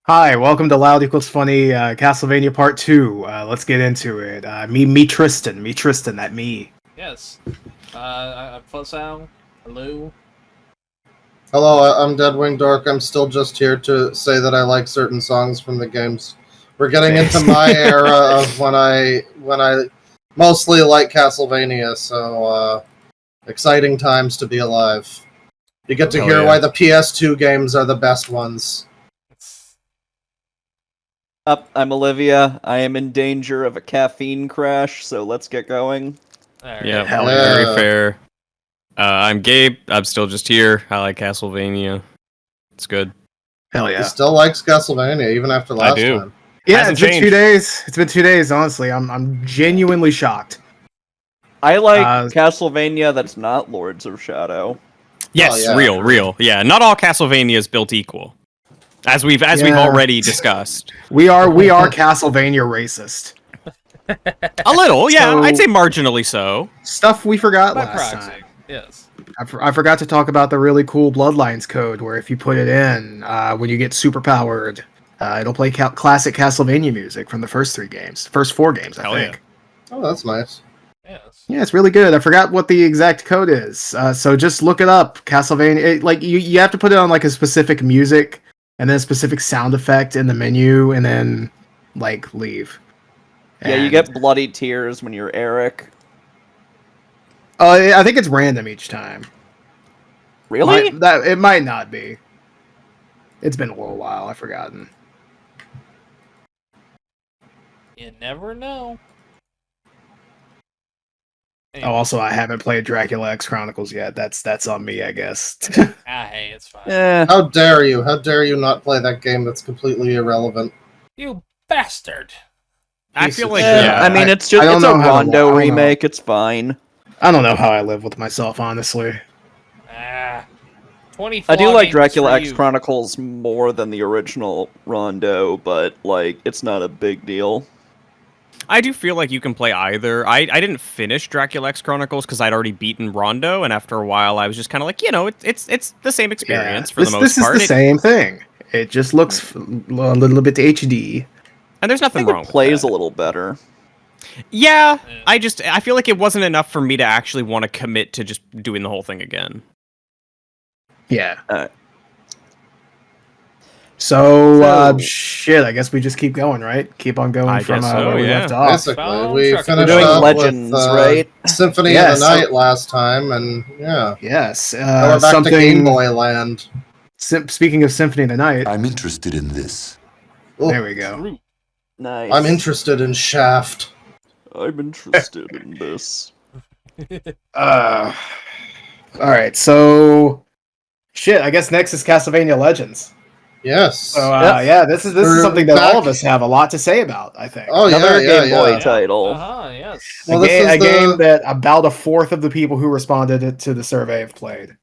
Hi, welcome to Loud Equals Funny, Castlevania Part 2. Let's get into it. Me Tristan, that me. Yes. I'm Fuzzal. Hello. Hello, I'm Deadwing Dork. I'm still just here to say that I like certain songs from the games. We're getting into my era of when I mostly like Castlevania, so exciting times to be alive. You get to Hell hear yeah. why the PS2 games are the best ones. Up, I'm Olivia. I am in danger of a caffeine crash, so let's get going. Alright. Yeah, Hell very yeah. fair. I'm Gabe. I'm still just here. I like Castlevania. It's good. Hell He yeah. still likes Castlevania even after last do. time. Yeah, Hasn't it's been 2 changed. days. It's been 2 days, honestly. I'm genuinely shocked. I like Uh, Castlevania that's not Lords of Shadow. Yes, yeah. real. Yeah, not all Castlevania is built equal, as we've Yeah. already discussed. we are Castlevania racist. A little, yeah. So- I'd say marginally so. Stuff we forgot By last proxy. time. Yes. I forgot to talk about the really cool Bloodlines code, where if you put it in, when you get superpowered, it'll play classic Castlevania music from the first 4 games, I Hell think. yeah. Oh, that's nice. Yes. Yeah, it's really good. I forgot what the exact code is, so just look it up. Castlevania, you have to put it on like a specific music and then a specific sound effect in the menu, and then leave. Yeah, you And- get bloody tears when you're Eric. I think it's random each time. Really? It might not be. It's been a little while. I've forgotten. You never know. Oh, also, I haven't played Dracula X Chronicles yet. That's on me, I guess. Hey, it's fine. Eh. How dare you? How dare you not play that game that's completely irrelevant? You bastard. I Piece feel of like shit. yeah. I mean, I it's just don't it's a know how to- I Rondo don't know. remake. It's fine. I don't know how I live with myself, honestly. 20 I do flaw like games Dracula for X you. Chronicles more than the original Rondo, but it's not a big deal. I do feel like you can play either. I didn't finish Dracula X Chronicles because I'd already beaten Rondo, and after a while, I was just kind of like, it's the same experience for the most this part. is the same thing. It just looks a little bit HD. And there's I nothing think wrong it with plays that. a little better. Yeah, Yeah. I feel like it wasn't enough for me to actually want to commit to just doing the whole thing again. Yeah. Uh, So, shit, I guess we just keep going, right? Keep on going I from guess so, where we yeah. left off. Basically, Found we truck. finished We're doing off Legends, with, right? Symphony Yeah, of the so- Night last time, and yeah. Yes. Now we're back to Game Boy Land. Speaking of Symphony of the Night, I'm interested in this. Ooh, there we go. True. Nice. I'm interested in Shaft. I'm interested in this. All right, so shit. I guess next is Castlevania Legends. Yes. So yeah, this is We're something that back- all of us have a lot to say about. I think. Oh, Another yeah, Game Boy yeah. title. Yes. Well, a this is a game the that about a fourth of the people who responded to the survey have played.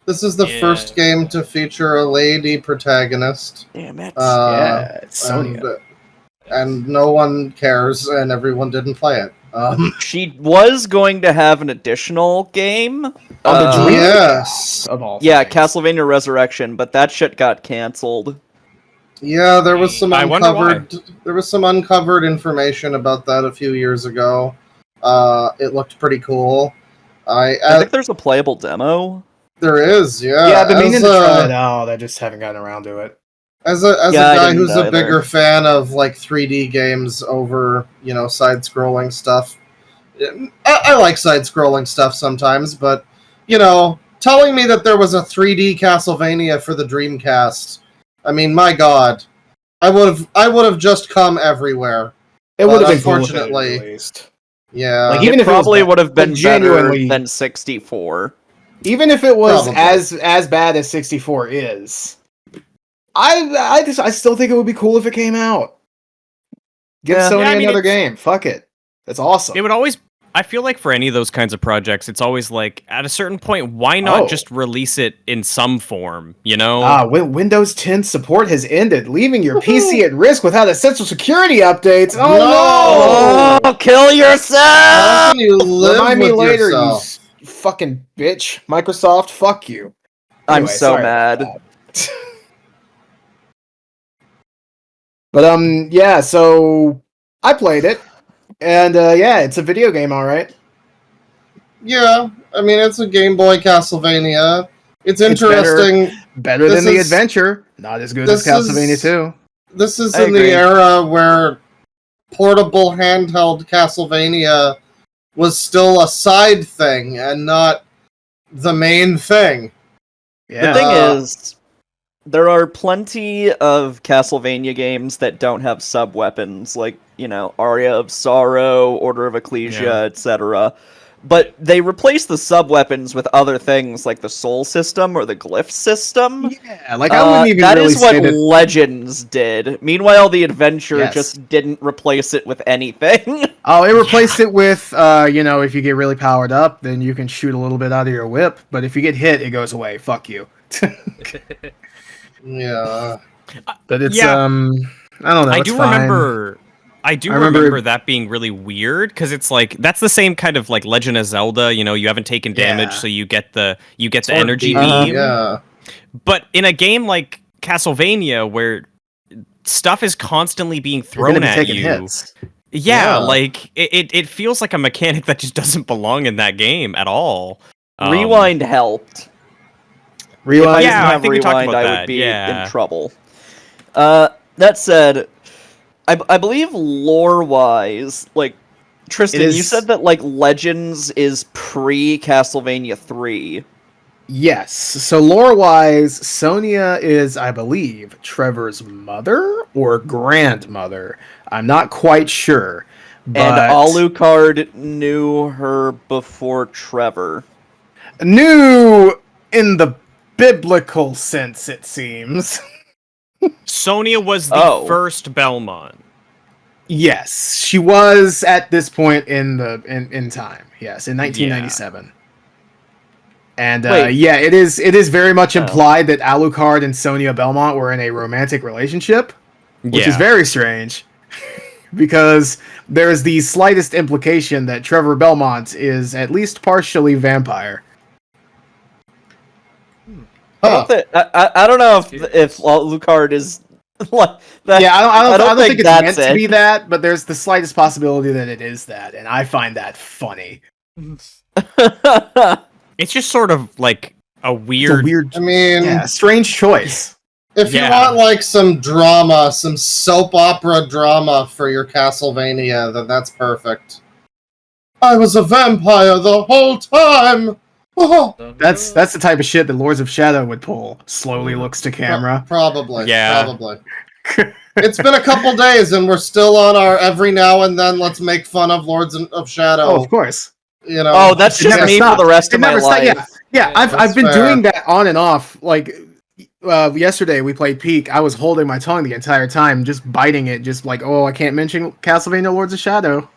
this is the Yeah. first game to feature a lady protagonist. Damn it. Yeah, it's Sonya. And no one cares, and everyone didn't play it. She was going to have an additional game. On the Uh, Dream- yes. Of all Yeah, things. Castlevania Resurrection, but that shit got canceled. Yeah, there was some I wonder uncovered. There was some uncovered information about that a few years ago. It looked pretty cool. I think there's a playable demo. There is, yeah. Yeah, I've been meaning As to a- try it out. I just haven't gotten around to it. As a Yeah, I guy didn't who's a either. bigger fan of like 3D games over, side-scrolling stuff, I like side-scrolling stuff sometimes. But telling me that there was a 3D Castlevania for the Dreamcast, I mean, my God, I would have just come everywhere. It But would have been cool if it had unfortunately- been released. Yeah, Like, even It if it was probably bad- would have been but better genuinely- than 64. Even if it was Probably. as bad as 64 is, I still think it would be cool if it came out. Give Yeah. Sony Yeah, I mean, another it's- game. Fuck it. That's awesome. It would always. I feel like for any of those kinds of projects, it's always like at a certain point, why not Oh. just release it in some form? You know? Windows 10 support has ended, leaving your PC at risk without essential security updates. Oh No! no! Oh, kill how yourself! can you live Remind me with later, yourself? you fucking bitch. Microsoft, fuck you. I'm Anyway, so sorry mad. about that. But yeah. So I played it, and yeah, it's a video game, all right. Yeah, I mean it's a Game Boy Castlevania. It's interesting. Better This than the is- adventure. Not as good as this Castlevania is- 2. This is I in the agree. era where portable handheld Castlevania was still a side thing and not the main thing. Yeah. The thing is, there are plenty of Castlevania games that don't have sub-weapons, like, Aria of Sorrow, Order of Ecclesia, Yeah. etc. But they replace the sub-weapons with other things like the soul system or the glyph system. Yeah, like I wouldn't even that really is what say that. Legends did. Meanwhile, the Adventure Yes. just didn't replace it with anything. Oh, it replaced it with, if you get really powered up, then you can shoot a little bit out of your whip. But if you get hit, it goes away. Fuck you. Yeah. But it's Yeah. I don't know. I it's do fine. remember. I do I remember- remember that being really weird because it's like that's the same kind of like Legend of Zelda. You haven't taken damage, Yeah. so you get the Sort of energy beam. beam. Yeah. But in a game like Castlevania, where stuff is constantly being You're gonna thrown be at taking you, hits. yeah, Yeah. like it feels like a mechanic that just doesn't belong in that game at all. Rewind helped. Rewind. If I Yeah, didn't I have think we talked Rewind, about I that, would be yeah. in trouble. That said, I believe lore-wise, like, Tristan, It is- you said that, like, Legends is pre-Castlevania 3. Yes. So lore-wise, Sonia is, I believe, Trevor's mother or grandmother. I'm not quite sure. And But Alucard knew her before Trevor. new in the biblical sense, it seems. Sonia was the Oh. first Belmont. Yes, she was at this point in in time. Yes, in 1997. And Wait. yeah, it is very much Oh. implied that Alucard and Sonia Belmont were in a romantic relationship, which is very strange because there is the slightest implication that Trevor Belmont is at least partially vampire. Huh. I don't know if Alucard is like that. Yeah, I don't think it's that's meant to it. be that, but there's the slightest possibility that it is that, and I find that funny. It's just sort of like a It's weird. a weird, I mean, yeah, strange choice. if you Yeah. want like some drama, some soap opera drama for your Castlevania, then that's perfect. I was a vampire the whole time. Oh, That's the type of shit that Lords of Shadow would pull. Slowly looks to camera. probably. Yeah. Probably. It's been a couple days and we're still on our every now and then let's make fun of Lords of Shadow. Oh, of course. You know. Oh, that's It just never me stopped. for the rest It of my never stopped, life. yeah. I've That's been fair. doing that on and off. Like yesterday, we played Peak. I was holding my tongue the entire time, just biting it, just like, oh, I can't mention Castlevania Lords of Shadow.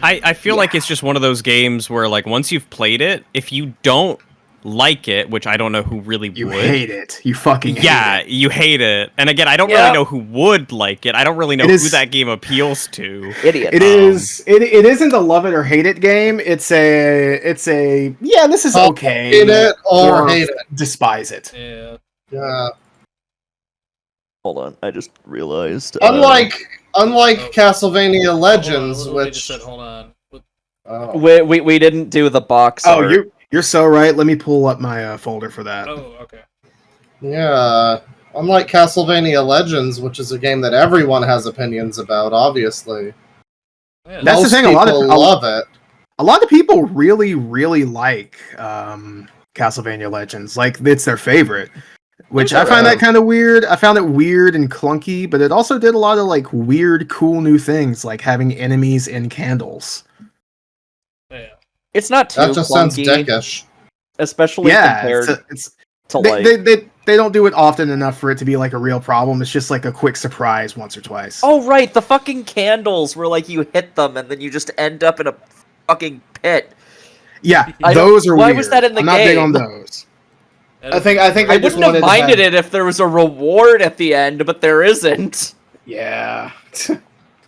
I feel like it's just one of those games where like once you've played it, if you don't like it, which I don't know who really You would. hate it. You fucking hate Yeah, it. you hate it. And again, I don't Yeah. really know who would like it. I don't really know It who is- that game appeals to. Idiot. It is. It isn't a love it or hate it game. It's a. Yeah, this is okay. Hate it or hate it. Despise it. Yeah. Yeah. Hold on, I just realized. Unlike Oh. Castlevania Legends, Hold on, Olivia which just said, hold on. oh. we didn't do the box Oh, art. you're so right. Let me pull up my folder for that. Oh, okay. Yeah, unlike Castlevania Legends, which is a game that everyone has opinions about, obviously. Yeah, That's the Most thing, a lot of- people love it. A lot of people really, really like Castlevania Legends. Like, it's their favorite. Which I find that kind of weird. I found it weird and clunky, but it also did a lot of like weird, cool new things, like having enemies in candles. Yeah. It's not too That just sounds clunky, dickish. especially Yeah, compared it's to they, like. they don't do it often enough for it to be like a real problem. It's just like a quick surprise once or twice. Oh right, the fucking candles where like you hit them and then you just end up in a fucking pit. yeah, I don't- those are why weird. was that in the I'm not big on game? those. I think they I just wouldn't have wanted to minded it if there was a reward at the end, but there isn't. Yeah.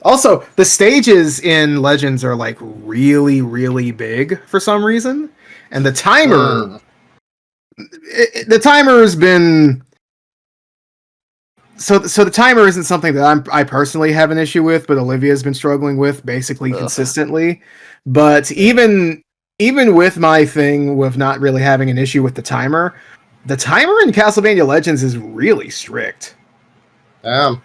Also, the stages in Legends are like really, really big for some reason, and the timer, the timer has been So the timer isn't something that I personally have an issue with, but Olivia's been struggling with basically consistently. But even with my thing with not really having an issue with the timer in Castlevania Legends is really strict. Damn.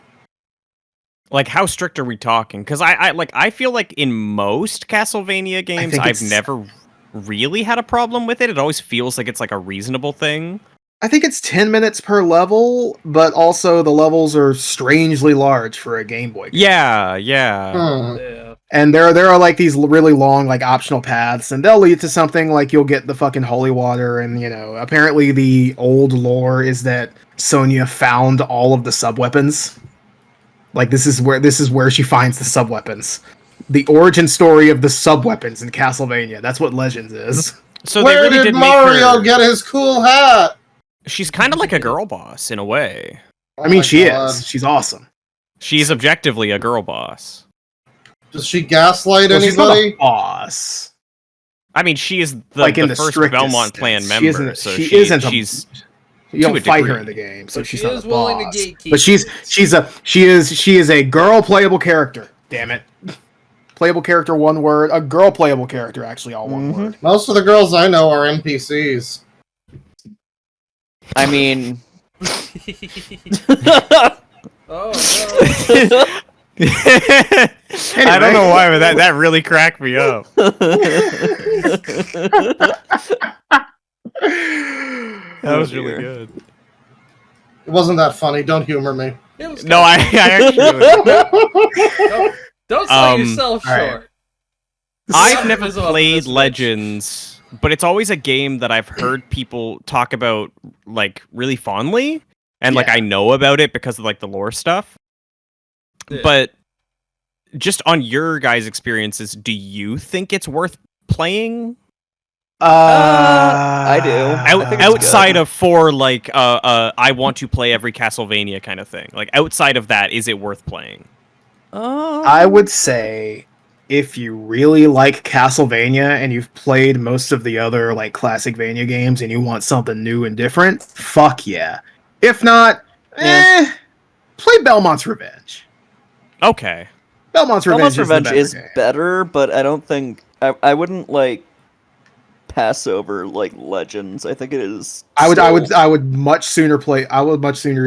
Like, how strict are we talking? Because I feel like in most Castlevania games, I've never really had a problem with it. It always feels like it's like a reasonable thing. I think it's 10 minutes per level, but also the levels are strangely large for a Game Boy game. Yeah. Yeah. And there are like these really long like optional paths, and they'll lead to something like you'll get the fucking holy water, and apparently the old lore is that Sonia found all of the sub-weapons. Like this is where she finds the sub-weapons. The origin story of the sub-weapons in Castlevania. That's what Legends is. So Where they really did make Mario her... get his cool hat? She's kind of like a girl boss in a way. Oh I mean, my she God. is. She's awesome. She's objectively a girl boss. Does she gaslight Well, she's not anybody? a boss. I mean, she is Like in the the first strictest Belmont clan sense. member, She isn't. she's You to don't a fight degree. her in the game, so But she's she not is a willing to boss. gatekeep But she is a girl playable character. Damn it. Playable character, one word. A girl playable character, actually, all one word. Most of the girls I know are NPCs. I mean, Oh I don't know why, but that really cracked me up. That was really good. It wasn't that funny. Don't humor me. no! It was No, I actually. Don't sell Um, yourself alright. short. I've never Fizzle up in played this bitch. Legends, but it's always a game that I've heard people talk about like really fondly, and like Yeah. I know about it because of like the lore stuff. Yeah. But just on your guys' experiences, do you think it's worth playing? I do. I think it's Outside of for like I want to play every Castlevania kind of thing. Like outside of that, is it worth playing? I would say if you really like Castlevania and you've played most of the other like classic Vania games and you want something new and different, fuck yeah. If not, play Belmont's Revenge. Okay. Belmont's Revenge, Revenge is, is the better game. better, but I don't think I wouldn't like pass over like Legends. I think it is. I would still- much sooner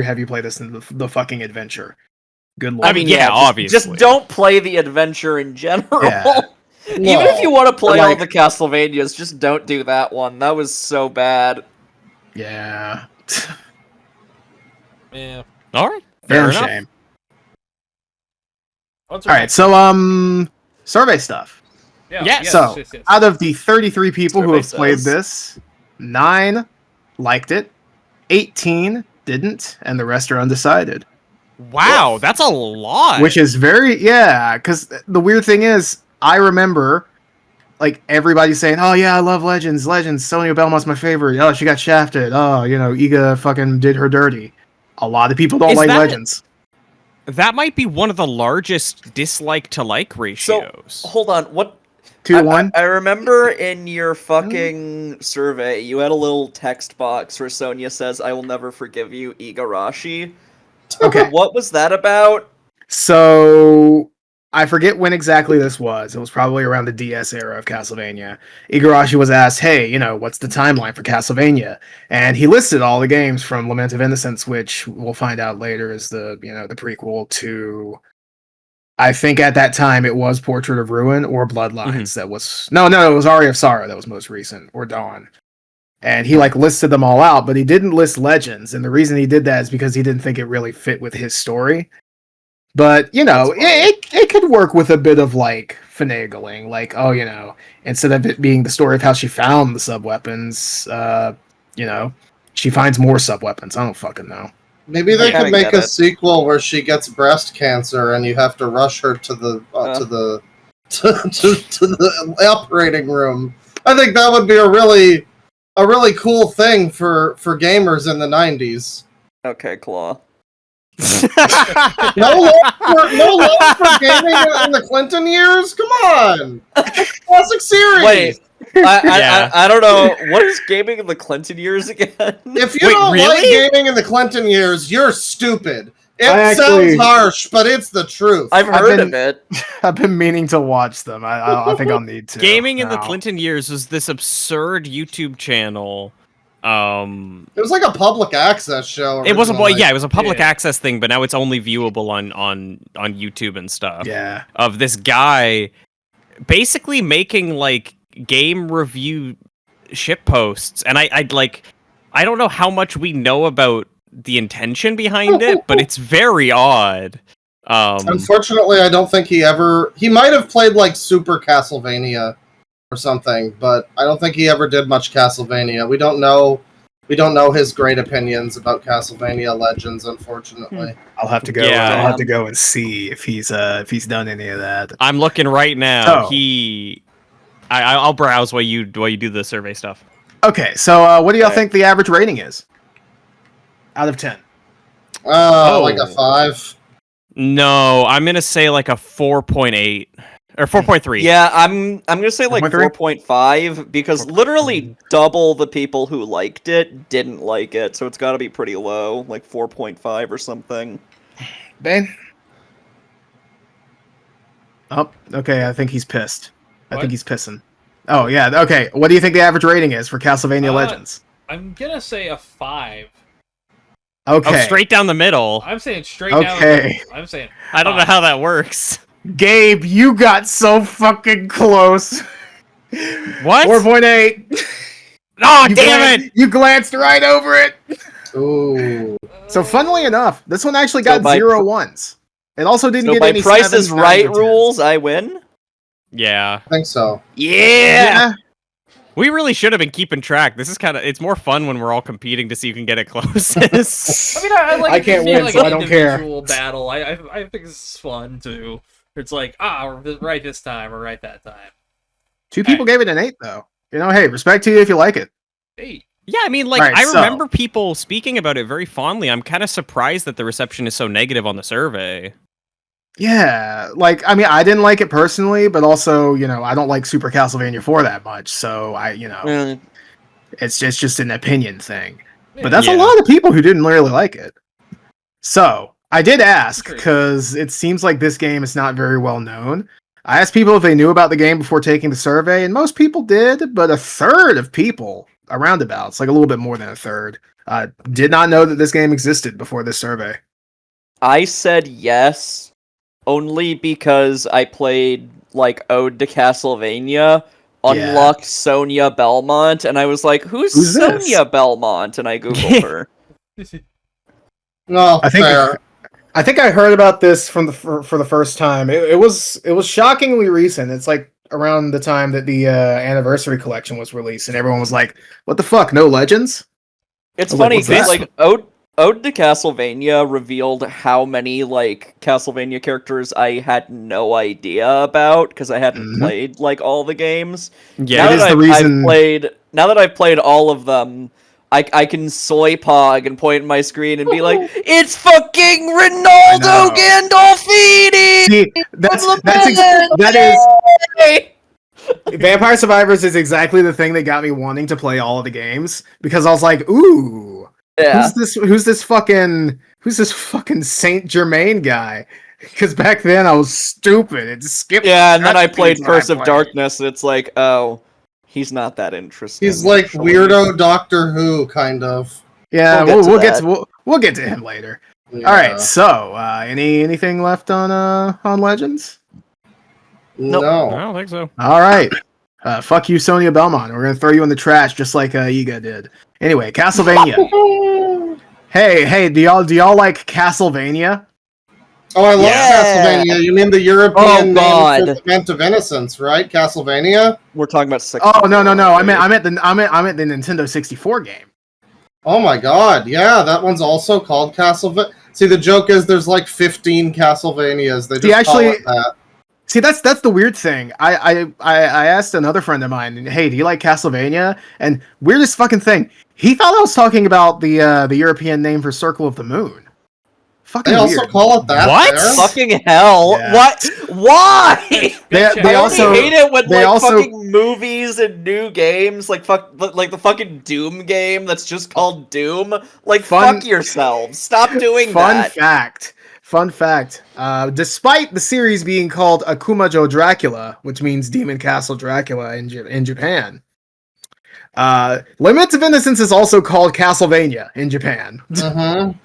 have you play this than the fucking adventure. Good lord. I mean, yeah, just- obviously. Just don't play the adventure in general. Yeah. Even if you want to play all like- the Castlevanias, just don't do that one. That was so bad. Yeah. Yeah. All right. Fair Damn enough. shame. What's All right, so survey stuff. Yeah. Yeah, Yes, so yes, yes. out of the 33 people who Survey have played says. this, 9 liked it, 18 didn't, and the rest are undecided. Wow, that's a lot. Which is because the weird thing is, I remember like everybody saying, "Oh yeah, I love Legends. Sonya Belmont's my favorite. Oh, she got shafted. Oh, Iga fucking did her dirty." A lot of people don't Is like that- Legends. That might be one of the largest dislike to like ratios. Hold on, what? 2-1. I remember in your fucking survey, you had a little text box where Sonia says, "I will never forgive you, Igarashi." Okay, What was that about? so I forget when exactly this was. It was probably around the DS era of Castlevania. Igarashi was asked, "Hey, what's the timeline for Castlevania?" And he listed all the games from Lament of Innocence, which we'll find out later is the the prequel to. I think at that time it was Portrait of Ruin or Bloodlines. That was no, it was Aria of Sorrow that was most recent, or Dawn. And he listed them all out, but he didn't list Legends, and the reason he did that is because he didn't think it really fit with his story. But it could work with a bit of finagling, instead of it being the story of how she found the sub weapons, she finds more sub weapons. I don't fucking know. Maybe they I could make get a it. sequel where she gets breast cancer and you have to rush her to the to the operating room. I think that would be a really cool thing for gamers in the 90s. Okay, Claw. No love for gaming in the Clinton years? Come on! Classic series! Wait, I don't know. What is gaming in the Clinton years again? If you Wait, don't really? like gaming in the Clinton years, you're stupid. It sounds actually- harsh, but it's the truth. I've heard been- of it. I've been meaning to watch them. I think I'll need to. Gaming in the now. Clinton years was this absurd YouTube channel. It was like a public access show. It was originally. it was a public Yeah. access thing, but now it's only viewable on YouTube and stuff. Yeah. Of this guy basically making like game review ship posts, and I don't know how much we know about the intention behind it, but it's very odd. Unfortunately, I don't think he ever. He might have played like Super Castlevania or something, but I don't think he ever did much Castlevania. We don't know. We don't know his great opinions about Castlevania Legends, unfortunately. I'll have to go. Yeah. I'll have to go and see if he's done any of that. I'm looking right now. Oh. I'll browse while you do the survey stuff. Okay, so what do y'all Okay. think the average rating is? Out of 10. Like a 5. No, I'm gonna say like a 4.8 or 4.3. Yeah, I'm gonna say like 4.3? 4.5 because literally double the people who liked it didn't like it, so it's got to be pretty low, like 4.5 or something. Bane? Oh, okay, I think he's pissed. I What? think he's pissing. Oh, yeah, okay. What do you think the average rating is for Castlevania Legends? I'm gonna say a 5. Okay. Oh, straight down the middle. I'm saying straight down. Okay. I'm saying. I don't know how that works. Gabe, you got so fucking close. What? 4.8. Oh, You damn it! You glanced right over it. Ooh. So, funnily enough, this one actually got by 0 ones. It also didn't So get by any Price is 7s, 9s, Right or 10s. rules, I win. Yeah. I think so. Yeah. We really should have been keeping track. This is it's more fun when we're all competing to see who can get it closest. I mean, I like I it to can't be win, like so an I don't care. individual battle. I think it's fun too. It's like right this time or right that time. 2 people gave it an 8, though. You know, hey, respect to you if you like it. 8. Yeah, I mean, like, Alright, I so- remember people speaking about it very fondly. I'm kind of surprised that the reception is so negative on the survey. Yeah, like, I mean, I didn't like it personally, but also, you know, I don't like Super Castlevania 4 that much, so it's just an opinion thing. But that's Yeah. a lot of people who didn't really like it. So, I did ask, Great. because it seems like this game is not very well known. I asked people if they knew about the game before taking the survey, and most people did, but a third of people, around about, it's like a little bit more than a third, did not know that this game existed before this survey. I said yes, only because I played like Ode to Castlevania, unlocked Sonia Belmont, and I was like, "Who's Who's this? Sonia Belmont?" And I googled her. No, I think fair. I think I heard about this from for the first time. It was shockingly recent. It's like around the time that the anniversary collection was released, and everyone was like, "What the fuck? No Legends?" It's I was like, funny what's because that? like Ode to Castlevania revealed how many like Castlevania characters I had no idea about because I hadn't Mhm. played like all the games. Yeah, now it is that the reason- now that I've played all of them, I can soy pog and point at my screen and be like, "It's fucking Ronaldo know. Gandolfini!" See, that is Vampire Survivors is exactly the thing that got me wanting to play all of the games because I was like, "Ooh, Yeah. who's this fucking Saint Germain guy?" Because back then I was stupid and skipped. Yeah, and then I played cutscenes when Curse of played. Darkness, and it's like, oh, he's not that interesting. He's like actually. weirdo Doctor Who, kind of. Yeah, We'll we'll get get to we'll get to him later. Yeah. All right, so anything left on Legends? Nope. I No. don't think so. All right, fuck you, Sonia Belmont. We're gonna throw you in the trash just like Iga did. Anyway, Castlevania. hey, do y'all like Castlevania? Oh, I love Yeah. Castlevania. You mean the European Oh, name God. for Lament of Innocence, right? Castlevania? We're talking about 6. Oh no. I meant the Nintendo 64 game. Oh my god, yeah, that one's also called Castlevania. See, the joke is there's like 15 Castlevanias. They just See, actually- call it that. See, that's the weird thing. I asked another friend of mine, hey, do you like Castlevania? And weirdest fucking thing, he thought I was talking about the European name for Circle of the Moon. Fucking They also weird. call it that. What? there. Fucking hell! Yeah. What? Why? They I only also- hate it when they like also- fucking movies and new games, like like the fucking Doom game that's just called Doom. Like Fun- fuck yourselves. Stop doing Fun that. fact. Fun fact. Despite the series being called Akumajo Dracula, which means Demon Castle Dracula in Japan, Limits of Innocence is also called Castlevania in Japan. Mhm.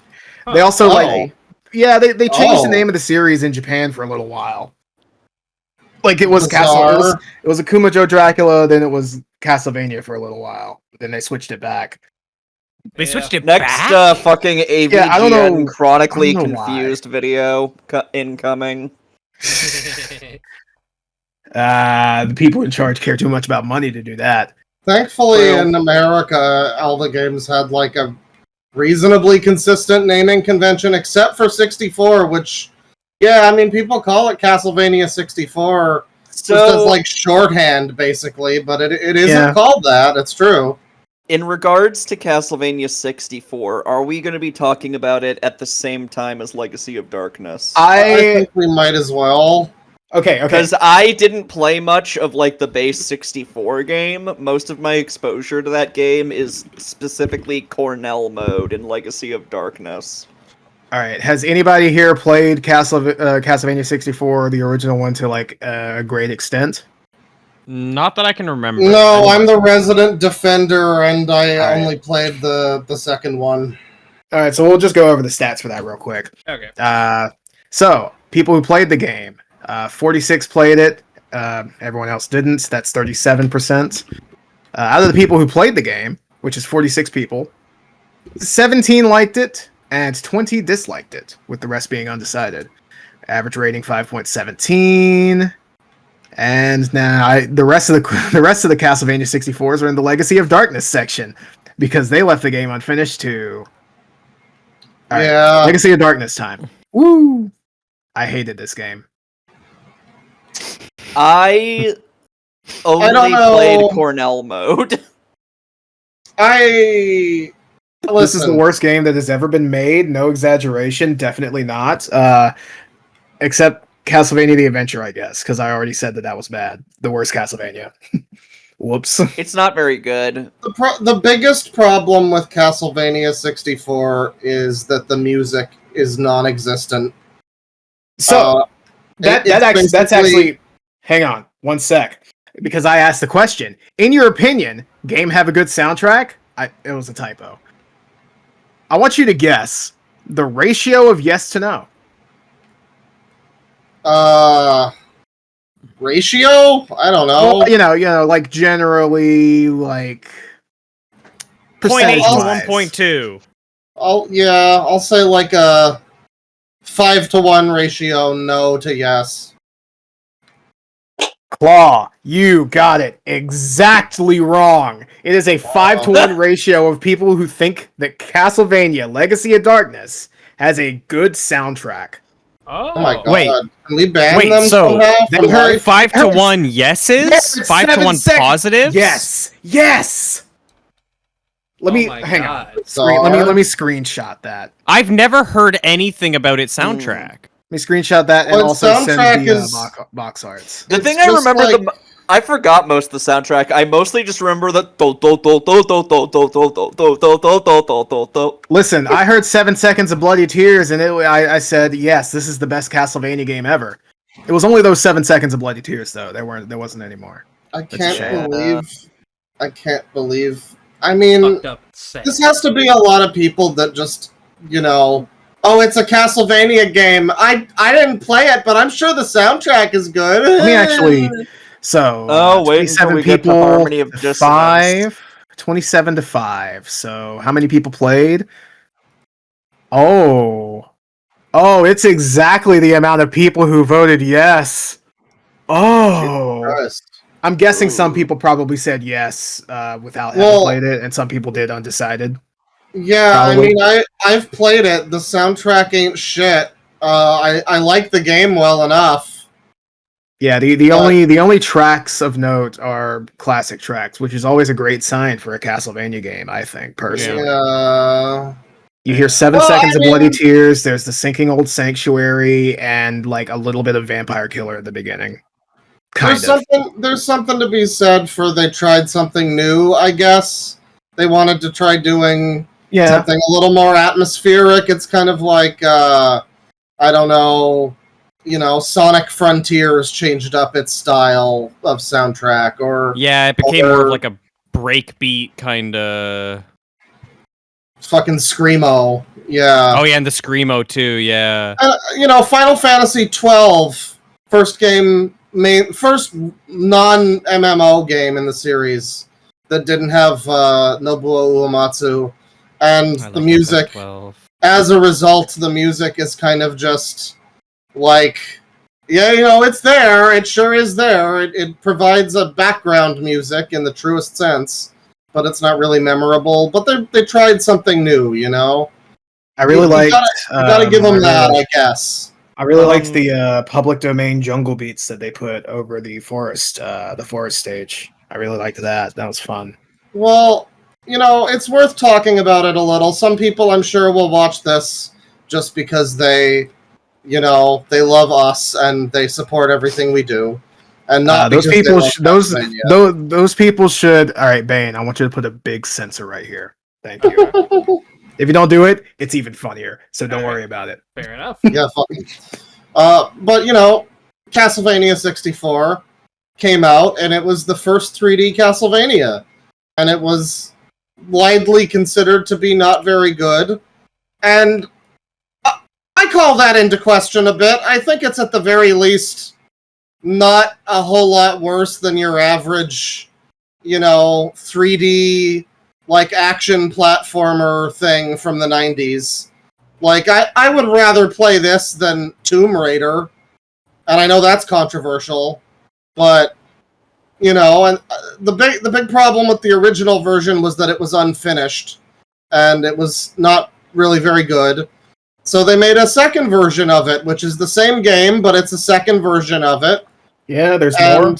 They also Oh. they changed the Oh. name of the series in Japan for a little while. Like it was Bizarre. it was Akumajo Dracula, then it was Castlevania for a little while. Then they switched it back. They Yeah. switched it Next, back. fucking AVGN Yeah, I don't know- chronically I don't know why. confused video incoming. The people in charge care too much about money to do that. Thankfully, Well- in America, all the games had like a reasonably consistent naming convention, except for 64, which, yeah, I mean, people call it Castlevania 64 just as So, like shorthand, basically, but it isn't Yeah. called that. It's true. in regards to Castlevania 64, are we going to be talking about it at the same time as Legacy of Darkness? I think we might as well. Okay. Because I didn't play much of like the base 64 game. Most of my exposure to that game is specifically Cornell mode in Legacy of Darkness. All right. Has anybody here played Castlevania 64, the original one, to like a great extent? Not that I can remember. No, I'm the resident defender, and I Alright. only played the second one. All right, so we'll just go over the stats for that real quick. Okay. So people who played the game, 46 played it. Everyone else didn't. That's 37%. Out of the people who played the game, which is 46 people, 17 liked it and 20 disliked it, with the rest being undecided. Average rating 5.17. And now the rest of the Castlevania 64s are in the Legacy of Darkness section because they left the game unfinished too. All right, Yeah. Legacy of Darkness time. Woo! I hated this game. I only don't know. played Cornell mode. This This is the worst game that has ever been made. No exaggeration. Definitely not. Except Castlevania the Adventure, I guess, because I already said that was bad. The worst Castlevania. Whoops. It's not very good. The biggest problem with Castlevania 64 is that the music is non-existent. So that's basically- actually. Hang on, one sec, because I asked the question. In your opinion, game have a good soundtrack? It was a typo. I want you to guess the ratio of yes to no. Ratio? I don't know. Well, you know, like generally, like 0.8 to percentage-wise. 1.2. I'll say like a 5-to-1 ratio, no to yes. Claw, you got it exactly wrong. It is a 5-to-1 ratio of people who think that Castlevania Legacy of Darkness has a good soundtrack. Oh my god. Wait. Can we ban Wait, them so somehow they from heard life? 5 to 1 yeses? Yes, 5 to 7 1 seconds. positives? Yes. Let me Oh my hang God. on. Let Bizarre. me screenshot that. I've never heard anything about its soundtrack. Let me screenshot that and Well, also send soundtrack the is- box arts. The It's thing I just remember like- I forgot most of the soundtrack. I mostly just remember the Listen, I heard 7 seconds of bloody tears, and I said yes, this is the best Castlevania game ever. It was only those 7 seconds of bloody tears, though. There wasn't any more. I a can't shame. believe. I mean, Fucked up. Sad. this has to be a lot of people that just, oh, it's a Castlevania game. I didn't play it, but I'm sure the soundtrack is good. Let me actually. So, Oh, wait until 27 we get to people Harmony of to Dissonance. 5. 27 to 5. So, how many people played? Oh, it's exactly the amount of people who voted yes. Oh, Christ. I'm guessing some Ooh. people probably said yes without having Well- played it, and some people did undecided. Yeah, Probably. I mean, I've played it. The soundtrack ain't shit. I like the game well enough. Yeah, the only tracks of note are classic tracks, which is always a great sign for a Castlevania game, I think, personally. Yeah. You hear 7 Well, seconds I of Bloody mean- Tears, there's the Sinking Old Sanctuary, and like a little bit of Vampire Killer at the beginning. There's something to be said for they tried something new, I guess. They wanted to try doing something a little more atmospheric. It's kind of like I don't know, Sonic Frontiers changed up its style of soundtrack, or Yeah, it became more of like a breakbeat kind of. fucking Screamo. Yeah. Oh yeah, and the Screamo too. Yeah. Final Fantasy 12, first non-MMO game in the series that didn't have Nobuo Uematsu, and the music. As a result, the music is kind of just like, it's there. It sure is there. It provides a background music in the truest sense, but it's not really memorable. But they tried something new, I really liked. You gotta give them that, I guess. I really liked the public domain jungle beats that they put over the forest stage. I really liked that. That was fun. Well, it's worth talking about it a little. Some people, I'm sure, will watch this just because they love us and they support everything we do, and not those because people. they love Those people should. All right, Bane. I want you to put a big censor right here. Thank you. If you don't do it, it's even funnier. So don't worry about it. Fair enough. Yeah, fucking. But Castlevania 64 came out, and it was the first 3D Castlevania, and it was widely considered to be not very good, and I call that into question a bit. I think it's at the very least not a whole lot worse than your average, 3D like action platformer thing from the 90s. Like, I would rather play this than Tomb Raider, and I know that's controversial, but and the big problem with the original version was that it was unfinished, and it was not really very good. So they made a second version of it, which is the same game, but it's a second version of it. Yeah, there's more.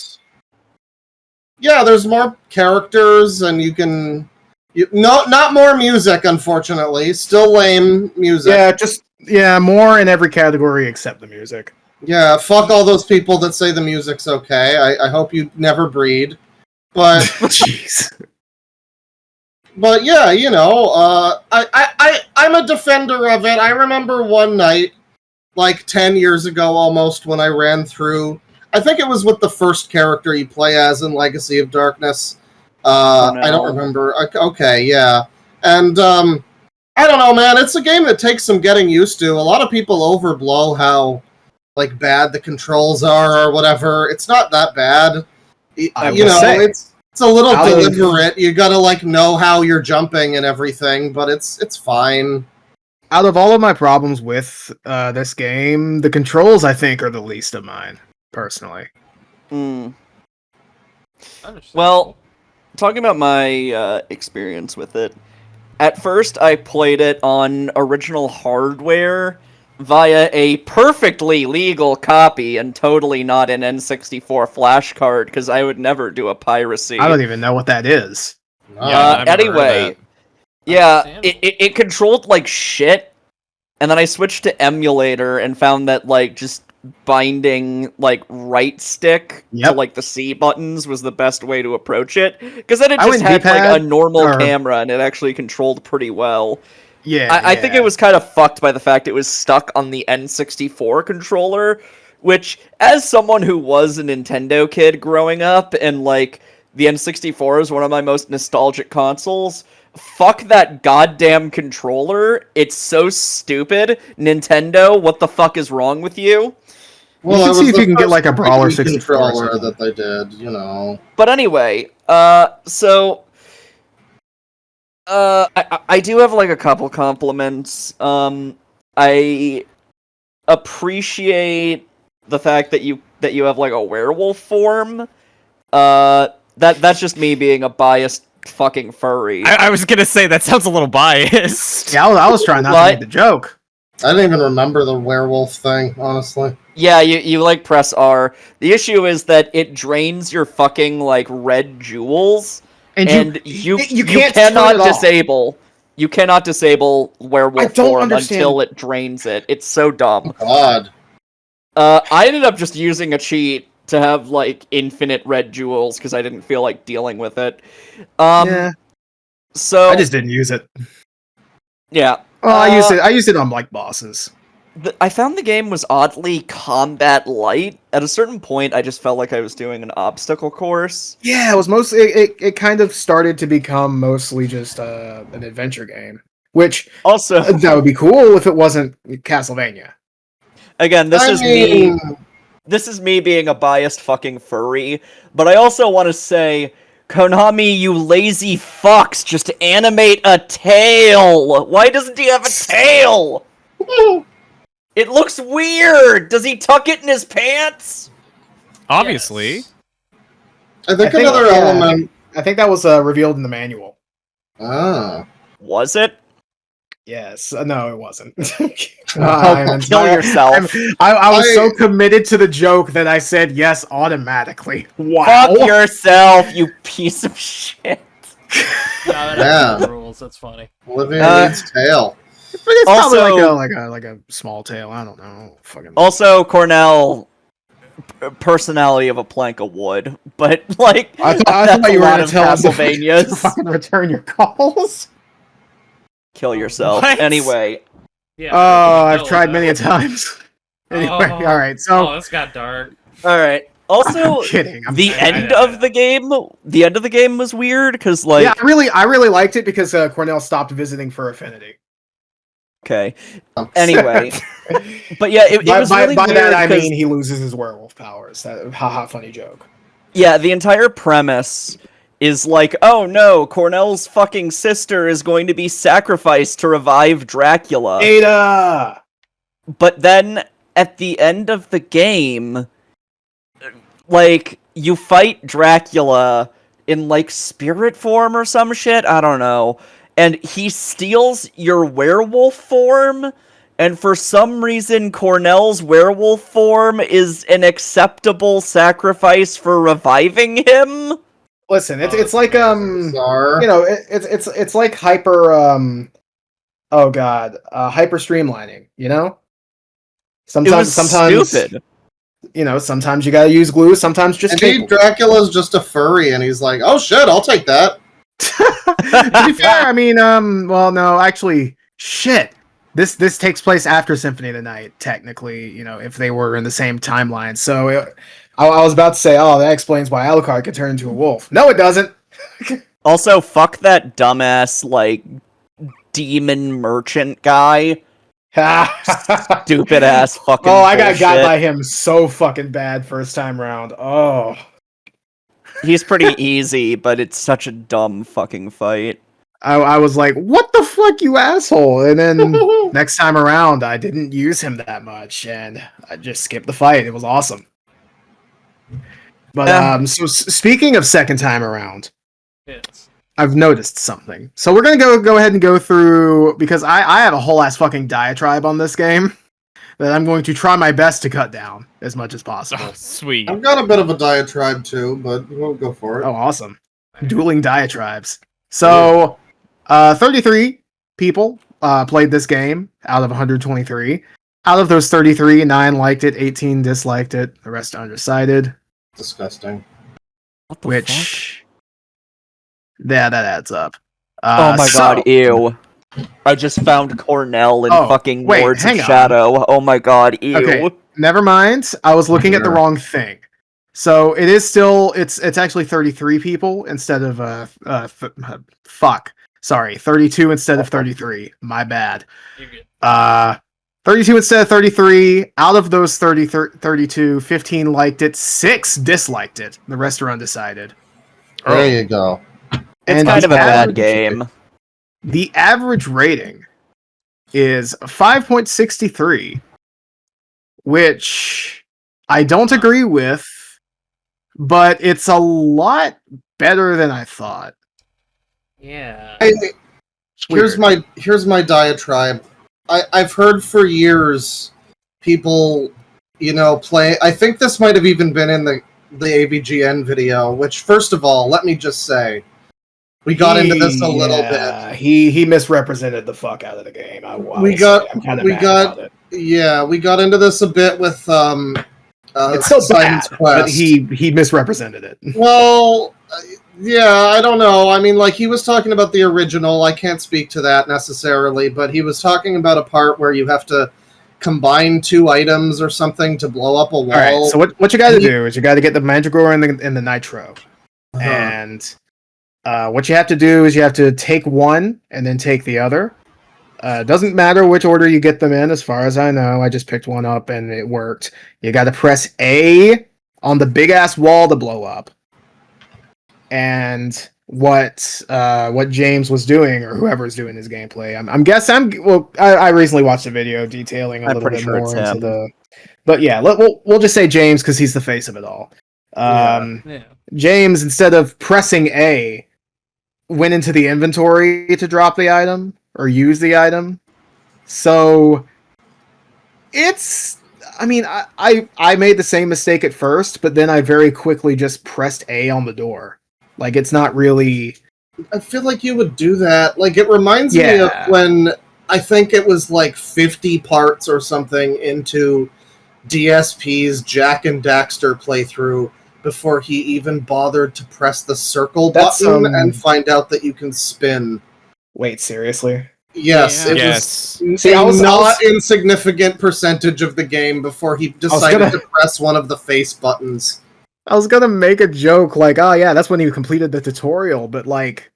Yeah, there's more characters, and you can. Not more music, unfortunately. Still lame music. Yeah, more in every category except the music. Yeah, fuck all those people that say the music's okay. I hope you never breed. But jeez. But yeah, I'm a defender of it. I remember one night, like 10 years ago almost, when I ran through. I think it was with the first character you play as in Legacy of Darkness. I don't remember. Okay, yeah. And, I don't know, man. It's a game that takes some getting used to. A lot of people overblow how, like, bad the controls are or whatever. It's not that bad. It's a little deliberate. You gotta, like, know how you're jumping and everything, but it's fine. Out of all of my problems with this game, the controls, I think, are the least of mine, personally. Well, talking about my experience with it, at first I played it on original hardware via a perfectly legal copy and totally not an N64 flash card, because I would never do a piracy. I don't even know what that is. Anyway, yeah, it controlled like shit, and then I switched to emulator and found that like just binding like right stick to like the C buttons was the best way to approach it, because then it just had like a normal camera and it actually controlled pretty well. I think it was kind of fucked by the fact it was stuck on the N64 controller, which, as someone who was a Nintendo kid growing up and like the N64 is one of my most nostalgic consoles, fuck that goddamn controller. It's so stupid. Nintendo, what the fuck is wrong with you? Well, you can see if you can get like a Brawler 64 controller that they did, But anyway, I do have like a couple compliments. I appreciate the fact that you have like a werewolf form. That's just me being a biased fucking furry. I was gonna say that sounds a little biased. Yeah, I was trying not to make the joke. I didn't even remember the werewolf thing, honestly. Yeah, you like press R. The issue is that it drains your fucking like red jewels, and you cannot disable. You cannot disable werewolf I don't form understand. until it drains it. It's so dumb. God. I ended up just using a cheat to have like infinite red jewels because I didn't feel like dealing with it. Yeah, So I just didn't use it. yeah. Well, I used it on like bosses. I found the game was oddly combat light. At a certain point, I just felt like I was doing an obstacle course. Yeah, it was mostly it kind of started to become mostly just an adventure game, which Also, that would be cool if it wasn't Castlevania. again, this I is mean, me. This is me being a biased fucking furry, but I also want to say, Konami, you lazy fucks, just animate a tail! Why doesn't he have a tail? It looks weird! Does he tuck it in his pants? Obviously. Yes. I think another element. I think that was revealed in the manual. Ah. Was it? Yes. No, it wasn't. Kill yourself. I was so committed to the joke that I said yes automatically. Wow. Fuck yourself, you piece of shit. No, that Yeah. the rules. That's funny. Olivia needs tail. But it's Also- probably like a small tail. I don't know. Fucking. Also, Cornell, personality of a plank of wood, but like, I that's thought you a were lot gonna of tell him to Castlevanias. fucking return your calls. Kill yourself. What? Anyway, Yeah. Oh, I've no, tried no. many a times. Anyway, Oh. all right. So Oh, this got dark. all right. Also, I'm kidding. the kidding. end of the game, was weird because like, Yeah, I really liked it because Cornell stopped visiting for Affinity. okay. Anyway, but yeah, it was really by weird that I 'cause- mean he loses his werewolf powers. That haha, funny joke. yeah, the entire premise is like, oh no, Cornell's fucking sister is going to be sacrificed to revive Dracula. Ada. But then at the end of the game, like, you fight Dracula in like spirit form or some shit, I don't know. And he steals your werewolf form, and for some reason Cornell's werewolf form is an acceptable sacrifice for reviving him. Listen, it's Oh, like Bizarre. you know, it's like hyper oh god, hyper streamlining, you know? It was stupid. You know, sometimes you gotta use glue, sometimes just Maybe cable. Dracula's just a furry, and he's like, "Oh shit, I'll take that." To be fair, I mean, well, no, actually, shit. This takes place after Symphony of the Night, technically. You know, if they were in the same timeline. So I was about to say, oh, that explains why Alucard could turn into a wolf. No, it doesn't. Also, fuck that dumbass, like, demon merchant guy. Stupid ass fucking Oh, I got bullshit. by him so fucking bad first time round. Oh. He's pretty easy, but it's such a dumb fucking fight. I was like, what the fuck, you asshole? And then next time around, I didn't use him that much, and I just skipped the fight. It was awesome. But so speaking of second time around, Yes. I've noticed something. So we're gonna go ahead and go through, because I have a whole ass fucking diatribe on this game that I'm going to try my best to cut down as much as possible. Oh, sweet. I've got a bit of a diatribe too, but we'll go for it. Oh, awesome. Dueling diatribes. So, 33 people played this game out of 123. Out of those 33, 9 liked it, 18 disliked it, the rest undecided. Disgusting. What the fuck? Which, yeah, that adds up. Oh my god, ew. I just found Cornell in Oh, fucking wait, Lords of hang on. Shadow. Oh my god, ew. Okay, never mind. I was looking at the wrong thing. So it is still it's actually 33 people instead of fuck. Sorry, 32 instead of 33. My bad. You're good. 32 instead of 33. Out of those 32, 15 liked it, 6 disliked it. The rest are undecided. There you go. It's And kind of a the bad average- game. The average rating is 5.63, which I don't agree with, but it's a lot better than I thought. Yeah. Here's my diatribe. I've heard for years people, play. I think this might have even been in the AVGN video. Which, first of all, let me just say, We got into this a little bit. Yeah, he misrepresented the fuck out of the game. I'm kind of mad about it. Yeah, we got into this a bit with It's so Simon's bad, Quest. but he misrepresented it. Well, yeah, I don't know. I mean, like, he was talking about the original. I can't speak to that necessarily, but he was talking about a part where you have to combine 2 items or something to blow up a wall. All right, so what you got to do is you got to get the Mandragora and the Nitro, and what you have to do is you have to take one and then take the other. Doesn't matter which order you get them in, as far as I know. I just picked one up and it worked. You got to press A on the big ass wall to blow up. And what James was doing, or whoever's doing his gameplay, I recently watched a video detailing a little bit more into the. But yeah, we'll just say James because he's the face of it all. James, instead of pressing A, went into the inventory to drop the item or use the item. So it's, I mean, I made the same mistake at first, but then I very quickly just pressed A on the door. Like, it's not really... I feel like you would do that. Like, it reminds me of when I think it was like 50 parts or something into DSP's Jack and Daxter playthrough before he even bothered to press the circle button and find out that you can spin. Wait, seriously? Yes, it was a not insignificant percentage of the game before he decided to press one of the face buttons. I was gonna make a joke like, oh yeah, that's when you completed the tutorial, but like,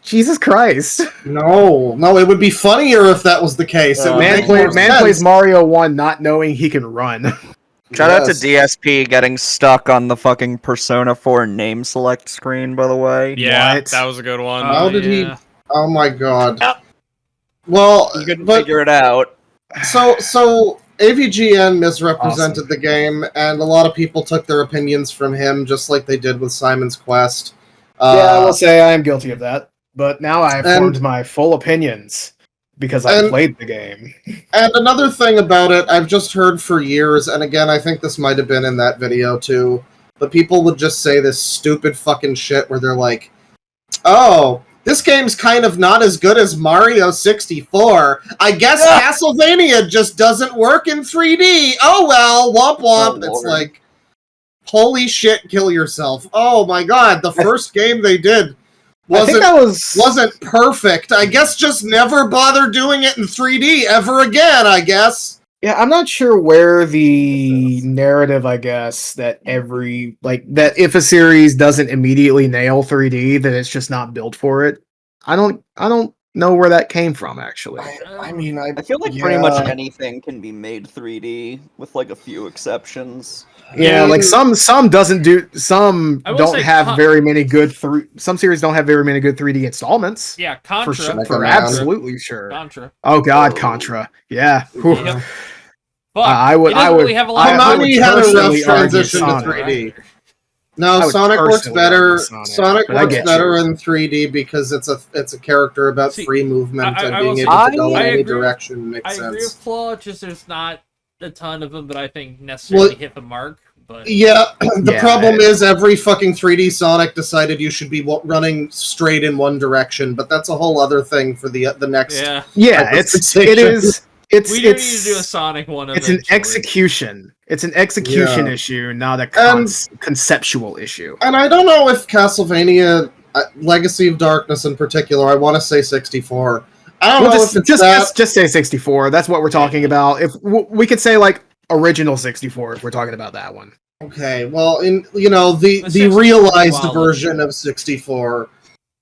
Jesus Christ. No, it would be funnier if that was the case. Man plays Mario 1 not knowing he can run. Shout out to DSP getting stuck on the fucking Persona 4 name select screen, by the way. Yeah, that was a good one. How did he... Oh my god. Well, you couldn't figure it out. So AVGN misrepresented the game, and a lot of people took their opinions from him, just like they did with Simon's Quest. I will say I am guilty of that, but now I have formed my full opinions because I played the game. And another thing about it, I've just heard for years, and again, I think this might have been in that video too, but people would just say this stupid fucking shit where they're like, oh, this game's kind of not as good as Mario 64. I guess Castlevania just doesn't work in 3D. Oh well, womp womp. It's like, holy shit, kill yourself. Oh my god, the first game they did wasn't perfect. I guess just never bother doing it in 3D ever again, I guess. Yeah, I'm not sure where the narrative, I guess, that that if a series doesn't immediately nail 3D, that it's just not built for it. I don't know where that came from, actually. I mean, I feel like pretty much anything can be made 3D with like a few exceptions. Yeah, like some don't have very many good some series don't have very many good 3D installments. Yeah, Contra for absolutely sure. Contra. Oh god, Contra. Yeah. Yep. I would really have a lot Konami had a rough transition to 3D. No, Sonic works better. Sonic works better in 3D because it's a character about free movement and being able to go in any direction. Makes sense. I agree with Flaw, just there's not a ton of them that I think necessarily hit the mark. But yeah, the problem is every fucking 3D Sonic decided you should be running straight in one direction, but that's a whole other thing for the next. Yeah, it is. We do need to do a Sonic one. It's an execution. It's an execution issue, not a conceptual issue. And I don't know if Castlevania Legacy of Darkness in particular. I want to say 64. I don't know if it's just say 64. That's what we're talking about. If we could say like original 64, if we're talking about that one. Okay, well, the realized version of 64.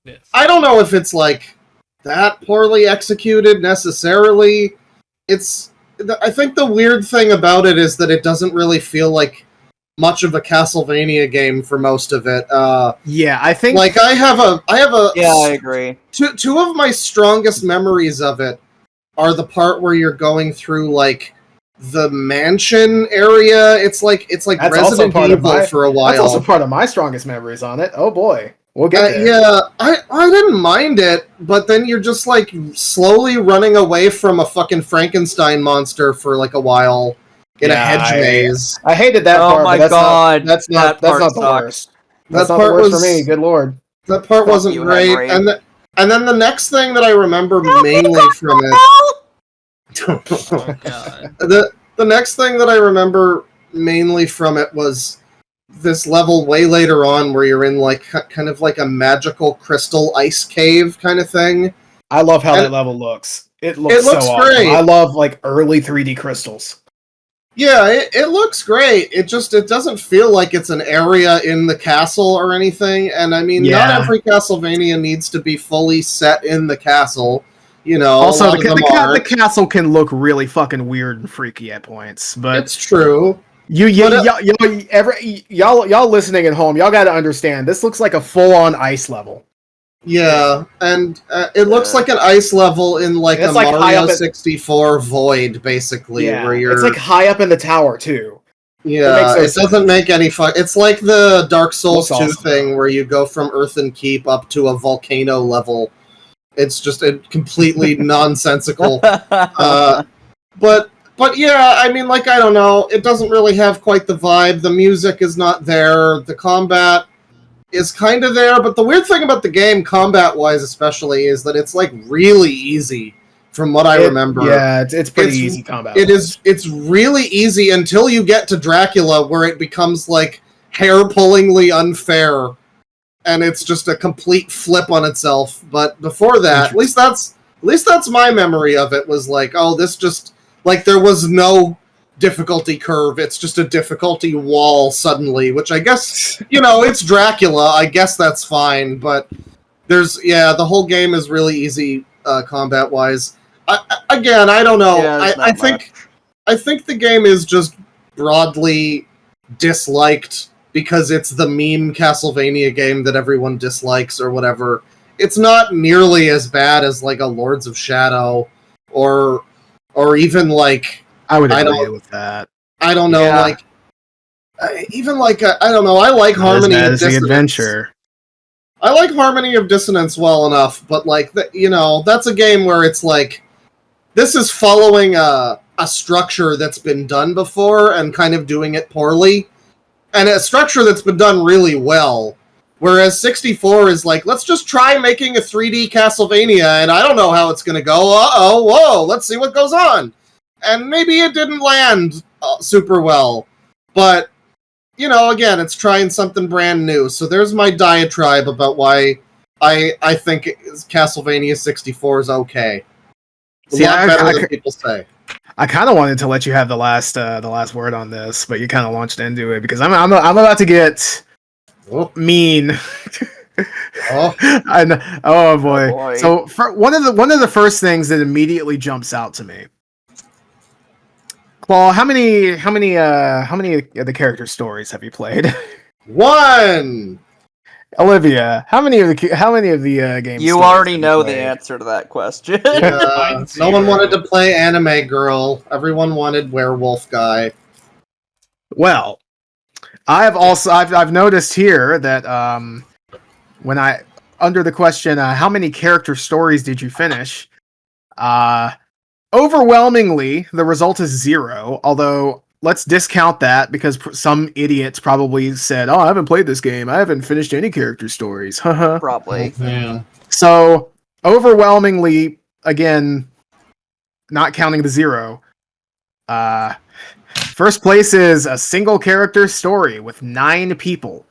Yes. I don't know if it's like that poorly executed necessarily. I think the weird thing about it is that it doesn't really feel like much of a Castlevania game for most of it. I think like I agree. Two of my strongest memories of it are the part where you're going through like the mansion area. It's like that's Resident Evil for a while. That's also part of my strongest memories on it. Oh boy. We'll get there. Yeah, I didn't mind it, but then you're just like slowly running away from a fucking Frankenstein monster for like a while in a hedge maze. I hated that part. Oh my god, that's not the worst. That part was for me. Good lord. That part Fuck wasn't you, great. Henry. And then the next thing that I remember mainly from it. Oh god. The next thing that I remember mainly from it was this level way later on where you're in like kind of like a magical crystal ice cave kind of thing. I love how And that level looks. It looks looks so awesome. great. I love like early 3D crystals. Yeah, it looks great. It doesn't feel like it's an area in the castle or anything. And I mean, not Yeah. every Castlevania needs to be fully set in the castle. You know, Also, a lot of them the aren't. castle can look really fucking weird and freaky at points, but It's true. y'all listening at home, y'all got to understand. This looks like a full-on ice level. Yeah, and it looks like an ice level in like It's a like high Mario up at- 64 void, basically, Yeah, where you're. it's like high up in the tower too. Yeah, makes no it doesn't make any fun. It's like the Dark Souls Looks 2 awesome, thing though. where you go from Earthen Keep up to a volcano level. It's just a completely nonsensical. But yeah, I mean, like, I don't know. It doesn't really have quite the vibe. The music is not there. The combat is kind of there. But the weird thing about the game, combat-wise especially, is that it's, like, really easy from what I remember. Yeah, it's pretty easy combat. It's really easy until you get to Dracula, where it becomes, like, hair-pullingly unfair. And it's just a complete flip on itself. But before that, at least that's my memory of it, was like, oh, this just... Like, there was no difficulty curve. It's just a difficulty wall suddenly, which I guess, you know, it's Dracula. I guess that's fine, but the whole game is really easy combat-wise. Again, I don't know. Yeah, I think the game is just broadly disliked because it's the meme Castlevania game that everyone dislikes or whatever. It's not nearly as bad as, like, a Lords of Shadow or even like I would agree with that. I don't know, Yeah. like even like I don't know. I like Harmony of As the Dissonance. adventure. I like Harmony of Dissonance well enough, but like you know, that's a game where it's like this is following a structure that's been done before and kind of doing it poorly, and a structure that's been done really well. Whereas 64 is like, let's just try making a 3D Castlevania, and I don't know how it's going to go. Whoa, let's see what goes on. And maybe it didn't land super well. But, you know, again, it's trying something brand new. So there's my diatribe about why I think Castlevania 64 is okay. A lot better than people say. I kind of wanted to let you have the last word on this, but you kind of launched into it because I'm about to get... mean. Oh. Oh boy. boy. So one of the first things that immediately jumps out to me, Claw, how many of the character stories have you played? 1! Olivia, how many of the games? You already know the answer to that question. Yeah, no one wanted to play Anime Girl. Everyone wanted Werewolf Guy. Well, I've noticed here that when I under the question how many character stories did you finish, overwhelmingly the result is 0. Although let's discount that because some idiots probably said, "Oh, I haven't played this game. I haven't finished any character stories." Haha. Probably. Yeah. So overwhelmingly, again, not counting the 0. First place is a single character story with 9 people.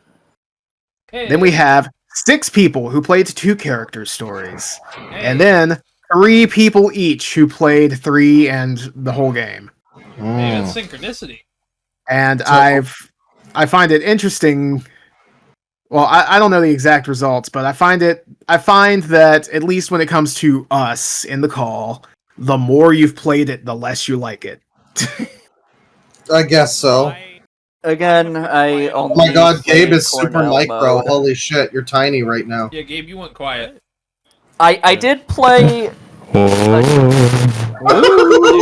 Hey. Then we have 6 people who played 2 character stories. Hey. And then 3 people each who played 3 and the whole game. Hey, that's synchronicity. And I find it interesting. Well, I don't know the exact results, but I find that at least when it comes to us in the call, the more you've played it, the less you like it. I guess so. Again, I Oh only my god, played Gabe is super Cornell micro. mode. Holy shit, you're tiny right now. Yeah, Gabe, you went quiet. I did play You're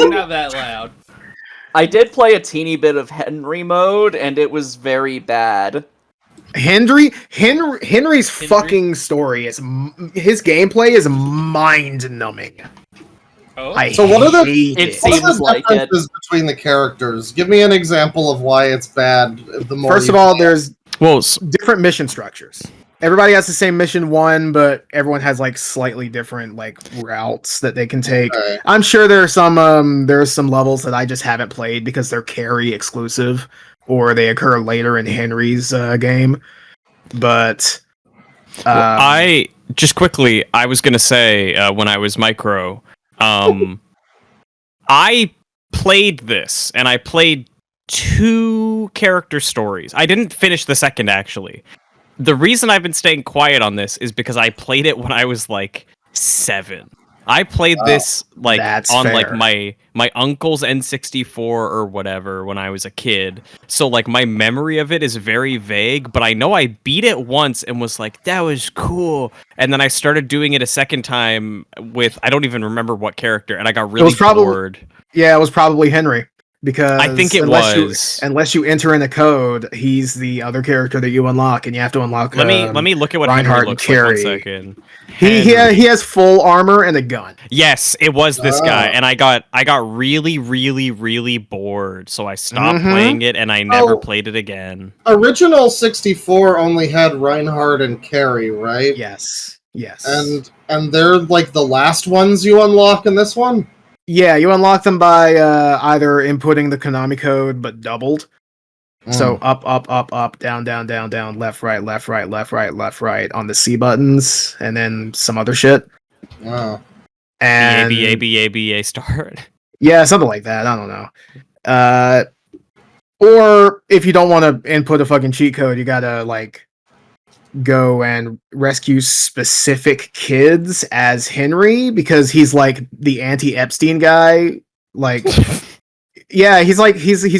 not that loud. I did play a teeny bit of Henry mode, and it was very bad. Henry's fucking story is his gameplay is mind-numbing. Oh, So what are the- hate It it. seems What are the like it. differences between the characters? Give me an example of why it's bad. The more First you of all, play it. there's Well, different mission structures. everybody has the same mission 1, but everyone has like slightly different like routes that they can take. Okay. I'm sure there are some levels that I just haven't played because they're carry exclusive or they occur later in Henry's game. But I just quickly, I was gonna say when I was micro, I played this and I played 2 character stories. I didn't finish the second actually. The reason I've been staying quiet on this is because I played it when I was like 7. I played this like that's on fair. like my uncle's N64 or whatever when I was a kid. So like my memory of it is very vague, but I know I beat it once and was like, that was cool. And then I started doing it a second time with I don't even remember what character, and I got really bored. Yeah, it was probably Henry. Because I think it was. Unless you enter in a code, he's the other character that you unlock, and you have to unlock. Let me look at what Reinhardt Henry looks and like. 1 Carrie. second. He has full armor and a gun. Yes, it was this guy, and I got really bored, so I stopped playing it, and I never played it again. Original 64 only had Reinhardt and Carrie, right? Yes. And they're like the last ones you unlock in this one? Yeah, you unlock them by either inputting the Konami code but doubled. So up, down, left, right on the C buttons, and then some other shit. Wow. And A start. Yeah, something like that. I don't know. Or if you don't want to input a fucking cheat code, you gotta like go and rescue specific kids as Henry because he's like the anti-Epstein guy. Like, yeah, he's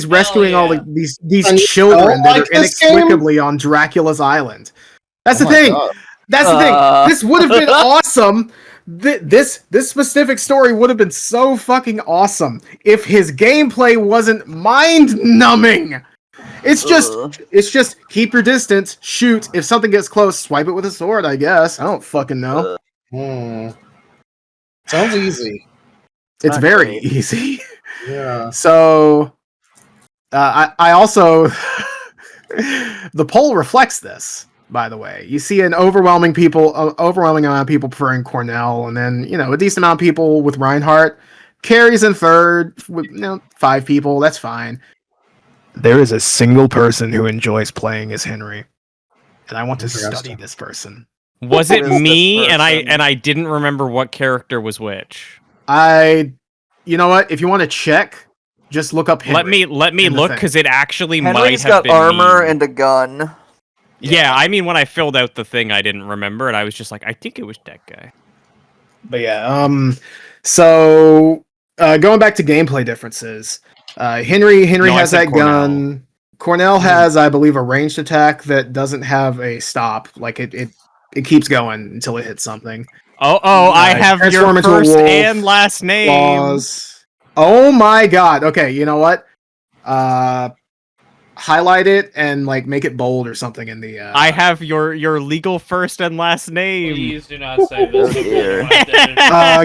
rescuing all these children that are inexplicably on Dracula's island. That's the thing. God. That's the thing. This would have been awesome. This specific story would have been so fucking awesome if his gameplay wasn't mind-numbing. It's just keep your distance, shoot. If something gets close, swipe it with a sword, I guess. I don't fucking know. Sounds easy. It's very easy. Yeah. So, I also... the poll reflects this, by the way. You see an overwhelming amount of people preferring Cornell, and then, a decent amount of people with Reinhardt. Carrie's in third, with 5 people, that's fine. There is a single person who enjoys playing as Henry, and I want to study this person. Was it me? And I didn't remember what character was which. You know what? If you want to check, just look up Henry. Let me look because it actually Henry's might have been armor me. and a gun. Yeah, I mean when I filled out the thing, I didn't remember, and I was just like, I think it was that guy. But yeah, so going back to gameplay differences. Henry has that gun. Cornell has, I believe, a ranged attack that doesn't have a stop. Like it kees going until it hits something. I have your first and last name. Claws. Oh my god. Okay, you know what? Highlight it and like make it bold or something in the. I have your legal first and last name. Please do not say this. You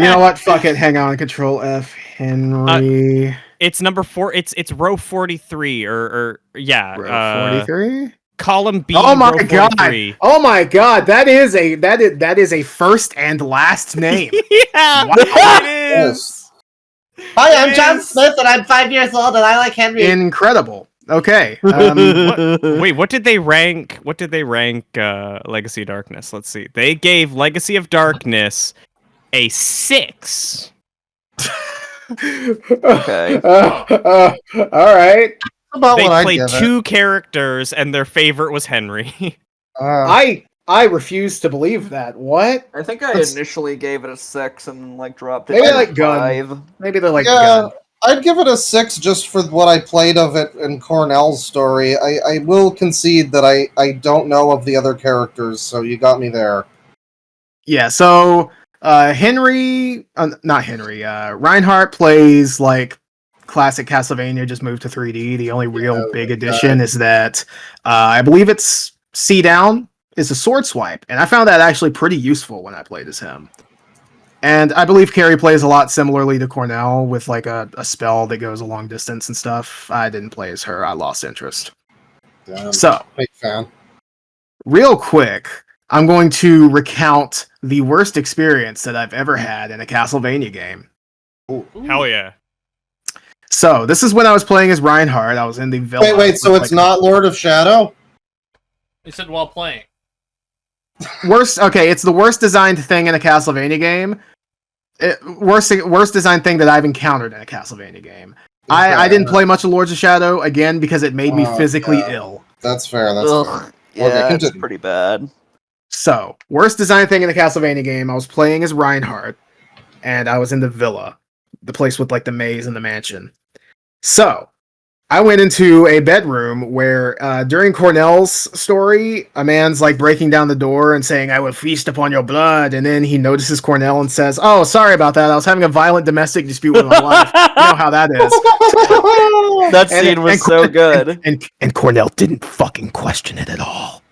know what? Fuck it. Hang on. Control F. Henry. It's number 4. It's row 43 or yeah. Row 43. Column B. Oh my row god! 43. Oh my god! That is a first and last name. Yeah. Wow. It is. Hi, I'm John Smith, and I'm 5 years old, and I like Henry. Incredible. Okay. Wait, what did they rank? Legacy of Darkness? Let's see. They gave Legacy of Darkness a 6. Okay. All right. About They what I played give it. 2 characters, and their favorite was Henry. I refuse to believe that. What? I think I initially gave it a 6 and like dropped it Maybe to like gun. 5. Maybe they're like Yeah. gun. I'd give it a 6 just for what I played of it in Cornell's story. I will concede that I don't know of the other characters, so you got me there. Yeah. So not Henry. Reinhardt plays like classic Castlevania, just moved to 3D. The only real big addition is that I believe it's C down is a sword swipe, and I found that actually pretty useful when I played as him. And I believe Carrie plays a lot similarly to Cornell with like a spell that goes a long distance and stuff. I didn't play as her. I lost interest. Damn, So, big fan. real quick, I'm going to recount the worst experience that I've ever had in a Castlevania game. Hell yeah. So, this is when I was playing as Reinhardt. I was in the villa. Wait, so it's not Lord of Shadow? You said while playing. Worst. Okay, it's the worst designed thing in a Castlevania game. Worst designed thing that I've encountered in a Castlevania game. I didn't play much of Lords of Shadow, again, because it made me physically ill. That's fair, Ugh, yeah, Okay, it's continue. pretty bad. So, worst designed thing in a Castlevania game, I was playing as Reinhardt, and I was in the villa. The place with, like, the maze and the mansion. So, I went into a bedroom where, during Cornell's story, a man's, like, breaking down the door and saying, "I will feast upon your blood," and then he notices Cornell and says, "Oh, sorry about that, I was having a violent domestic dispute with my wife." You know how that is. That scene was so good. And Cornell didn't fucking question it at all.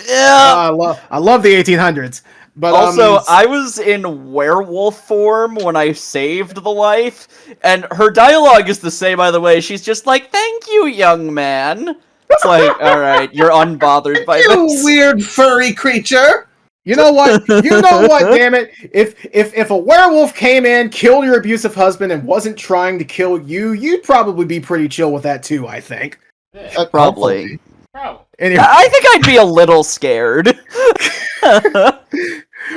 Yeah. I love the 1800s. But Also, I was in werewolf form when I saved the wife, and her dialogue is the same, by the way. She's just like, "Thank you, young man." It's like, all right, you're unbothered by You this. weird furry creature! you know what? You know what? Damn it! If a werewolf came in, killed your abusive husband, and wasn't trying to kill you, you'd probably be pretty chill with that too. I think. Yeah, Probably. probably. Anyway, I think I'd be a little scared.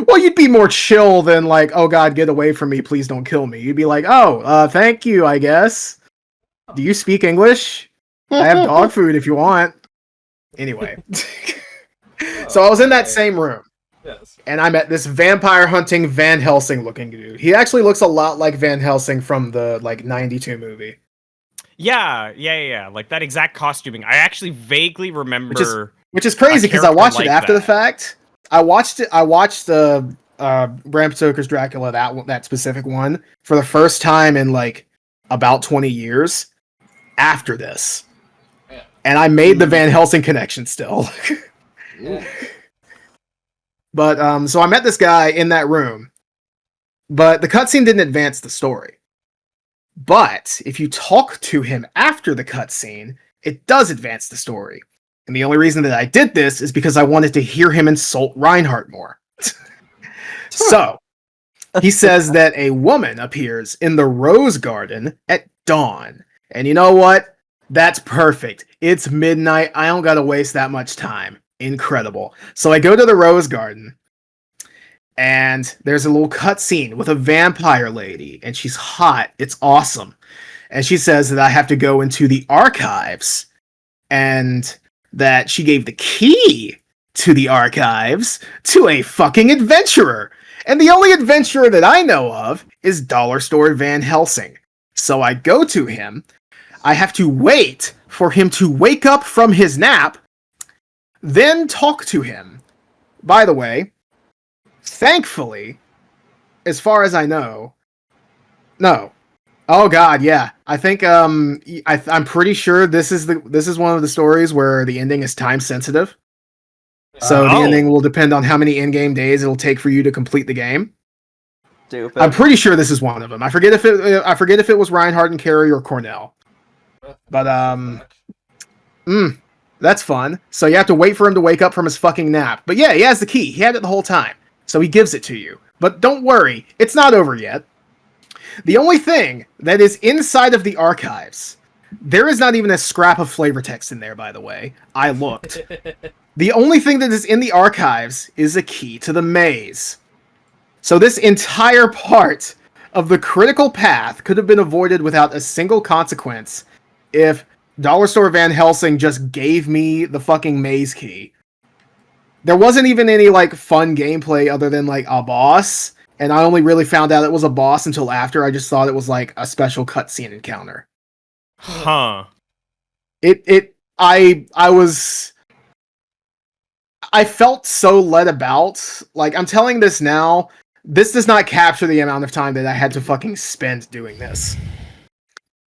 well, you'd be more chill than like, "Oh God, get away from me! Please don't kill me." You'd be like, "Oh, thank you, I guess." Do you speak English? I have dog food if you want. Anyway, so I was in that same room. Yes. And I met this vampire hunting Van Helsing looking dude. He actually looks a lot like Van Helsing from the like 92 movie. Yeah. Like that exact costuming. I actually vaguely remember. Which is crazy because I character watched like it after the that. fact. I watched the Bram Stoker's Dracula, that specific one, for the first time in like about 20 years after this. Yeah. And I made the Van Helsing connection still. Yeah. But so I met this guy in that room, but the cutscene didn't advance the story. But if you talk to him after the cutscene, it does advance the story. And the only reason that I did this is because I wanted to hear him insult Reinhardt more. So he says that a woman appears in the rose garden at dawn. And you know what? That's perfect. It's midnight. I don't gotta waste that much time. Incredible. So I go to the rose garden, and there's a little cutscene with a vampire lady, and she's hot. It's awesome. And she says that I have to go into the archives, and that she gave the key to the archives to a fucking adventurer. And the only adventurer that I know of is Dollar Store Van Helsing. So I go to him. I have to wait for him to wake up from his nap, then talk to him. By the way, thankfully, as far as I know, no. Oh God, yeah. I think I'm pretty sure this is one of the stories where the ending is time sensitive. So the ending will depend on how many in-game days it'll take for you to complete the game. Stupid. I'm pretty sure this is one of them. I forget if it was Reinhardt and Carey or Cornell. But that's fun. So you have to wait for him to wake up from his fucking nap. But yeah, he has the key. He had it the whole time. So he gives it to you. But don't worry, it's not over yet. The only thing that is inside of the archives, there is not even a scrap of flavor text in there, by the way. I looked. The only thing that is in the archives is a key to the maze. So this entire part of the critical path could have been avoided without a single consequence if Dollar Store Van Helsing just gave me the fucking maze key. There wasn't even any like fun gameplay other than like a boss, and I only really found out it was a boss until after. I just thought it was like a special cutscene encounter. Huh. I felt so led about. Like, I'm telling this now, this does not capture the amount of time that I had to fucking spend doing this.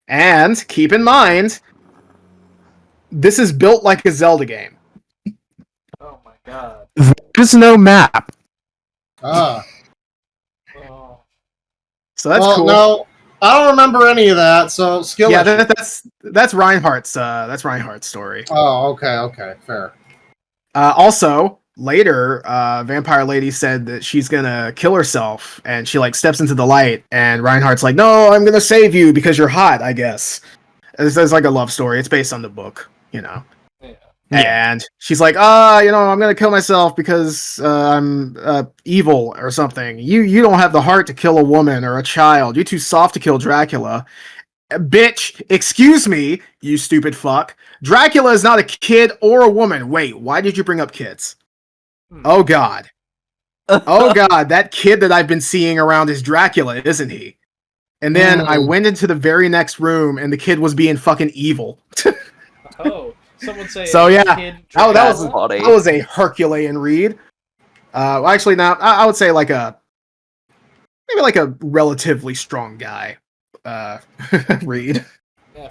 And keep in mind, this is built like a Zelda game. Oh my god. There's no map. Ah. Oh. So that's well, cool. no, I don't remember any of that, so skill Yeah, issue. that's Reinhardt's story. Oh, okay, fair. Also, later, Vampire Lady said that she's gonna kill herself, and she like steps into the light, and Reinhardt's like, "No, I'm gonna save you because you're hot." I guess it's like a love story. It's based on the book, you know. Yeah. And she's like, I'm gonna kill myself because I'm evil or something. You don't have the heart to kill a woman or a child. You're too soft to kill Dracula. Bitch, excuse me, you stupid fuck. Dracula is not a kid or a woman. Wait, why did you bring up kids? Oh god. Oh god, that kid that I've been seeing around is Dracula, isn't he? And then I went into the very next room and the kid was being fucking evil. Oh. Someone say So yeah, kid that Dracula? was a Herculean read. Actually, now I would say maybe like a relatively strong guy read. Yeah.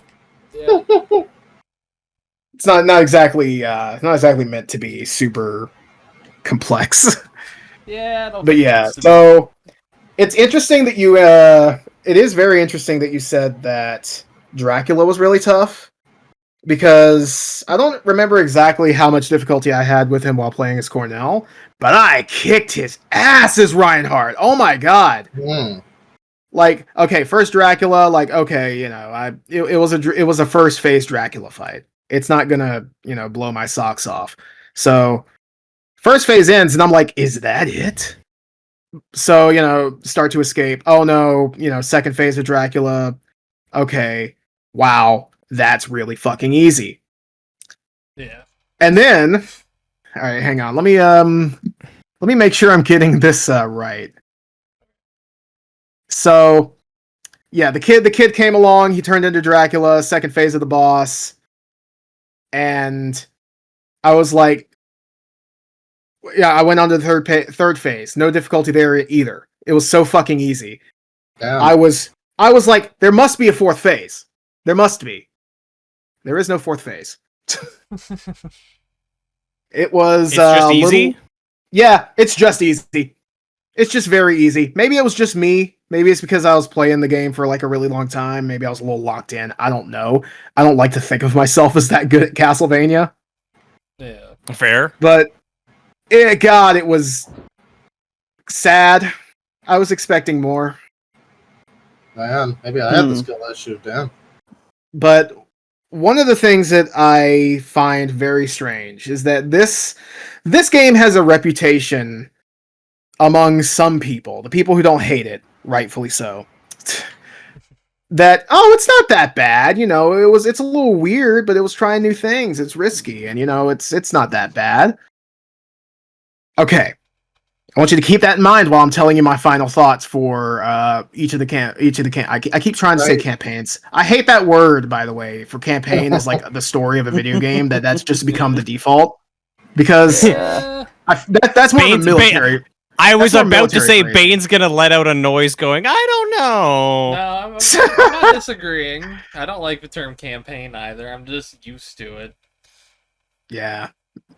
It's not exactly meant to be super complex. Yeah, I don't But think yeah, it's to be- so it's interesting that you. It is very interesting that you said that Dracula was really tough. Because I don't remember exactly how much difficulty I had with him while playing as Cornell, but I kicked his ass as Reinhardt. Oh my god! Like, okay, first Dracula, like, okay, it was a first phase Dracula fight. It's not gonna, blow my socks off. So, first phase ends, and I'm like, is that it? So, start to escape. Oh no, second phase of Dracula. Okay, wow. That's really fucking easy. Yeah. And then, all right, hang on. Let me make sure I'm getting this right. So, yeah, the kid came along. He turned into Dracula, second phase of the boss, and I was like, yeah, I went on to the third phase. No difficulty there either. It was so fucking easy. Damn. I was like, there must be a fourth phase. There must be. There is no fourth phase. It was It's just easy? Yeah, it's just easy. It's just very easy. Maybe it was just me. Maybe it's because I was playing the game for like a really long time. Maybe I was a little locked in. I don't know. I don't like to think of myself as that good at Castlevania. Yeah. Fair. But, God, it was sad. I was expecting more. Man, maybe I had the skill issue, damn. But one of the things that I find very strange is that this game has a reputation among some people, the people who don't hate it, rightfully so, that, it's not that bad, it's a little weird, but it was trying new things, it's risky, and it's not that bad. Okay. I want you to keep that in mind while I'm telling you my final thoughts for each of the I keep trying to say campaigns. I hate that word, by the way. For campaign is like the story of a video game. That's just become the default because that's more of a military. I was about to say phrase. Bane's gonna let out a noise going, I don't know. No, I'm not disagreeing. I don't like the term campaign either. I'm just used to it. Yeah.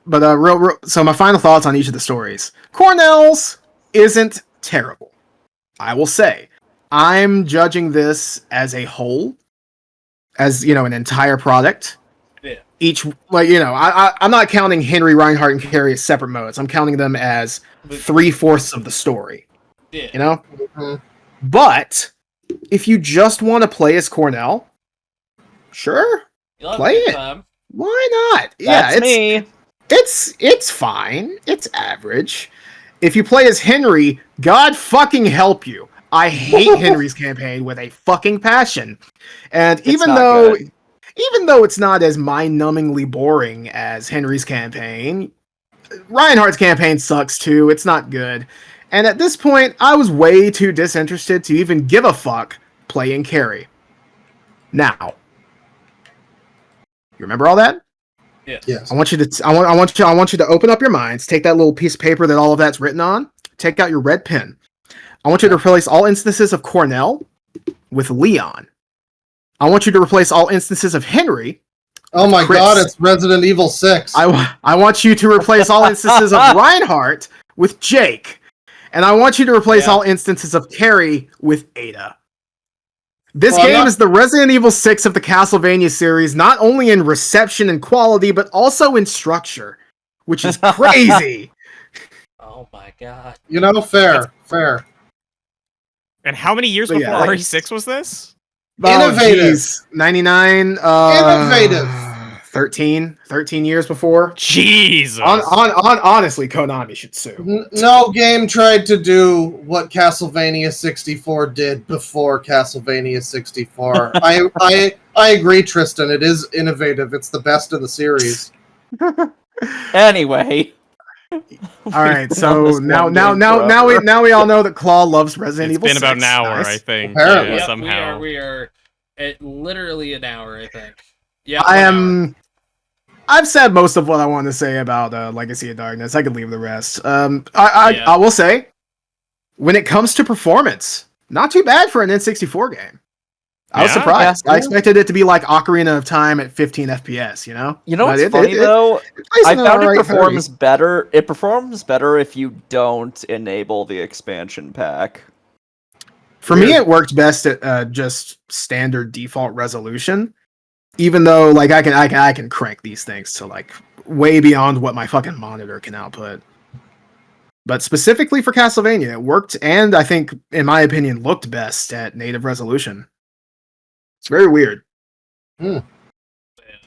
But so my final thoughts on each of the stories. Cornell's isn't terrible. I will say. I'm judging this as a whole, as an entire product. Yeah. Each I'm not counting Henry, Reinhardt, and Carrie as separate modes. I'm counting them as 3/4 of the story. Yeah. Mm-hmm. But if you just want to play as Cornell, sure, play it. Time. Why not? That's me. It's fine. It's average. If you play as Henry, God fucking help you. I hate Henry's campaign with a fucking passion. And even though it's not as mind-numbingly boring as Henry's campaign, Reinhardt's campaign sucks too. It's not good. And at this point, I was way too disinterested to even give a fuck playing Carrie. Now, you remember all that? Yes. I want you to open up your minds, take that little piece of paper that all of that's written on, take out your red pen. I want you to replace all instances of Cornell with Leon. I want you to replace all instances of Henry. Oh my Chris. god, it's Resident Evil 6. I want you to replace all instances of Reinhardt with Jake. And I want you to replace all instances of Carrie with Ada. This game is the Resident Evil 6 of the Castlevania series, not only in reception and quality, but also in structure, which is crazy. Oh my god. You know, fair. And how many years But before yeah. RE6 was this? Innovative. geez. 99. Innovative. 13 years before. Jesus. Honestly, Konami should sue. No game tried to do what Castlevania 64 did before Castlevania 64. I agree, Tristan. It is innovative. It's the best of the series. Anyway. All right, We're on so this now one game forever. we all know that Claw loves Resident It's Evil. been about 6. an hour, Nice. I think. Apparently. Yeah, Yep, somehow. we are at literally an hour, I think. Yeah, I 1 hour. am. I've said most of what I want to say about Legacy of Darkness. I could leave the rest. I will say, when it comes to performance, not too bad for an N64 game. I was Yeah? surprised. Yeah. I expected it to be like Ocarina of Time at 15 FPS. You know. You know But what's funny though? it plays I in an found it alright performs better. It performs better if you don't enable the expansion pack. For me, it worked best at just standard default resolution. Even though, like, I can crank these things to like way beyond what my fucking monitor can output. But specifically for Castlevania, it worked, and I think, in my opinion, looked best at native resolution. It's very weird. All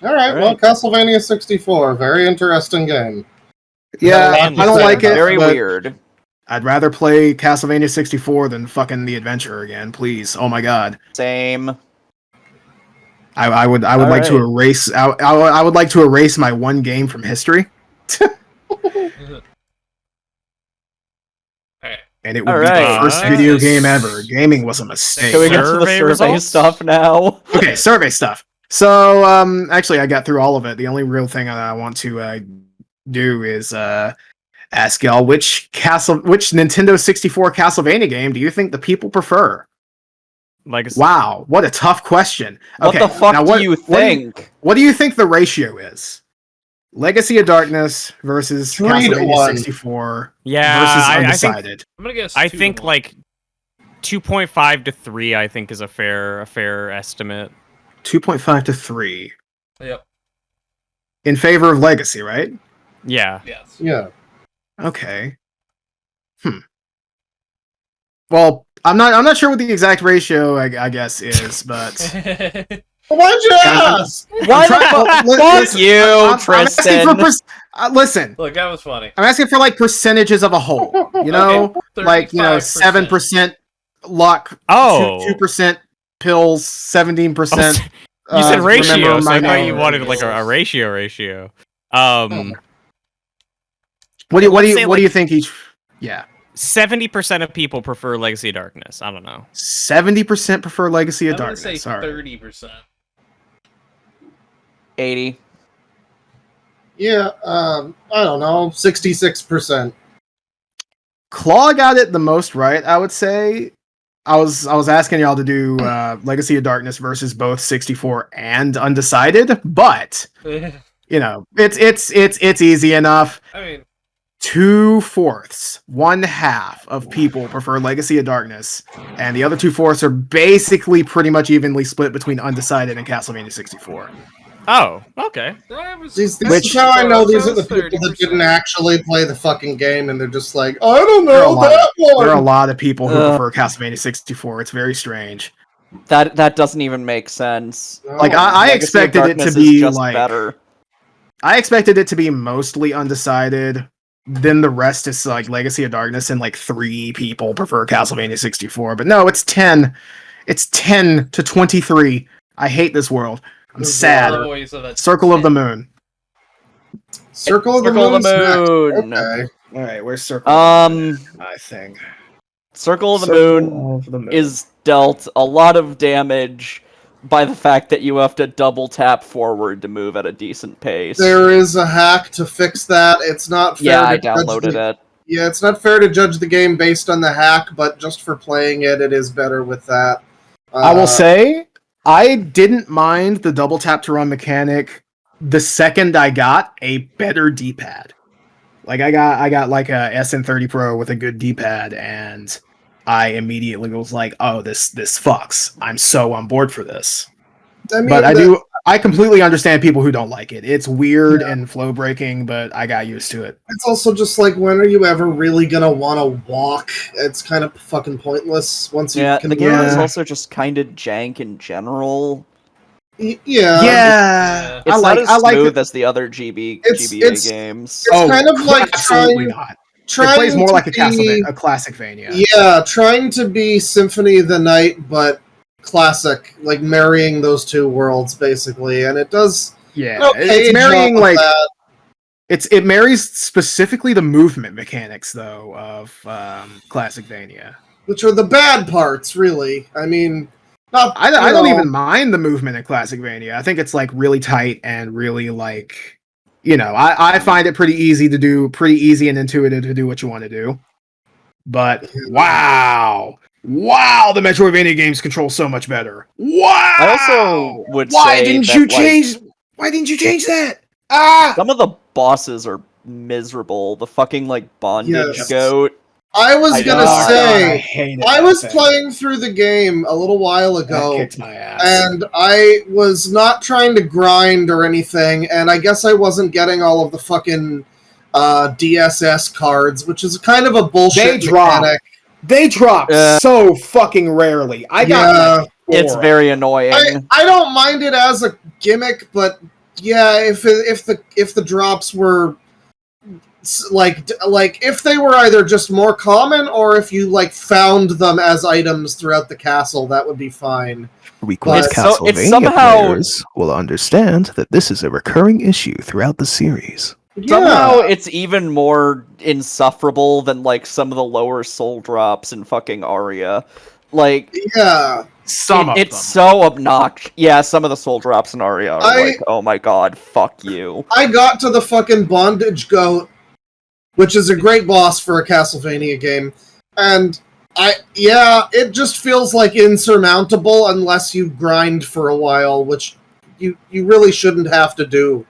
right, well, Castlevania 64, very interesting game. Yeah, And I don't like it. Very but weird. I'd rather play Castlevania 64 than fucking The Adventure again, please. Oh my god. Same. I would like to erase. I would like to erase my one game from history. And it would be the first video game ever. Gaming was a mistake. Can we get to the survey results? stuff now? Okay, survey stuff. So, actually, I got through all of it. The only real thing I want to do is ask y'all which Nintendo 64 Castlevania game do you think the people prefer? Legacy. Wow, what a tough question. What Okay, the fuck now do you think? What do you think the ratio is? Legacy of Darkness versus 3 to Castlevania 1. 64 Yeah, versus I think Undecided. I'm gonna guess. I 2 to think 1. like 2.5 to 3. I think is a fair estimate. 2.5 to 3 Yep. in favor of Legacy, right? Yeah. Yes. Yeah. Okay. Well, I'm not sure what the exact ratio I guess is, but Why'd you ask? Why the fuck listen, you, I'm Tristan? asking for listen. Look, that was funny. I'm asking for like percentages of a whole. You know, Okay, like 35%. 7% luck, Oh. 2% pills, 17%. You said ratio, remember so my I thought name. you wanted like a ratio. What do let's say, you think each? Yeah, 70% of people prefer Legacy of Darkness. I don't know. 70% prefer Legacy of I'm gonna Darkness. say All right. 30%. 80. Yeah, I don't know, 66%. Claw got it the most right, I would say. I was asking y'all to do Legacy of Darkness versus both 64 and Undecided, but you know, it's easy enough. I mean, 2/4, 1/2 of people prefer Legacy of Darkness, and the other 2/4 are basically pretty much evenly split between Undecided and Castlevania 64. Oh, okay. This is how I know these are the people that didn't actually play the fucking game, and they're just like, I don't know that one. There are a lot of people who prefer Castlevania 64. It's very strange. That doesn't even make sense. Like I Legacy of expected it to Darkness is be just like better. I expected it to be mostly Undecided. Then the rest is like Legacy of Darkness, and like 3 people prefer Castlevania 64. But no, it's 10. It's 10 to 23. I hate this world. I'm sad. Circle of the Moon. Circle of the Moon. Okay. All right, where's Circle of the Moon? I think Circle of the Moon is dealt a lot of damage by the fact that you have to double tap forward to move at a decent pace. There is a hack to fix that. It's not fair. Yeah, I downloaded it. Yeah, it's not fair to judge the game based on the hack, but just for playing it, it is better with that. I will say, I didn't mind the double tap to run mechanic the second I got a better D-pad. Like I got like a SN30 Pro with a good D-pad, and I immediately was like, "Oh, this fucks. I'm so on board for this." I mean, but I completely understand people who don't like it. It's weird and flow breaking, but I got used to it. It's also just like, when are you ever really gonna want to walk? It's kind of fucking pointless once you can. The game is Yeah. also just kind of jank in general. Yeah. Yeah, It's not as I like smooth it. as the other GBA It's- games. It's kind of like absolutely trying. not. It Trying plays more to like a be, a classicvania. Yeah, trying to be Symphony of the Night, but classic, like marrying those two worlds basically, and it does. Yeah, Okay, it's marrying like that. it marries specifically the movement mechanics though of classicvania. Which are the bad parts, really. I mean, not. I don't even mind the movement in classicvania. I think it's like really tight and really like, I find it pretty easy and intuitive to do what you want to do. But wow, the Metroidvania games control so much better. Wow. I also would Why say didn't that, you like, change? Why didn't you change that? Ah! some of the bosses are miserable. The fucking like bondage Yes. goat. I was gonna I say, hated I that was thing. playing through the game a little while That ago, kicked my ass. and I was not trying to grind or anything, and I guess I wasn't getting all of the fucking DSS cards, which is kind of a bullshit mechanic. They drop so fucking rarely. I got like It's 4. very annoying. I don't mind it as a gimmick, but yeah, if the drops were like if they were either just more common or if you like found them as items throughout the castle, that would be fine. Request But- Castlevania it's somehow- players will understand that this is a recurring issue throughout the series. Somehow it's even more insufferable than like some of the lower soul drops in fucking Aria. Like Yeah. it's so obnoxious. Yeah, some of the soul drops in Aria are like, oh my god, fuck you. I got to the fucking bondage goat, which is a great boss for a Castlevania game, and it just feels like insurmountable unless you grind for a while, which you really shouldn't have to do.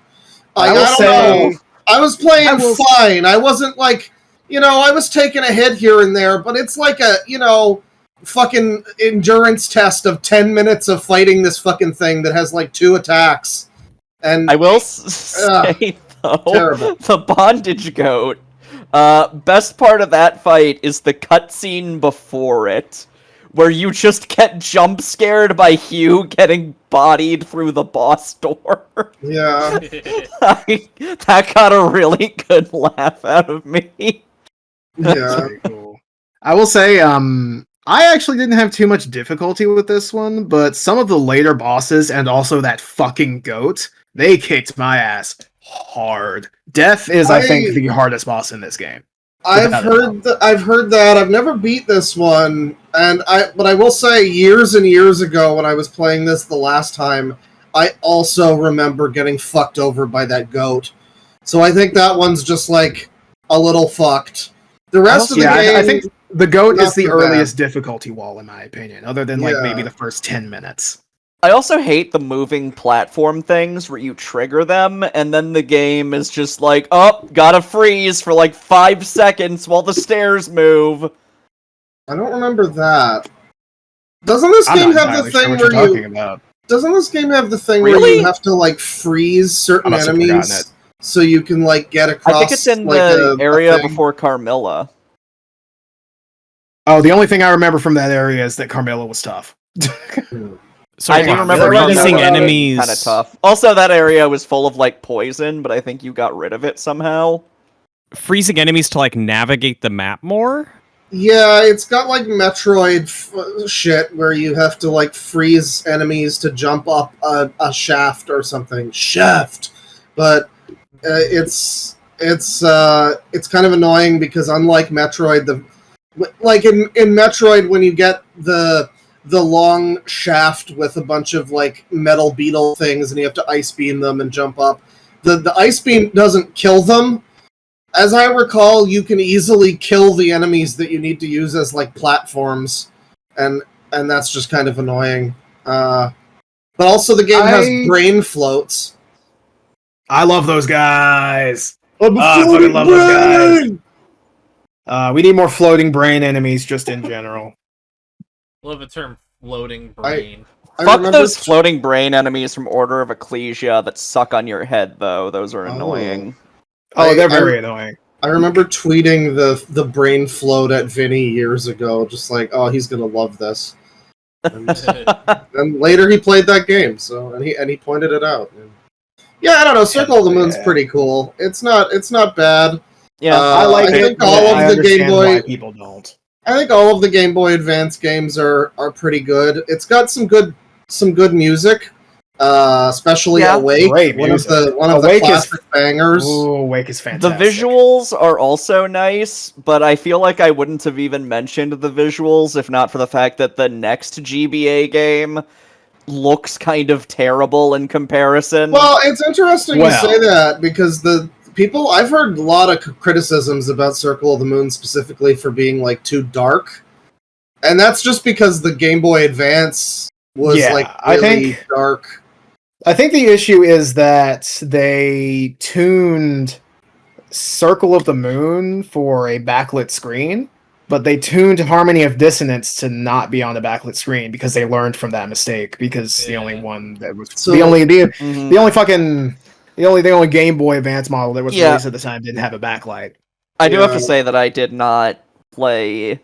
I don't know. I was playing fine. I wasn't like, I was taking a hit here and there, but it's like a, fucking endurance test of 10 minutes of fighting this fucking thing that has like 2 attacks. And I will say though, terrible. the bondage goat. Best part of that fight is the cutscene before it, where you just get jump scared by Hugh getting bodied through the boss door. Yeah. That got a really good laugh out of me. Yeah. Pretty cool. I will say, I actually didn't have too much difficulty with this one, but some of the later bosses and also that fucking goat, they kicked my ass hard. Death is, I think, the hardest boss in this game. I've heard that. I've never beat this one, but I will say, years and years ago when I was playing this the last time, I also remember getting fucked over by that goat. So I think that one's just like a little fucked. The rest of the game, I think the goat is the too earliest difficulty wall, in my opinion, other than like maybe Yeah. the first 10 minutes. I also hate the moving platform things where you trigger them, and then the game is just like, oh, gotta freeze for like 5 seconds while the stairs move. I don't remember that. Doesn't this game have the thing where you? Doesn't this game have the thing where Really? you have to like freeze certain I must have forgotten enemies so you can like get across? I think it's in like, the a area thing? before Carmilla. Oh, the only thing I remember from that area is that Carmilla was tough. So I do remember freezing Carmilla enemies. kind of tough. Also, that area was full of like poison, but I think you got rid of it somehow. Freezing enemies to like navigate the map more. Yeah, it's got like Metroid shit where you have to like freeze enemies to jump up a shaft or something. Shaft, but it's kind of annoying because unlike Metroid, like in Metroid when you get the long shaft with a bunch of like metal beetle things and you have to ice beam them and jump up, the ice beam doesn't kill them. As I recall, you can easily kill the enemies that you need to use as like platforms, and that's just kind of annoying. But also the game has brain floats. I love those guys. I'm I fucking love those guys. We need more floating brain enemies just in general. Love the term floating brain. I Fuck remember those floating brain enemies from Order of Ecclesia that suck on your head, though. Those are Oh. annoying. Oh, they're very annoying. I remember tweeting the brain float at Vinny years ago, just like, oh, he's gonna love this. And later he played that game, so and he pointed it out. And, yeah, I don't know. Circle of the Moon's pretty cool. It's not bad. Yeah, I like I it. think but all I of the Game understand Boy. why people don't. I think all of the Game Boy Advance games are pretty good. It's got some good music, especially Yeah. Awake, Great one music. of the Awake is- classic bangers. Ooh, Wake is the fantastic. visuals are also nice, but I feel like I wouldn't have even mentioned the visuals if not for the fact that the next GBA game looks kind of terrible in comparison. Well, it's interesting you say Well. that because the people I've heard a lot of criticisms about Circle of the Moon specifically for being like too dark, and that's just because the Game Boy Advance was like I really think dark. I think the issue is that they tuned Circle of the Moon for a backlit screen, but they tuned Harmony of Dissonance to not be on the backlit screen because they learned from that mistake. Because the only one that was So- the only Mhm. the only Game Boy Advance model that was Yeah. released at the time didn't have a backlight. I do have Yeah. to say that I did not play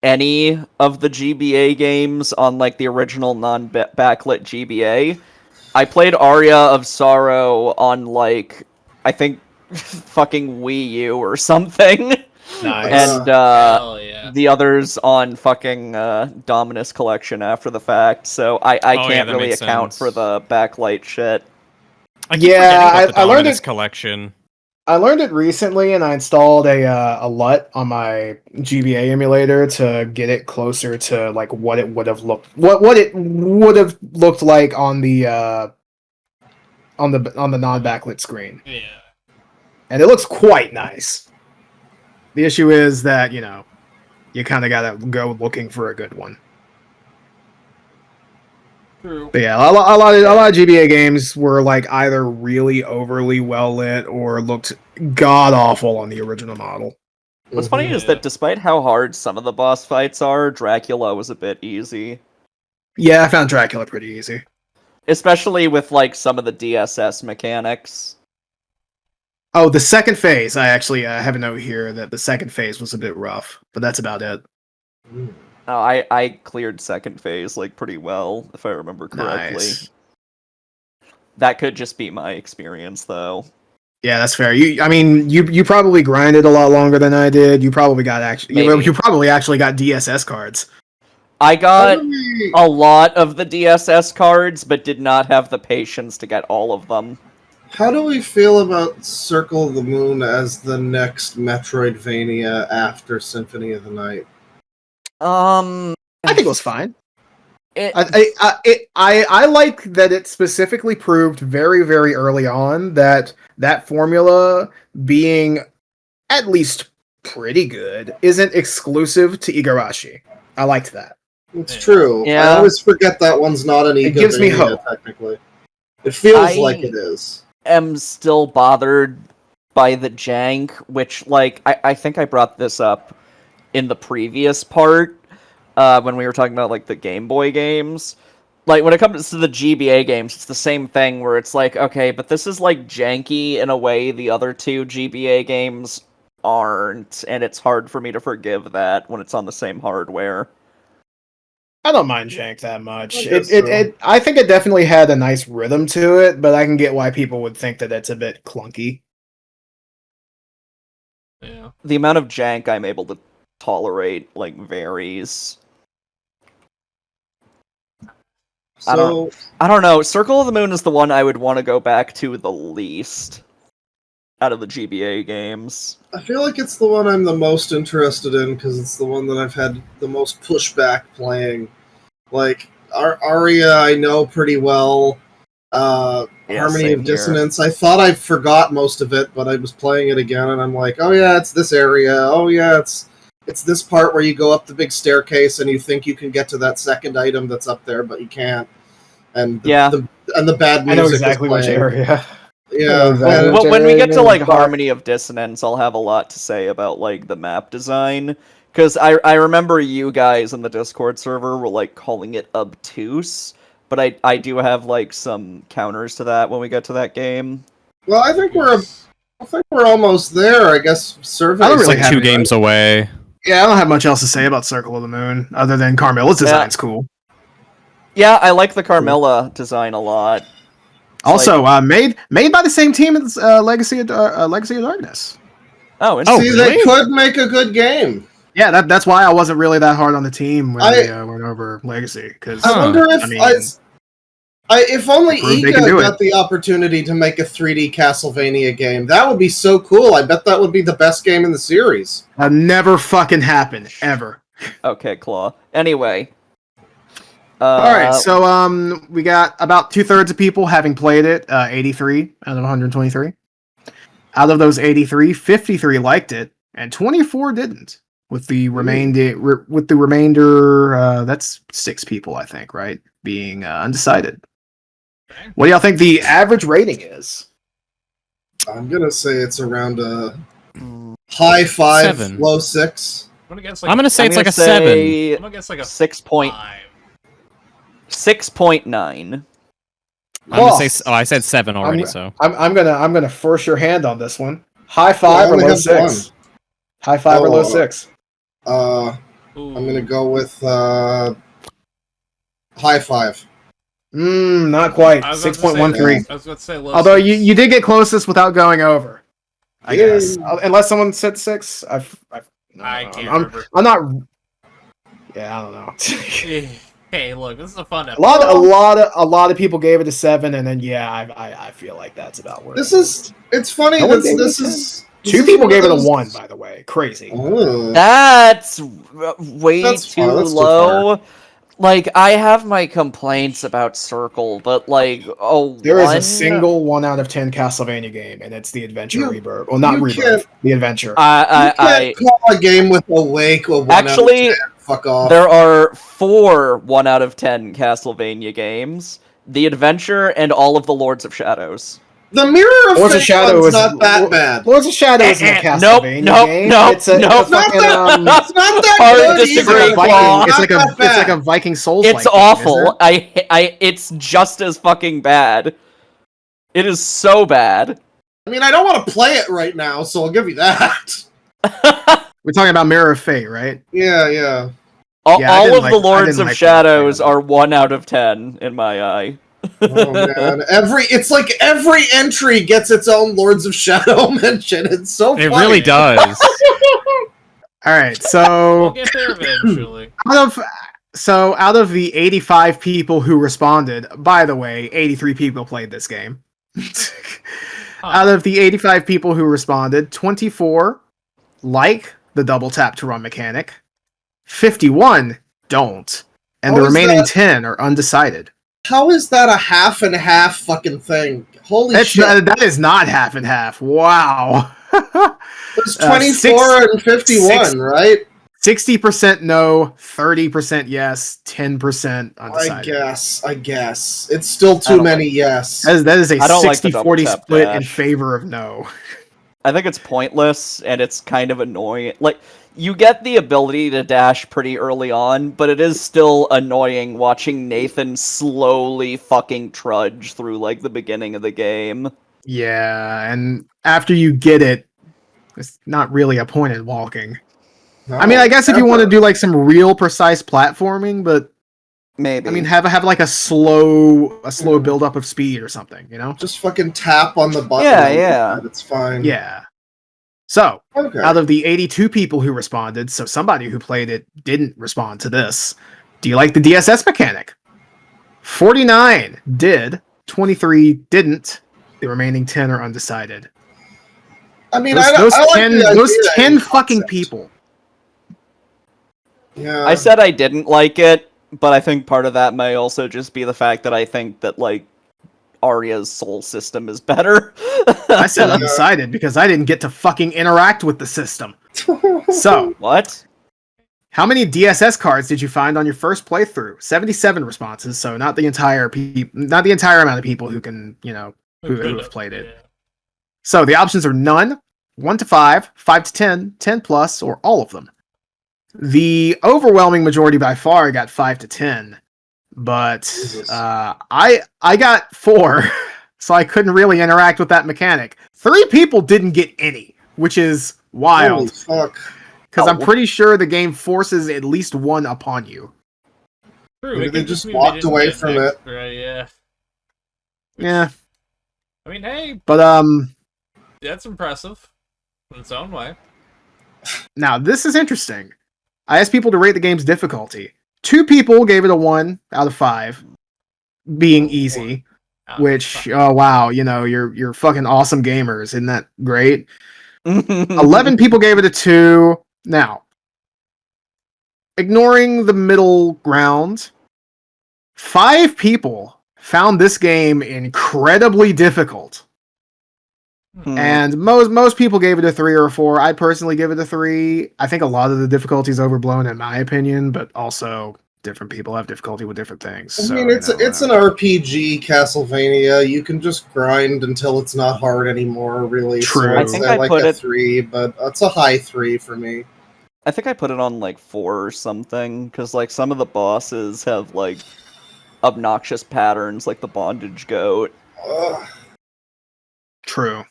any of the GBA games on like the original non-backlit GBA. I played Aria of Sorrow on like I think fucking Wii U or something, Nice. and Hell yeah. the others on fucking Dominus Collection after the fact. So I Oh, yeah, can't that really makes account sense. for the backlight shit. I keep Yeah, forgetting about the I learned Dominus it- collection. I learned it recently, and I installed a LUT on my GBA emulator to get it closer to like what it would have looked like on the non-backlit screen, Yeah. and it looks quite nice. The issue is that you kind of gotta go looking for a good one. True. But yeah, a lot of GBA games were like either really overly well lit or looked god awful on the original model. What's Mhm. funny is that despite how hard some of the boss fights are, Dracula was a bit easy. Yeah, I found Dracula pretty easy. Especially with like some of the DSS mechanics. Oh, the second phase. I actually have a note here that the second phase was a bit rough, but that's about it. Mm. Oh, I cleared second phase like pretty well, if I remember correctly. Nice. That could just be my experience though. Yeah, that's fair. You probably grinded a lot longer than I did. You probably got Maybe. you probably actually got DSS cards. I How got do we- a lot of the DSS cards, but did not have the patience to get all of them. How do we feel about Circle of the Moon as the next Metroidvania after Symphony of the Night? I think it was fine. it- I like that it specifically proved very, very early on that formula being at least pretty good isn't exclusive to Igarashi. I liked that. It's true. I Yeah. always forget that one's not an It gives me Igavania, hope. technically. It feels I- like it is. am still bothered by the jank, which, like, I think I brought this up in the previous part, when we were talking about, like, the Game Boy games. Like, when it comes to the GBA games, it's the same thing, where it's like, okay, but this is, like, janky in a way the other two GBA games aren't, and it's hard for me to forgive that when it's on the same hardware. I don't mind jank that much. I guess so. I think it definitely had a nice rhythm to it, but I can get why people would think that it's a bit clunky. Yeah. The amount of jank I'm able to tolerate, like, varies. I So, I don't know. Circle of the Moon is the one I would want to go back to the least out of the GBA games. I feel like it's the one I'm the most interested in because it's the one that I've had the most pushback playing. Like, Aria, I know pretty well. Yeah, Harmony same of here. Dissonance. I thought I forgot most of it, but I was playing it again, and I'm like, oh yeah, it's this area. Oh yeah, it's this part where you go up the big staircase and you think you can get to that second item that's up there, but you can't. And Yeah. the bad music I know is exactly which playing. area. Yeah, exactly and- which When we get to like area, but- Harmony of Dissonance, I'll have a lot to say about like the map design. Because I remember you guys in the Discord server were like calling it obtuse. but I do have like some counters to that when we get to that game. Well, I think we're almost there. I guess survey. I don't It's really like have 2 any, games away. Yeah, I don't have much else to say about Circle of the Moon other than Carmilla's design's cool. Yeah, I like the Carmilla design a lot. Also, made by the same team as Legacy of Darkness. Oh, interesting. See, they could make a good game. Yeah, that's why I wasn't really that hard on the team when we went over Legacy. Because I wonder if if only Iga got the opportunity to make a 3D Castlevania game, that would be so cool. I bet that would be the best game in the series. That never fucking happened ever. Okay, Claw. Anyway. All right, so we got about 2/3 of people having played it, 83 out of 123. Out of those 83, 53 liked it, and 24 didn't. With the remainder, that's 6 people, I think, right, being undecided. What do y'all think the average rating is? I'm gonna say it's around a high 5, 7. low 6. I'm gonna guess I'm gonna say it's like a 7. I'm gonna guess like a 6.9. 6.9. I'm gonna say. Oh, I said 7 already. I'm gonna force your hand on this one. High 5 or only low have 6? one. High 5 or low 6? I'm gonna go with high 5. Not quite. I was about to say- 6.13. I was about to say low Although 6. you did get closest without going over, I guess. Unless someone said 6, I can't I'm remember. not. Yeah, I don't know. Hey, look, this is a fun a episode. lot of people gave it a 7, and then I feel like that's about where It's funny. No one gave it a 10. 2 people gave it a 1, by the way. Crazy. That's way That's too far, that's too low. Like, I have my complaints about Circle, but like, There is a single 1 out of 10 Castlevania game, and it's the Adventure Rebirth. Well, not Rebirth, the Adventure. You can't call a game with Awake a 1 Actually, out of 10. Fuck off. there are 4 1 out of 10 Castlevania games: The Adventure and all of the Lords of Shadows. The Mirror of Lords of Fate Shadow one's is not that bad. Lords of Shadow isn't a Castlevania game. It's a fucking, It's not that Hard good disagree, either. Claw. It's like Not a Viking Souls. It's awful. It's just as fucking bad. It is so bad. I mean, I don't want to play it right now, so I'll give you that. We're talking about Mirror of Fate, right? Yeah. All of the Lords of Shadows are 1 out of 10 in my eye. Oh man, it's like every entry gets its own Lords of Shadow mention. It's so funny. It really does. All right, We'll so get there eventually. out of the 85 people who responded, by the way, 83 people played this game. Out of the 85 people who responded, 24 like the double tap to run mechanic, 51 don't, and the remaining 10 are undecided. How is that a half and half fucking thing? Holy shit! That is not half and half. Wow. It's 24 and 51, right? 60% no, 30% yes, 10% undecided. I guess. It's still too many yes. That is a I don't like the double 60-40 tap split dash. in favor of no. I think it's pointless, and it's kind of annoying. Like, you get the ability to dash pretty early on, but it is still annoying watching Nathan slowly fucking trudge through, like, the beginning of the game. Yeah, and after you get it, it's not really a point in walking. No, I mean, I guess if you want to ever. do like some real precise platforming, but Maybe. I mean, have like a slow build up of speed or something, you know? Just fucking tap on the button. Yeah. It's fine. Yeah. So, Okay. out of the 82 people who responded, so somebody who played it didn't respond to this. Do you like the DSS mechanic? 49 did, 23 didn't. The remaining 10 are undecided. I mean, Those I like 10, the those idea 10 and fucking concept. people. Yeah. I said I didn't like it, but I think part of that may also just be the fact that I think that, like, Arya's soul system is better. I said undecided because I didn't get to fucking interact with the system. So, What? how many DSS cards did you find on your first playthrough? 77 responses, so not the entire amount of people who can, who have played it. Yeah. So the options are none, 1 to 5, 5 to 10, 10 plus, or all of them. The overwhelming majority by far got 5 to 10. but Jesus. I got 4, so I couldn't really interact with that mechanic. 3 people didn't get any, which is Holy wild fuck. because I'm Oh. pretty sure the game forces at least one upon you. True, Maybe it they could just mean they walked didn't away get from it. extra, yeah. Yeah, I mean, hey, but that's impressive in its own way. now this is interesting. I asked people to rate the game's difficulty. 2 people gave it a 1 out of 5, being easy. Which, oh wow, you're fucking awesome gamers, isn't that great? 11 people gave it a 2. Now, ignoring the middle ground, 5 people found this game incredibly difficult. And most people gave it a 3 or a 4. I personally give it a 3. I think a lot of the difficulty is overblown in my opinion, but also different people have difficulty with different things. I So, mean, it's an RPG Castlevania. You can just grind until it's not hard anymore, really. True. So I it's think I like put a it- 3, but it's a high 3 for me. I think I put it on like 4 or something because like some of the bosses have like obnoxious patterns, like the bondage goat. Ugh. true.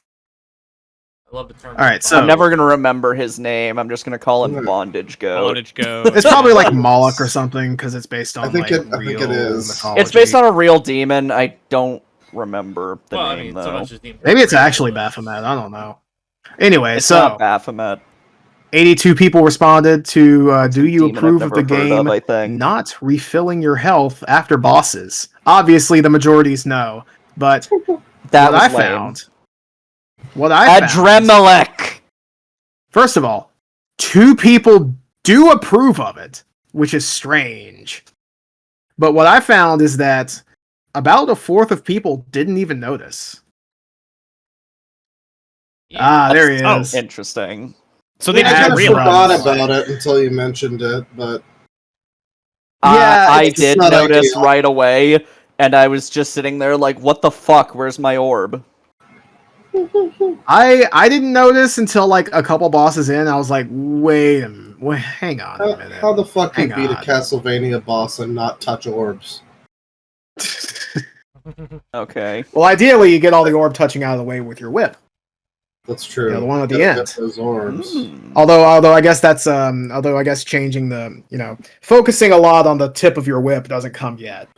I love the term. All right, so- I'm never gonna remember his name. I'm just gonna call him Bondage Goat. Bondage go. It's probably like Moloch or something because it's based on I think like it real is. mythology. It's based on a real demon. I don't remember the Well, I name mean, though. so much as the Maybe it's real, actually but- Baphomet. I don't know. Anyway, It's so not Baphomet. 82 people responded to It's a do you demon I've approve of the never heard game of, I think. not refilling your health after bosses? Obviously, the majority is no. But That what was I lame. found, what I found, Adremelech. first of all, 2 people do approve of it, which is strange. But what I found is that about a fourth of people didn't even notice. Yeah. There he Oh, is. Interesting. So they I Yeah, kind didn't of realize. forgot realize. about it until you mentioned it, but Yeah, I it's did not notice ideal. right away, and I was just sitting there like, "What the fuck? Where's my orb?" I didn't notice until like a couple bosses in. I was like, wait hang on a minute. how the fuck you Hang beat a on. Castlevania boss and not touch orbs? Okay. Well, ideally, you get all the orb touching out of the way with your whip. That's true. Yeah, the one at the Gotta end. get those orbs. Hmm. Although I guess that's although I guess changing the focusing a lot on the tip of your whip doesn't come yet.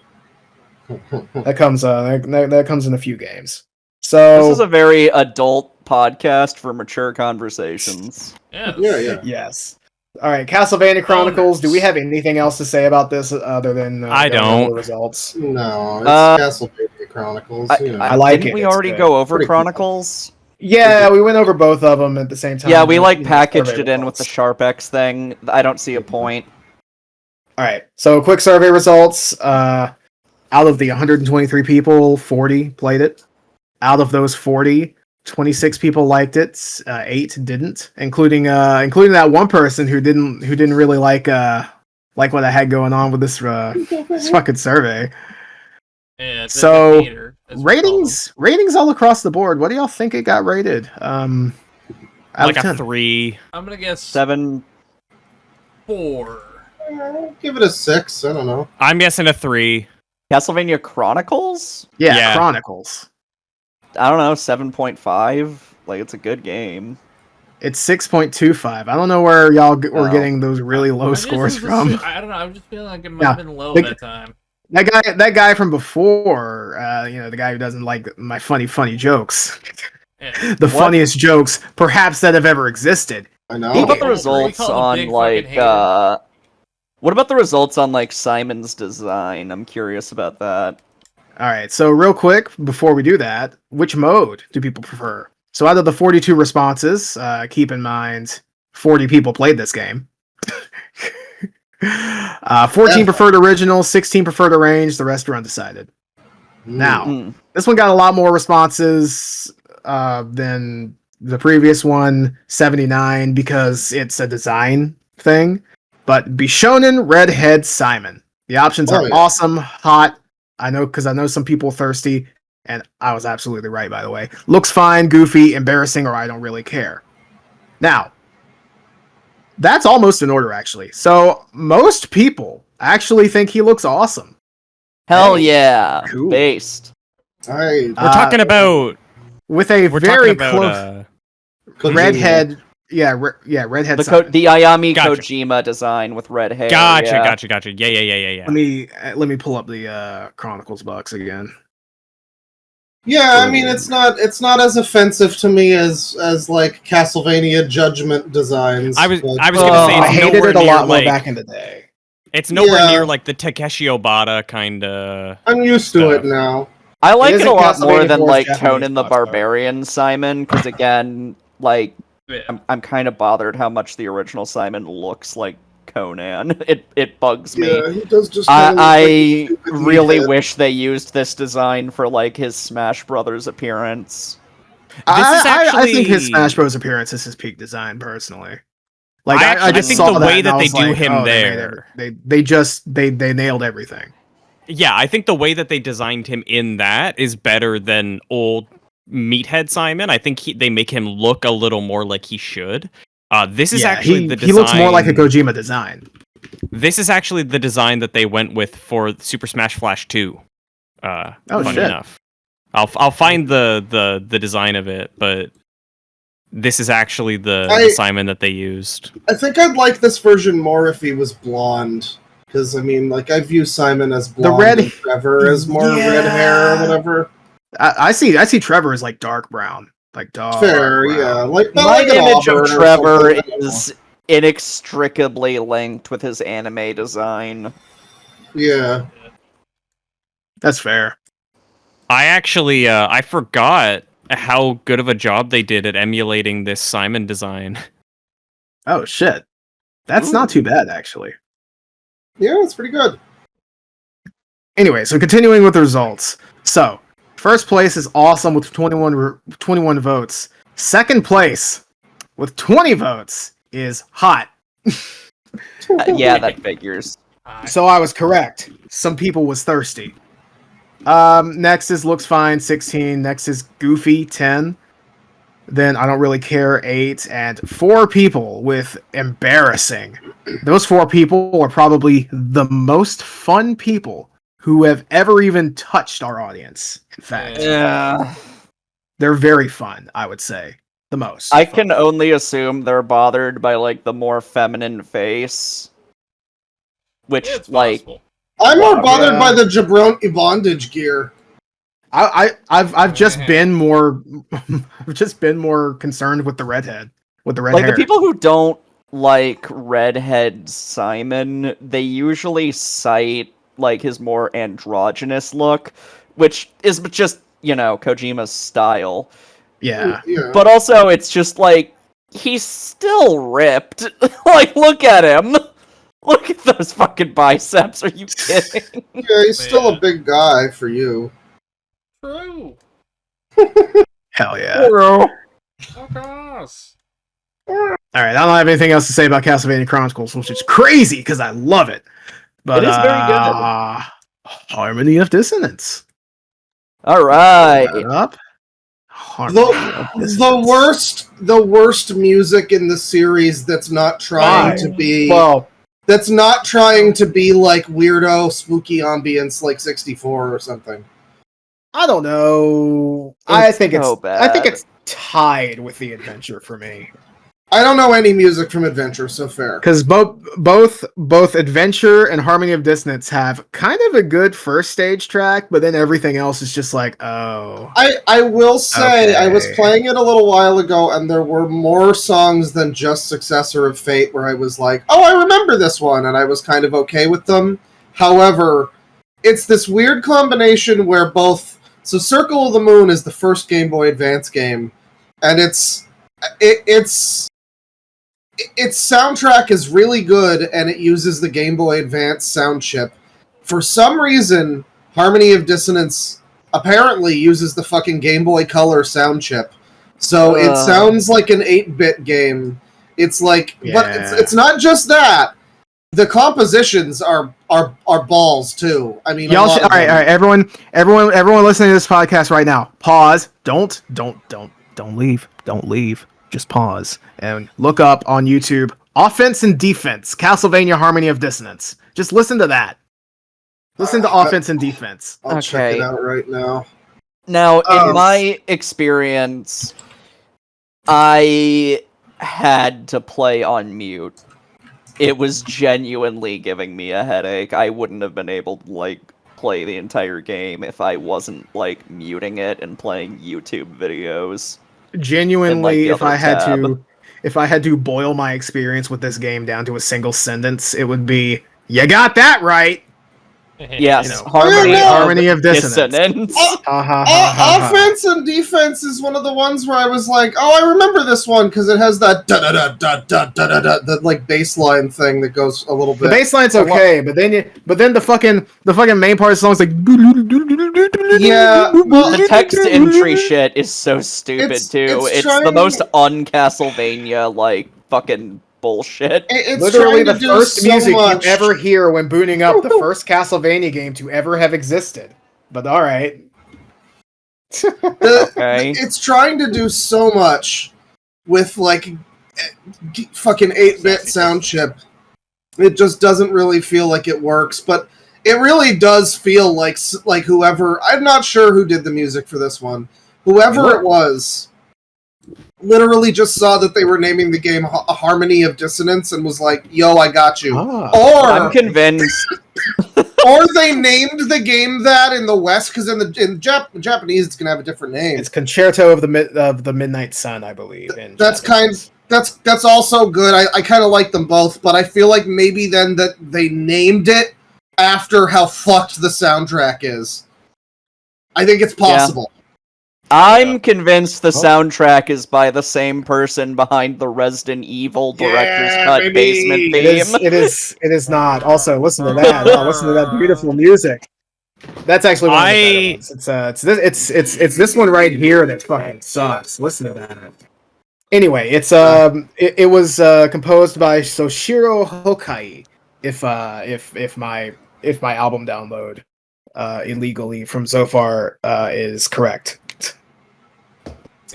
That comes that comes in a few games. So This is a very adult podcast for mature conversations. Yes. Yeah. yes. All right, Castlevania Chronicles. Do we have anything else to say about this other than I going over don't. the results? No, it's Uh, Castlevania Chronicles. I like Didn't it, we it's already good. go over Pretty cool. Chronicles? Yeah, we went over both of them at the same time. Yeah, we like You know, packaged survey it in with the results. Sharp X thing. I don't see a point. All right, so quick survey results. Out of the 123 people, 40 played it. Out of those 40, 26 people liked it. 8 didn't, including that one person who didn't really like what I had going on with this this fucking survey. Yeah, it's So, a hater, as we call them. Ratings all across the board. What do y'all think it got rated? Out Like of a 10. 3. I'm gonna guess 7. 4. Give it a 6. I don't know. I'm guessing a 3. Castlevania Chronicles? Yeah, Yeah. Chronicles. I don't know, 7.5. Like, it's a good game. It's 6.25. I don't know where y'all were Oh. getting those really low I just scores was from. I don't know. I'm just feeling like it might Yeah, have been low like- that time. That guy from before, the guy who doesn't like my funny jokes, Yeah. the What? funniest jokes perhaps that have ever existed. I know. What about the We results call him a on, big like, fucking hater. what about the results on, like, Simon's design? I'm curious about that. All right, so real quick before we do that, which mode do people prefer? So out of the 42 responses, keep in mind 40 people played this game. 14 preferred original, 16 preferred arranged, the rest are undecided. Now, Mm. this one got a lot more responses than the previous one, 79, because it's a design thing. But Bishonen Redhead Simon. The options are Oh, yeah. awesome, hot. I know because I know some people thirsty, and I was absolutely right, by the way. Looks fine, goofy, embarrassing, or I don't really care. Now, that's almost in order, actually. So most people actually think he looks awesome. Hell Hey, yeah, cool. based. I We're talking about with a we're very talking about close redhead. Yeah, redhead. The Ayami Gotcha. Kojima design with red hair. Gotcha, yeah. gotcha. Yeah. Let me pull up the Chronicles box again. Yeah, I mean it's not as offensive to me as like Castlevania Judgment designs. I was but- gonna say I it's hated nowhere it a near lot more like back in the day. it's nowhere Yeah. near like the Takeshi Obata kind of. I'm used to it stuff. now. I like It it a isn't lot more Castlevania than 4's like Japanese Conan the box, though. Barbarian Simon, because again, like Yeah. I'm kind of bothered how much the original Simon looks like Conan. It bugs me. Yeah, he does just kinda look like a I stupid really meathead. wish they used this design for like his Smash Brothers appearance. I think his Smash Bros. Appearance is his peak design, personally. Like I just think saw the that way and that I they was do like, him oh, there. they nailed everything. Yeah, I think the way that they designed him in that is better than old Meathead Simon. I think they make him look a little more like he should. This is actually the design. He looks more like a Kojima design. This is actually the design that they went with for Super Smash Flash 2. Funny shit. enough. I'll find the design of it, but this is actually the Simon that they used. I think I'd like this version more if he was blonde. Because, I mean, like, I view Simon as blonde red- and Trevor as more red hair or whatever. I see Trevor as like dark brown. Like dark Fair, brown. yeah. Like, My like an image auburn of or Trevor something, I don't know. is inextricably linked with his anime design. Yeah. That's fair. I actually I forgot how good of a job they did at emulating this Simon design. Oh shit. That's not too bad, actually. Yeah, it's pretty good. Anyway, so continuing with the results. So, first place is awesome with 21 votes. Second place with 20 votes is hot. Yeah, that figures. So I was correct. Some people was thirsty. Next is Looks Fine, 16. Next is Goofy, 10. Then I Don't Really Care, 8. And 4 people with Embarrassing. Those 4 people are probably the most fun people who have ever even touched our audience. In fact, Yeah. they're very fun, I would say. The most. I can only assume they're bothered by like the more feminine face. Which It's like possible. I'm more bothered Yeah. by the jabroni bondage gear. I've just been more I've just been more concerned with the redhead. With the red like hair. the people who don't like redhead Simon, they usually cite like his more androgynous look, which is just, you know, Kojima's style. Yeah. Yeah. But also it's just like he's still ripped. Like look at him. Look at those fucking biceps. Are you kidding? Yeah, he's still a big guy for you. True. Hell yeah. Of course. Alright, I don't have anything else to say about Castlevania Chronicles, which is crazy because I love it. But It is very good. Harmony of Dissonance. All right. Shut up. Harmony of Dissonance. The worst music in the series that's not trying to be Well, that's not trying to be like weirdo spooky ambience like 64 or something. I don't know. I It's think so I think bad. it's tied with the adventure for me. I don't know any music from Adventure, so fair. Because both Adventure and Harmony of Dissonance have kind of a good first stage track, but then everything else is just like, oh. I will say I was Okay. playing it a little while ago, and there were more songs than just Successor of Fate where I was like, oh, I remember this one, and I was kind of okay with them. However, it's this weird combination where both... So Circle of the Moon is the first Game Boy Advance game, and its soundtrack is really good, and it uses the Game Boy Advance sound chip. For some reason, Harmony of Dissonance apparently uses the fucking Game Boy Color sound chip. So it sounds like an 8-bit game. It's like, but it's not just that. The compositions are balls too. I mean, Y'all all right, everyone listening to this podcast right now, pause. Don't leave. Just pause and look up on YouTube Offense and Defense, Castlevania Harmony of Dissonance. Just listen to that. Listen to offense and defense. I'll check it Okay. out right now. Now, in my experience, I had to play on mute. It was genuinely giving me a headache. I wouldn't have been able to, like, play the entire game if I wasn't, like, muting it and playing YouTube videos. Genuinely, the if I other had tab. to boil my experience with this game down to a single sentence, it would be, "You got that right." Yes, You know, harmony of dissonance. Ha ha ha ha ha. Offense and defense is one of the ones where I was like, oh, I remember this one because it has that da da da da da da da da that like bass line thing that goes a little The bit. bass line's okay, but then the fucking main part of the song is like, Yeah, well, The text entry shit is so stupid It's- too. it's It's the trying- most un-Castlevania like fucking bullshit. It's literally trying to the do first so music much. you ever hear when booting up the first Castlevania game to ever have existed. But all right. Okay. It's trying to do so much with like fucking 8-bit sound chip. It just doesn't really feel like it works, but it really does feel like whoever, I'm not sure who did the music for this one. Whoever it was literally just saw that they were naming the game a Harmony of Dissonance and was like, yo, I got you. I'm convinced. Or they named the game that in the West, because in Japanese it's gonna have a different name. It's Concerto of the Midnight Sun, I believe. That's also good. I kind of like them both, but I feel like maybe then that they named it after how fucked the soundtrack is. I think it's possible. I'm convinced the soundtrack is by the same person behind the Resident Evil director's cut baby. basement theme. It is not. Also, listen to that. Oh, listen to that beautiful music. That's actually one of the better ones. It's this one right here that fucking sucks. Listen to that. Anyway, it was composed by Soshiro Hokai. If my album download illegally from so far is correct.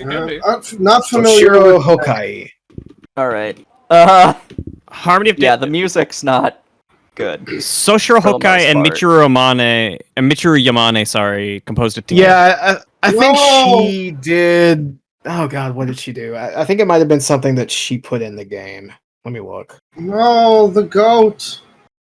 Not familiar Soshiro with Hokai. Alright. Harmony of Yeah, the music's not good. Soshiro for the Hokai and most Michiru Yamane, sorry, composed it together. Yeah, I think she did. Oh god, what did she do? I think it might have been something that she put in the game. Let me look. No, the goat.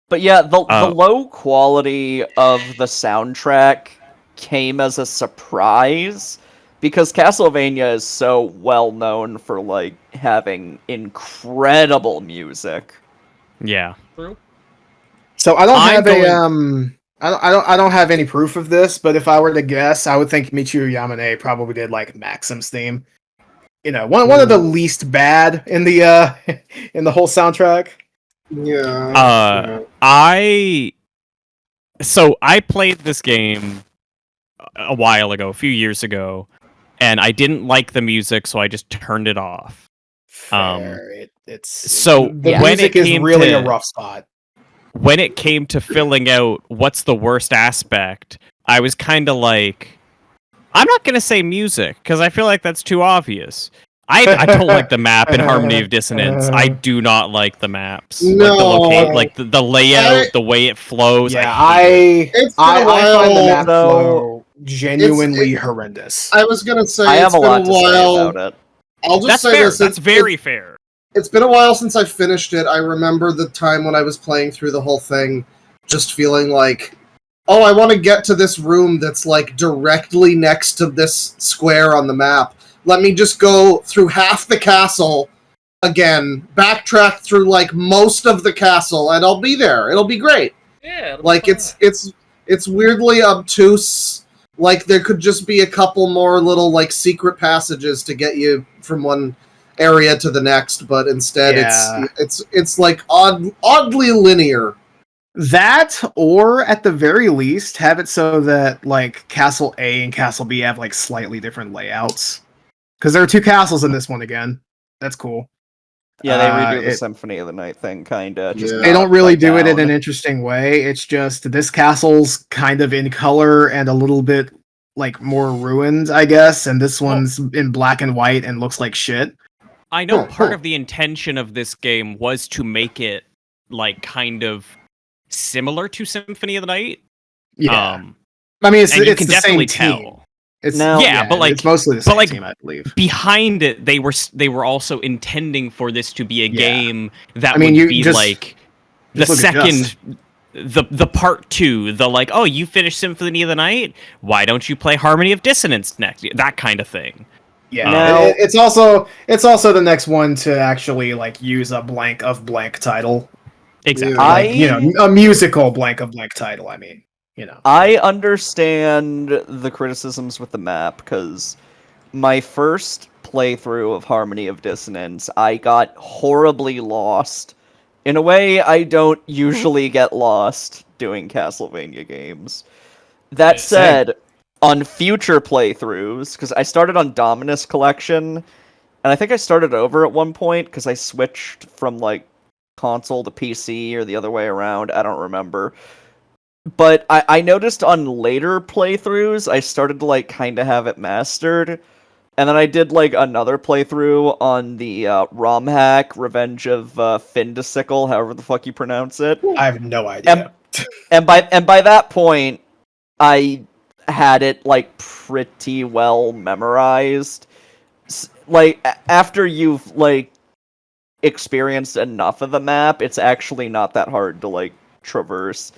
But yeah, the low quality of the soundtrack came as a surprise because Castlevania is so well known for like having incredible music. Yeah. True. So I don't I don't have any proof of this, but if I were to guess, I would think Michiru Yamane probably did like Maxim's theme. You know, one of the least bad in the in the whole soundtrack. Yeah. I played this game a while ago, a few years ago, and I didn't like the music, so I just turned it off. Fair. The when music is really a rough spot. When it came to filling out what's the worst aspect, I was kind of like, I'm not gonna say music because I feel like that's too obvious. I don't like the map in Harmony of Dissonance. I do not like the maps. Like the layout, the way it flows. Yeah, I find the map flow genuinely horrendous. I was gonna say I have it's a been lot to say about it. I'll just That's say fair. this. That's very fair. It's been a while since I finished it. I remember the time when I was playing through the whole thing, just feeling like, oh, I want to get to this room that's like directly next to this square on the map. Let me just go through half the castle again, backtrack through like most of the castle, and I'll be there. It'll be great. Yeah. Like it's weirdly obtuse. Like there could just be a couple more little like secret passages to get you from one area to the next, but instead it's like oddly linear. That, or at the very least, have it so that like Castle A and Castle B have like slightly different layouts. Because there are two castles in this one again. That's cool. Yeah, they redo the Symphony of the Night thing, kinda. They don't really do it in an interesting way. It's just this castle's kind of in color and a little bit like more ruined, I guess, and this one's in black and white and looks like shit. I know part of the intention of this game was to make it like kind of similar to Symphony of the Night, Yeah. Um, I mean, it's and you it's can the definitely same team. tell. It's Now- Yeah, but, like- it's mostly the same like, team, I believe. Behind it, they were also intending for this to be a Yeah. game that I mean, would you be just- like the just look at second, the part 2, the like, oh, you finished Symphony of the Night, why don't you play Harmony of Dissonance next? That kind of thing. Yeah, Now- it's also the next one to actually like use a blank of blank title. Exactly. Yeah. Like, you know, a musical blank of blank title. I mean, you know. I understand the criticisms with the map, because my first playthrough of Harmony of Dissonance, I got horribly lost. In a way, I don't usually get lost doing Castlevania games. That Yeah, said, on future playthroughs, because I started on Dominus Collection, and I think I started over at one point, because I switched from, like, console to PC, or the other way around, I don't remember. But I noticed on later playthroughs, I started to, like, kind of have it mastered. And then I did, like, another playthrough on the ROM hack, Revenge of Findasicle, however the fuck you pronounce it. I have no idea. And by that point, I had it, like, pretty well memorized. Like, after you've, like, experienced enough of the map, it's actually not that hard to, like, traverse.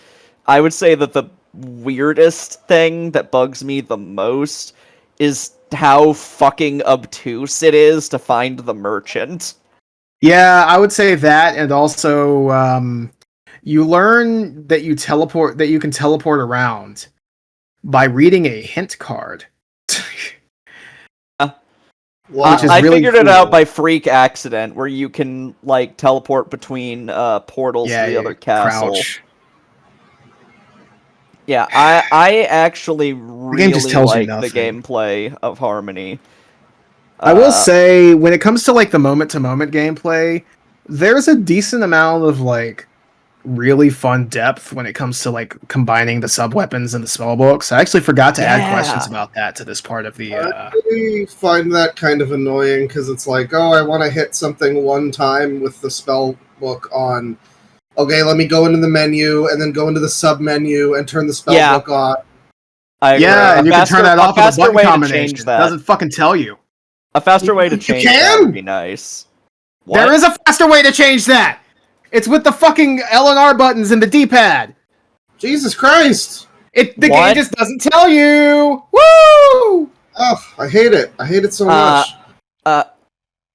I would say that the weirdest thing that bugs me the most is how fucking obtuse it is to find the merchant. Yeah, I would say that, and also you learn that you can teleport around by reading a hint card. Wow. Which is I really figured it out cool. by freak accident, where you can, like, teleport between portals to the other castle. Crouch. Yeah, I actually game just really tells you like the nothing. gameplay of Harmony. I will say, when it comes to like the moment-to-moment gameplay, there's a decent amount of like really fun depth when it comes to like combining the sub-weapons and the spell books. I actually forgot to add questions Yeah. about that to this part of the I find that kind of annoying because it's like, oh, I want to hit something one time with the spell book on. Okay, let me go into the menu and then go into the sub menu and turn the spell Yeah. book on. I agree. yeah, and you can turn that off with a faster button way to combination. change It that. doesn't fucking tell you. A faster way to You change that can? would be nice. What? There is a faster way to change that. It's with the fucking L and R buttons in the D-pad. Jesus Christ! The game What? just doesn't tell you. Woo! Oh, I hate it. I hate it so much.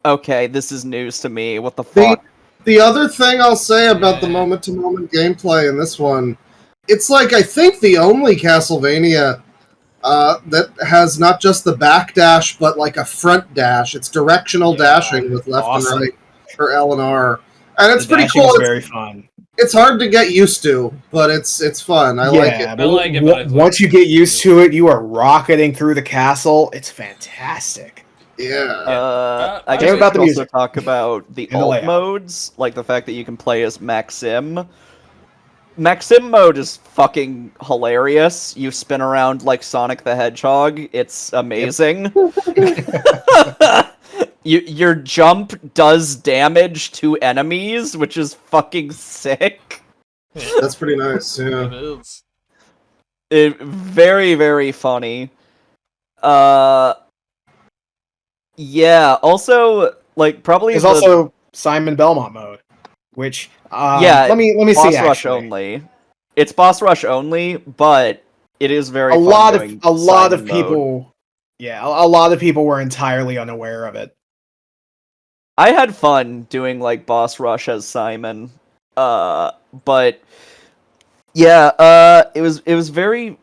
Okay, this is news to me. What the The- fuck? The other thing I'll say about the Yeah. moment-to-moment gameplay in this one, it's like I think the only Castlevania that has not just the back dash, but like a front dash. It's directional Yeah, dashing with left awesome. and right, or L and R, and it's The pretty dashing cool. is It's, very fun. it's hard to get used to, but it's fun. I like it. But I like it, but it's once like- you get used to it, you are rocketing through the castle. It's fantastic. Yeah. I Damn guess we about should the also music. talk about the And the alt layout. modes, like the fact that you can play as Maxim. Maxim mode is fucking hilarious. You spin around like Sonic the Hedgehog. It's amazing. Your jump does damage to enemies, which is fucking sick. That's pretty nice. Yeah. It is. Very, very funny. Yeah, also, like, probably There's the also Simon Belmont mode, which Yeah, let me boss see. rush Actually, only. It's boss rush only, but it is very a fun lot doing of Simon mode. people, a lot of people were entirely unaware of it. I had fun doing like boss rush as Simon, but yeah, it was very.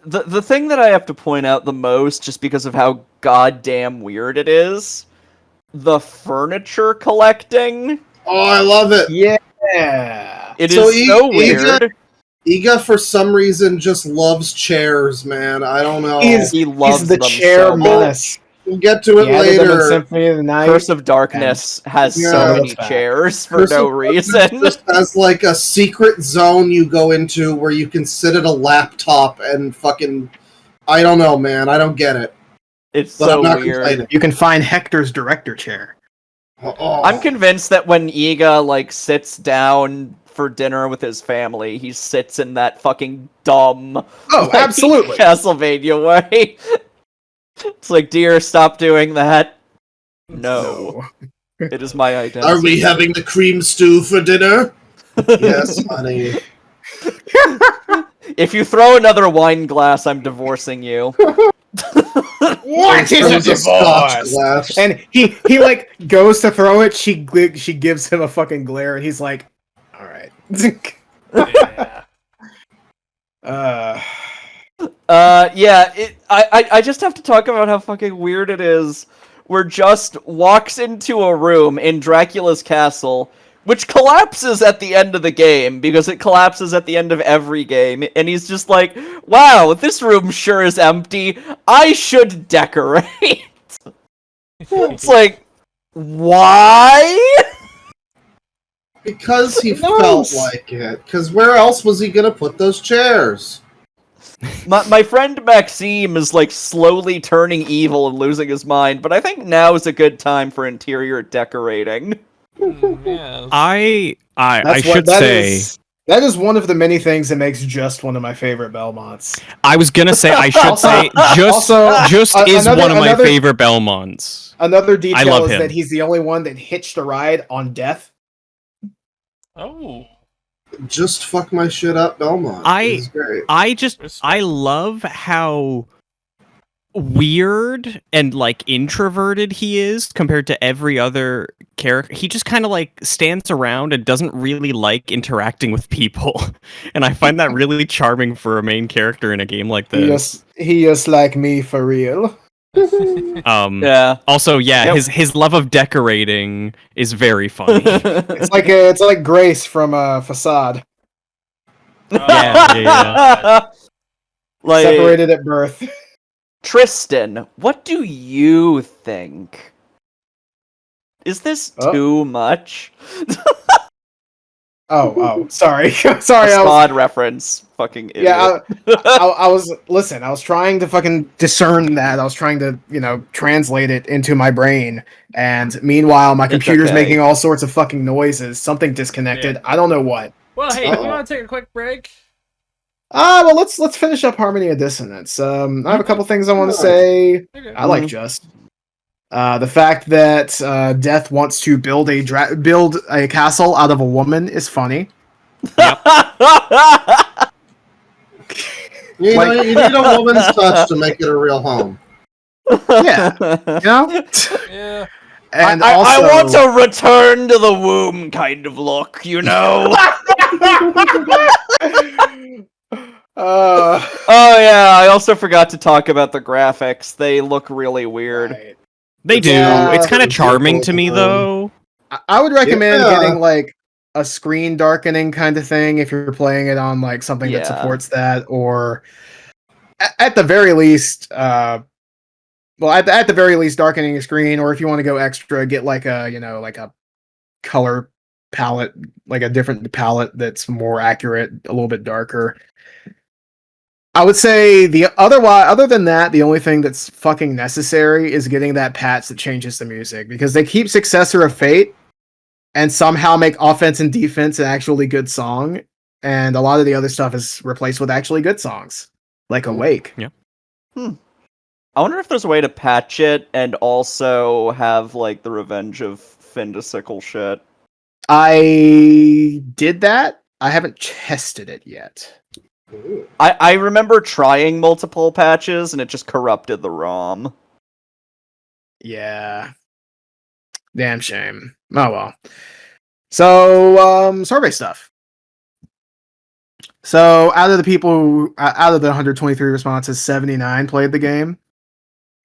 The thing that I have to point out the most, just because of how goddamn weird it is, the furniture collecting. Oh, I love it. Yeah, It is So so weird. Iga, for some reason, just loves chairs, man. I don't know. He loves he's the them chair so menace. We'll get to it He added them in later. Symphony of the Night. Curse of Darkness has Yeah. so many Back. chairs for Curse no of Darkness reason. just has like a secret zone you go into where you can sit at a laptop and fucking. I don't know, man. I don't get it. It's But so I'm not weird. complaining. You can find Hector's director chair. Oh. I'm convinced that when Iga like sits down for dinner with his family, he sits in that fucking dumb absolutely. Castlevania way. It's like, dear, stop doing that. No. It is my identity. Are we having the cream stew for dinner? Yes, honey. If you throw another wine glass, I'm divorcing you. What is a There's a Scotch divorce? glass. And he like goes to throw it. She gives him a fucking glare, and he's like, "All right." Yeah. I just have to talk about how fucking weird it is. Where Just walks into a room in Dracula's castle, which collapses at the end of the game, because it collapses at the end of every game, and he's just like, wow, this room sure is empty, I should decorate. It's like, why? Because he felt like it. Because where else was he gonna put those chairs? My friend Maxime is like slowly turning evil and losing his mind, but I think now is a good time for interior decorating. Yeah. I That's should that say that is one of the many things that makes Just one of my favorite Belmonts. I was gonna say I should say just is one of my favorite Belmonts. Another detail love is him. that he's the only one that hitched a ride on Death. Oh. Just fuck my shit up, Belmont. It's great. I love how weird and like introverted he is compared to every other character. He just kind of like stands around and doesn't really like interacting with people. And I find that really charming for a main character in a game like this. He just like me for real. Yeah. Also, Yep. his love of decorating is very funny. It's like Grace from Facade, Yeah. Like, separated at birth. Tristan, what do you think? Is this too much? Oh, sorry, sorry. Facade reference, fucking idiot. Yeah, I was trying to fucking discern that. I was trying to, translate it into my brain. And meanwhile, my computer's okay. making all sorts of fucking noises. Something disconnected. Yeah. I don't know what. Well, hey, do we want to take a quick break? Well, let's finish up Harmony of Dissonance. I have a couple things I want to say. Okay. I like Just. The fact that Death wants to build a castle out of a woman is funny. You need a woman's touch to make it a real home. Yeah, Yeah. And I also, want a return to the womb kind of look, Oh yeah, I also forgot to talk about the graphics. They look really weird. Right. They do. Yeah, It's kind of it's charming to beautiful. me, though. I would recommend Yeah. getting like a screen darkening kind of thing if you're playing it on like something that Yeah. supports that, or at the very least, at the very least, darkening a screen. Or if you want to go extra, get like a like a color palette, like a different palette that's more accurate, a little bit darker. I would say other than that, the only thing that's fucking necessary is getting that patch that changes the music, because they keep Successor of Fate and somehow make Offense and Defense an actually good song, and a lot of the other stuff is replaced with actually good songs, like Awake. Yeah. I wonder if there's a way to patch it and also have like the Revenge of Findasicle shit. I did that. I haven't tested it yet. I remember trying multiple patches and it just corrupted the ROM. Yeah. Damn shame. Oh well. So, survey stuff. So, out of the 123 responses, 79 played the game.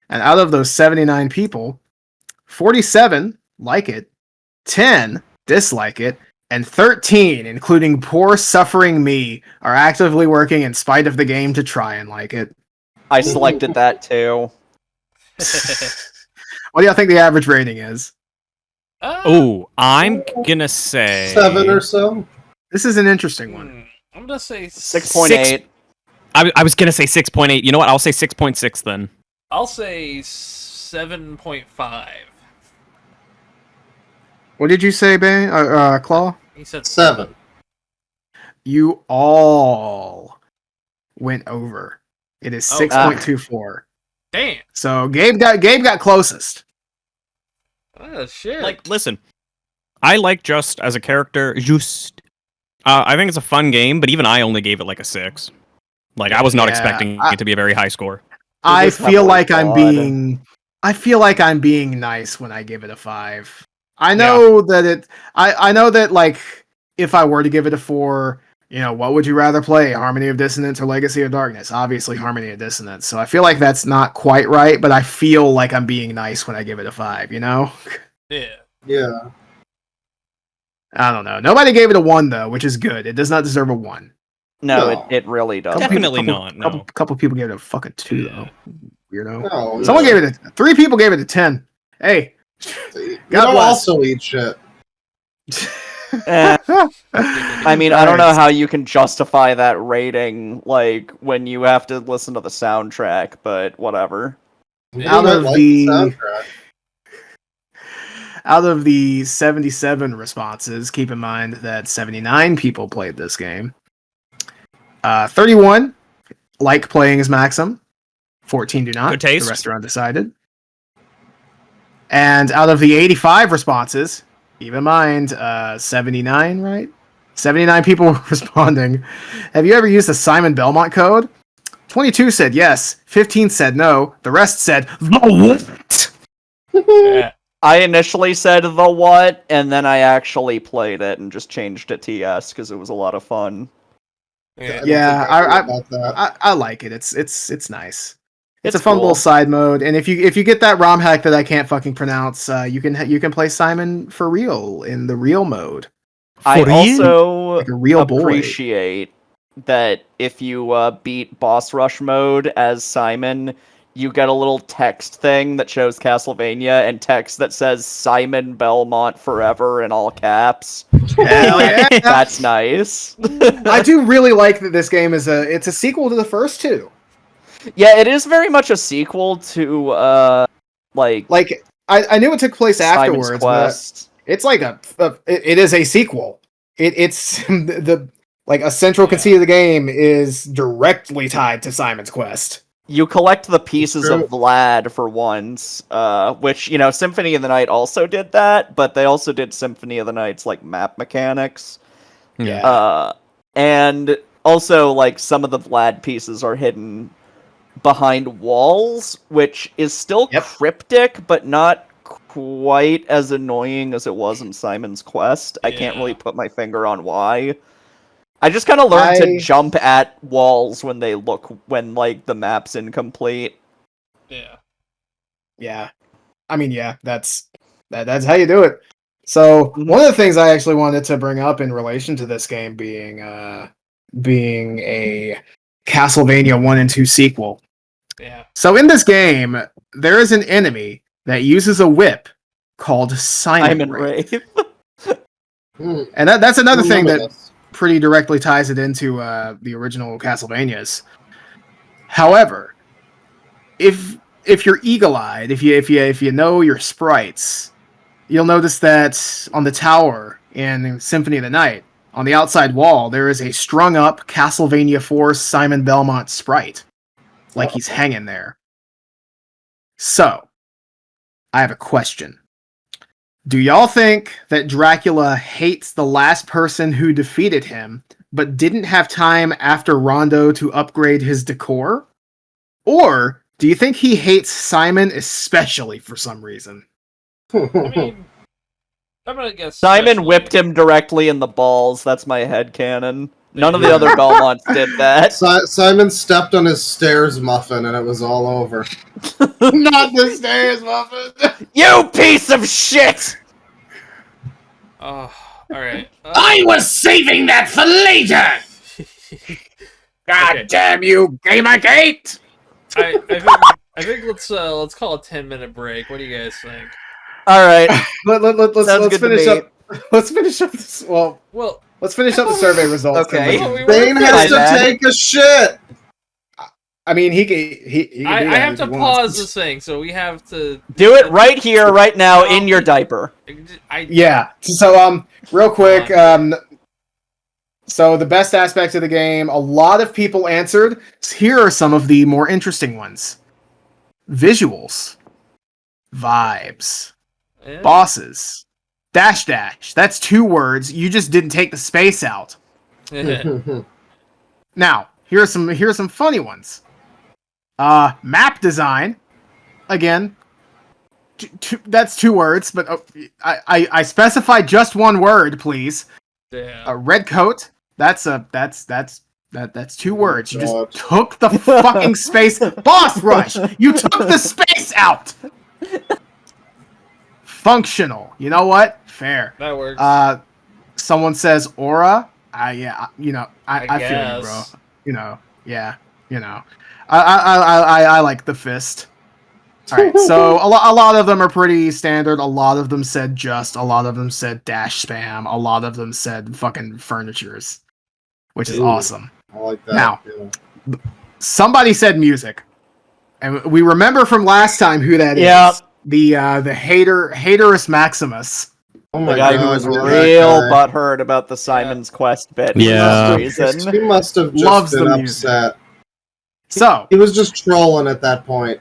And out of those 79 people, 47 like it, 10 dislike it, and 13, including poor suffering me, are actively working in spite of the game to try and like it. I selected that too. What do y'all think the average rating is? Oh, I'm gonna say 7 or so. This is an interesting one. I'm gonna say 6.8. I was gonna say 6.8. You know what? I'll say 6.6 then. I'll say 7.5. What did you say, Claw? He said 7. you all went over. It is Oh. 6.24. Damn. So Gabe got closest. Oh shit. Like, listen, I like Just as a character. I think it's a fun game, but even I only gave it like a 6. Like, I was not Yeah, expecting it to be a very high score. I is feel heavily like flawed. I feel like I'm being nice when I give it a 5. I know that I know that, like, if I were to give it a 4, what would you rather play? Harmony of Dissonance or Legacy of Darkness? Obviously Harmony of Dissonance. So I feel like that's not quite right, but I feel like I'm being nice when I give it a 5, Yeah. Yeah. I don't know. Nobody gave it a 1 though, which is good. It does not deserve a 1. No, No. it really doesn't. Definitely not, no. Couple people gave it a fucking 2 Yeah. though. Weirdo. No. Someone gave it 3 people gave it a 10. Hey. You God don't bless. also eat shit. Eh, I mean, I don't know how you can justify that rating, like, when you have to listen to the soundtrack, but whatever. Out You of might like the soundtrack. out of the 77 responses, keep in mind that 79 people played this game. 31 like playing as Maxim. 14 do not. Good taste. The rest are undecided. And out of the 85 responses, keep in mind 79, right? 79 people were responding. Have you ever used the Simon Belmont code? 22 said yes. 15 said no. The rest said the what? Yeah. I initially said the what, and then I actually played it and just changed it to yes because it was a lot of fun. Yeah. Yeah, I about that. I like it. It's nice. It's a It's fun cool. little side mode, and if you get that ROM hack that I can't fucking pronounce, you can play Simon for real in the real mode, I For you? also like a real boy. appreciate that if you beat boss rush mode as Simon, you get a little text thing that shows Castlevania and text that says Simon Belmont forever in all caps. Hell yeah! That's nice. I do really like that this game is a sequel to the first two. Yeah, it is very much a sequel to like Like I knew it took place Simon's afterwards, but Quest. it's like it is a sequel. It's the like a central conceit of the game is directly tied to Simon's Quest. You collect the pieces True. of Vlad for once, which, Symphony of the Night also did that, but they also did Symphony of the Night's, like, map mechanics. Yeah. And also, like, some of the Vlad pieces are hidden behind walls, which is still Yep. cryptic, but not quite as annoying as it was in Simon's Quest. I can't really Yeah. put my finger on why. I just kind of learned to jump at walls when like, the map's incomplete. Yeah. Yeah. I mean, yeah, that's how you do it. So one of the things I actually wanted to bring up in relation to this game being a Castlevania 1 and 2 sequel. Yeah. So in this game, there is an enemy that uses a whip called Simon Wraith. Hmm. And that's another thing Remember that this. pretty directly ties it into the original Castlevanias. However, if you're eagle-eyed, if you know your sprites, you'll notice that on the tower in Symphony of the Night, on the outside wall, there is a strung-up Castlevania 4 Simon Belmont sprite, like he's hanging there. So, I have a question. Do y'all think that Dracula hates the last person who defeated him, but didn't have time after Rondo to upgrade his decor? Or do you think he hates Simon especially for some reason? I mean, I'm gonna guess Simon especially- whipped him directly in the balls. That's my headcanon. None of the other Belmonts did that. Simon stepped on his stairs muffin and it was all over. Not the stairs, muffin! You piece of shit! Oh, all right. was saving that for later! God Okay. damn you, Gamergate! I think let's call a 10-minute break. What do you guys think? All right. Let's Sounds good to finish me. up. Let's finish up this. Well, Well, let's finish up the survey results. Okay. then we can- Bane has to My bad. take a shit. I mean, he can I do that have if to he wants. pause this thing, so we have to Do it right here, right now, in your diaper. I Yeah. So real quick, So the best aspect of the game, a lot of people answered. Here are some of the more interesting ones. Visuals. Vibes. Yeah. Bosses. Dash dash. That's 2 words. You just didn't take the space out. Now, here are some funny ones. Map design. Again, that's 2 words, but I specified just 1 word, please. Damn. A red coat. That's 2 words. You just God. took the fucking space. Boss rush. You took the space out. Functional. You know what? Fair. That works. Someone says aura. Yeah. You know. I feel you, bro. guess. You know. Yeah. You know. I like the fist. All right. So a lot of them are pretty standard. A lot of them said just. A lot of them said dash spam. A lot of them said fucking furnitures, which is Ooh. awesome. I like that. Now, yeah. somebody said music, and we remember from last time who that is. Yeah. The Haterus Maximus. Oh The my guy god, who was yeah, real that guy. butthurt about the Simon's Quest bit. Yeah. For some reason. He must have just Loves been the music. upset. So, He was just trolling at that point.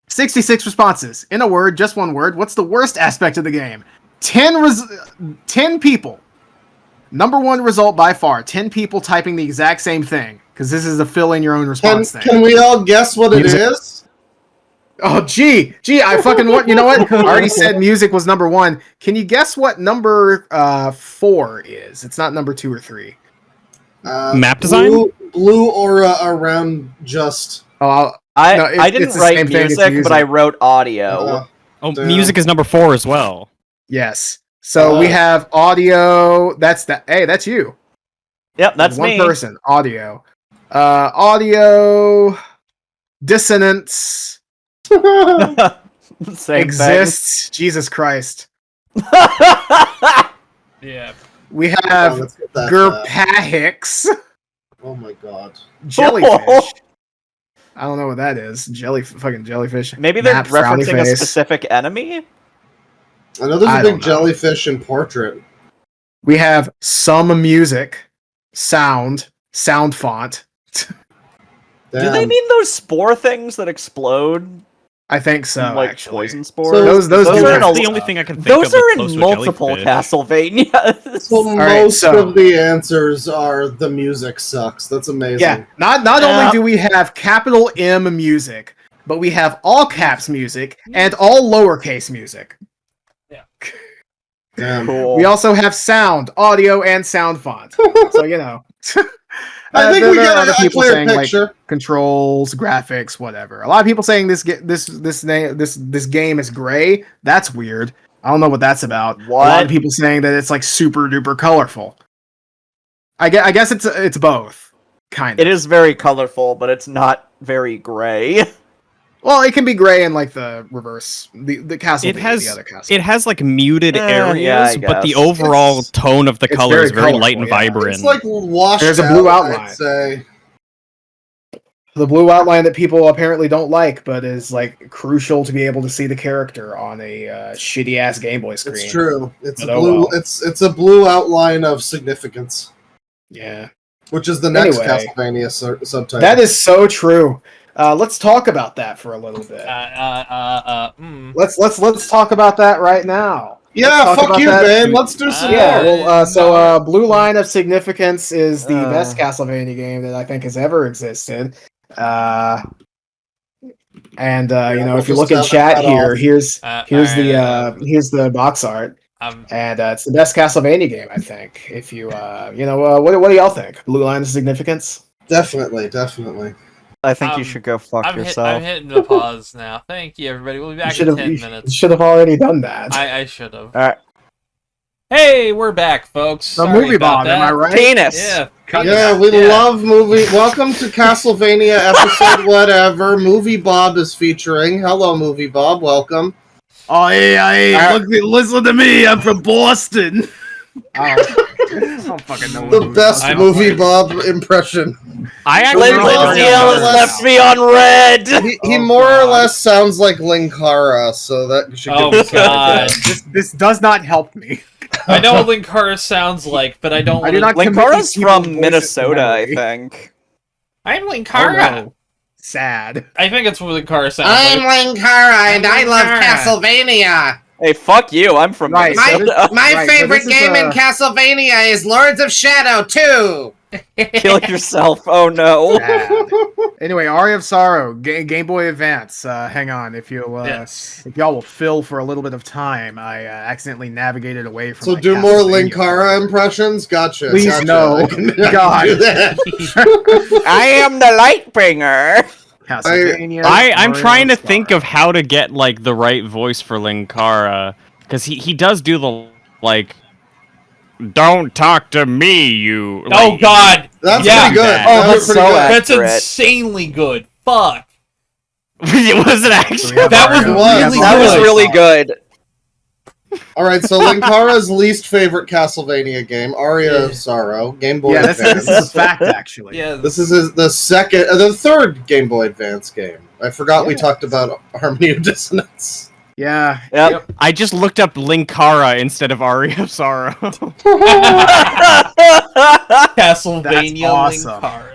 66 responses. In a word, just 1 word. What's the worst aspect of the game? 10 people. Number 1 result by far. 10 people typing the exact same thing. Because this is a fill in your own response thing. Can we all guess what it Music. is? Oh, gee, I fucking want. You know what? I already said music was number 1. Can you guess what number 4 is? It's not number 2 or 3. Map design? Blue aura around just. Oh, I No, didn't it's the write same thing as music, but I music. wrote audio. Oh, Damn. music is number 4 as well. yes. So we have audio. That's you. Yep, that's one me. person. Audio. Audio. Dissonance. Same Exists. Jesus Christ. Yeah. We Oh, have let's get that Gerpahix. Oh my god. Jellyfish. I don't know what that is. Fucking jellyfish. Maybe they're Map, frowny referencing a face. specific enemy? I know there's I a don't big know. jellyfish in Portrait. We have some music, sound font. Do they Damn. mean those spore things that explode? I think so, like actually. poison spores? So Those those do are have in That's a, the only thing I can think those of. are close in to a multiple jellyfish. Castlevanias. So right, most so- of the answers are the music sucks. That's amazing. Yeah, not Yeah. only do we have capital M music, but we have all caps music and all lowercase music. Damn. Cool. We also have sound, audio, and sound font. So you know, I think there we are get other a people clear saying, like, picture. controls, graphics, whatever. A lot of people saying this game is gray. That's weird. I don't know what that's about. A lot What? of people saying that it's like super duper colorful. I guess it's both. Kind of. It is very colorful, but it's not very gray. Well, it can be gray in like the reverse, the castle. It has the other castle. it has like muted areas, yeah, I but the guess. overall It's- tone of the it's color very is very light colorful, and yeah. vibrant. It's like washed There's a blue out, outline. I'd say. The blue outline that people apparently don't like, but is like crucial to be able to see the character on a shitty ass Game Boy screen. It's true. It's But a oh blue. well. It's a blue outline of significance, Yeah, which is the next Anyway. Castlevania subtitle. that is so true. Let's talk about that for a little bit. Let's talk about that right now. yeah. let's talk Fuck about you, that. babe. Let's do some Yeah, more. well, so Blue Line of Significance is the best Castlevania game that I think has ever existed. And you know, we'll if you just look in have chat that here, off. here's alright, here's the box art, I'm and it's the best Castlevania game, I think. If you you know, what do y'all think? Blue Line of Significance? Definitely. I think you I'm- should go fuck I'm yourself. hitting the pause now. Thank you, everybody. We'll be back in 10 minutes. should have already done that. I should have. Alright. Hey, we're back, folks. The Sorry movie about Bob, that. am I right? Penis! Yeah. Yeah, we Yeah. love movie. Welcome to Castlevania episode whatever. Movie Bob is featuring. Hello, Movie Bob. Welcome. Oh, hey, Uh, listen to me. I'm from Boston. I don't fucking know. The what best I don't movie like- Bob impression. I actually Lin really Manuel don't know. has left me on red. He Oh, more or God. less sounds like Linkara, so that should Oh, give us an God. idea. This does not help me. I know what Linkara sounds like, but I don't I do want not to... commit Linkara's these people's from voices to Minnesota, I memory. think. I'm Oh, Linkara! no. Sad. I think it's what Linkara sounds like. Linkara, and I love Castlevania. Hey, fuck you! I'm from Right, Minnesota. My Right, so favorite this is, game in Castlevania is Lords of Shadow 2. Kill yourself! Oh no! Sad. Anyway, Aria of Sorrow, Game Boy Advance. Hang on, if Yes. y'all will fill for a little bit of time, I accidentally navigated away from. So my do more Castlevania Linkara impressions? Gotcha. Please, gotcha. no. I can God. do that. I am the Lightbringer. Castlevania. I'm Aria trying to of think Sorrow. of how to get like the right voice for Linkara, because he does do the like, don't talk to me, you. Oh, like, God! That's Yeah. pretty good. Oh, That was that's pretty so good. That's accurate. insanely good. Fuck. was it actually? have That was Aria of really Sorrow. That was good. really good. All right, so Linkara's least favorite Castlevania game, Aria of Sorrow, Game Boy Yeah, this Advance. is a fact, actually. Yeah. This is the third Game Boy Advance game. I forgot we Yes. talked about Harmony of Dissonance. Yeah. Yep. I just looked up Linkara instead of Aria of Sorrow. Castlevania That's awesome. Linkara.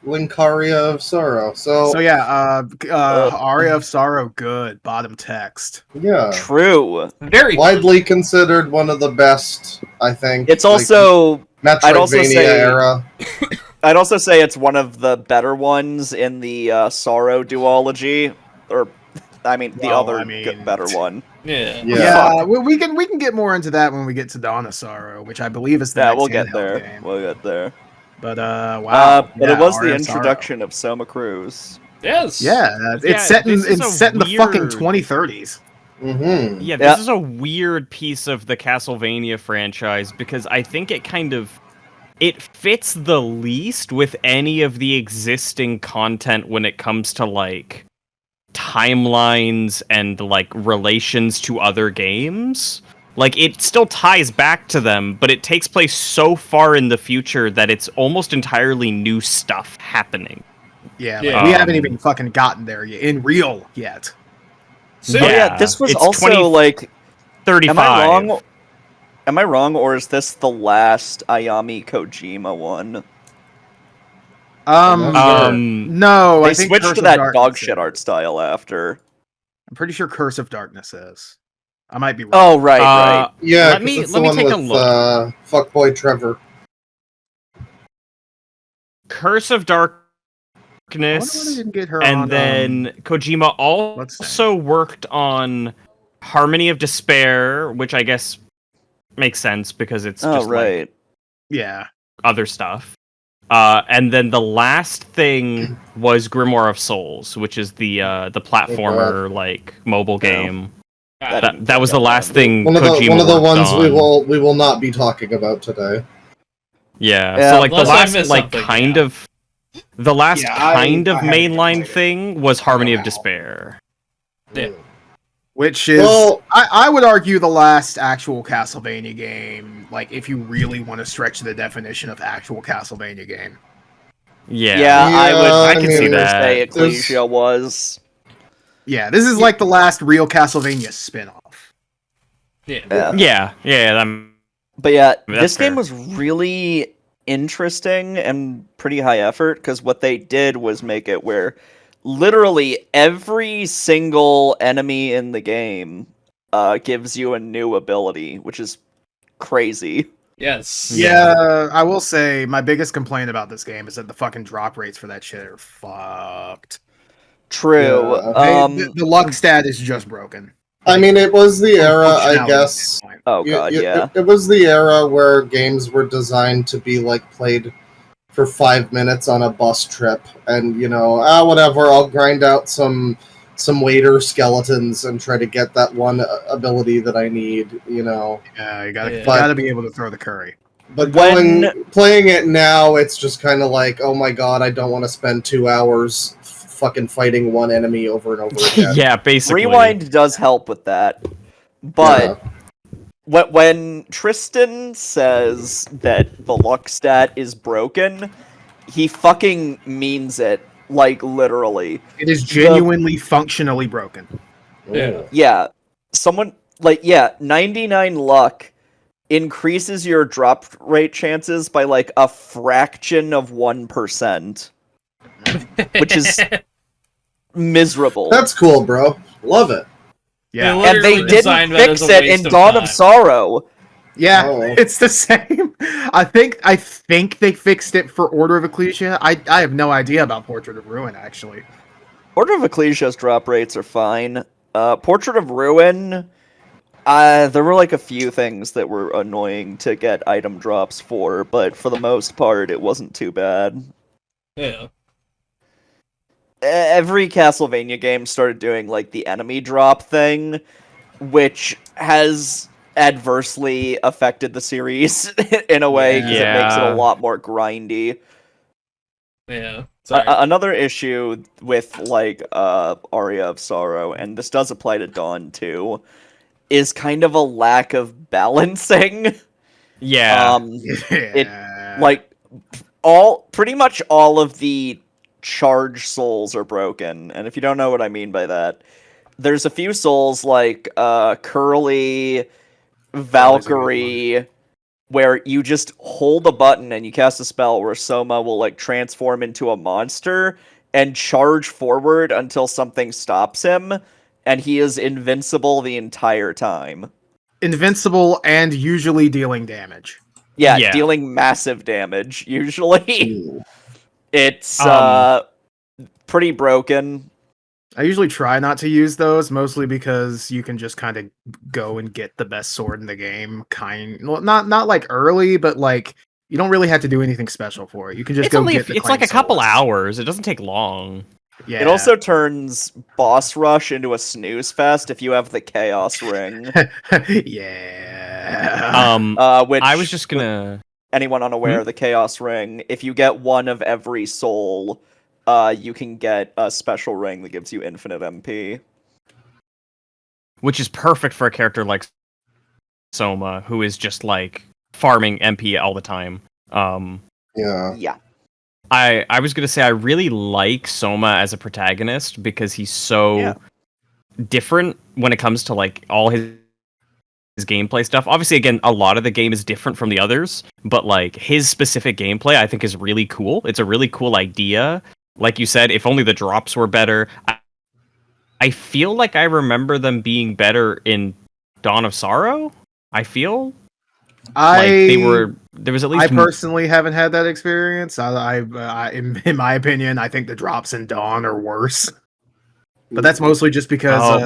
Linkaria of Sorrow. So, So yeah, Aria of Sorrow, good. Bottom text. yeah. True. Very Widely considered one of the best, I think. It's like, also. I'd also Metroidvania say- era. I'd also say it's one of the better ones in the Sorrow duology, or I mean the Well, other I mean- better one. Yeah. Yeah. Yeah, we can get more into that when we get to Dawn of Sorrow, which I believe is the Yeah, next we'll get handheld there. game. We'll get there. But wow, But yeah, it was the Aria of Sorrow. introduction of Soma Cruz. Yes. Yeah, Yeah, it's set in this is a the fucking weird- 2030s. Mm-hmm. Yeah, this Yeah. is a weird piece of the Castlevania franchise because I think it fits the least with any of the existing content when it comes to like timelines and like relations to other games. Like it still ties back to them, but it takes place so far in the future that it's almost entirely new stuff happening. Yeah, Yeah. like, we haven't even fucking gotten there yet, in real yet. So, Oh yeah, Yeah, this was it's also 20 like. 35. Am I wrong? Am I wrong, or is this the last Ayami Kojima one? No, They I think switched Curse to of that Darkness dog shit is. art style after. I'm pretty sure Curse of Darkness is. I might be wrong. Oh right, right. Yeah, Let 'cause me- it's let the me one take a with, look. Fuckboy Trevor. Curse of I wonder why they Darkness, didn't get her and on, then Kojima let's also worked on Harmony of Despair, which I guess makes sense because it's Oh just like right. yeah. other stuff. And then the last thing was Grimoire of Souls, which is the platformer like mobile Yeah. game. Ah, That was the last thing One of Kojima the worked ones on. we will not be talking about today. Yeah, Yeah, so like the unless I last missed like something, kind yeah. of the last Yeah, kind I of haven't mainline played it. thing was Harmony of Wow. Despair. Yeah. Which is, Well- I would argue, the last actual Castlevania game. Like, if you really want to stretch the definition of actual Castlevania game. Yeah. Yeah, I would. Yeah, I I can mean, see consider that. say There's- Ecclesia was. Yeah, this is like the last real Castlevania spin-off. Yeah. Yeah. But yeah, That's this game fair. was really interesting and pretty high effort because what they did was make it where literally every single enemy in the game gives you a new ability, which is crazy. Yes. Yeah, I will say my biggest complaint about this game is that the fucking drop rates for that shit are fucked. True. Yeah. The luck stat is just broken. I mean, it was the era, I Functionality guess. standpoint. Oh god, yeah. It was the era where games were designed to be like played for 5 minutes on a bus trip, and whatever. I'll grind out some waiter skeletons and try to get that one ability that I need. Yeah, you Yeah. gotta be able to throw the curry. But When- playing it now, it's just kind of like, oh my god, I don't want to spend 2 hours fucking fighting one enemy over and over again. Yeah, basically. Rewind does help with that. But when Tristan says that the luck stat is broken, he fucking means it, like literally. It is genuinely functionally broken. Yeah. Yeah, someone 99 luck increases your drop rate chances by like a fraction of 1%, which is miserable. That's cool, bro. Love it. Yeah. And they literally didn't designed that fix as a it waste in of Dawn time. of Sorrow. Yeah, Oh. it's the same. I think they fixed it for Order of Ecclesia. I have no idea about Portrait of Ruin actually. Order of Ecclesia's drop rates are fine. Portrait of Ruin, there were like a few things that were annoying to get item drops for, but for the most part, it wasn't too bad. Yeah. Every Castlevania game started doing like the enemy drop thing, which has adversely affected the series in a way because it makes it a Yeah. lot more grindy. Yeah. Sorry. Another issue with like Aria of Sorrow, and this does apply to Dawn too, is kind of a lack of balancing. Yeah. Yeah. Like pretty much all of the charge souls are broken, and if you don't know what I mean by that, there's a few souls like Curly, Valkyrie, where you just hold a button and you cast a spell where Soma will like transform into a monster and charge forward until something stops him, and he is invincible the entire time. Invincible and usually dealing damage. Yeah, dealing massive damage usually. Ooh. It's pretty broken. I usually try not to use those, mostly because you can just kind of go and get the best sword in the game. Not like early, but like you don't really have to do anything special for it. You can just go get the it's like a claimed couple swords. hours. It doesn't take long. Yeah. It also turns boss rush into a snooze fest if you have the chaos ring. yeah. Which I was just gonna. anyone unaware of the chaos ring, if you get one of every soul, you can get a special ring that gives you infinite MP. Which is perfect for a character like Soma, who is just like farming MP all the time. Yeah. Yeah. I was gonna say I really like Soma as a protagonist because he's so different when it comes to like all his gameplay stuff. Obviously, again, a lot of the game is different from the others, but like his specific gameplay, I think is really cool. It's a really cool idea. Like you said, if only the drops were better. I feel like I remember them being better in Dawn of Sorrow. I feel like they were. There was at least. I personally haven't had that experience. In my opinion, I think the drops in Dawn are worse. But that's mostly just because.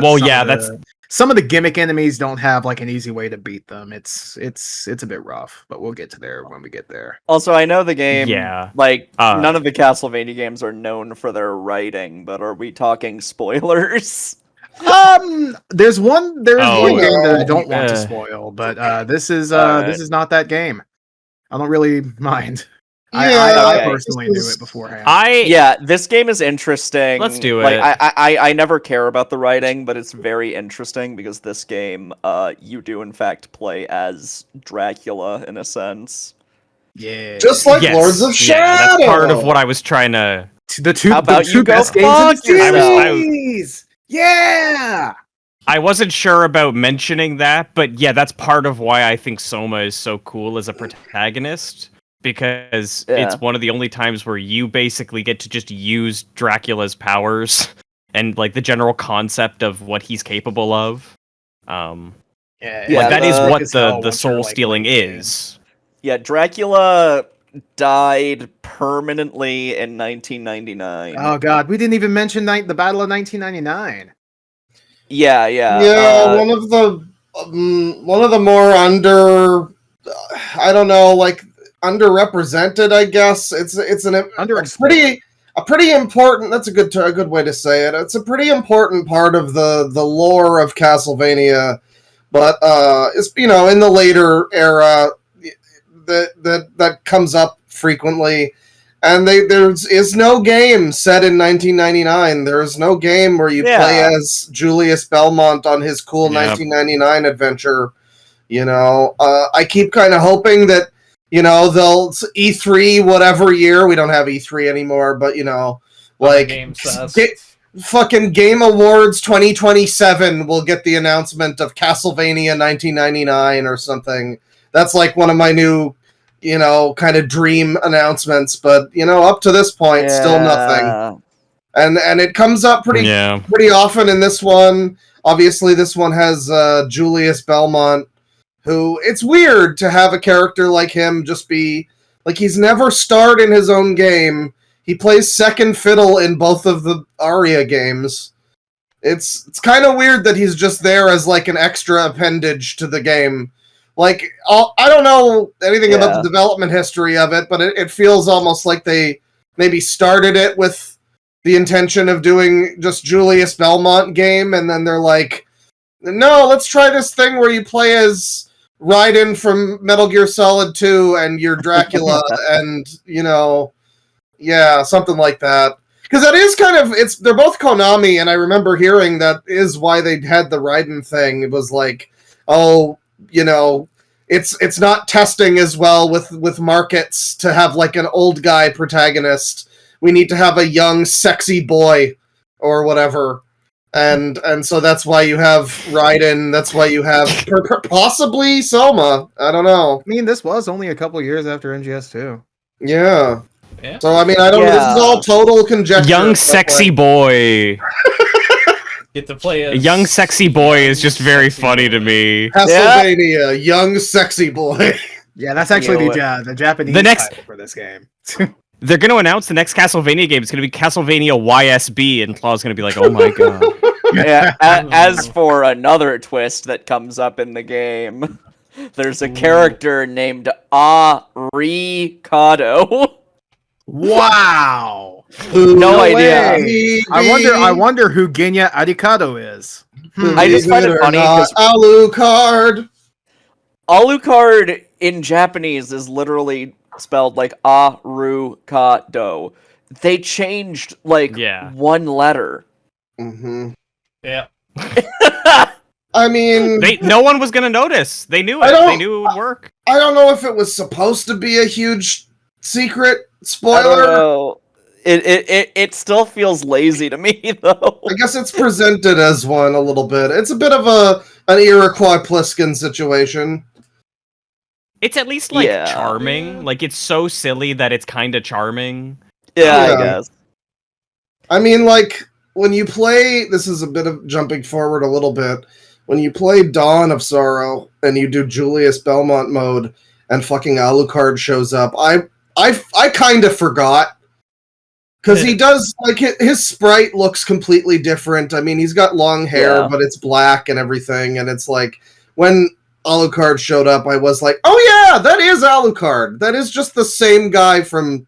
Some of the gimmick enemies don't have like an easy way to beat them. It's a bit rough, but we'll get to there when we get there. Also, I know the game. Yeah. Like none of the Castlevania games are known for their writing, but are we talking spoilers? There's one game that I don't want to Uh, spoil, but this is alright. this is not that game. I don't really mind. Yeah, I okay. personally knew it beforehand. Yeah, this game is interesting. Let's do Like, it. I never care about the writing, but it's very interesting because this game, you do in fact play as Dracula in a sense. Yeah. Just like yes, Lords of Shadow. That's part of what I was trying to. the two How about the you two go best games in the fuck yourself? series. Yeah. I wasn't sure about mentioning that, but yeah, that's part of why I think Soma is so cool as a protagonist. Because it's one of the only times where you basically get to just use Dracula's powers and like the general concept of what he's capable of. Yeah, Yeah, that is what as hell the once soul you're, like, stealing late game. is. Yeah, Dracula died permanently in 1999. Oh god, we didn't even mention the Battle of 1999. Yeah. Yeah, one of the more underrepresented, I guess. It's a pretty important. That's a good way to say it. It's a pretty important part of the lore of Castlevania, but it's in the later era that comes up frequently. And there is no game set in 1999. There is no game where you play as Julius Belmont on his cool 1999 adventure. I keep kind of hoping that, they'll E3 whatever year. We don't have E3 anymore, but, like, Game Fest. fucking Game Awards 2027 will get the announcement of Castlevania 1999 or something. That's like one of my new, kind of dream announcements. But, up to this point, still nothing. And it comes up pretty often in this one. Obviously, this one has Julius Belmont, who, it's weird to have a character like him just be, like, he's never starred in his own game. He plays second fiddle in both of the Aria games. It's kind of weird that he's just there as, like, an extra appendage to the game. Like, I don't know anything about the development history of it, but it feels almost like they maybe started it with the intention of doing just Julius Belmont game, and then they're like, no, let's try this thing where you play as Raiden from Metal Gear Solid 2 and you're Dracula and, something like that. Because that is kind of, they're both Konami, and I remember hearing that is why they had the Raiden thing. It was like, it's not testing as well with markets to have like an old guy protagonist. We need to have a young, sexy boy or whatever. And so that's why you have Raiden. That's why you have possibly Selma. I don't know. I mean, this was only a couple years after NGS2. Yeah. Yeah. So, I mean, I don't know. This is all total conjecture. Young, sexy boy. Get to play A young, sexy boy is just very funny to me. Castlevania, young, sexy boy. Yeah, that's actually the Japanese title for this game. They're going to announce the next Castlevania game. It's going to be Castlevania YSB, and Claw's going to be like, oh my god. Yeah, as for another twist that comes up in the game, there's a character named Arikado. Wow. No idea. I wonder who Genya Arikado is. I just find it funny because Alucard. Alucard in Japanese is literally spelled like Arukado. They changed like one letter. Mm-hmm. Yeah. I mean, no one was gonna notice. They knew it. They knew it would work. I don't know if it was supposed to be a huge secret. Spoiler. I don't know. It still feels lazy to me though. I guess it's presented as one a little bit. It's a bit of an Iroquois Pliskin situation. It's at least like charming. Like it's so silly that it's kind of charming. Yeah, I guess. I mean, like when you play, this is a bit of jumping forward a little bit. When you play Dawn of Sorrow and you do Julius Belmont mode and fucking Alucard shows up, I kind of forgot. Because he does, like, his sprite looks completely different. I mean, he's got long hair, but it's black and everything. And it's like, when Alucard showed up, I was like, oh yeah, that is Alucard. That is just the same guy from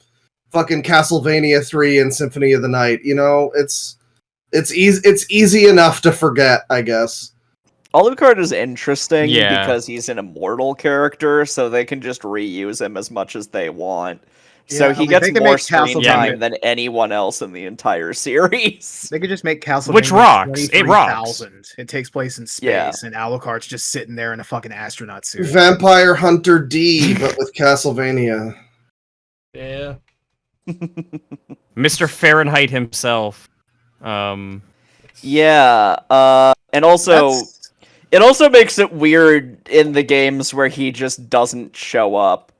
fucking Castlevania 3 and Symphony of the Night. It's easy enough to forget, I guess. Alucard is interesting because he's an immortal character, so they can just reuse him as much as they want. So he gets more screen time than anyone else in the entire series. They could just make Castlevania, which rocks. It rocks. It takes place in space, and Alucard's just sitting there in a fucking astronaut suit. Vampire Hunter D, but with Castlevania. Yeah. Mr. Fahrenheit himself. Yeah. And also, it also makes it weird in the games where he just doesn't show up.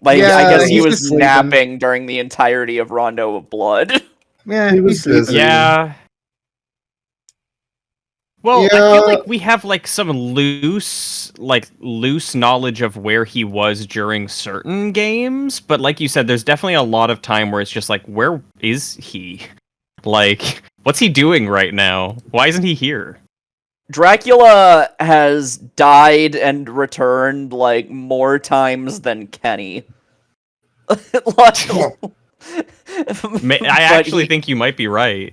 Like, I guess he was napping during the entirety of Rondo of Blood. Yeah, he was sleeping. Yeah. Well, I feel like we have like some loose knowledge of where he was during certain games, but like you said, there's definitely a lot of time where it's just like, where is he? Like, what's he doing right now? Why isn't he here? Dracula has died and returned like more times than Kenny. I actually think you might be right.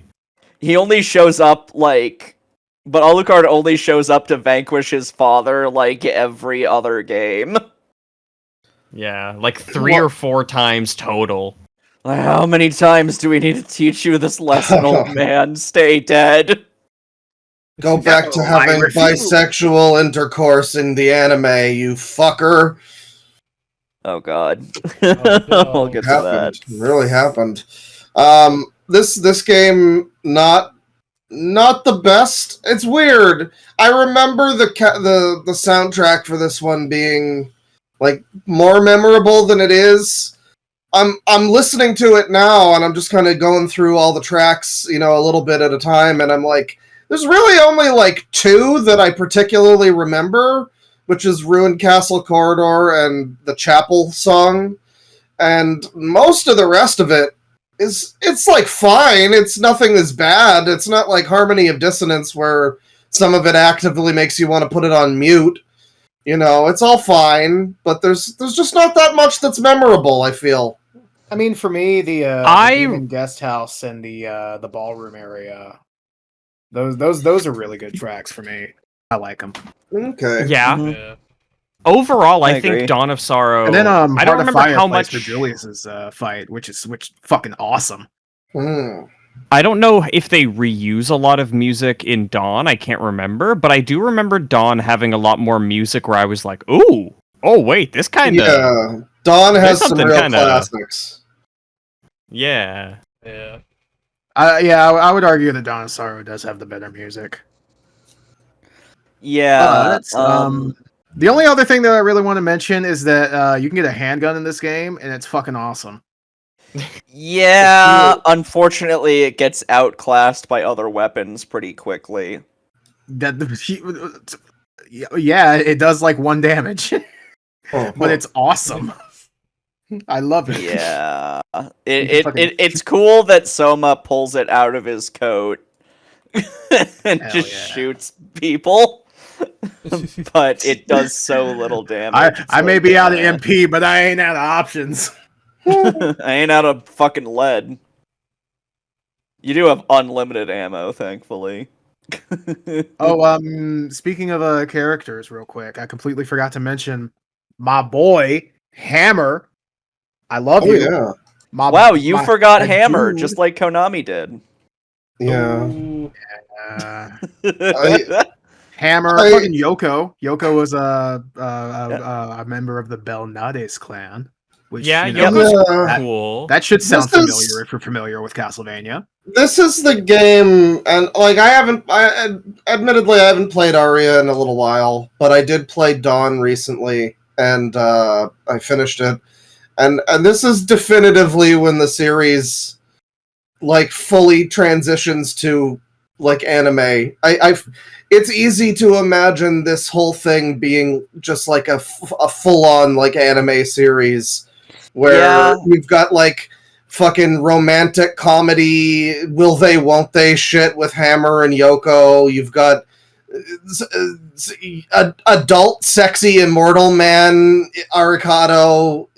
He only shows up but Alucard only shows up to vanquish his father like every other game. Yeah, like 3 or 4 times total. How many times do we need to teach you this lesson, old man? Stay dead. Go back to No, I having refuse. bisexual intercourse in the anime, you fucker. Oh god. Oh, no. We'll get to that. Happened. Really happened. This game not the best. It's weird. I remember the soundtrack for this one being like more memorable than it is. I'm listening to it now and I'm just kind of going through all the tracks, a little bit at a time, and I'm like, there's really only like two that I particularly remember, which is Ruined Castle Corridor and the Chapel song. And most of the rest of it it's like fine. It's nothing that's bad. It's not like Harmony of Dissonance where some of it actively makes you want to put it on mute. It's all fine, but there's just not that much that's memorable, I feel. I mean, for me, the Demon Guest House and the ballroom area, those are really good tracks for me. I like them. Okay. Yeah. Yeah. Overall, I agree. think Dawn of Sorrow. And then I don't Heart of remember Fire how plays much for Julius's fight, which fucking awesome. I don't know if they reuse a lot of music in Dawn. I can't remember, but I do remember Dawn having a lot more music where I was like, "Ooh, oh wait, this kind of Yeah. Dawn has some something real kinda- classics. yeah." Yeah. I would argue that Dawn of Sorrow does have the better music. Yeah. The only other thing that I really want to mention is that you can get a handgun in this game, and it's fucking awesome. Yeah, unfortunately, it gets outclassed by other weapons pretty quickly. Yeah, it does like 1 damage, Oh, but it's awesome. I love it. Yeah, fucking- it's cool that Soma pulls it out of his coat and Hell just yeah. shoots people, but it does so little damage. It's I may like, be out of MP, but I ain't out of options. I ain't out of fucking lead. You do have unlimited ammo, thankfully. Oh, speaking of characters, real quick, I completely forgot to mention my boy Hammer. I love you. yeah. Wow, you forgot my Hammer, dude. just like Konami did. Yeah. Ooh. Hammer, I- fucking Yoko. Yoko was a member of the Belnades clan. Which, Yeah, you know, Yoko's cool. that should sound This is- familiar if you're familiar with Castlevania. This is the game, and like admittedly I haven't played Aria in a little while, but I did play Dawn recently, and I finished it, and this is definitively when the series like fully transitions to like anime. It's easy to imagine this whole thing being just like a full on like anime series where you've got like fucking romantic comedy, will they, won't they shit with Hammer and Yoko. You've got adult, sexy, immortal man, Arikado,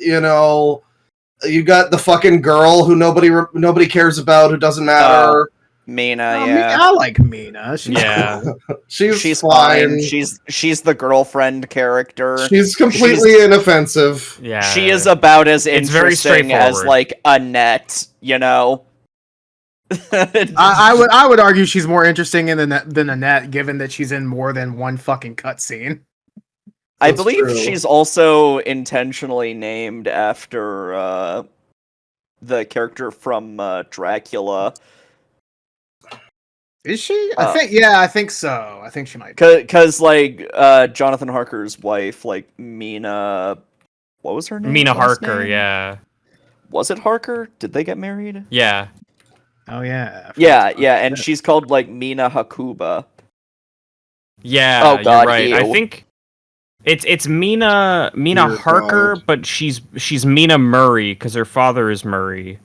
You got the fucking girl who nobody cares about, who doesn't matter. Mina, I like Mina. She's Yeah. cool. She's fine. fine. She's the girlfriend character. She's completely inoffensive. Yeah. She is about as It's very interesting as straightforward. like Annette, I would argue she's more interesting than Annette, given that she's in more than one fucking cutscene. I That's believe true. she's also intentionally named after the character from Dracula. Is she? I think so. I think she might. Because like Jonathan Harker's wife, like Mina, what was her name? Mina last Harker, name? yeah. Was it Harker? Did they get married? Yeah. Oh yeah. Yeah, and she's called like Mina Hakuba. Yeah, Oh, God, you're right. I ew. think it's Mina Dear Harker, God. but she's Mina Murray because her father is Murray.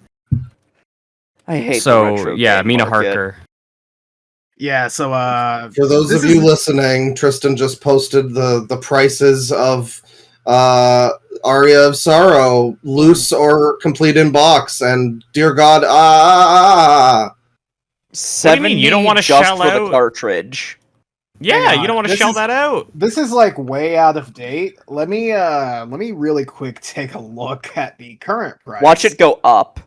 I hate the So retro yeah, game Mina market. Harker. Yeah. So For those this of you is- listening, Tristan just posted the prices of Aria of Sorrow, loose or complete in box, and dear God, What do you mean, you don't 70 wanna just shell for the out? cartridge. Yeah, Hang you don't on, want to this shell is- that out. This is like way out of date. Let me really quick take a look at the current price. Watch it go up.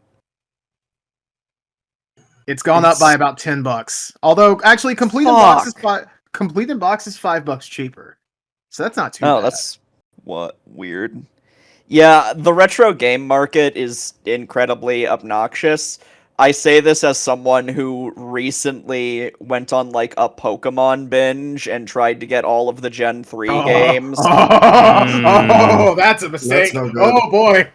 It's gone up by about $10. Although actually, complete in box is $5 cheaper. So that's not too bad. That's weird. Yeah, the retro game market is incredibly obnoxious. I say this as someone who recently went on like a Pokemon binge and tried to get all of the Gen 3 games. Oh, that's a mistake. That's no good. Oh boy.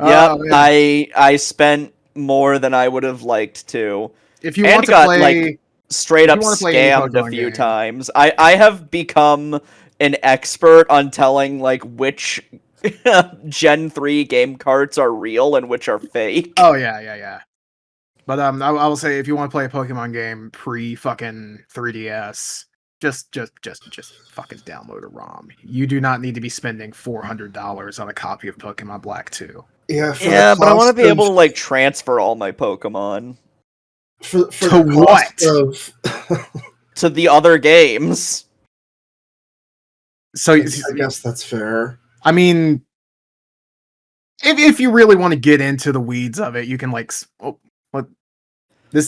Yep, I spent more than I would have liked to. If you And want to got play, like straight if up you wanna play any scammed a Pokemon few game. times. I have become an expert on telling like which Gen 3 game carts are real and which are fake. Oh yeah. But I will say, if you want to play a Pokemon game pre fucking 3DS, just fucking download a ROM. You do not need to be spending $400 on a copy of Pokemon Black 2. Yeah, But I want to be able to like transfer all my Pokemon for To the what? cost of to the other games. So I guess that's fair. I mean, if you really want to get into the weeds of it, you can like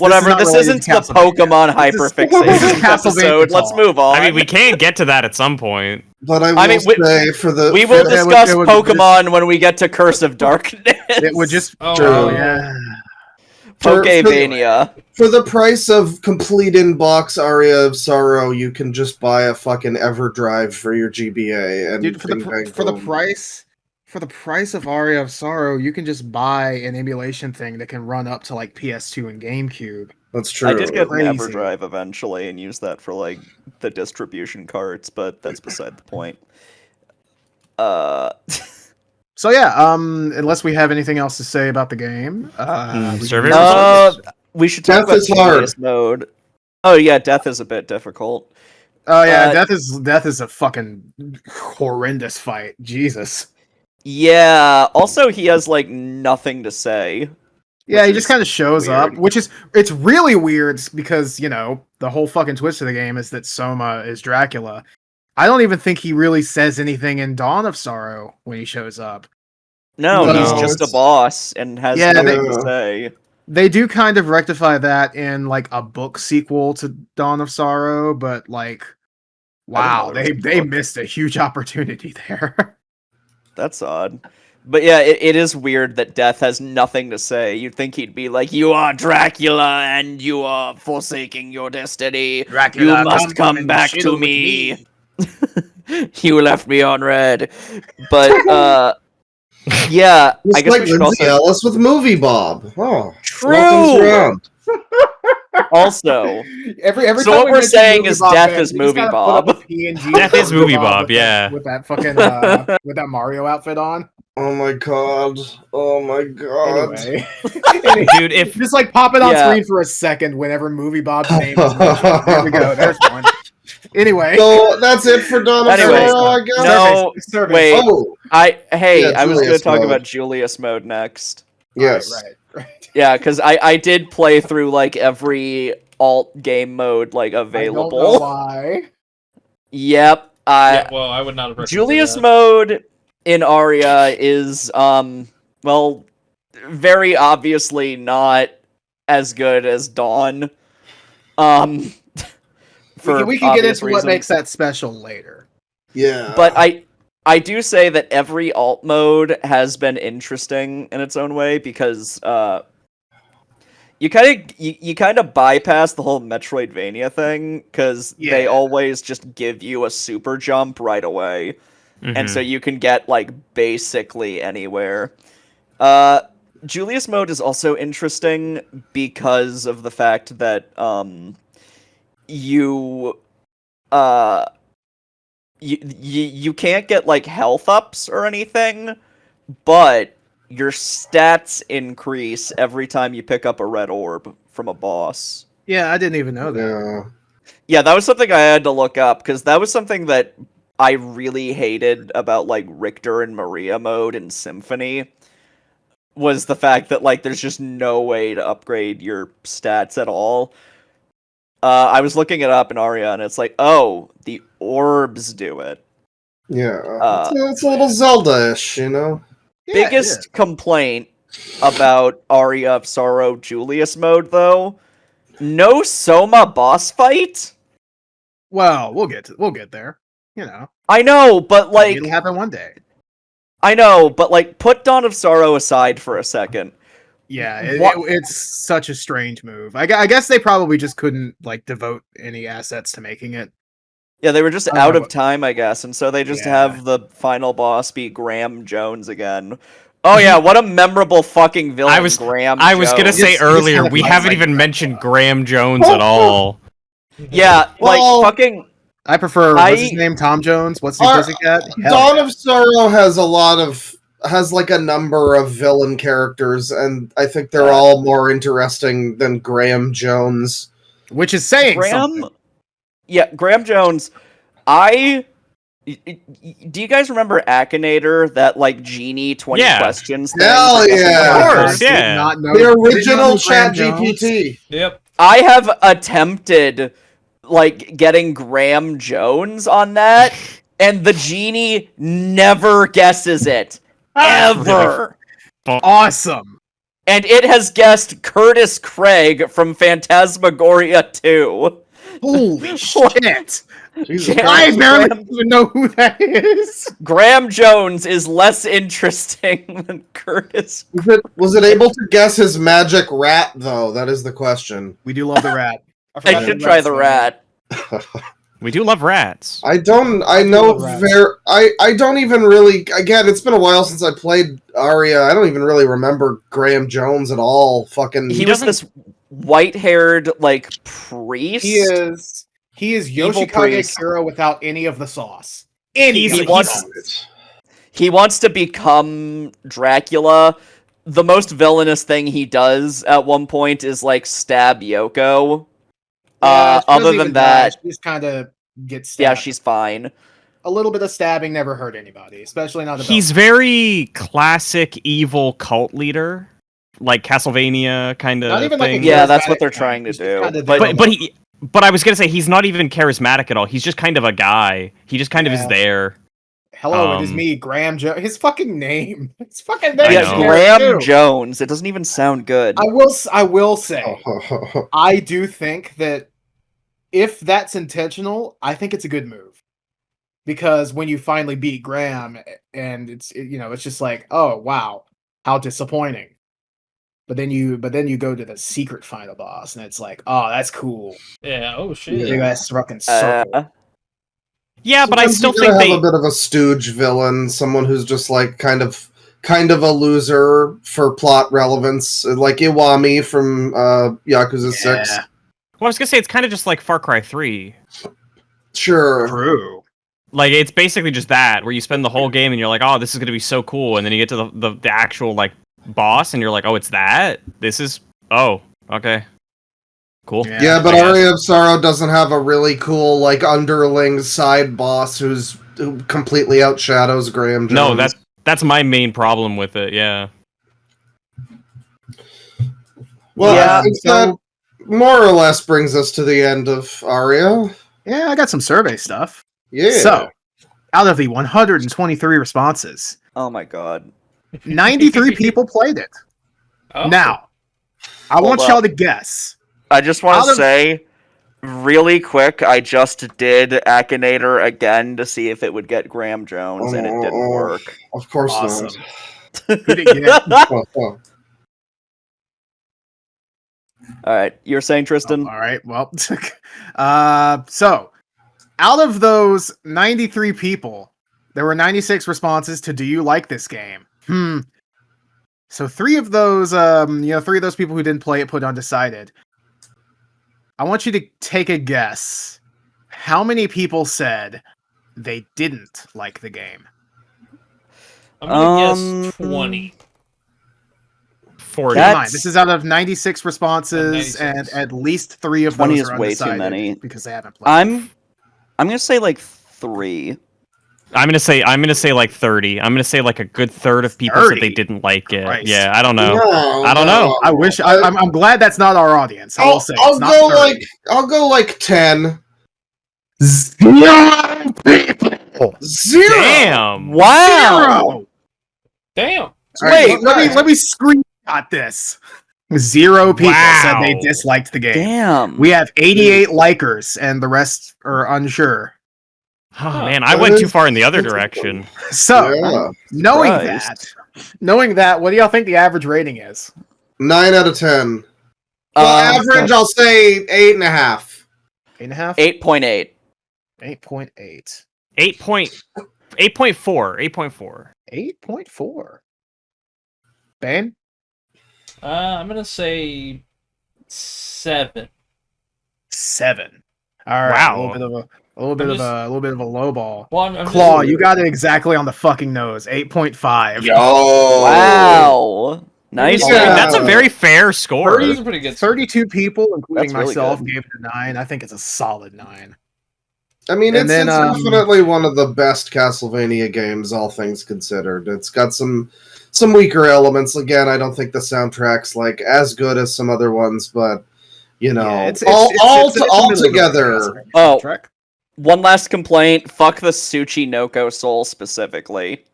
Whatever. This isn't the Pokemon Hyperfixations episode. Let's move on. I mean, we can get to that at some point. But I will say we will discuss Pokemon when we get to Curse of Darkness. It would just Pokemania. For the price of complete in-box Aria of Sorrow, you can just buy a fucking EverDrive for your GBA. And dude, for the price of Aria of Sorrow, you can just buy an emulation thing that can run up to like PS2 and GameCube. That's true. I did get an Crazy. EverDrive eventually and use that for like the distribution carts, but that's beside the point. So yeah, unless we have anything else to say about the game, we should talk about Julius mode. Oh yeah, death is a bit difficult. Oh yeah, death is a fucking horrendous fight. Jesus. Yeah. Also, he has like nothing to say. Yeah, he just kind of shows up, it's really weird because the whole fucking twist of the game is that Soma is Dracula. I don't even think he really says anything in Dawn of Sorrow when he shows up. No, he's just a boss and has nothing to say. They do kind of rectify that in like a book sequel to Dawn of Sorrow, but like, wow, they missed a huge opportunity there. That's odd. But yeah, it is weird that Death has nothing to say. You'd think he'd be like, "You are Dracula and you are forsaking your destiny. Dracula, you must come back to me. You left me on red." But yeah, just I guess like we should Lindsay Ellis with Movie Bob. Oh, true. Also, every so time what we're saying is Death is Movie Bob. Death is Movie Bob, yeah. With that fucking with that Mario outfit on. Oh my god. Oh my god. Anyway. Dude, if just like pop it on screen for a second whenever Movie Bob's name is mentioned. There we go. There's one. Anyway. So that's it for Dawn of Sorrow, I guess. No, wait. Oh. I was going to talk about Julius mode next. Yes. Right. Yeah, because I did play through like every alt game mode like available. I don't know why. Yep. I would not have recommended Julius that. mode in Aria is very obviously not as good as Dawn. We can get into what makes that special later. Yeah. But I do say that every alt mode has been interesting in its own way because you kind of bypass the whole Metroidvania thing because they always just give you a super jump right away, and so you can get like basically anywhere. Julius mode is also interesting because of the fact that you can't get like health ups or anything, but your stats increase every time you pick up a red orb from a boss. Yeah, I didn't even know that. Yeah, that was something I had to look up because that was something that I really hated about like Richter and Maria mode in Symphony was the fact that like there's just no way to upgrade your stats at all. I was looking it up in Aria, and it's like, oh, the orbs do it. Yeah, it's a little Zelda-ish, Biggest complaint about Aria of Sorrow Julius mode, though, No Soma boss fight? Well, we'll get there. You know, I know, but like, it'll happen one day. put Dawn of Sorrow aside for a second. Yeah, What- it's such a strange move. I guess they probably just couldn't like devote any assets to making it. Yeah, they were just I don't out know, of time, I guess, and so they just Yeah. have the final boss be Graham Jones again. Oh yeah, what a memorable fucking villain, Graham I was gonna Jones. say Just earlier, have we life haven't like even that. mentioned Graham Jones at all. Yeah, Well, like, fucking... I prefer what's his I- name, Tom Jones. What's the Our- pussycat? Hell Dawn yeah. of Sorrow has like a number of villain characters, and I think they're all more interesting than Graham Jones. Which is saying something. Yeah, Graham Jones. Do you guys remember Akinator, that like genie 20 Yeah. questions thing? Hell for yeah. Of Castlevania? course, Did yeah. not know- The did not original know Graham Chat Jones. GPT. Yep. I have attempted like getting Graham Jones on that, and the genie never guesses it. Ever. Awesome. And it has guessed Curtis Craig from Phantasmagoria 2. Holy shit. Jesus Yeah. I Christ. barely Graham- even know who that is. Graham Jones is less interesting than Curtis. Was it able to guess his magic rat, though? That is the question. We do love the rat. I should try the rat. We do love rats. I don't even really, again, it's been a while since I played Aria. I don't even really remember Graham Jones at all. Fucking, He was this white-haired, like, priest. He is Evil Yoshikage priest. Kira without any of the sauce. Any He's- of he the wants- sauce. He wants to become Dracula. The most villainous thing he does at one point is, like, stab Yoko. Yeah, she Other doesn't than even die. that, She just kind of gets stabbed. yeah, she's fine. a little bit of stabbing never hurt anybody, especially not. He's very classic evil cult leader, like Castlevania kind of Not even like a thing. Yeah, that's charismatic what they're guy. trying to He's just do. kinda But- But I was gonna say he's not even charismatic at all. He's just kind of a guy. He just kind of is Yeah. there. Hello, it is Um, me, Graham Jones. His fucking name. His fucking name. I Yeah, is know. Graham too. Jones. It doesn't even sound good. I will say, I do think that if that's intentional, I think it's a good move. Because when you finally beat Graham, and it's just like, oh wow, how disappointing. But then you go to the secret final boss, and it's like, oh, that's cool. Yeah. Oh shit. Big ass fucking circle. Yeah, but I Sometimes still you think gotta they. have a bit of a stooge villain, someone who's just like kind of a loser for plot relevance, like Iwami from Yakuza 6. Yeah, Well, I was gonna say it's kind of just like Far Cry 3. Sure. true. Like it's basically just that, where you spend the whole game and you're like, oh, this is gonna be so cool, and then you get to the actual like boss, and you're like, oh, it's that. This is okay, cool. Yeah, but I guess. Aria of Sorrow doesn't have a really cool like underling side boss who completely outshadows Graham Jones. No, that's my main problem with it. Yeah. well, Yeah, I think so- that more or less brings us to the end of Aria. Yeah, I got some survey stuff. Yeah. So, out of the 123 responses, Oh my god. 93 people played it. Oh. Now, I want Hold y'all up. to guess. I just want Out to of- say, really quick, I just did Akinator again to see if it would get Graham Jones, and it didn't Oh. work. Of course Awesome. not. Who did you get? Oh. Alright, you're saying, Tristan? All right. Well, so out of those 93 people, there were 96 responses to "Do you like this game?" So three of those people who didn't play it put undecided. I want you to take a guess. How many people said they didn't like the game? I'm gonna guess 20. 40. Keep in mind, That's- this is out of 96 responses, 96. and at least 3 of 20 those is are way too undecided many. because they haven't played. I'm gonna say like 3. I'm gonna say like 30. I'm gonna say like a good third of people said 30? they didn't like it. Christ. Yeah, I don't know. No, I don't know. I wish I'm glad that's not our audience. I will say it's not 30. I'll go like 10. 0 people. 0. Damn. Wow! 0. Damn. Alright, Wait, let me screenshot this. 0 people said they Wow. disliked the game. Damn. We have 88 likers, and the rest are unsure. Oh man, I went too far in the other That's- direction. So, Yeah. knowing Surprised. that, what do y'all think the average rating is? 9 out of 10. Well, average, I'll say 8.5. 8.5? 8.8. 8.8. 8.4. 8.4. 8.4. Bane? I'm gonna say 7. 7. All right. Wow. A little bit of a low ball. Well, I'm Claw, just- you got it exactly on the fucking nose. 8.5. Yo. Wow. Nice. Yeah. I mean, one. that's a very fair score. These are pretty good. 32 people, including That's really myself, good. gave it a 9. I think it's a solid 9. I mean, And it's then, definitely one of the best Castlevania games, all things considered. It's got some weaker elements. Again, I don't think the soundtrack's like as good as some other ones, but you know, Yeah, it's all a middle of the road together. Oh. soundtrack. One last complaint. Fuck the Tsuchinoko Soul specifically.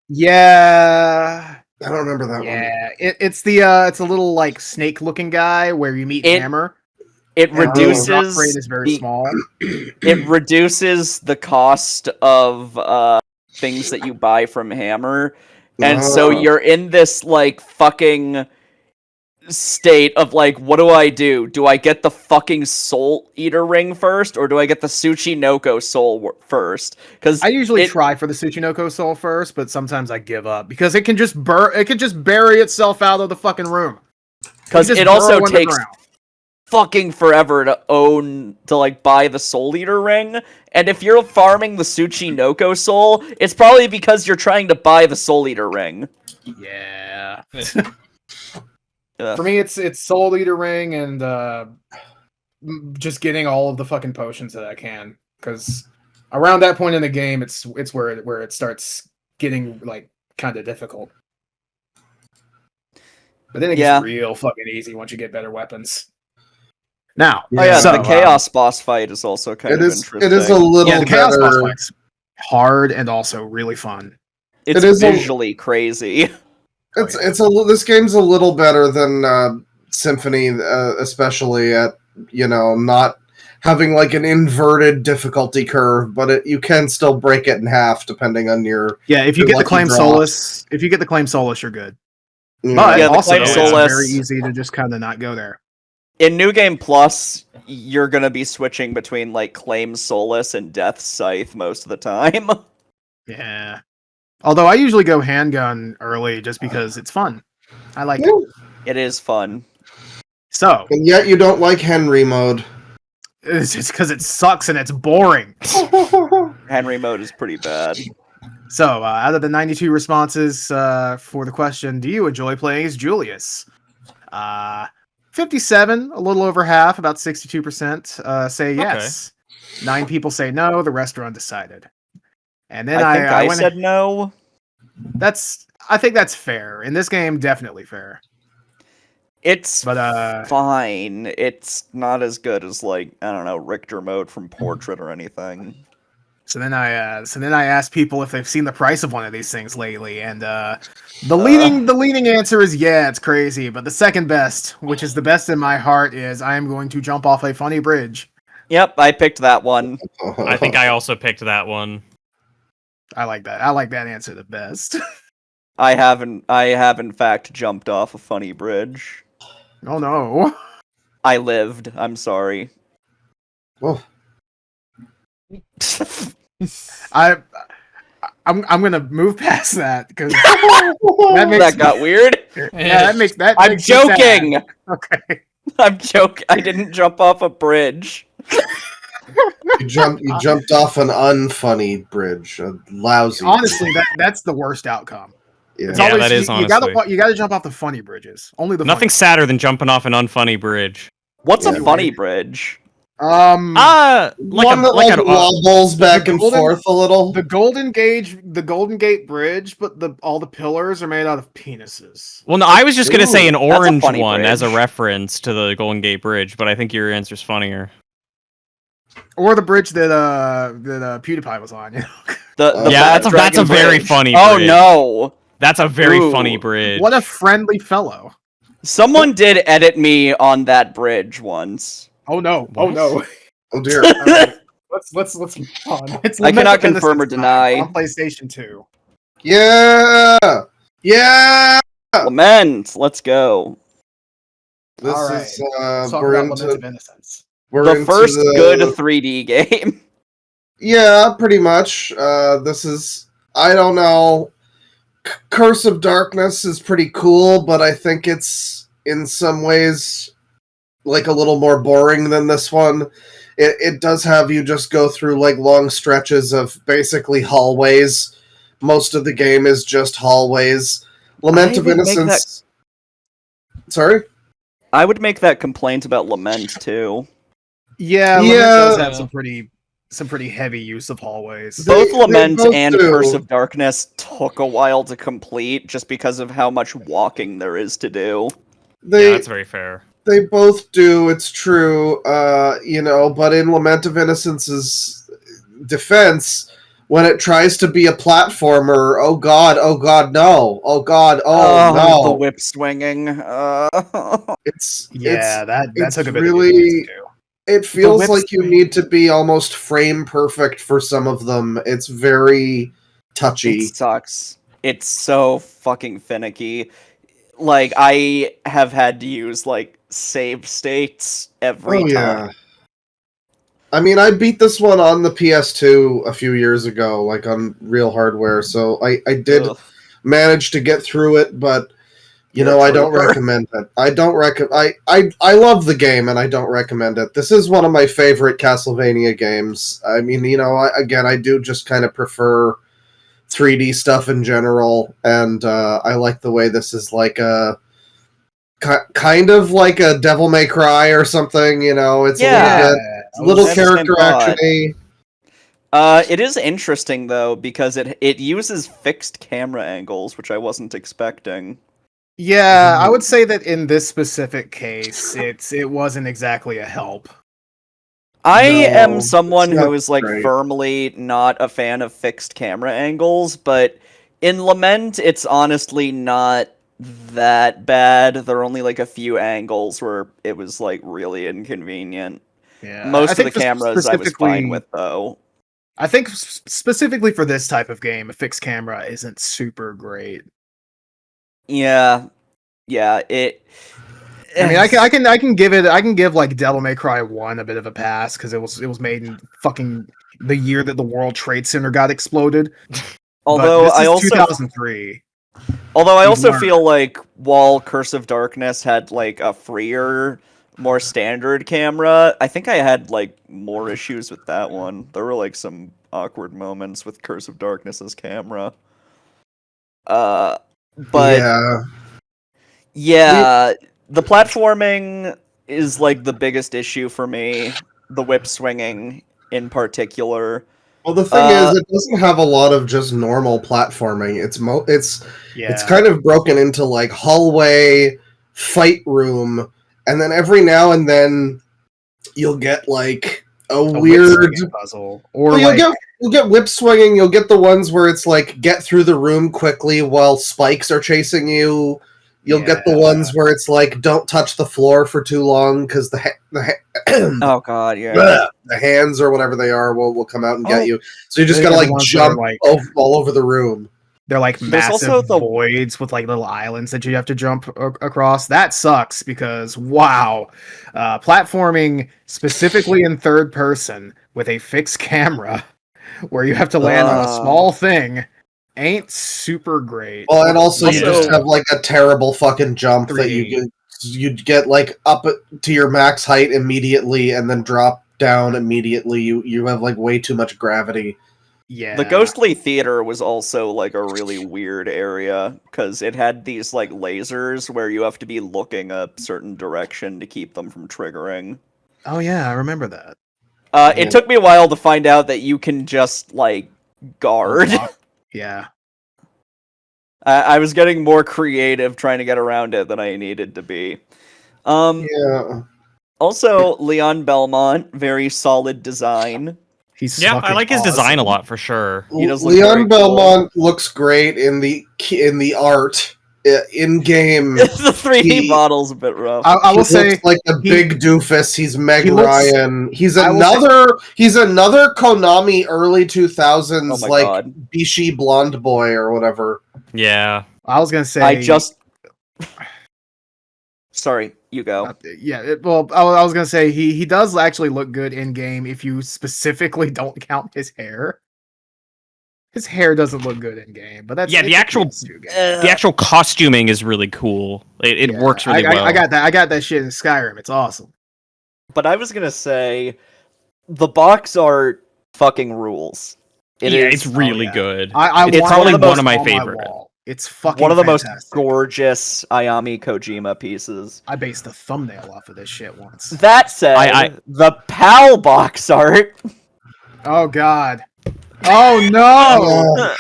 Yeah. I don't remember that one. Yeah. It's a little like snake looking guy where you meet Hammer. It and the drop reduces rate is very the- small. It reduces the cost of things that you buy from Hammer. And so Oh. you're in this like fucking state of like, what do I do? Do I get the fucking Soul Eater ring first, or do I get the Tsuchinoko Soul first? Because I usually try for the Tsuchinoko Soul first, but sometimes I give up because it can just bury itself out of the fucking room. because just it also burrow takes underground. fucking forever to like buy the Soul Eater ring. And if you're farming the Tsuchinoko Soul, it's probably because you're trying to buy the Soul Eater ring. Yeah. Ugh. For me, it's Soul Eater ring and just getting all of the fucking potions that I can. Because around that point in the game, it's where it starts getting like kind of difficult. But then it gets real fucking easy once you get better weapons. Now, Oh yeah, so, the Chaos boss fight is also kind of interesting. It is a little the Chaos boss better. fight's hard and also really fun. It's it is visually crazy. This game's a little better than Symphony, especially at not having like an inverted difficulty curve, but you can still break it in half depending on your If you your get the lucky Claim draw. Solus, you're good. Yeah. But Yeah, the also, Claim it's Solus- very easy to just kind of not go there. In New Game Plus, you're gonna be switching between like Claim Solace and Death Scythe most of the time. Yeah. Although I usually go handgun early just because it's fun. I like it. It is fun. So, And yet you don't like Henry mode. it's just because it sucks and it's boring. Henry mode is pretty bad. So, out of the 92 responses for the question, do you enjoy playing as Julius? 57, a little over half, about 62%, say yes. 9 people say no, the rest are undecided. And then I think I went said no. I think that's fair. In this game, definitely fair. It's But fine. It's not as good as like, I don't know, Richter mode from Portrait or anything. So then I asked people if they've seen the price of one of these things lately, and the leading answer is yeah, it's crazy. But the second best, which is the best in my heart, is I am going to jump off a funny bridge. Yep, I picked that one. I think I also picked that one. I like that. I like that answer the best. I have in fact jumped off a funny bridge. Oh no. I lived. I'm sorry. Oh. I'm gonna move past that because that makes That got weird. that makes I'm makes me sad. joking. Okay. I'm joking. I didn't jump off a bridge. You jumped off an unfunny bridge. A lousy. Honestly, that's the worst outcome. Yeah. It's Yeah, always, that is you gotta honestly. jump off the funny bridges. Only the Nothing funny. sadder than jumping off an unfunny bridge. What's a Yeah. funny bridge? One that wobbles back and forth a little. The Golden Gate Bridge, but all the pillars are made out of penises. Well, no, I was just gonna say an Ooh, that's a orange funny one as a bridge. reference to the Golden Gate Bridge, but I think your answer's funnier. Or the bridge that PewDiePie was on. You know? The Yeah, Mad that's a Dragon very Bridge. funny Oh bridge. no! That's a very Ooh. funny bridge. What a friendly fellow. Someone did edit me on that bridge once. Oh no! What? Oh no! Oh dear. All right. Let's move on. It's I cannot Lament of confirm or Innocence time deny. on PlayStation 2. Yeah! Yeah! Lament, let's go. This All right. is Let's talk we're about Lament of into Innocence. we're The into first the, good 3D game. Yeah, pretty much. This is I don't know. Curse of Darkness is pretty cool, but I think it's in some ways like a little more boring than this one. It does have you just go through like long stretches of basically hallways. Most of the game is just hallways. Lament I of would make Innocence. Sorry? I would make that complaint about Lament too. Yeah, Lament Yeah. does have Yeah. some pretty heavy use of hallways. Both Lament both and do. Curse of Darkness took a while to complete just because of how much walking there is to do. They Yeah, that's very fair. they both do, it's true. But in Lament of Innocence's defense, when it tries to be a platformer, oh god, no. Oh god, oh The no. whip swinging. It's Yeah, that it's took a bit of getting used really to. it feels whip like you swing. need to be almost frame perfect for some of them. It's very touchy. It sucks. It's so fucking finicky. Like, I have had to use, like, save states every time. I mean, I beat this one on the PS2 a few years ago, like on real hardware, so I did Ugh. manage to get through it, but You're a I don't trooper. recommend it. I love the game and I don't recommend it. This is one of my favorite Castlevania games. I mean, I do just kind of prefer 3D stuff in general, and I like the way this is like a kind of like a Devil May Cry or something. It's Yeah. a little I have the same character thought. actiony. It is interesting, though, because it uses fixed camera angles, which I wasn't expecting. Yeah, I would say that in this specific case, it wasn't exactly a help. I No, am someone it's not who is like great. firmly not a fan of fixed camera angles, but in Lament, it's honestly not that bad. There are only like a few angles where it was like really inconvenient. Yeah, Most I of the think cameras I was fine with, though. I think specifically for this type of game, a fixed camera isn't super great. Yeah, it. I mean, I can give like Devil May Cry 1 a bit of a pass because it was made in fucking the year that the World Trade Center got exploded. Although but this I is also 2003. Although I We've also learned. feel like while Curse of Darkness had like a freer, more standard camera, I think I had like more issues with that one. There were like some awkward moments with Curse of Darkness's camera. But Yeah. the platforming is like the biggest issue for me. The whip swinging in particular. Well, the thing is, it doesn't have a lot of just normal platforming. It's kind of broken into like hallway, fight room, and then every now and then you'll get like a weird puzzle, or Well, like you'll get whip swinging. You'll get the ones where it's like get through the room quickly while spikes are chasing you. You'll get the ones where it's like don't touch the floor for too long because Oh god, yeah. the hands or whatever they are will come out and get Oh. you. So you just They're gotta the like ones that are, jump like- all over the room. they're like There's massive also the- voids with like little islands that you have to jump across. That sucks because wow, platforming specifically in third person with a fixed camera where you have to land on a small thing ain't super great. Well, and also you Also- just have like a terrible fucking jump that 3D. you'd get like up to your max height immediately and then drop down immediately. You have like way too much gravity. Yeah, The Ghostly Theater was also like a really weird area because it had these like lasers where you have to be looking a certain direction to keep them from triggering. Oh yeah, I remember that. It took me a while to find out that you can just like guard. Yeah. I was getting more creative trying to get around it than I needed to be. Yeah. Also, Leon Belmont, very solid design. He's Yeah, I fucking like his design a awesome. lot for sure. He does look very Leon cool. Belmont looks great in the art. in game. the 3D model's a bit rough. I will He say looks like a big doofus. He's Meg he looks- Ryan. He's I will say- another Konami early 2000s Oh my like God. Bishi blonde boy or whatever. Yeah. I was gonna say Sorry, you go. I was gonna say he does actually look good in game if you specifically don't count his hair. His hair doesn't look good in game, but that's Yeah, the it's a actual- PS2 game. The actual costuming is really cool. It Yeah, works really well. I got that shit in Skyrim. It's awesome. But I was gonna say, the box art fucking rules. It's really yeah. good. I It's want probably one one of my on favorite. wall. It's fucking one of the most fantastic. gorgeous Ayami Kojima pieces. I based a thumbnail off of this shit once. That said, I- the PAL box art. Oh god. Oh no!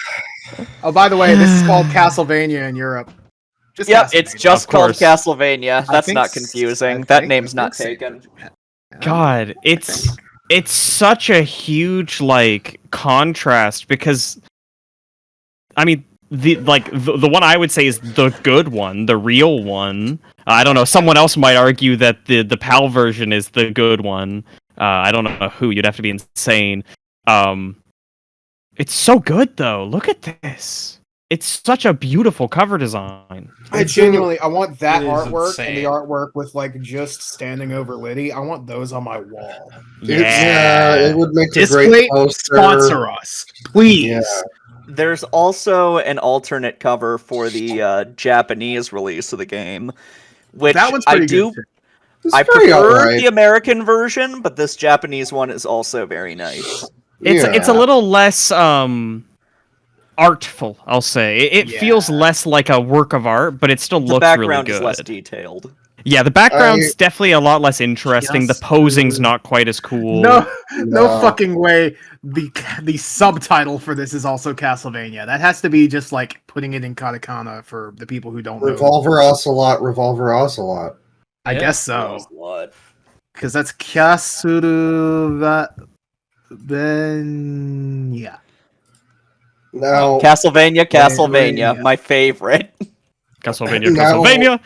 Oh, by the way, this is called Castlevania in Europe. Just Yep, Castlevania. it's just Of called course. Castlevania. I That's think not s- confusing. I That think- name's I not think so. taken. God, it's such a huge like contrast because I mean the one I would say is the good one, the real one. I don't know. Someone else might argue that the PAL version is the good one. I don't know who. You'd have to be insane. It's so good though. Look at this. It's such a beautiful cover design. I genuinely, I want that It is artwork and the insane. artwork with like just standing over Liddy. I want those on my wall. It would make a Display great poster. sponsor us, please. Yeah. There's also an alternate cover for the Japanese release of the game, which That one's I pretty do. good. It's I very prefer alright. the American version, but this Japanese one is also very nice. It's a Yeah. little less artful, I'll say. It feels less like a work of art, but it still The looks really background good. is less detailed. Yeah, the background's definitely a lot less interesting. Just- The posing's not quite as cool. No No. fucking way. The subtitle for this is also Castlevania. That has to be just like putting it in katakana for the people who don't know. Revolver Ocelot. I Yeah. guess so, What? because that's Castlevania. Now, Castlevania, yeah. my favorite. Castlevania, Now- Castlevania.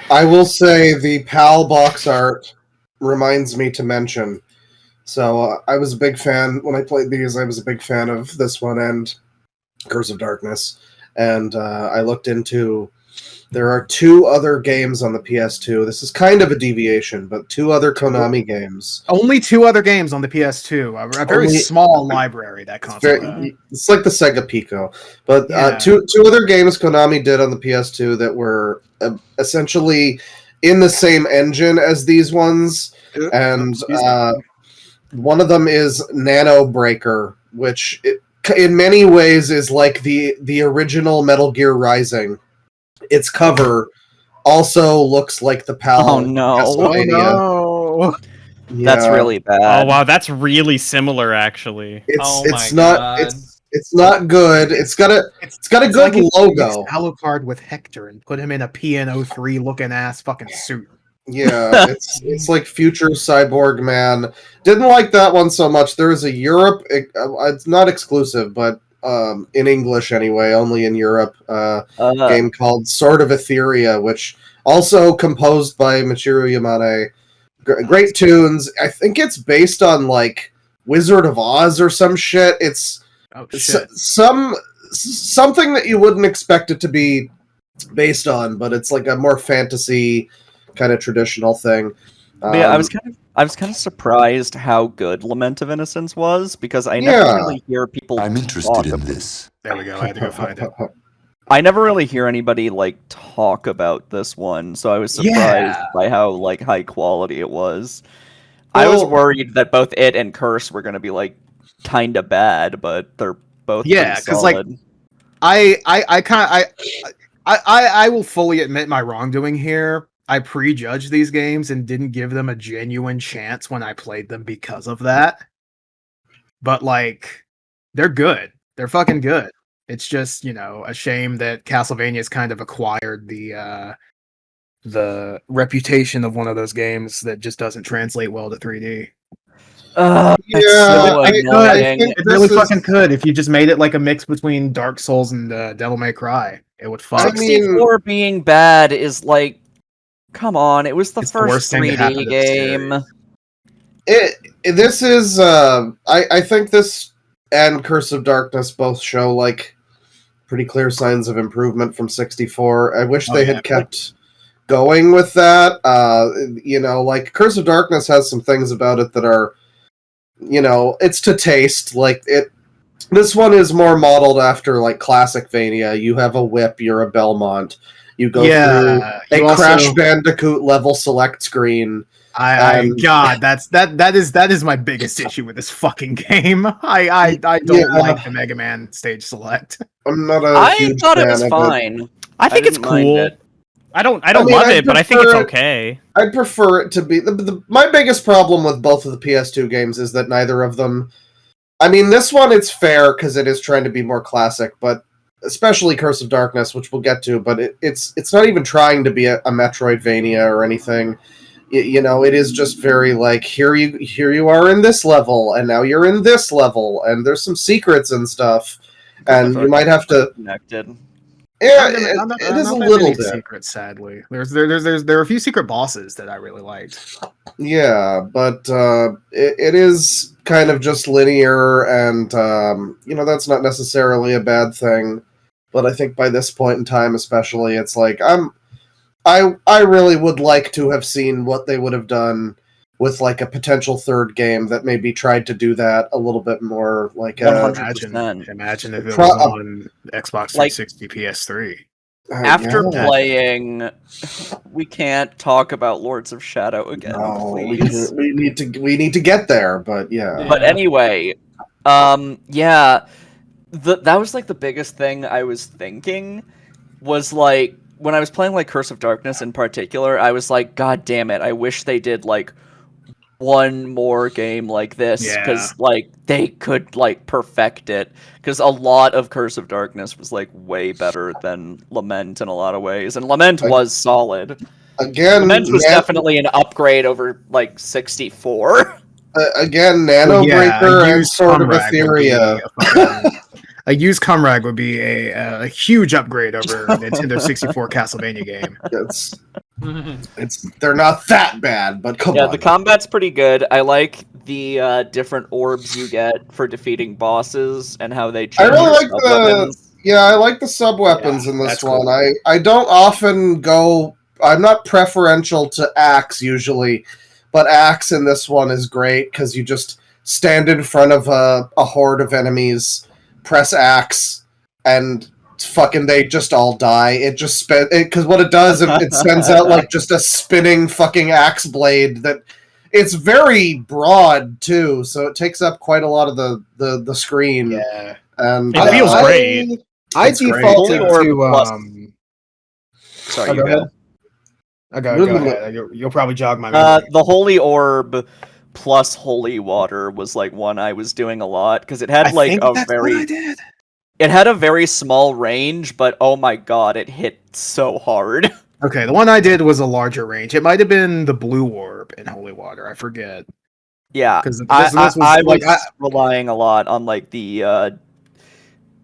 I will say the PAL box art reminds me to mention. So I was a big fan when I played these. I was a big fan of this one and Curse of Darkness, and I looked into. There are 2 other games on the PS2. This is kind of a deviation, but 2 other Konami games. Only 2 other games on the PS2. A very Only- small library that console. It's like the Sega Pico, but Yeah. two other games Konami did on the PS2 that were essentially in the same engine as these ones, and one of them is Nano Breaker, which in many ways is like the original Metal Gear Rising. Its cover also looks like the PAL. Oh no, Castlevania. no! that's Yeah. really bad. Oh wow, that's really similar actually. Oh It's my not God. it's not good. It's got a It's good like if you logo. mixed Alucard with Hector and put him in a PNO3 looking ass fucking suit. Yeah, it's like future cyborg man. Didn't like that one so much. There is a Europe. It's not exclusive, but in English anyway, only in Europe. Game called Sword of Etheria, which also composed by Michiru Yamane. Great tunes. I think it's based on like Wizard of Oz or some shit. It's Oh shit! something that you wouldn't expect it to be based on, but it's like a more fantasy kind of traditional thing. But yeah, I was kind of surprised how good Lament of Innocence was because I never Yeah. really hear people. I'm talk interested in about- this. There we go. I had to go find it. I never really hear anybody like talk about this one, so I was surprised Yeah. by how like high quality it was. I was Well- worried that both it and Curse were going to be like kind of bad, but they're both Yeah, pretty 'cause, like, solid. I will fully admit my wrongdoing here. I prejudged these games and didn't give them a genuine chance when I played them because of that. But like, they're good. They're fucking good. It's just, a shame that Castlevania's kind of acquired the reputation of one of those games that just doesn't translate well to 3D. That's so annoying. think It really this is- fucking could if you just made it like a mix between Dark Souls and Devil May Cry. It would fuck. I mean- 64 being bad is like, come on, it was the It's the first worst thing to happen 3D to the game. series. This is I think this and Curse of Darkness both show like pretty clear signs of improvement from 64. I wish they had kept going with that. Like Curse of Darkness has some things about it that are, it's to taste. Like this one is more modeled after like classic Vania. You have a whip, you're a Belmont. You go through a Crash Bandicoot level select screen. God, that is my biggest issue with this fucking game. I don't like the Mega Man stage select. I'm not a I huge thought it fan was of fine. I think it's didn't mind cool. it. I don't I mean, love I'd it, but I think it's prefer it- okay. I'd prefer it to be my biggest problem with both of the PS2 games is that neither of them. I mean, this one it's fair because it is trying to be more classic, but especially Curse of Darkness, which we'll get to. But it's not even trying to be a Metroidvania or anything. It is just very like here you are in this level, and now you're in this level, and there's some secrets and stuff, and you might have to. Connected. Yeah, Not it is a that little many bit. secrets, sadly. There are a few secret bosses that I really liked. Yeah, but it is kind of just linear, and that's not necessarily a bad thing. But I think by this point in time, especially, it's like I really would like to have seen what they would have done with like a potential third game that maybe tried to do that a little bit more. Like 100%. Imagine if it was on Xbox 360, PS3. After yeah. playing, we can't talk about Lords of Shadow again, No, please. we need to get there, but yeah. But anyway, that was like the biggest thing I was thinking was like when I was playing like Curse of Darkness in particular, I was like, God damn it, I wish they did like one more game like this because like they could like perfect it because a lot of Curse of Darkness was like way better than Lament in a lot of ways, and Lament was solid. Again, Lament was definitely an upgrade over like 64. Again, Nano Breaker and Sword of Cumrag Etheria. A used Cumrag would be a huge upgrade over Nintendo 64 Castlevania game. They're not that bad, but come on. Yeah, the combat's pretty good. I like the different orbs you get for defeating bosses and how they change. I really like weapons. I like the sub weapons in this that's one. cool. I don't often go. I'm not preferential to axe usually, but axe in this one is great because you just stand in front of a horde of enemies, press axe, and fucking they just all die. It just because what it does, it sends out like just a spinning fucking axe blade that it's very broad too, so it takes up quite a lot of the screen. Yeah, and It feels great. I It's great. defaulted Holy to Orb Sorry, Oh, you go go. ahead. Go ahead. You'll probably jog my memory. The Holy Orb plus Holy Water was like one I was doing a lot because it had like it had a very small range, but oh my god, it hit so hard. Okay, the one I did was a larger range. It might have been the Blue Orb in Holy Water. I forget. Yeah, Because I was relying a lot on like the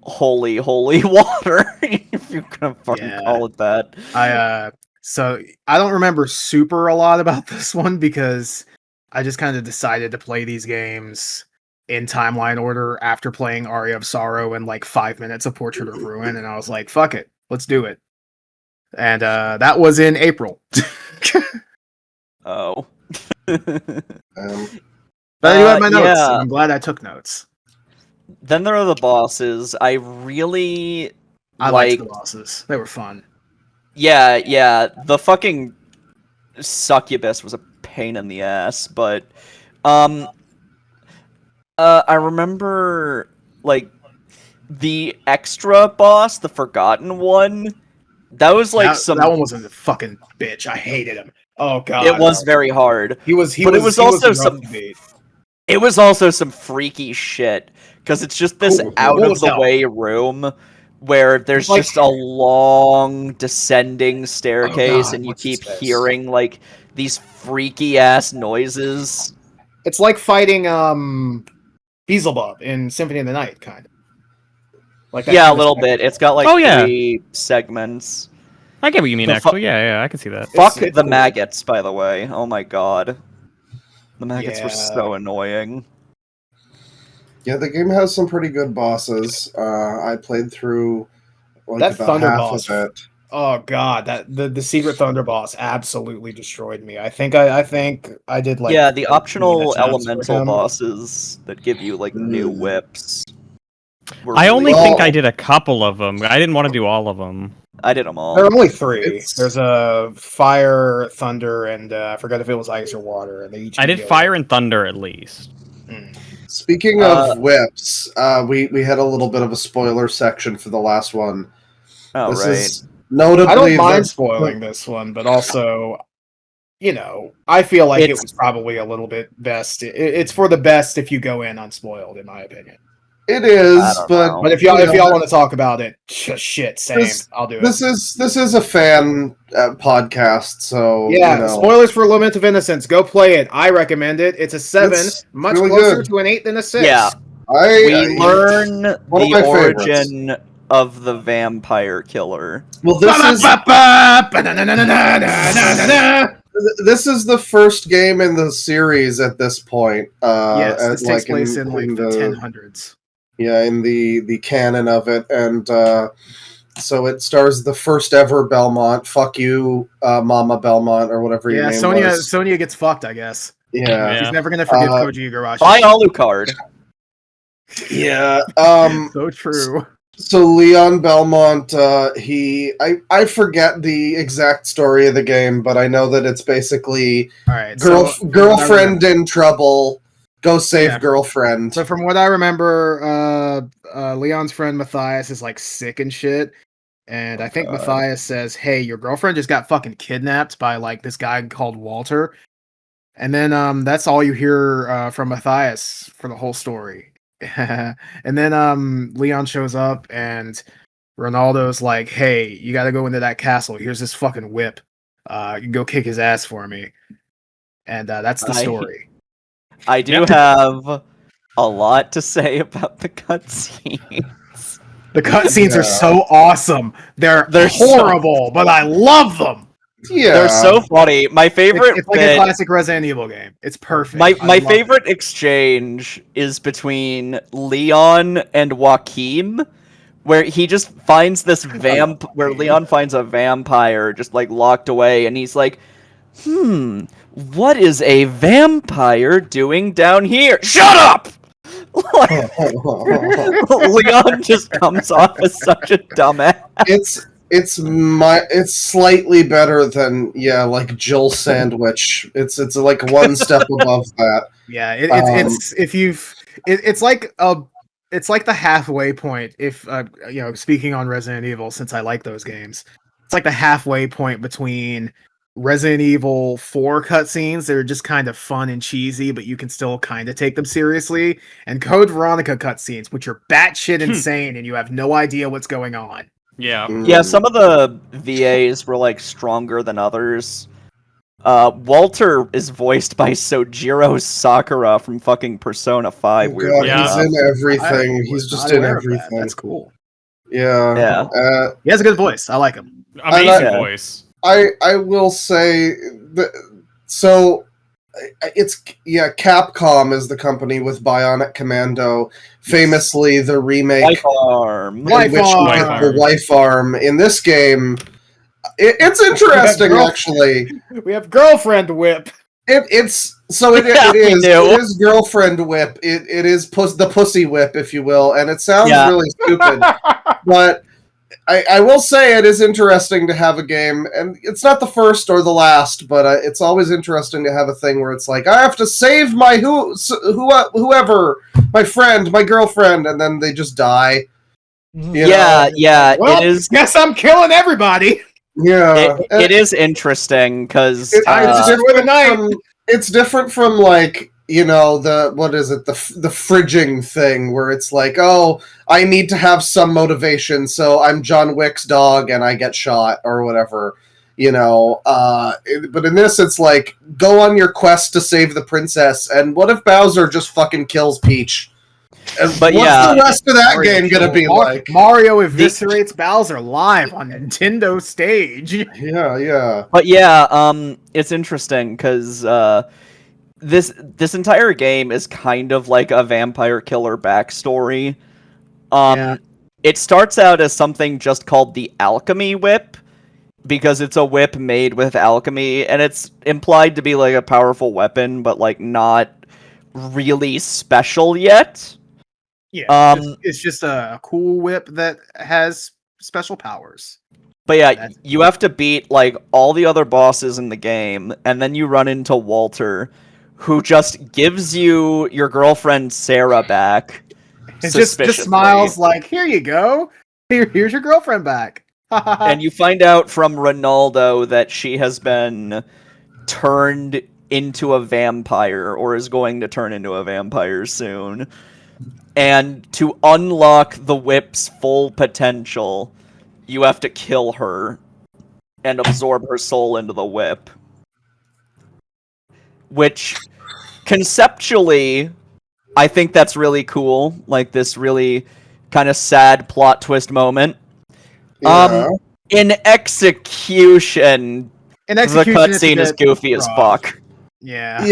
holy water, if you can fucking call it that. So I don't remember super a lot about this one because I just kind of decided to play these games in timeline order after playing Aria of Sorrow and like 5 minutes of Portrait of Ruin, and I was like, fuck it, let's do it. And that was in April. Oh. But I do have my notes, yeah. and I'm glad I took notes. Then there are the bosses. I really liked the bosses. They were fun. Yeah, the fucking succubus was a pain in the ass, but I remember like the extra boss, the forgotten one. That was like that one was a fucking bitch. I hated him. Oh god. It was very hard. It was also some freaky shit because it's just this out of the way room where there's just a long descending staircase and you keep hearing like these freaky ass noises. It's like fighting Beelzebub in Symphony of the Night, kind of. Like that Yeah, a kind of little spectacle. bit. It's got like Oh, yeah. 3 segments. I get what you mean, The fu- actually. Yeah, I can see that. Fuck it's the cool. maggots, by the way. Oh my god. The maggots were Yeah. so annoying. Yeah, the game has some pretty good bosses. I played through like That about Thunder half boss. of it. Oh god, that the secret Thunder boss absolutely destroyed me. I think I did like Yeah, the 13 optional attempts with elemental him. bosses that give you like new whips. were I only really think cool. I did a couple of them. I didn't want to do all of them. I did them all. There are only 3. It's- There's a fire, thunder, and I forgot if it was ice or water. And they each I give did you fire and thunder at least. Speaking of whips, we had a little bit of a spoiler section for the last one. Oh, This right. is notably I don't mind the- spoiling this one, but also, I feel like it It's- was probably a little bit best. It's for the best if you go in unspoiled, in my opinion. It is, I don't but know. But if y'all want to talk about it, shit, same. I'll do it. this is a fan podcast, so Yeah, spoilers for Lament of Innocence. Go play it. I recommend it. It's a 7, It's much really closer good. to an 8 than a 6. Yeah. We learn one of the my favorites. origin of the vampire killer. Well, this is the first game in the series at this point. Yes, this takes like place in like the the 1000s. yeah, in the canon of it, and so it stars the first ever Belmont. Fuck you, Mama Belmont, or whatever your Yeah, name Sonya was. Sonya gets fucked, I guess. Yeah, She's never gonna forgive Uh, Koji Igarashi. Buy Alucard. yeah. So true. So Leon Belmont, I forget the exact story of the game, but I know that it's basically All right, girlfriend in trouble. Go save Yeah. girlfriend. So from what I remember, Leon's friend Matthias is like sick and shit. And I think God. Matthias says, "Hey, your girlfriend just got fucking kidnapped by like this guy called Walter." And then that's all you hear from Matthias for the whole story. And then Leon shows up and Ronaldo's like, "Hey, you got to go into that castle. Here's this fucking whip. You can go kick his ass for me." And that's the story. I do have a lot to say about the cutscenes. The cutscenes Yeah. are so awesome. They're horrible, but I love them. Yeah, They're so funny. My favorite It's like a classic Resident Evil game. It's perfect. My I love favorite exchange is between Leon and Joaquin, where he just finds this where Leon finds a vampire just like locked away, and he's like, what is a vampire doing down here? Shut up! Like, Leon just comes off as such a dumbass. it's slightly better than like Jill Sandwich. It's like one step above that. Yeah, it's like the halfway point. If speaking on Resident Evil, since I like those games, it's like the halfway point between Resident Evil 4 cutscenes that are just kind of fun and cheesy, but you can still kind of take them seriously, and Code Veronica cutscenes, which are batshit insane and you have no idea what's going on. Yeah. Yeah, some of the VAs were like stronger than others. Walter is voiced by Sojiro Sakura from fucking Persona 5. Oh, Weirdly God, he's enough. in everything. He's just in everything. That's cool. Yeah. He has a good voice. I like him. Amazing I- voice. I will say that. So it's Capcom is the company with Bionic Commando, famously the remake Life Arm. in Life which Arm. you get the wife arm. In this game, it's interesting actually. We have Girlfriend Whip. It is girlfriend whip. It is the pussy whip, if you will, and it sounds really stupid, but I will say it is interesting to have a game, and it's not the first or the last, but it's always interesting to have a thing where it's like, I have to save my whoever, my friend, my girlfriend, and then they just die. You know? Well, it is. guess I'm killing everybody. Yeah, It is interesting because it's different from like, the the fridging thing where it's like, oh, I need to have some motivation, so I'm John Wick's dog and I get shot or whatever. But in this, it's like, go on your quest to save the princess, and what if Bowser just fucking kills Peach? And But what's yeah, the rest of that Mario game gonna be Mar- like? Mario eviscerates Bowser live on Nintendo stage. Yeah. But yeah, it's interesting because this entire game is kind of like a vampire killer backstory. Yeah. It starts out as something just called the Alchemy Whip because it's a whip made with alchemy, and it's implied to be like a powerful weapon, but like not really special yet. Yeah, it's just a cool whip that has special powers. But yeah, you have to beat like all the other bosses in the game, and then you run into Walter, who just gives you your girlfriend Sarah back. It just suspiciously. smiles like, here you go. Here's your girlfriend back. And you find out from Ronaldo that she has been turned into a vampire, or is going to turn into a vampire soon. And to unlock the whip's full potential, you have to kill her and absorb her soul into the whip. Which, conceptually, I think that's really cool. Like, this really kind of sad plot twist moment. Yeah. In execution, In the execution, cutscene is goofy as fuck. Yeah.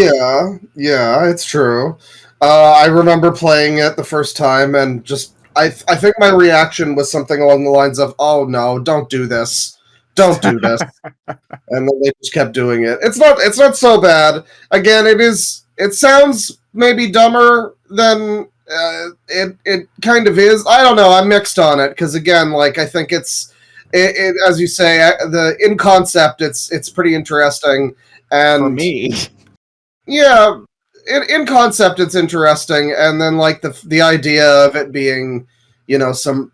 Yeah, it's true. I remember playing it the first time, and just I think my reaction was something along the lines of, "Oh no, don't do this, don't do this," and then they just kept doing it. It's not so bad. Again, it sounds maybe dumber than it kind of is. I don't know. I'm mixed on it because again, like I think it as you say, in concept, it's pretty interesting. And For me, yeah, in concept, it's interesting, and then like the idea of it being, some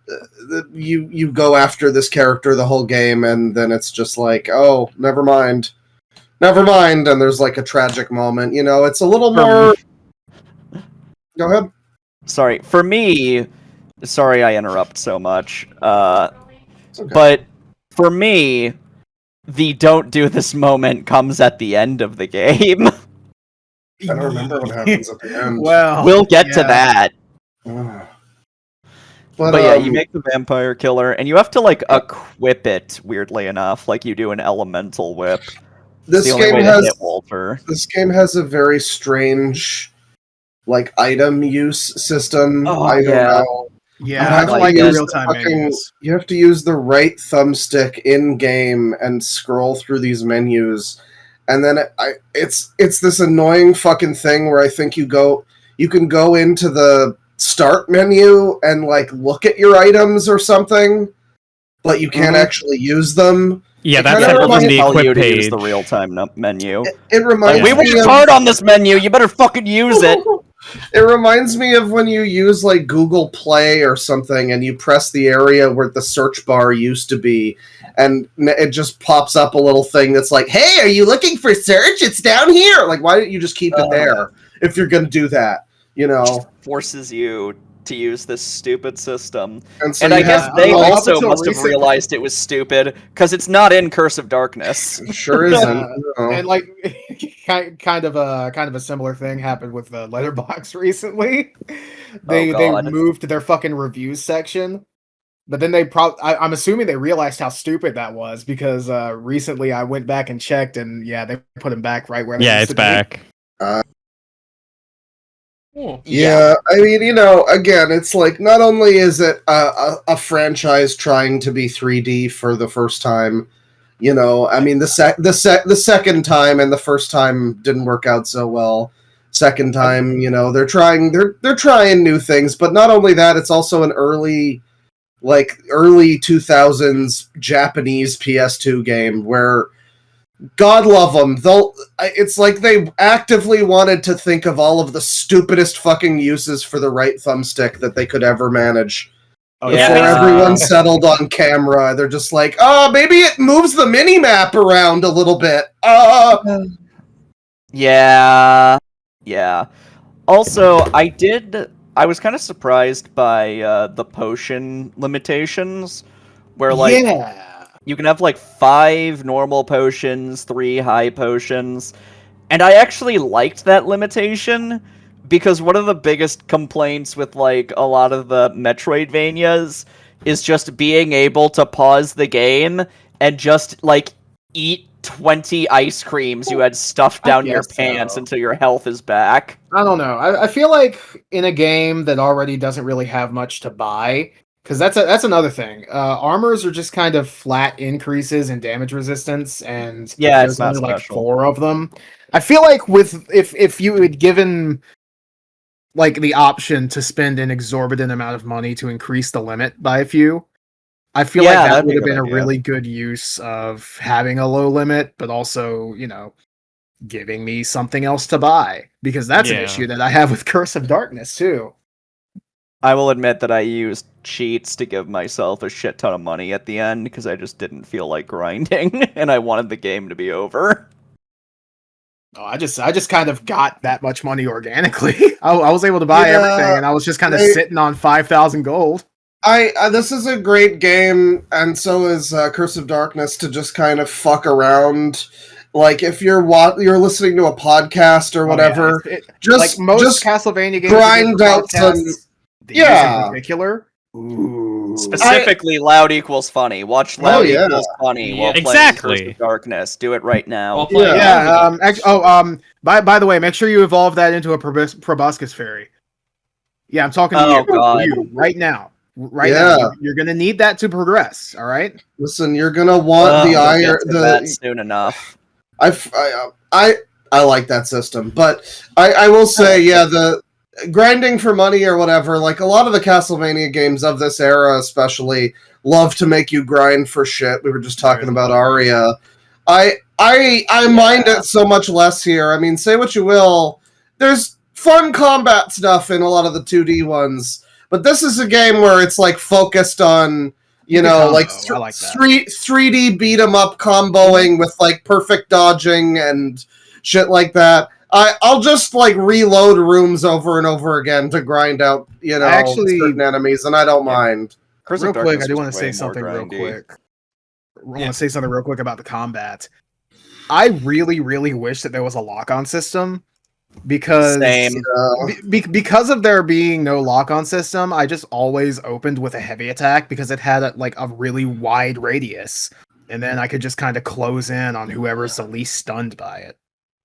you go after this character the whole game, and then it's just like, oh, never mind, and there's like a tragic moment. It's a little more. Go ahead. Sorry, for me. Sorry, I interrupt so much. Okay. But for me, the "don't do this" moment comes at the end of the game. I don't remember what happens at the end. Well, We'll get to that. But yeah, you make the vampire killer, and you have to like equip it. Weirdly enough, like you do an elemental whip. It's the only way to hit Walter. This game has a very strange, like item use system. Oh, I don't know. Yeah, I I don't like the real-time menus. You have to use the right thumbstick in game and scroll through these menus, and then it's this annoying fucking thing where I think you can go into the start menu and like look at your items or something, but you can't actually use them. Yeah, It that's kinda central in the Tell you equip to use page. the real-time menu. It reminds We me worked of, hard on this menu. You better fucking use it. It reminds me of when you use like Google Play or something and you press the area where the search bar used to be, and it just pops up a little thing that's like, hey, are you looking for search? It's down here. Like, why didn't you just keep it there if you're going to do that? Forces you to use this stupid system. And, so And I you guess have- they up also until must have recently- realized it was stupid, because it's not in Curse of Darkness. It sure isn't. no. And like, kind of a similar thing happened with the Letterbox recently. They God. moved their fucking reviews section, but then I'm assuming they realized how stupid that was because recently I went back and checked, and yeah, they put them back right where they Yeah, used it's to be. back. Yeah, I mean, again, it's like not only is it a franchise trying to be 3D for the first time, I mean the second time and the first time didn't work out so well. Second time, they're trying new things, but not only that, it's also an early 2000s Japanese PS2 game where, God love them. It's like they actively wanted to think of all of the stupidest fucking uses for the right thumbstick that they could ever manage. Oh, Before yeah. everyone settled on camera, they're just like, maybe it moves the mini-map around a little bit. Yeah. Also, I was kind of surprised by the potion limitations, where like Yeah. You can have like 5 normal potions, 3 high potions. And I actually liked that limitation because one of the biggest complaints with like a lot of the Metroidvanias is just being able to pause the game and just like eat 20 ice creams you had stuffed I down your guess pants so. until your health is back. I don't know. I feel like in a game that already doesn't really have much to buy, because that's another thing. Armors are just kind of flat increases in damage resistance, and Yeah, it's there's not only like special. 4 of them. I feel like with if you had given like the option to spend an exorbitant amount of money to increase the limit by a few, I feel like Yeah, that that'd be would a have good been a idea. really good use of having a low limit, but also, giving me something else to buy. Because that's an Yeah. issue that I have with Curse of Darkness too. I will admit that I used cheats to give myself a shit ton of money at the end because I just didn't feel like grinding and I wanted the game to be over. Oh, I just kind of got that much money organically. I was able to buy Yeah, everything, and I was just kind of I- sitting on 5,000 gold. This is a great game, and so is Curse of Darkness, to just kind of fuck around. Like if you're listening to a podcast or whatever, Oh, yeah. just like most just Castlevania games, grind out some. these Yeah. in particular. Ooh. Specifically, loud equals funny. Watch Oh, loud yeah. equals funny while playing Exactly. Curse of Darkness. Do it right now. While playing Yeah. all of the games. By the way, make sure you evolve that into a proboscis fairy. Yeah, I'm talking to Oh, you. God. You right now. Right Yeah. now. You're gonna need that to progress. All right. Listen, you're gonna want the We'll iron. get to that soon enough. I like that system, but I will say, yeah, the grinding for money or whatever, like a lot of the Castlevania games of this era especially love to make you grind for shit. We were just talking about Aria. I mind it so much less here. I mean, say what you will, there's fun combat stuff in a lot of the 2D ones, but this is a game where it's like focused on like I like that. 3D beat 'em up comboing with like perfect dodging and shit like that. I'll just like reload rooms over and over again to grind out, certain enemies, and I don't mind. Curse Real of quick, Darkness I do was want to say way more something real grindy. quick. I want to say something real quick about the combat. I really, really wish that there was a lock-on system because Same. because of there being no lock-on system, I just always opened with a heavy attack because it had a really wide radius, and then I could just kind of close in on whoever's the least stunned by it.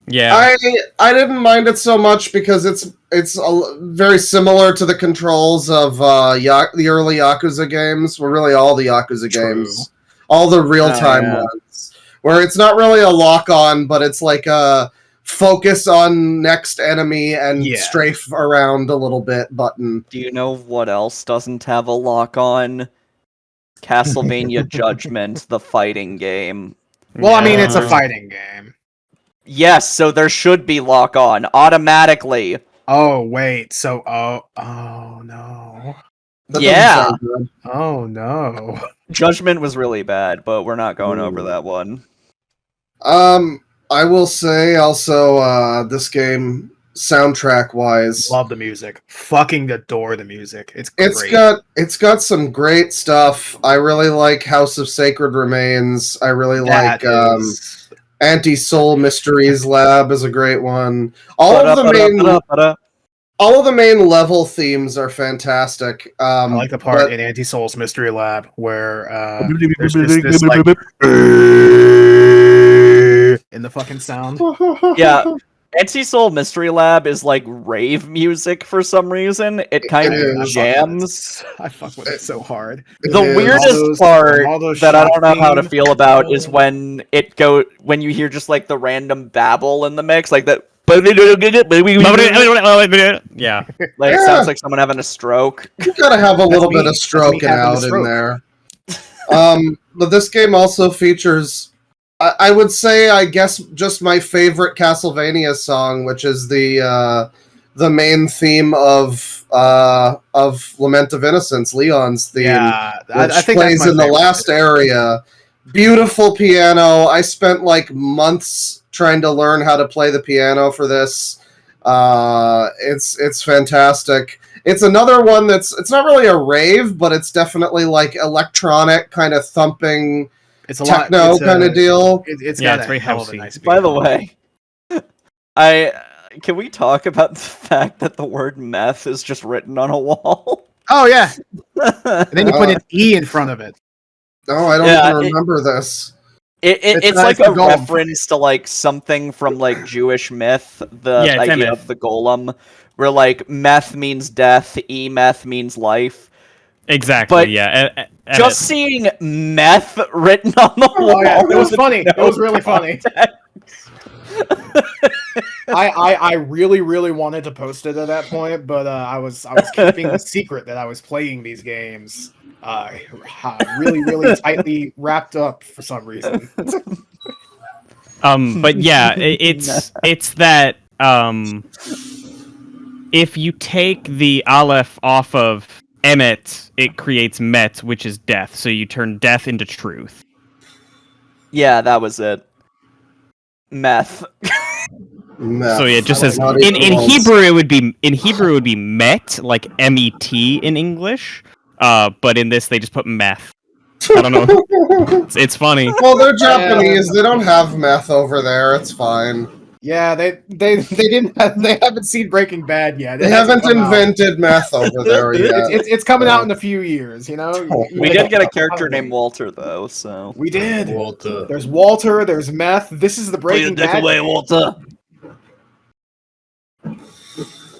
Yeah. I didn't mind it so much because it's very similar to the controls of the early Yakuza games, well, really all the Yakuza True. games, all the real-time ones, where it's not really a lock-on, but it's like a focus on next enemy and strafe around a little bit button. Do you know what else doesn't have a lock-on? Castlevania Judgment, the fighting game. Well, I mean, it's a fighting game. Yes, so there should be lock-on automatically. Oh wait, so oh no. That doesn't Yeah. sound good. Oh no. Judgment was really bad, but we're not going over that one. I will say also, this game, soundtrack-wise, Love the music. Fucking adore the music. It's great. It's got some great stuff. I really like House of Sacred Remains. I really like Anti-Soul Mysteries Lab is a great one. All of the main level themes are fantastic. I like the part in Anti-Soul's Mystery Lab where there's just this like in the fucking sound. Yeah. Anti-Soul Mystery Lab is like rave music for some reason. It kind of jams. I fuck with it so hard. The weirdest part that I don't know how to feel about is when you hear just like the random babble in the mix, like that. Yeah. Like it sounds like someone having a stroke. You gotta have a little bit of stroking out in there. But this game also features, I would say, I guess, just my favorite Castlevania song, which is the main theme of Lament of Innocence, Leon's theme, which I think plays in the last area. Beautiful piano. I spent like months trying to learn how to play the piano for this. It's fantastic. It's another one it's not really a rave, but it's definitely like electronic kind of thumping. It's a lot. techno It's kind of deal. It's Yeah, got it's a very hell of a housey. nice beat. By the way, can we talk about the fact that the word meth is just written on a wall? Oh yeah, and then you put Uh, an E in front of it. Oh, I don't Yeah, even remember this. It's nice like to a go. reference to like something from like Jewish myth, the Yeah, it's idea Emeth. of the golem, where like meth means death, meth means life. Exactly. But yeah. Just seeing meth written on the wall. Oh yeah, it was with funny. It no was really funny. context. I really wanted to post it at that point, but I was keeping the secret that I was playing these games really tightly wrapped up for some reason. But yeah, it's that if you take the aleph off of Emmet, it creates met, which is death. So you turn death into truth. Yeah, that was it. Meth. Meth. So yeah, it just Like, says not in even once. Hebrew it would be met, like MET in English. But in this they just put meth. I don't know. It's funny. Well, they're Japanese. They don't have meth over there. It's fine. Yeah, they haven't seen Breaking Bad yet. It They hasn't haven't come out. invented meth over there yet. It's coming out in a few years, you know. We did get a character named Walter though, so We did. Walter. There's Walter. There's meth. This is the Breaking Bad. Walter.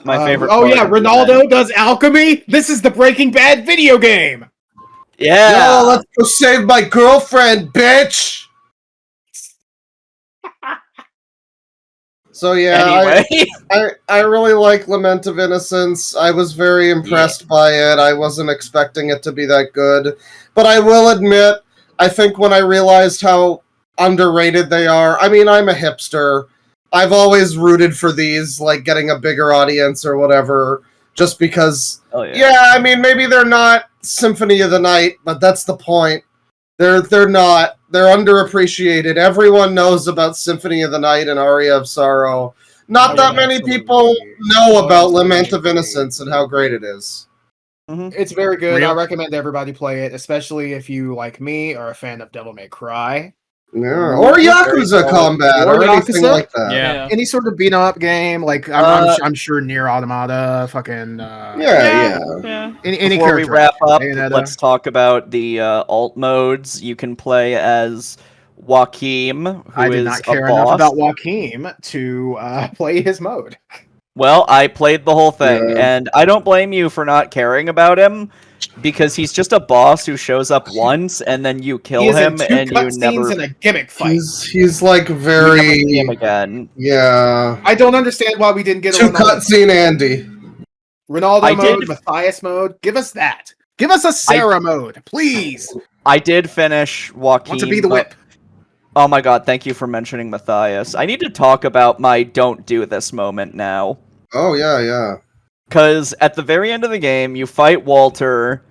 My favorite. Oh part yeah, of the Ronaldo does alchemy. This is the Breaking Bad video game. Yeah. Yo, let's go save my girlfriend, bitch. So yeah, Anyway. I really like Lament of Innocence. I was very impressed by it. I wasn't expecting it to be that good. But I will admit, I think when I realized how underrated they are, I mean, I'm a hipster. I've always rooted for these, like getting a bigger audience or whatever, just because, Oh, yeah. I mean, maybe they're not Symphony of the Night, but that's the point. They're not. They're underappreciated. Everyone knows about Symphony of the Night and Aria of Sorrow. Not that many people know about Lament of Innocence and how great it is. It's very good. Real- I recommend everybody play it, especially if you, like me, are a fan of Devil May Cry. Yeah. Or Yakuza combat Or or anything Yakuza. like that. Yeah. Any sort of beat 'em up game, like I'm sure Near Automata, fucking Yeah. any Before we character. wrap up, Bayonetta. let's talk about the alt modes. You can play as Joachim, who I did is not care a boss. enough about Joachim to play his mode. Well, I played the whole thing, Yeah. and I don't blame you for not caring about him, because he's just a boss who shows up once, and then you kill He is him, in 2 and you cutscenes never and a gimmick fight. He's like you never very see him again. yeah. I don't understand why we didn't get a Two Ronaldo, cutscene Andy. Ronaldo I mode, did- Matthias mode. Give us that. Give us a Sarah mode, please. I did finish Joachim. Want to be the but- whip. Oh my god, thank you for mentioning Matthias. I need to talk about my don't do this moment now. Oh yeah. Because at the very end of the game, you fight Walter,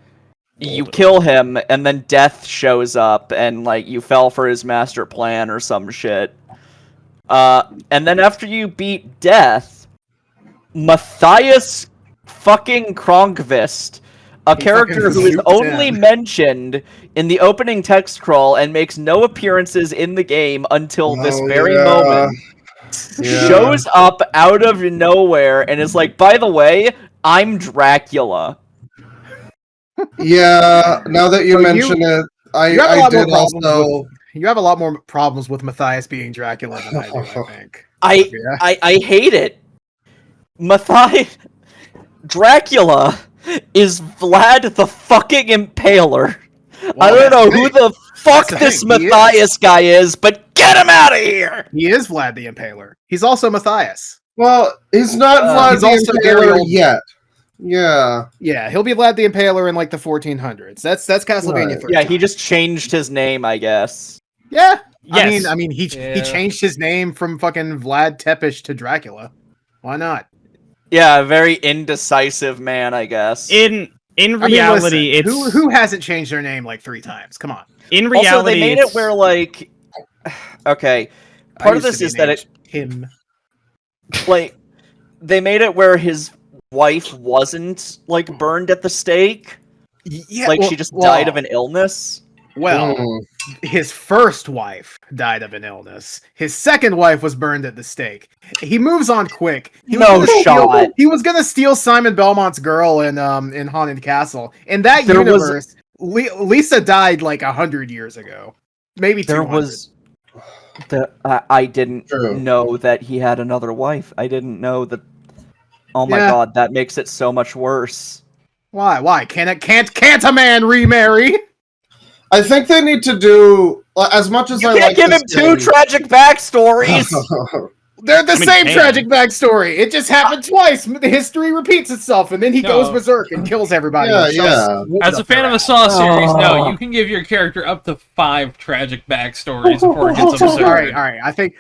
you kill him, and then Death shows up, and like you fell for his master plan or some shit. And then after you beat Death, Matthias fucking Kronkvist, a character fucking who is zoomed only in. mentioned in the opening text crawl and makes no appearances in the game until this very moment, shows up out of nowhere and is like, by the way, I'm Dracula. Yeah, now that you So mention it, you have a I lot more did problems also. You have a lot more problems with Matthias being Dracula than I do, I think. I hate it. Matthias Dracula is Vlad the fucking Impaler. I don't know who the fuck the this thing, he Matthias guy is, but get him out of here! He is Vlad the Impaler. He's also Matthias. Well, he's not Vlad he's the also very Impaler old. yet. Yeah. Yeah, he'll be Vlad the Impaler in like the 1400s. That's Castlevania Right. 3. Yeah, he just changed his name, I guess. Yeah. Yes. I mean, he changed his name from fucking Vlad Tepish to Dracula. Why not? Yeah, a very indecisive man, I guess. In I mean, reality, listen, it's who hasn't changed their name like 3 times? Come on. in reality. Also, they made it it's- where, like... Okay, I part of used to this be is that named it... him. Like, they made it where his wife wasn't, like, burned at the stake. Yeah, Like, she just died of an illness. Well, his first wife died of an illness. His second wife was burned at the stake. He moves on quick. No shot. He was gonna steal Simon Belmont's girl in Haunted Castle. In that There was- universe, Lisa died like 100 years ago, maybe 200. I didn't True. know that he had another wife. I didn't know that. Oh my Yeah. god, that makes it so much worse. Why? Can't a man remarry? I think they need to do as much as You I can't like give him this two game- tragic backstories. They're the I mean, same can. tragic backstory. It just happened twice. The history repeats itself, and then he goes No. berserk and kills everybody. Yeah, and shoves yeah. wood As a up fan their of the ass. Saw series, no, Oh. you can give your character up to 5 tragic backstories before it gets All absurd. right. I think.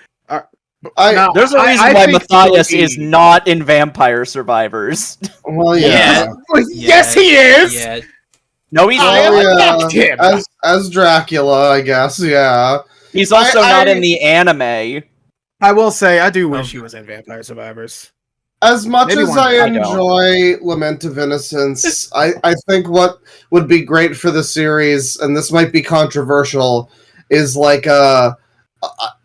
I no, There's a reason I why think Matthias 3D is not in Vampire Survivors. well, yeah. Yes, he is. Yeah. No, he's I not. elect him. As Dracula, I guess. Yeah. He's also not I- in the anime. I will say, I do wish he was in Vampire Survivors. As much Maybe as one I day. I don't. enjoy Lament of Innocence, I think what would be great for the series, and this might be controversial, is like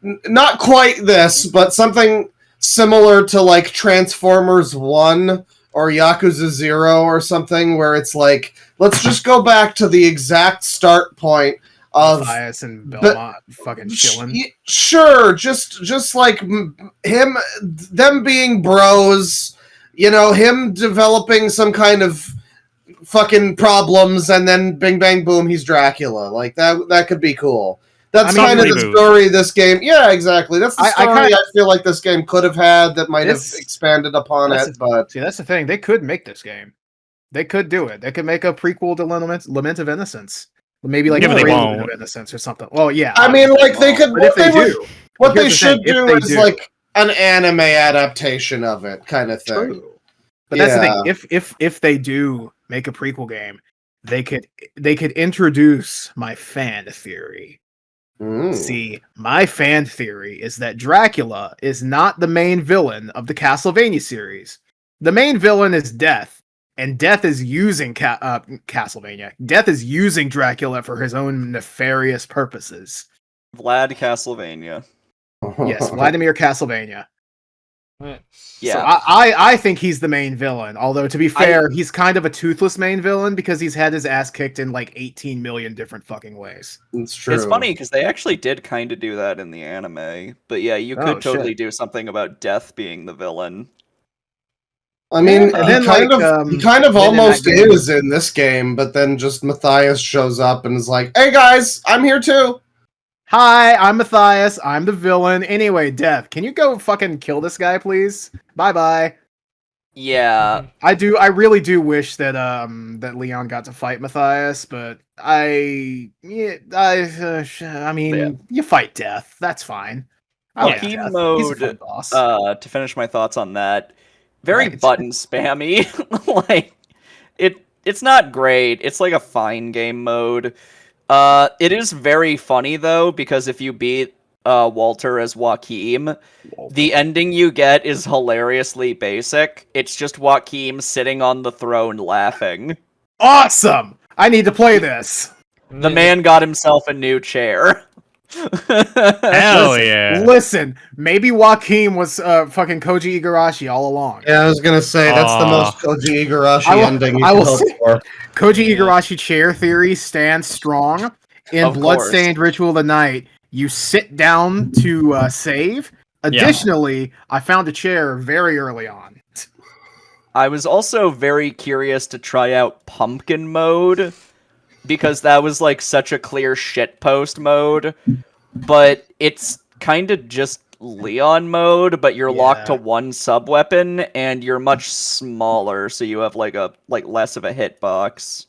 not quite this, but something similar to like Transformers 1 or Yakuza 0 or something, where it's like, let's just go back to the exact start point of Matthias and Belmont fucking chilling. Sure, just like them being bros, him developing some kind of fucking problems, and then bing bang boom, he's Dracula. Like that could be cool. That's kind of the reboot. story this game. Yeah, exactly. That's the story I feel like this game could have had that might have This- expanded upon that's it, but See, that's the thing. They could make this game. They could do it. They could make a prequel to Lament of Innocence. Maybe like Yeah, but they Prelude won't. of Innocence or something. Well, yeah. I mean, like they could. But What if they would- do, what they here's the should thing, if do they is do- like an anime adaptation of it, kind of thing. true. But that's the Yeah. thing. If they do make a prequel game, they could introduce my fan theory. Mm. See, my fan theory is that Dracula is not the main villain of the Castlevania series. The main villain is Death, and Death is using Castlevania. Death is using Dracula for his own nefarious purposes. Vlad Castlevania. Yes, Vladimir Castlevania. Yeah. So I think he's the main villain. Although to be fair, he's kind of a toothless main villain because he's had his ass kicked in like 18 million different fucking ways. It's true. It's funny because they actually did kind of do that in the anime. But yeah, you Oh, could totally shit. do something about Death being the villain. I mean, Yeah, and then, he like, kind of then in almost that game- is in this game, but then just Matthias shows up and is like, "Hey guys, I'm here too." Hi, I'm Matthias. I'm the villain. Anyway, Death, can you go fucking kill this guy, please? Bye-bye. Yeah. I really do wish that that Leon got to fight Matthias, but I mean, Yeah. you fight Death. That's fine. I like Joaquin Death. He's a mode, fun boss. To finish my thoughts on that, very Right. button spammy. Like it's not great. It's like a fine game mode. It is very funny though, because if you beat Walter as Joaquin, the ending you get is hilariously basic. It's just Joaquin sitting on the throne laughing. Awesome! I need to play this. The man got himself a new chair. Hell yeah. Listen, maybe Joaquin was fucking Koji Igarashi all along. Yeah, I was gonna say that's the Aw. most Koji Igarashi I will- ending you I can will hope say- for. Koji Igarashi chair theory stands strong. In Of Bloodstained Ritual of the Night, you sit down to save. Additionally, I found a chair very early on. I was also very curious to try out pumpkin mode because that was like such a clear shitpost mode, but it's kind of just Leon mode, but you're locked to Yeah. one sub weapon and you're much smaller, so you have like less of a hitbox.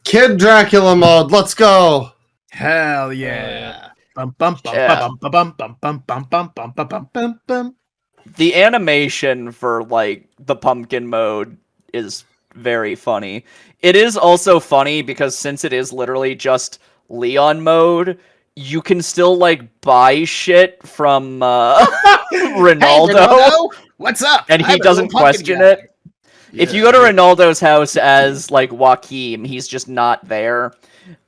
Kid Dracula mode. Let's go. Hell yeah. Bum, bum, bum, Yeah. bum, bum, bum, bum, bum, bum, bum, bum, bum, bum, bum. The animation for like the pumpkin mode is very funny. It is also funny because since it is literally just Leon mode, you can still like buy shit from Ronaldo, Hey, what's up? and I'm he a doesn't little pumpkin question guy. it. If you go to Ronaldo's house as like Joaquin, he's just not there.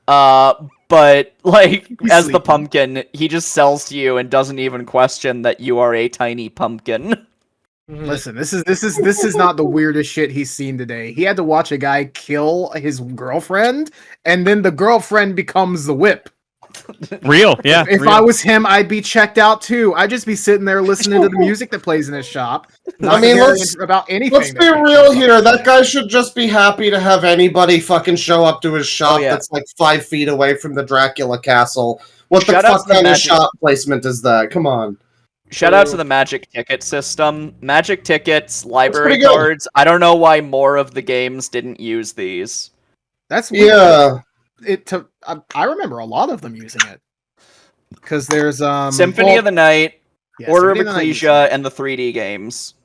But but like He's as the sleeping. pumpkin, he just sells to you and doesn't even question that you are a tiny pumpkin. Listen, this is not the weirdest shit he's seen today. He had to watch a guy kill his girlfriend, and then the girlfriend becomes the whip. Real, yeah. If real. I was him, I'd be checked out too. I'd just be sitting there listening to the music that plays in his shop. Not mean, caring let's- about anything. Let's be real here. That guy should just be happy to have anybody fucking show up to his shop yeah. that's like 5 feet away from the Dracula castle. What the Shout out fuck to the kind of magic- shop placement is that? Come on. Shout out to the magic ticket system. Magic tickets, library pretty good. cards. I don't know why more of the games didn't use these. That's weird. Yeah. It took. I remember a lot of them using it because there's Symphony of the Night, yeah, Order of Symphony the Night used Ecclesia, it. and the 3D games.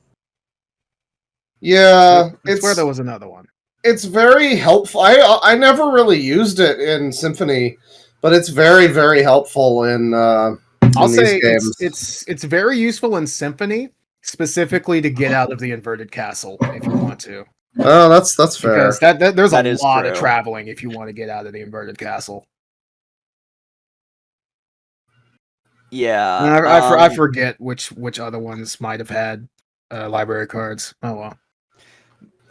Yeah. I swear there was another one. It's very helpful. I never really used it in Symphony, but it's very, very helpful in I'll these say games. it's very useful in Symphony, specifically to get out of the inverted castle if you want to. Oh, that's fair. Because there's That a is lot of true. traveling if you want to get out of the inverted castle. Yeah. And I forget which other ones might have had library cards. Oh well.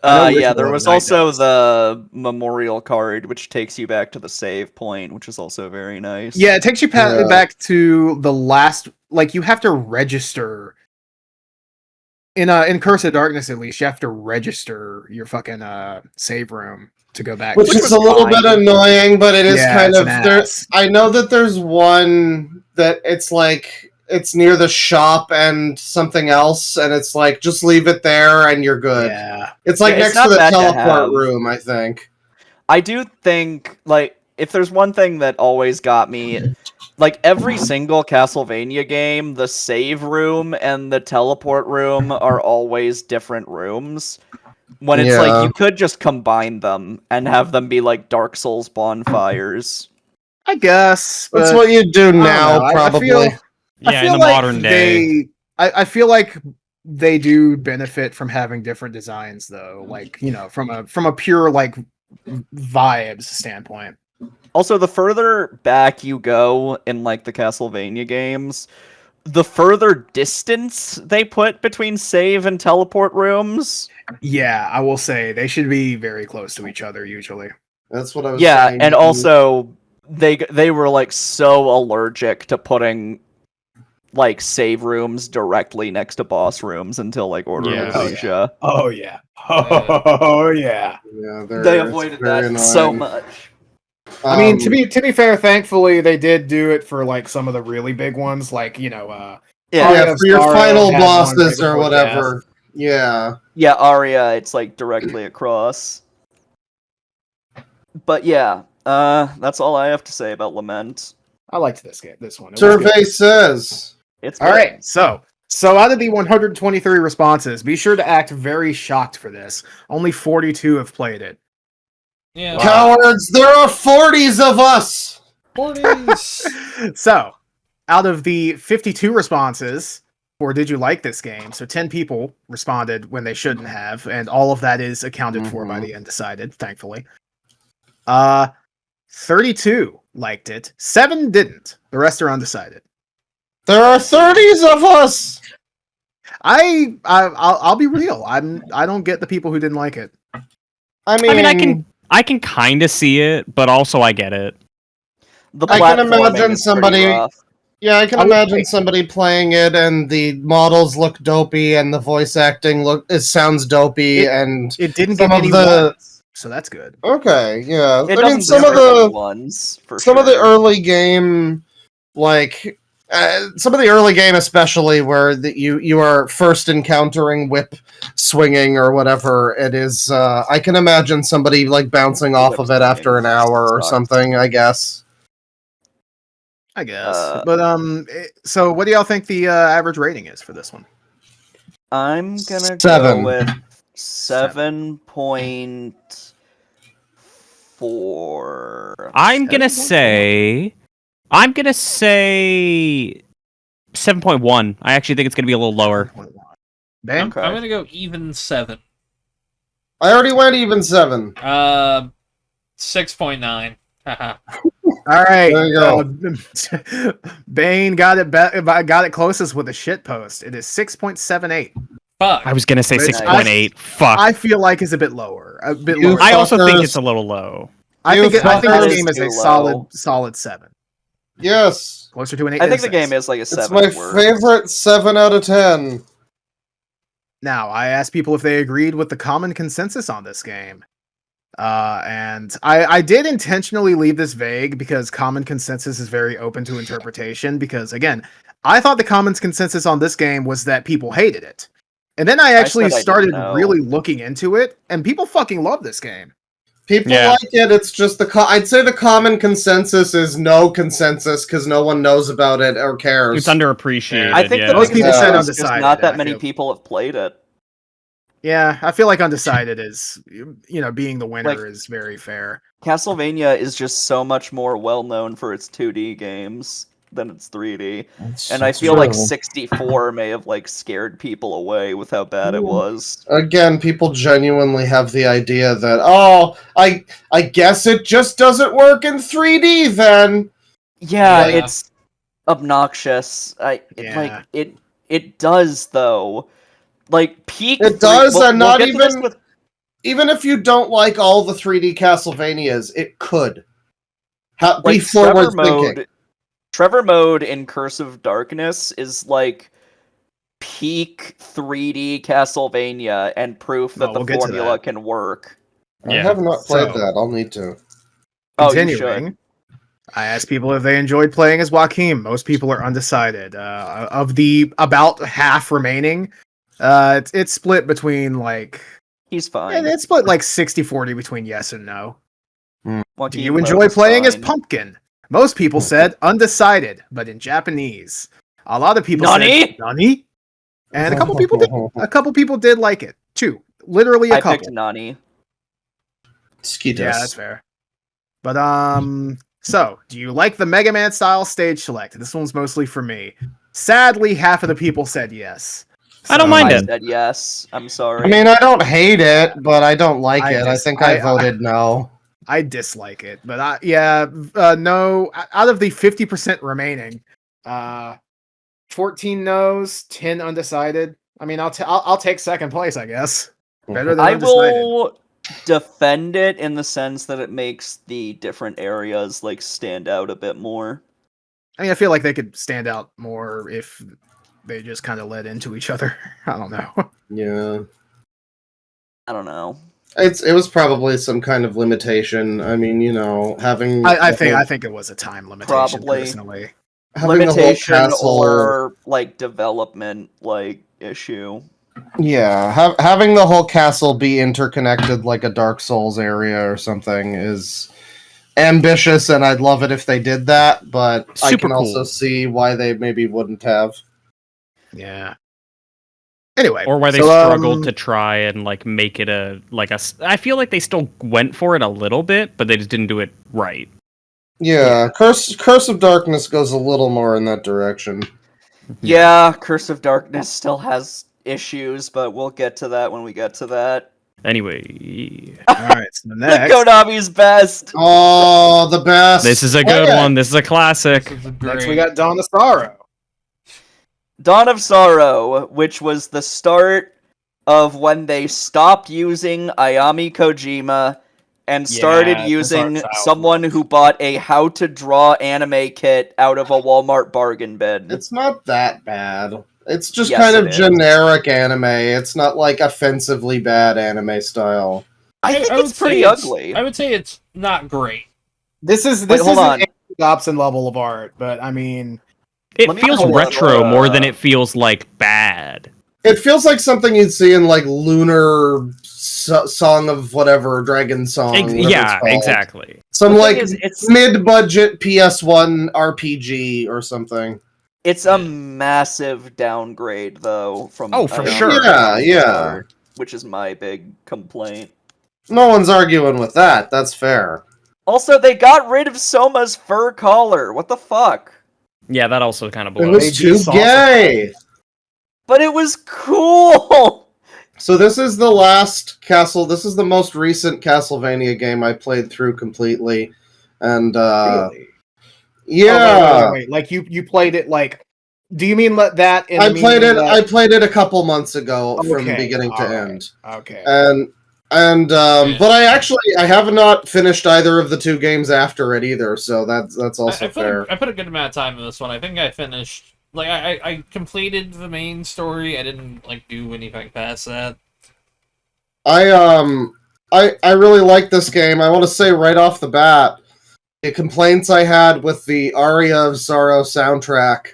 I know Yeah, Ritual there of was the Night also does. the memorial card, which takes you back to the save point, which is also very nice. Yeah, it takes you Yeah. back to the last. Like you have to register in Curse of Darkness. At least you have to register your fucking save room to go back. Which is a little bit annoying, but it is Yeah, kind it's of an there. ass. I know that there's one that it's like it's near the shop and something else, and it's like just leave it there and you're good. Yeah. It's like Yeah, it's next to not the bad to teleport have. room, I think. I do think, like, if there's one thing that always got me, like, every single Castlevania game, the save room and the teleport room are always different rooms. When it's Yeah. like, you could just combine them and have them be like Dark Souls bonfires. I guess That's but what you do I don't now, know. probably. Yeah, in feel the like modern day. I feel like they do benefit from having different designs, though. Like from a pure like vibes standpoint. Also, the further back you go in, like, the Castlevania games, the further distance they put between save and teleport rooms. Yeah, I will say they should be very close to each other usually. That's what I was Yeah, saying. and also they were like so allergic to putting like save rooms directly next to boss rooms until like Order Yeah. of Ecclesia. Oh yeah. Oh yeah. Yeah, They avoided that so much. I mean, to be fair, thankfully they did do it for like some of the really big ones, like Yeah, yeah, for your Sorrow final had one bosses right or before whatever. Yeah. yeah, Aria, it's like directly across. But yeah, that's all I have to say about Lament. I liked this one. It was good. Survey says. It's All good. right, so out of the 123 responses, be sure to act very shocked for this. Only 42 have played it. Yeah. Wow. Cowards, there are 40s of us! 40s. So, out of the 52 responses for Did You Like This Game? So 10 people responded when they shouldn't have, and all of that is accounted for by the undecided, thankfully. 32 liked it. 7 didn't. The rest are undecided. There are 30s of us! I'll be real. I don't get the people who didn't like it. I mean, I can kind of see it, but also I get it. The I can platforming imagine is pretty somebody- rough. yeah, I can I would imagine think- somebody playing it and the models look dopey and the voice acting sounds dopey and It didn't Some get of any the- ones, so that's good. okay, yeah. It I mean, doesn't some of deserve any the ones for some of the sure. early game, like some of the early game, especially where you are first encountering whip swinging or whatever it is. I can imagine somebody like bouncing off Whip of it after an swinging hour or sucks. something. I guess. I guess. But, So what do y'all think the average rating is for this one? I'm gonna go 7. with 7.4. I'm gonna say 7.1. I actually think it's gonna be a little lower. Ben? Okay. I'm gonna go even 7. I already went even 7. 6.9. Haha. All right. There you Bane got it closest with a shit post. It is 6.78. Fuck. I was gonna say Which 6.8. Fuck. I feel like is a bit lower. A bit You lower. I also think fuckers. it's a little low. I think fuckers. this game is Too a low. solid 7. Yes. Closer to an 8. I than think a the 6. game is like a It's 7. my at worst. favorite 7 out of 10. Now, I asked people if they agreed with the common consensus on this game. And I did intentionally leave this vague because common consensus is very open to interpretation. Because, again, I thought the common consensus on this game was that people hated it. And then I actually said I didn't started know. really looking into it, and people fucking love this game. People Yeah. like it. It's just I'd say the common consensus is no consensus because no one knows about it or cares. It's underappreciated. I think yeah. the Most biggest people said issue is just undecided, not that I many feel. people have played it. Yeah, I feel like undecided is, being the winner Like- is very fair. Castlevania is just so much more well known for its 2D games than its 3D. And I feel like 64 may have like scared people away with how bad it was. Again, people genuinely have the idea that I guess it just doesn't work in 3D then. Yeah, Yeah. it's obnoxious. Yeah. It does though. Like peak. It does, and not get to this even- with- Even if you don't like all the 3D Castlevanias, it could. Be like forward thinking. Trevor mode in Curse of Darkness is like peak 3D Castlevania and proof that Oh, the we'll get to formula that. can work. I Yeah. have not played So- that. I'll need to. Oh, you should. Continuing, I asked people if they enjoyed playing as Joaquin. Most people are undecided. Of the about half remaining, it's split between like He's fine. it's split like 60-40 between yes and no. Do Joaquin you Phoenix enjoy is playing as fine. Pumpkin? Most people said undecided, but in Japanese. A lot of people Nani? said Nani? And a couple people did. A couple people did like it too. Literally a I couple. picked Nani. Skeetus. Yeah, that's fair. But so do you like the Mega Man style stage select? This one's mostly for me. Sadly, half of the people said yes. I don't So- mind I it. said yes. I'm sorry. I mean, I don't hate it, but I don't like I it. I just- think I- I voted no. I dislike it, but no. Out of the 50% remaining, 14 no's, 10 undecided. I mean, I'll take second place, I guess. Better than I undecided. will defend it in the sense that it makes the different areas like stand out a bit more. I mean, I feel like they could stand out more if they just kind of led into each other. I don't know. Yeah. I don't know. It was probably some kind of limitation. I mean, having I think it was a time limitation. Probably. Personally, having the whole Limitation castle. or like development like issue. Yeah, having the whole castle be interconnected like a Dark Souls area or something is ambitious, and I'd love it if they did that, but I Super can also cool. see why they maybe wouldn't have. yeah. Anyway, Or why they so, struggled to try and like make it I feel like they still went for it a little bit, but they just didn't do it right. Yeah, Curse of Darkness goes a little more in that direction. Yeah, Curse of Darkness still has issues, but we'll get to that when we get to that. Anyway, All right. So The next, Konami's best. Oh, the best! this is a good Okay. one. This is a classic. This is next great. we got Dawn of Sorrow. Dawn of Sorrow, which was the start of when they stopped using Ayami Kojima and started Yeah, using this art style. someone who bought a how to draw anime kit out of a Walmart bargain bin. It's not that bad. It's just Yes, kind of it is. generic anime. It's not like offensively bad anime style. I think would it's pretty say ugly. I would say it's not great. This is Wait, hold on. an Dobson level of art, but I mean, It Let me feels pull it retro up. more than it feels like bad. It feels like something you'd see in like Lunar Song of whatever Dragon Song. whatever it's Yeah, called. exactly. Some The like thing is, it's mid-budget PS1 RPG or something. it's a massive downgrade though from Oh, for Ayami sure. Yeah, yeah. art, which is my big complaint. No one's arguing with that. That's fair. Also, they got rid of Soma's fur collar. What the fuck? Yeah, that also kind of It blows. was They too just saw gay. But it was cool. So this is the last Castle. This is the most recent Castlevania game I played through completely, and really? Yeah, Wait. Like you played it like? Do you mean that? In I meaning played it. that- I played it a couple months ago from Okay, beginning to alright, end. Okay. But I have not finished either of the two games after it either, so that's also fair. I put a good amount of time in this one. I think I finished, like, I completed the main story. I didn't, like, do anything past that. I really like this game. I want to say right off the bat, the complaints I had with the Aria of Sorrow soundtrack,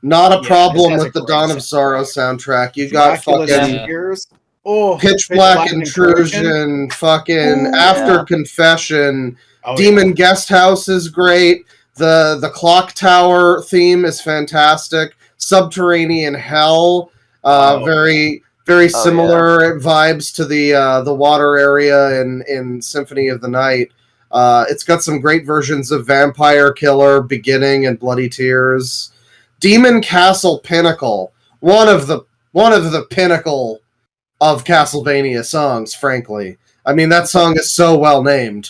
not a problem this has with a the great Dawn of Sorrow soundtrack. You got Dracula's fucking Tears. Oh, Pitch Black Intrusion, fucking Ooh, After yeah. Confession, Oh, Demon Guest House is great. The Clock Tower theme is fantastic. Subterranean Hell, very similar vibes to the water area in Symphony of the Night. It's got some great versions of Vampire Killer, Beginning, and Bloody Tears. Demon Castle Pinnacle, one of the pinnacle of Castlevania songs, frankly. I mean, that song is so well named.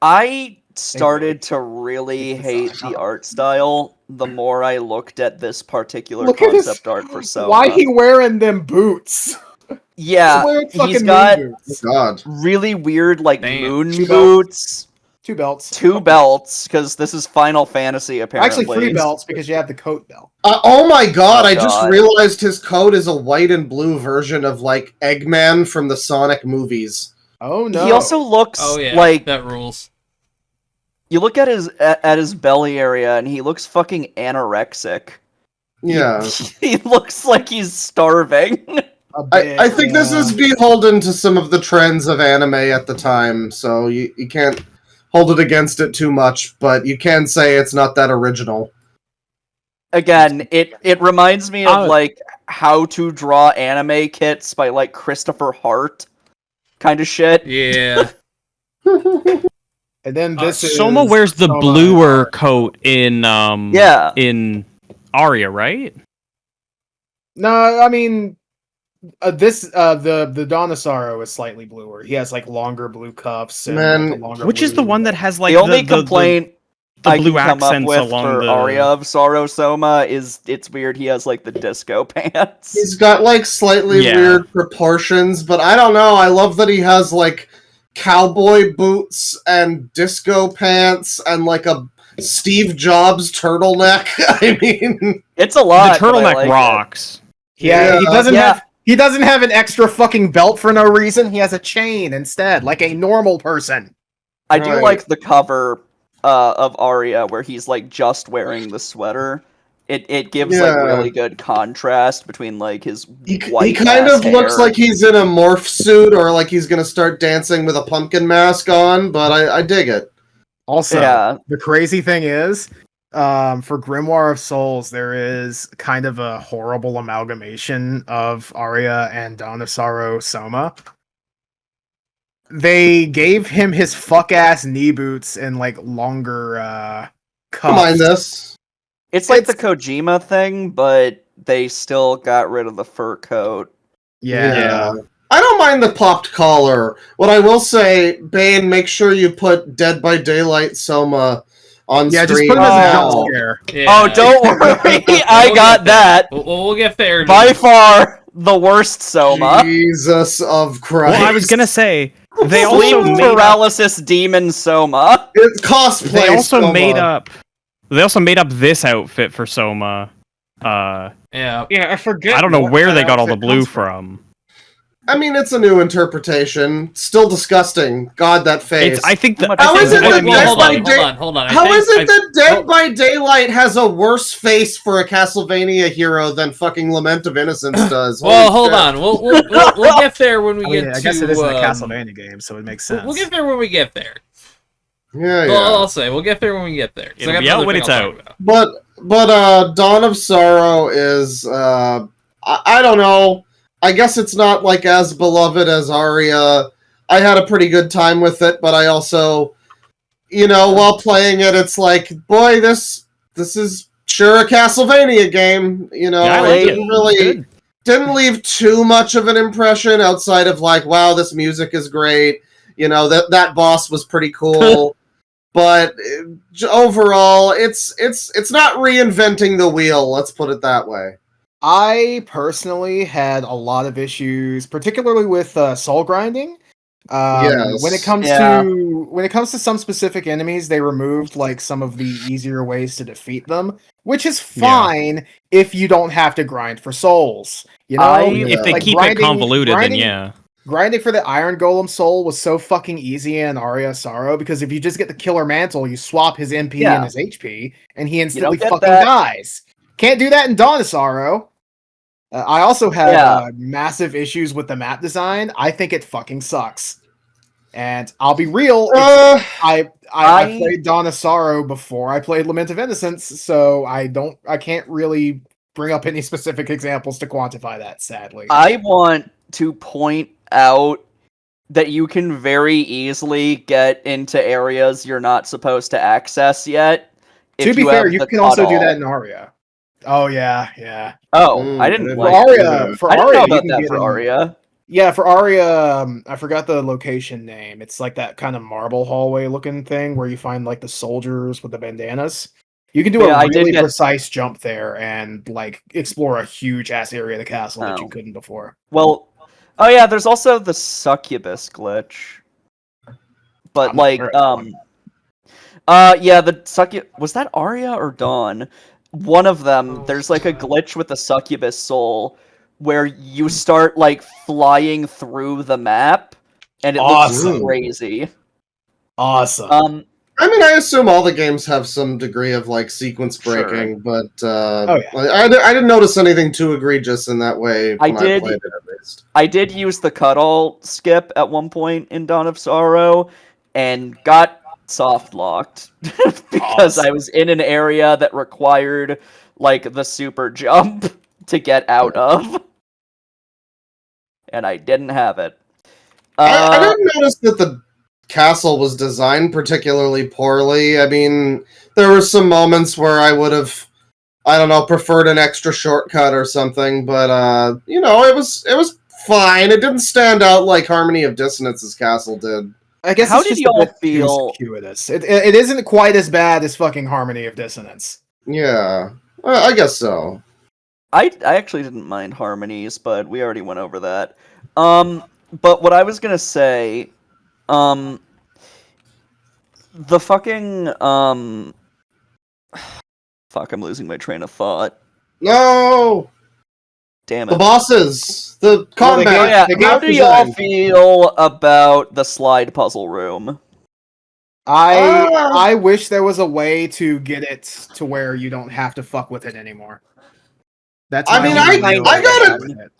I started to really hate the art style the more I looked at this particular Look at his- concept art for Soma. Why he wearing them boots? Yeah, Wearing he's fucking got moon boots. God. really weird, like, Damn. moon Two boots, Two belts. 2 belts, because this is Final Fantasy, apparently. Actually, 3 belts because you have the coat belt. Oh my god, Oh I just God. realized his coat is a white and blue version of, like, Eggman from the Sonic movies. Oh no. He also looks Oh yeah, like, that rules. you look at his belly area, and he looks fucking anorexic. Yeah. He looks like he's starving. A bit, I think this yeah. is beholden to some of the trends of anime at the time, so you can't hold it against it too much, but you can say it's not that original. Again, it reminds me of, like, how to draw anime kits by, like, Christopher Hart kind of shit. Yeah. And then this is Soma wears the Soma bluer and- coat in Yeah. in Aria, right? No, I mean the Dawn of Sorrow is slightly bluer. He has like longer blue cuffs and Man, like, a longer Which is blue- the one that has like The only the complaint the I blue can come up accents with along for the Aria of Sorrow Soma is it's weird he has, like, the disco pants. He's got, like, slightly Yeah. weird proportions, but I don't know. I love that he has, like, cowboy boots and disco pants and, like, a Steve Jobs turtleneck. I mean, It's a the lot. but I turtleneck like it. rocks. Yeah, he doesn't Yeah. have he doesn't have an extra fucking belt for no reason. He has a chain instead, like a normal person. I do Right. like the cover of Aria where he's, like, just wearing the sweater. It gives, like, Yeah. really good contrast between, like, his he white kind ass of looks hair. like he's in a morph suit or like he's gonna start dancing with a pumpkin mask on, but I dig it. Also, Yeah. the crazy thing is, for Grimoire of Souls, there is kind of a horrible amalgamation of Arya and Dawn of Sorrow Soma. They gave him his fuck ass knee boots and like longer cuffs. Don't mind this. It's like the Kojima thing, but they still got rid of the fur coat. Yeah. I don't mind the popped collar. What I will say, Bane, make sure you put Dead by Daylight Soma on Yeah, screen. just put him as a now. jump scare. Yeah. Oh, don't worry, I got that. We'll get there. By far the worst Soma. Jesus of Christ. Well, I was gonna say they also Sleep made up, paralysis demon Soma. It's cosplay. they also Soma. made up this outfit for Soma. Yeah. Yeah, I forget. I don't know what where that they got all the outfit blue comes from. I mean, it's a new interpretation. Still disgusting. God, that face. It's I think that How is it that Well, Dead hold on. How is it that Dead well- by Daylight has a worse face for a Castlevania hero than fucking Lament of Innocence does? Well, Holy hold shit. on. We'll get there when we I mean, get I to. guess it isn't a Castlevania game, so it makes sense. We'll get there when we get there. Yeah, Well, yeah. I'll say we'll get there when we get there. 'cause I It'll got be out another when thing it's I'll talk out. about. But Dawn of Sorrow is I don't know. I guess it's not like as beloved as Aria. I had a pretty good time with it, but I also, while playing it, it's like, boy, this is sure a Castlevania game. Yeah, I it like didn't it. really Good. didn't leave too much of an impression outside of like, wow, this music is great. That boss was pretty cool. but overall, it's not reinventing the wheel. Let's put it that way. I personally had a lot of issues, particularly with soul grinding. Yes. When it comes Yeah. to some specific enemies, they removed like some of the easier ways to defeat them, which is fine if you don't have to grind for souls. You know, If they like keep it convoluted, then yeah. Grinding for the Iron Golem soul was so fucking easy in Aria Sorrow because if you just get the Killer Mantle, you swap his MP and his HP, and he instantly get fucking that. dies. Can't do that in Dawn of Sorrow. I also have massive issues with the map design. I think it fucking sucks. And I'll be real, I played Dawn of Sorrow before I played Lament of Innocence, so I can't really bring up any specific examples to quantify that, sadly. I want to point out that you can very easily get into areas you're not supposed to access yet. To be fair, you can also do that in Aria. Oh yeah. Oh, I didn't For like Aria, I didn't know about you can that get for in- Aria. Yeah, for Aria, I forgot the location name. It's like that kind of marble hallway looking thing where you find like the soldiers with the bandanas. You can do a really precise jump there and like explore a huge ass area of the castle that you couldn't before. Well, oh yeah, there's also the succubus glitch. But the succubus, was that Aria or Dawn? One of them, there's like a glitch with the succubus soul where you start like flying through the map and it looks crazy. Awesome. I mean, I assume all the games have some degree of like sequence breaking, but I didn't notice anything too egregious in that way when I played it, at least. I did use the cut-all skip at one point in Dawn of Sorrow and got soft locked because I was in an area that required like the super jump to get out of, and I didn't have it. I didn't notice that the castle was designed particularly poorly. I mean, there were some moments where I would have, I don't know, preferred an extra shortcut or something, but it was fine. It didn't stand out like Harmony of Dissonance's castle did. I guess it's just a bit too circuitous. It isn't quite as bad as fucking Harmony of Dissonance. Yeah, I guess so. I actually didn't mind harmonies, but we already went over that. But what I was gonna say, the fucking fuck, I'm losing my train of thought. No. Damn it. The bosses! The combat! How do y'all feel about the slide puzzle room? I wish there was a way to get it to where you don't have to fuck with it anymore. I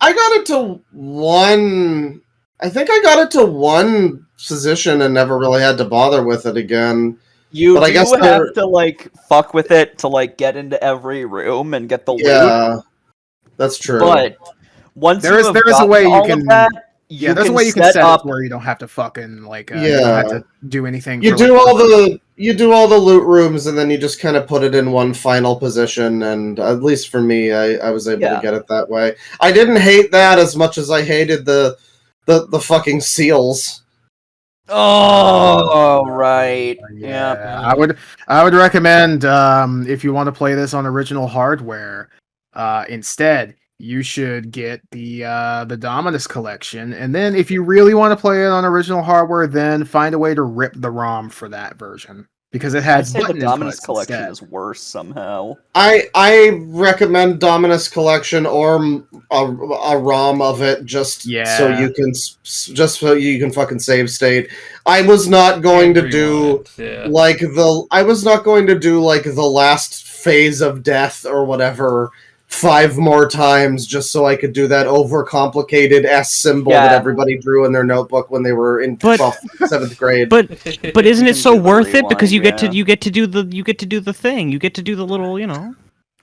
got it to one. I think I got it to one position and never really had to bother with it again. But I guess have to like fuck with it to like get into every room and get the loot. Yeah, that's true. But once there is a way you can there's a way you can set up where you don't have to fucking like you don't have to do anything. You do all the loot rooms and then you just kind of put it in one final position, and at least for me, I was able to get it that way. I didn't hate that as much as I hated the fucking seals. Oh, right. Yeah. I would recommend if you want to play this on original hardware, instead you should get the Dominus collection, and then if you really want to play it on original hardware, then find a way to rip the ROM for that version because it has button the Dominus inputs collection instead. is worse somehow. I recommend Dominus collection or a ROM of it just so you can fucking save state. I was not going to do like the last phase of death or whatever 5 more times just so I could do that overcomplicated S symbol that everybody drew in their notebook when they were in 7th grade. But isn't it so worth it because you get to do the thing. You get to do the little,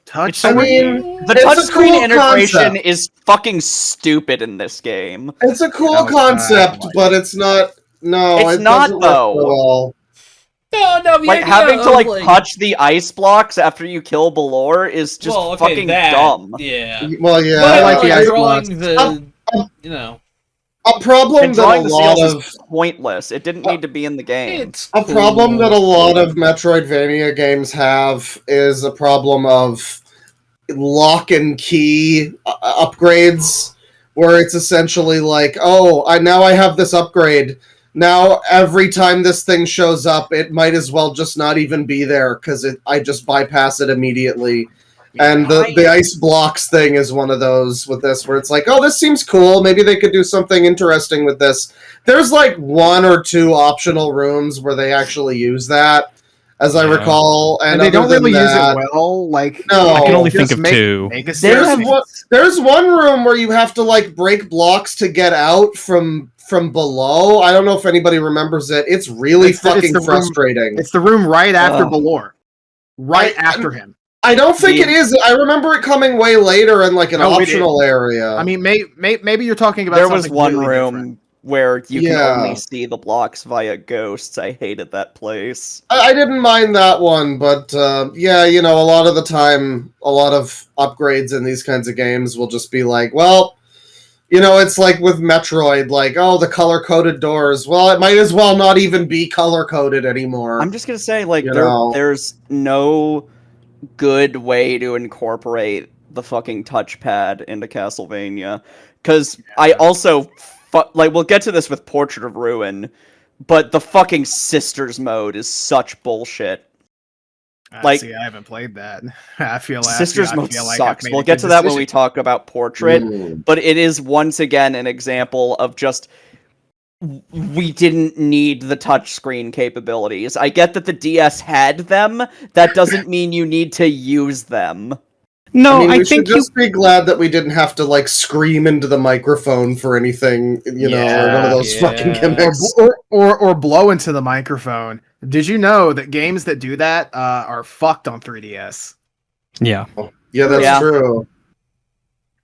touch. The touchscreen integration is fucking stupid in this game. It's a cool concept, but it's not. No, it's not though. No, like having to touch the ice blocks after you kill Balor is just fucking dumb. Yeah. Well, yeah, but I like the ice drawing blocks. the A problem And that a drawing the lot seals of is pointless. It didn't need to be in the game. It's a problem that a cool. lot of Metroidvania games have is a problem of lock and key upgrades, where it's essentially like, oh, now I have this upgrade. Now every time this thing shows up, it might as well just not even be there because I just bypass it immediately. And the ice blocks thing is one of those with this, where it's like, oh, this seems cool. Maybe they could do something interesting with this. There's like 1 or 2 optional rooms where they actually use that, as I Yeah. recall. And they don't other than really use that, it well. Like, No. I can only just think of make, 2. Make a There's series. there's one room where you have to like break blocks to get out from below. I don't know if anybody remembers it. It's really It's fucking the room- frustrating. It's the room right after Ugh. Balor. Right after him. I don't think The- it is. I remember it coming way later in like an No, it optional area. I mean, maybe you're talking about There was something one completely room different. where you can Yeah. only see the blocks via ghosts. I hated that place. I didn't mind that one, but yeah, a lot of the time, a lot of upgrades in these kinds of games will just be like, well, it's like with Metroid, like, oh, the color-coded doors. Well, it might as well not even be color-coded anymore. I'm just gonna say, like, You know. there's no good way to incorporate the fucking touchpad into Castlevania. Because I also, like, we'll get to this with Portrait of Ruin, but the fucking Sisters mode is such bullshit. Like- See, I haven't played that. I feel like Sisters I mode feel like sucks. I've made We'll a get good to that when we decision. talk about Portrait, Mm. but it is once again an example of just we didn't need the touchscreen capabilities. I get that the DS had them. That doesn't mean you need to use them. No, I mean, we think should just be glad that we didn't have to like scream into the microphone for anything, or one of those Yeah. fucking gimmicks. Or blow into the microphone. Did you know that games that do that are fucked on 3DS? Yeah. Yeah, that's Yeah. true.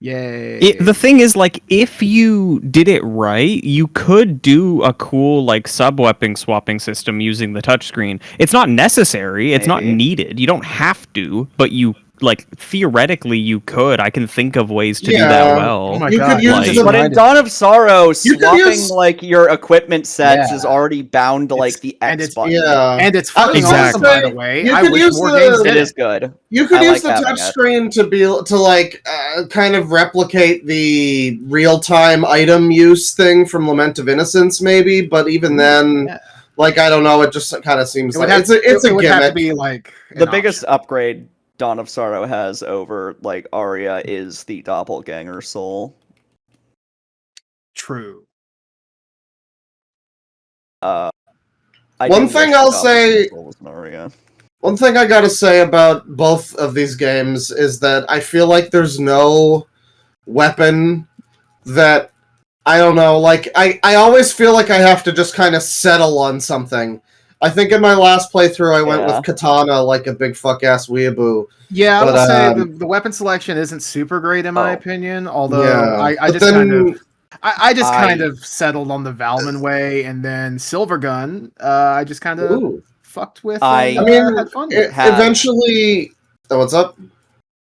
Yay! The thing is, like, if you did it right, you could do a cool, like, sub-weapon swapping system using the touchscreen. It's not necessary. It's not Maybe. needed. You don't have to, but you, like, theoretically, you could. I can think of ways to do Yeah. that well. Oh my You god! could use like- the But in Dawn of Sorrow, You could swapping use- like your equipment sets Yeah. is already bound to like It's- the and X it's- button. yeah. And it's I was fucking gonna awesome, say, by the way. you I could wish use more the- games It did is it. good. You could I use like the having touch it. screen to like kind of replicate the real time item use thing from Lament of Innocence, maybe. But even then, Yeah. like I don't know, it just kind of seems It like would have, it's a it would have to gimmick. be like The an biggest option. upgrade Dawn of Sorrow has over like Arya is the doppelganger soul. True. I One do thing wish the I'll doppelganger say- soul was an Arya. One thing I gotta say about both of these games is that I feel like there's no weapon that I don't know, like I always feel like I have to just kind of settle on something. I think in my last playthrough I went Yeah. with katana like a big fuck ass weeaboo. Yeah, I But, will say the weapon selection isn't super great in my Oh. opinion. Although Yeah. I But just then- I just I- kind of settled on the Valman way, and then Silvergun. I just kind of Ooh. fucked with. I And, I mean, had fun with. have- eventually. Oh, what's up?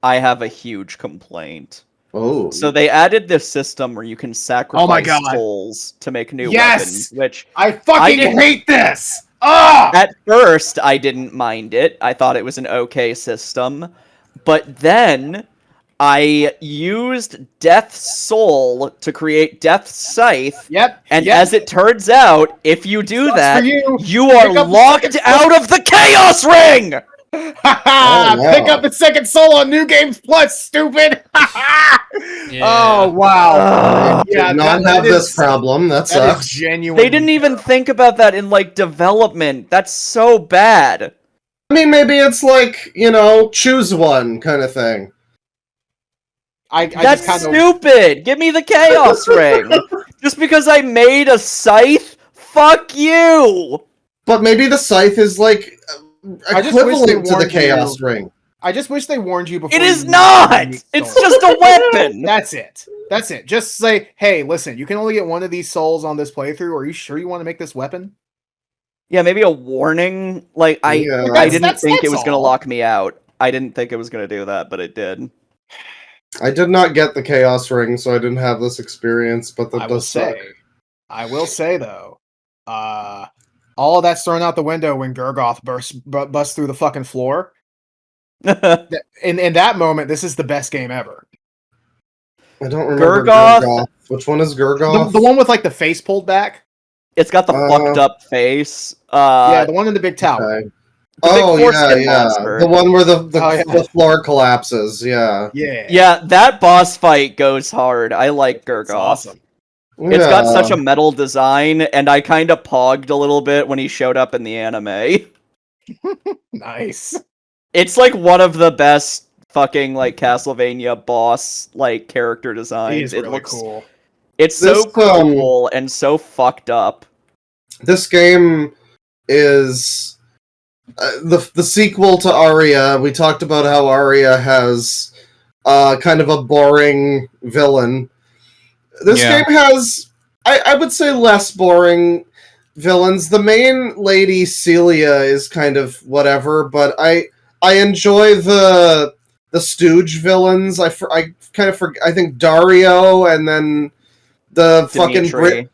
I have a huge complaint. Oh, So they added this system where you can sacrifice God. souls to make new Yes! weapons, which I fucking didn't- hate this. Ah! at first I didn't mind it. I thought it was an okay system. But then I used Death's Soul to create Death's Scythe, Yep. and yep. as it turns out, if you do Sucks that, for you. you are Pick up the locked second out of the Chaos Ring! Ha Oh, wow. Pick up the second soul on New Games Plus, stupid. Yeah. Oh wow. Ugh. did not have this problem. That That is sucks. genuine. They didn't even think about that in like development. That's so bad. I mean, maybe it's like choose one kind of thing. I That's just kind of. stupid. Give me the Chaos Ring. Just because I made a scythe? Fuck you. But maybe the scythe is like I just wish they equivalent to the warned chaos you. ring. I just wish they warned you before. It is you not. used It's souls. just a weapon. That's it. That's it. Just say, hey, listen, you can only get one of these souls on this playthrough. Are you sure you want to make this weapon? Yeah, maybe a warning. Like I Yeah. I didn't That's think it was going to all. lock me out. I didn't think it was going to do that, but it did. I did not get the Chaos Ring, so I didn't have this experience, but that does suck. I will say though, all of that's thrown out the window when Gurgoth busts through the fucking floor. In that moment, this is the best game ever. I don't remember Gurgoth. Which one is Gurgoth? The one with like the face pulled back. It's got the fucked up face. Yeah, the one in the big tower. Okay. foreskin Yeah. monster. The one where the floor collapses, yeah. Yeah, that boss fight goes hard. I like Gurgoth. It's awesome. It's got such a metal design, and I kind of pogged a little bit when he showed up in the anime. Nice. It's like one of the best fucking like Castlevania boss like character designs. It looks cool. It's so cool and so fucked up. This game is the sequel to Aria. We talked about how Aria has kind of a boring villain. This game has, I would say, less boring villains. The main lady, Celia, is kind of whatever, but I enjoy the stooge villains. I think Dario, and then the Dimitri.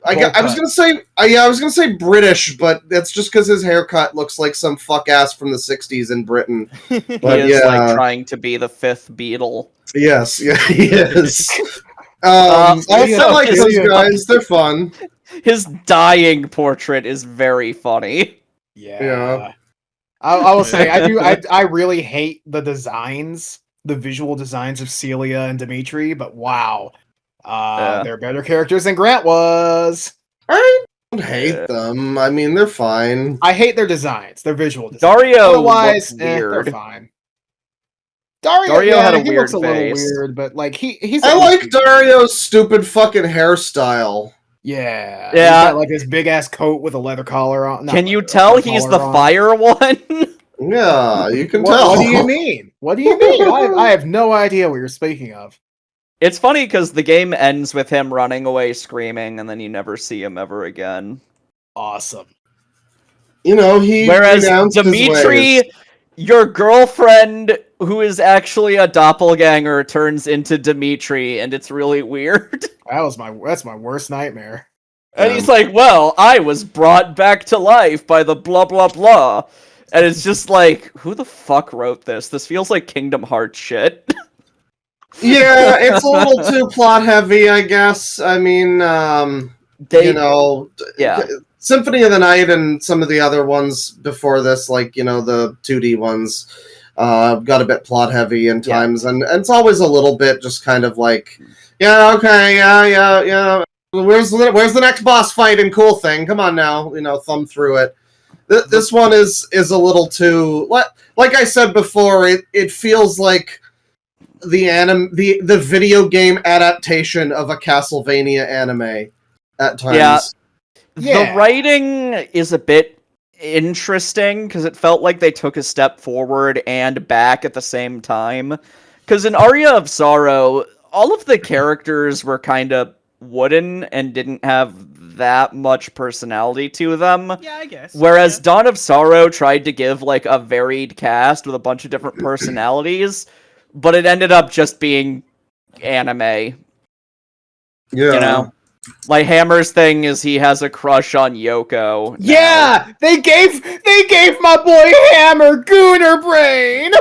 I was gonna say British, but that's just because his haircut looks like some fuck ass from the '60s in Britain. But he is like trying to be the fifth Beatle. Yes, yeah, he is. I like those guys; they're fun. His dying portrait is very funny. Yeah. I will say I really hate the designs, the visual designs of Celia and Dimitri, but wow. They're better characters than Grant was. I don't hate them. I mean, they're fine. I hate their designs, their visual designs. Dario Otherwise, weird. they're fine. Dario had a he weird looks a face. little weird, but like he's. I like Dario's stupid fucking hairstyle. Yeah. Yeah. He's got like this big ass coat with a leather collar on. Can you tell he's the fire one? Yeah, you can tell. What do you mean? What do you mean? I have no idea what you're speaking of. It's funny because the game ends with him running away screaming, and then you never see him ever again. Awesome. You know, he. Whereas Dimitri, your girlfriend, who is actually a doppelganger, turns into Dimitri, and it's really weird. That's my worst nightmare. And he's like, well, I was brought back to life by the blah blah blah. And it's just like, who the fuck wrote this? This feels like Kingdom Hearts shit. Yeah, it's a little too plot heavy, I guess. I mean, Symphony of the Night and some of the other ones before this, like, the 2D ones, got a bit plot heavy in times, and it's always a little bit just kind of like, yeah, okay, yeah. Where's the next boss fight and cool thing? Come on now, thumb through it. This one is a little too, like I said before, it feels like the video game adaptation of a Castlevania anime at times. The writing is a bit interesting because it felt like they took a step forward and back at the same time. Because in Aria of Sorrow, all of the characters were kind of wooden and didn't have that much personality to them. Yeah, I guess. Whereas Dawn of Sorrow tried to give like a varied cast with a bunch of different personalities, but it ended up just being anime. Yeah. Like Hammer's thing is he has a crush on Yoko. Yeah, now. they gave my boy Hammer Gooner Brain.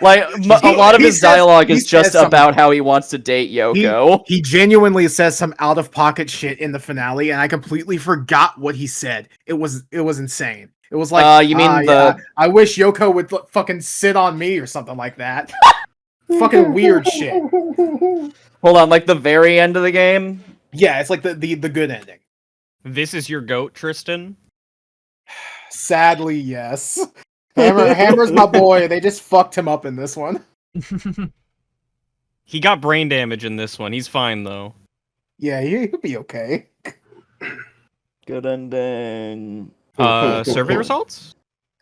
Like a lot of his dialogue is just about how he wants to date Yoko. He genuinely says some out of pocket shit in the finale, and I completely forgot what he said. It was insane. It was like, I wish Yoko would fucking sit on me or something like that. Fucking weird shit. Hold on, like the very end of the game? Yeah, it's like the good ending. This is your goat, Tristan? Sadly, yes. Hammer's my boy. They just fucked him up in this one. He got brain damage in this one. He's fine, though. Yeah, he'll be okay. Good ending. Survey results?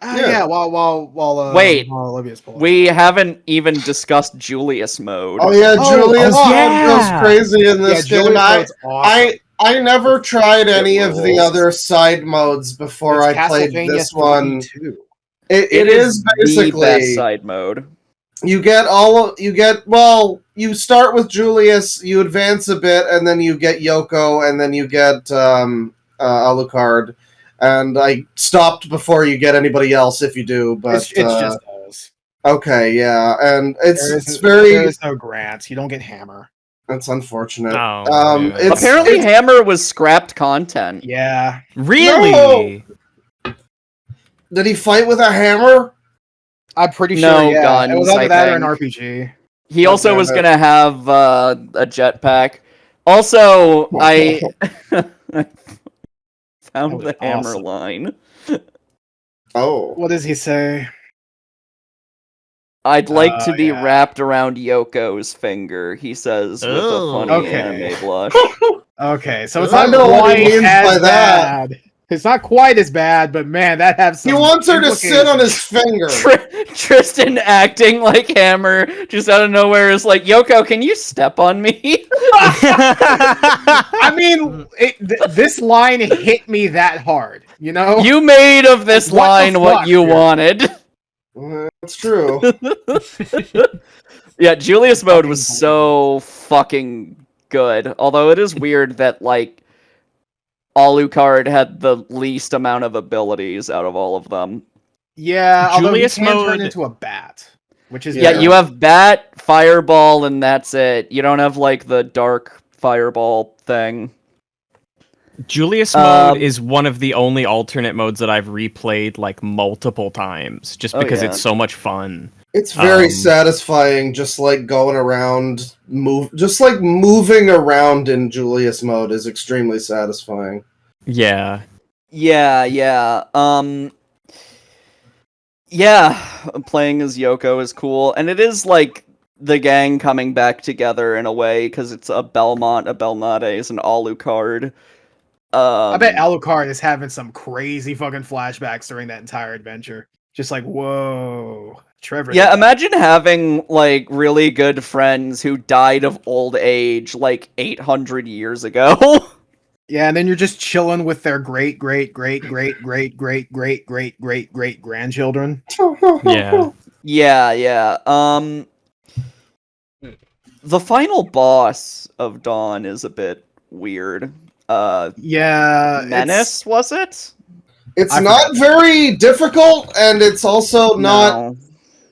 Yeah. While Olivia's pulling. We haven't even discussed Julius mode. Oh yeah, Julius mode goes crazy in this game. Awesome. I never tried any of the other side modes before I played this one. It is basically the best side mode. you start with Julius, you advance a bit, and then you get Yoko, and then you get Alucard. And I stopped before you get anybody else if you do, but It's just those. okay, yeah, and There is no grants. You don't get hammer. That's unfortunate. Oh, yeah. Apparently, Hammer was scrapped content. Yeah. Really? No! Did he fight with a hammer? I'm pretty No sure. Yeah, guns, it was either I that or an think. RPG. He also was gonna have a jetpack. Also, I found was the hammer awesome. line. Oh. What does he say? I'd like to be yeah. wrapped around Yoko's finger, he says with a Oh. funny Okay. anime blush. Okay, so it's I not know what he quite means by as that. bad. It's not quite as bad, but man, that has some He wants her to sit on his finger. Tristan acting like Hammer just out of nowhere is like, Yoko, can you step on me? I mean, this line hit me that hard, you know? You made of this What the line what fuck, you dude? wanted. That's true. Yeah, Julius mode was so fucking good. Although it is weird that, like, Alucard had the least amount of abilities out of all of them. Yeah, although Julius he can mode- turn into a bat, which is Yeah, Yeah. you have Bat, Fireball, and that's it. You don't have, like, the Dark Fireball thing. Julius mode is one of the only alternate modes that I've replayed like multiple times, just because yeah. it's so much fun. It's very satisfying, just like going around, moving around in Julius mode is extremely satisfying. Yeah. Yeah. Yeah, playing as Yoko is cool, and it is like the gang coming back together in a way because it's a Belmont, a Belnades, an Alucard. I bet Alucard is having some crazy fucking flashbacks during that entire adventure. Just like, whoa, Trevor. Yeah, imagine having like really good friends who died of old age like 800 years ago. Yeah, and then you're just chilling with their great grandchildren. Yeah. Yeah. The final boss of Dawn is a bit weird. Yeah, Menace, was it? It's I not very difficult, and it's also not. No.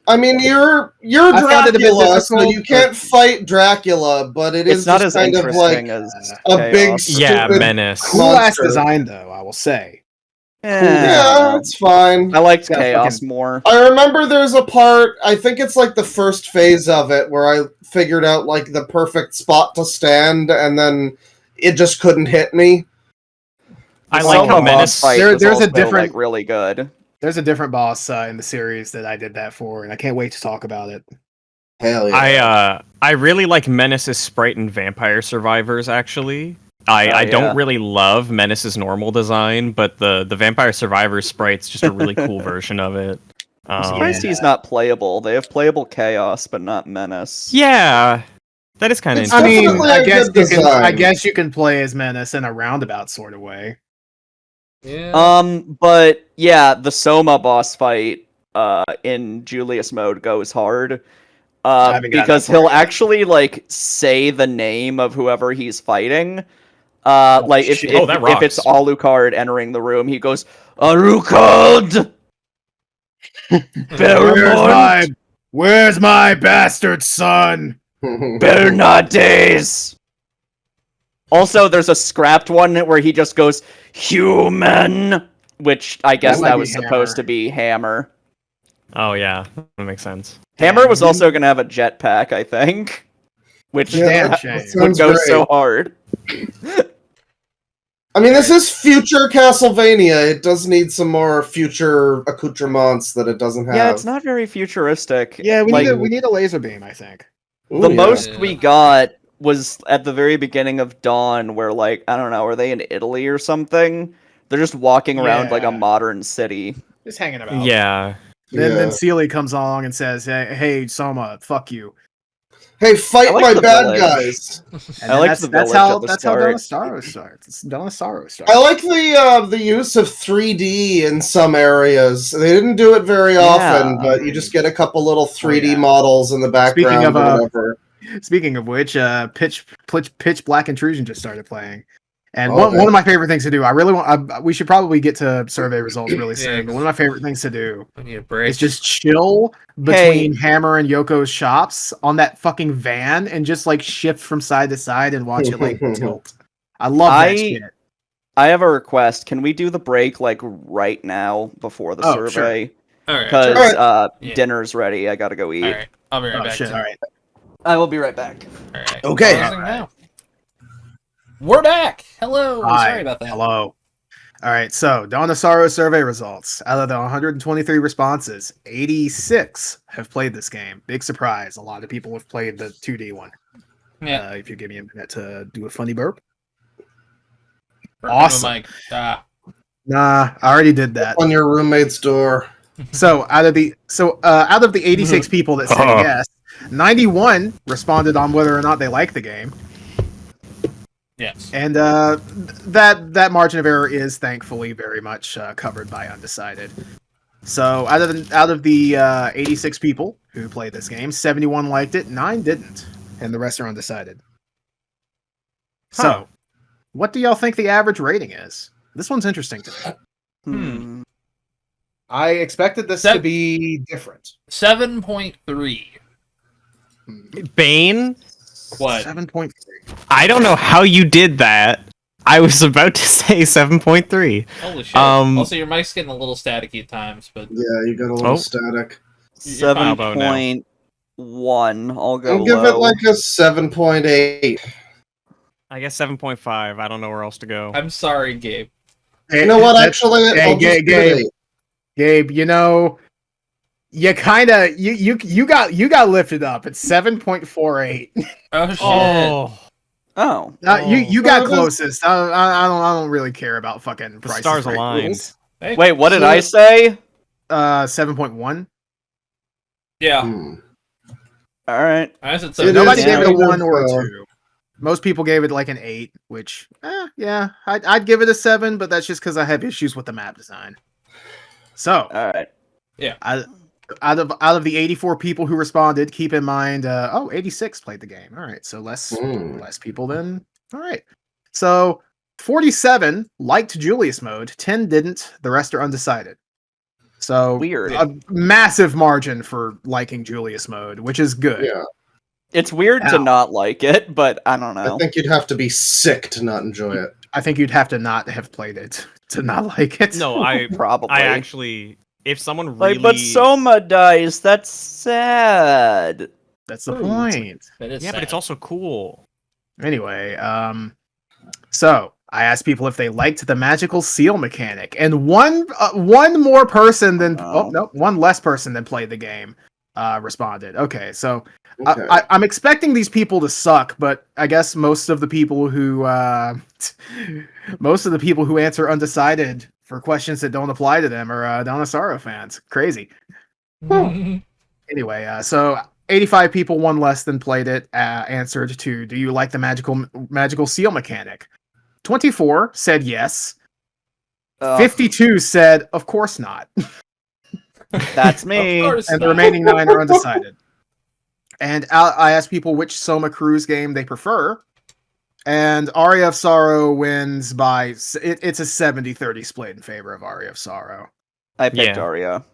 I mean, you're I found it a bit Dracula, so difficult, you can't fight Dracula, but it is It's not just as kind of like interesting as a big Chaos. Yeah, stupid Menace. cool ass monster. design though, I will say. Yeah, it's fine. I liked Yeah, Chaos fucking- more. I remember there's a part, I think it's like the first phase of it, where I figured out like the perfect spot to stand, and then it just couldn't hit me. I The like Soma how boss Menace. fight There- was there's a also, different- like, really good. There's a different boss in the series that I did that for, and I can't wait to talk about it. Hell yeah. I really like Menace's sprite in Vampire Survivors. Actually, I yeah. don't really love Menace's normal design, but the Vampire Survivors sprite's just a really cool version of it. I'm surprised he's not playable. They have playable Chaos, but not Menace. Yeah, that is kind of It's I interesting. mean, definitely I a guess good design. you can play as Menace in a roundabout sort of way. Yeah. But yeah, the Soma boss fight in Julius mode goes hard. haven't gotten Because that far he'll yet. actually like say the name of whoever he's fighing. Like if shit. Oh, that if it's rocks. Alucard entering the room, he goes, Alucard! Belmont! Where's my bastard son? Bernades! Also, there's a scrapped one where he just goes, human! Which I guess might that be was supposed to Hammer. be Hammer. Oh yeah, that makes sense. Hammer was also going to have a jetpack, I think. Which Damn that shame. would sounds go great. so hard. I mean, this is future Castlevania. It does need some more future accoutrements that it doesn't have. Yeah, it's not very futuristic. Yeah, we Like, need a laser beam, I think. Ooh, the yeah. most Yeah. we got was at the very beginning of Dawn, where, like, I don't know, are they in Italy or something? They're just walking around like a Yeah. modern city. Just hanging about. Yeah, Then Yeah. Seely comes along and says, "Hey, Soma, fuck you." Hey, fight I like my the bad village. guys. And I then liked the that's village how at the that's how start. Dawn of Sorrow starts. Dawn of Sorrow starts. I like the use of 3D in some areas. They didn't do it very Yeah. often, but you just get a couple little 3D yeah. models in the background Speaking of, or whatever. Speaking of which, Pitch Black Intrusion just started playing, and Oh, one of my favorite things to do. I really want. We should probably get to survey results really soon. Yeah, But one of my favorite things to do We need a break. is just chill between Hammer and Yoko's shops on that fucking van and just like shift from side to side and watch it like tilt. I love that shit. I have a request. Can we do the break like right now before the Oh, survey? All right. Because Yeah. dinner's ready. I gotta go eat. All right. I'll be right Oh back. shit! too. All right. I will be right back. All right. Okay. Closing All right. now. We're back. Hello. Hi. Sorry about that. Hello. All right, so Dawn of Sorrow survey results. Out of the 123 responses, 86 have played this game. Big surprise. A lot of people have played the 2D one. Yeah. If you give me a minute to do a funny burp. Burp awesome. into the mic. Nah, I already did that. On your roommate's door. So out of the 86 people that said yes, 91 responded on whether or not they like the game. Yes. And that margin of error is thankfully very much covered by undecided. So out of the 86 people who played this game, 71 liked it, 9 didn't, and the rest are undecided. So, what do y'all think the average rating is? This one's interesting to me. I expected this to be different. 7.3. Bane, What? 7.3. I don't know how you did that. I was about to say 7.3. Holy shit. Also, your mic's getting a little staticky at times, but Yeah, you got a little static. You're fine. 7.1. I'll go I'll give low. it like a 7.8. I guess 7.5. I don't know where else to go. I'm sorry, Gabe. You know what? Actually, Hey, I'll just give it 8. Gabe, you know, you kind of you got lifted up. It's 7.48. Oh shit. Oh. You got closest. I don't really care about fucking The prices stars right aligned. rules. Hey, Wait, what did I say? 7.1. Yeah. All right. I said It Nobody is gave it a kind of, 1 or a 2. Most people gave it like an 8, which yeah, I'd give it a 7, but that's just because I have issues with the map design. So, All right. Yeah. out of the 84 people who responded, keep in mind, 86 played the game. All right, so less people then. All right, so 47 liked Julius mode, 10 didn't. The rest are undecided. So Weird. a massive margin for liking Julius mode, which is good. Yeah. It's weird to Ow. not like it, but I don't know. I think you'd have to be sick to not enjoy it. I think you'd have to not have played it to not like it. No, I Probably. actually, if someone really Like, but Soma dies. That's sad. That's the point. That is yeah, but it's also cool. Anyway, so I asked people if they liked the magical seal mechanic, and one more person than one less person than played the game responded. Okay, so Okay. I'm expecting these people to suck, but I guess most of the people who answer undecided for questions that don't apply to them are Dawn of Sorrow fans. Crazy. Anyway, so 85 people, one less than played it, answered to, do you like the magical seal mechanic? 24 said yes. 52 said, of course not. That's me. Of course And the not. remaining 9 are undecided. And I asked people which Soma Cruise game they prefer. And Aria of Sorrow wins by... it's a 70-30 split in favor of Aria of Sorrow. I picked Yeah. Aria.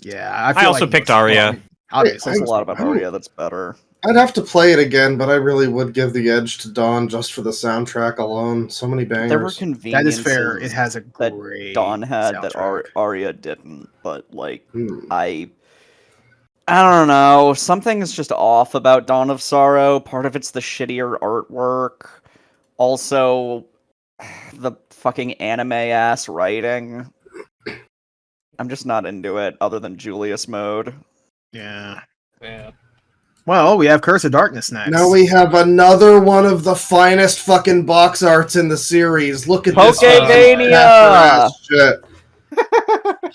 Yeah, I also picked Aria. Obviously. There's a lot about Aria that's better. I'd have to play it again, but I really would give the edge to Dawn just for the soundtrack alone. So many bangers. There were That conveniences is fair. It has a that great Dawn had that soundtrack. Aria didn't, but like I don't know. Something is just off about Dawn of Sorrow. Part of it's the shittier artwork. Also, the fucking anime-ass writing. I'm just not into it, other than Julius mode. Yeah. Yeah. Well, we have Curse of Darkness next. Now we have another one of the finest fucking box arts in the series. Look at this. Pokemania! Shit.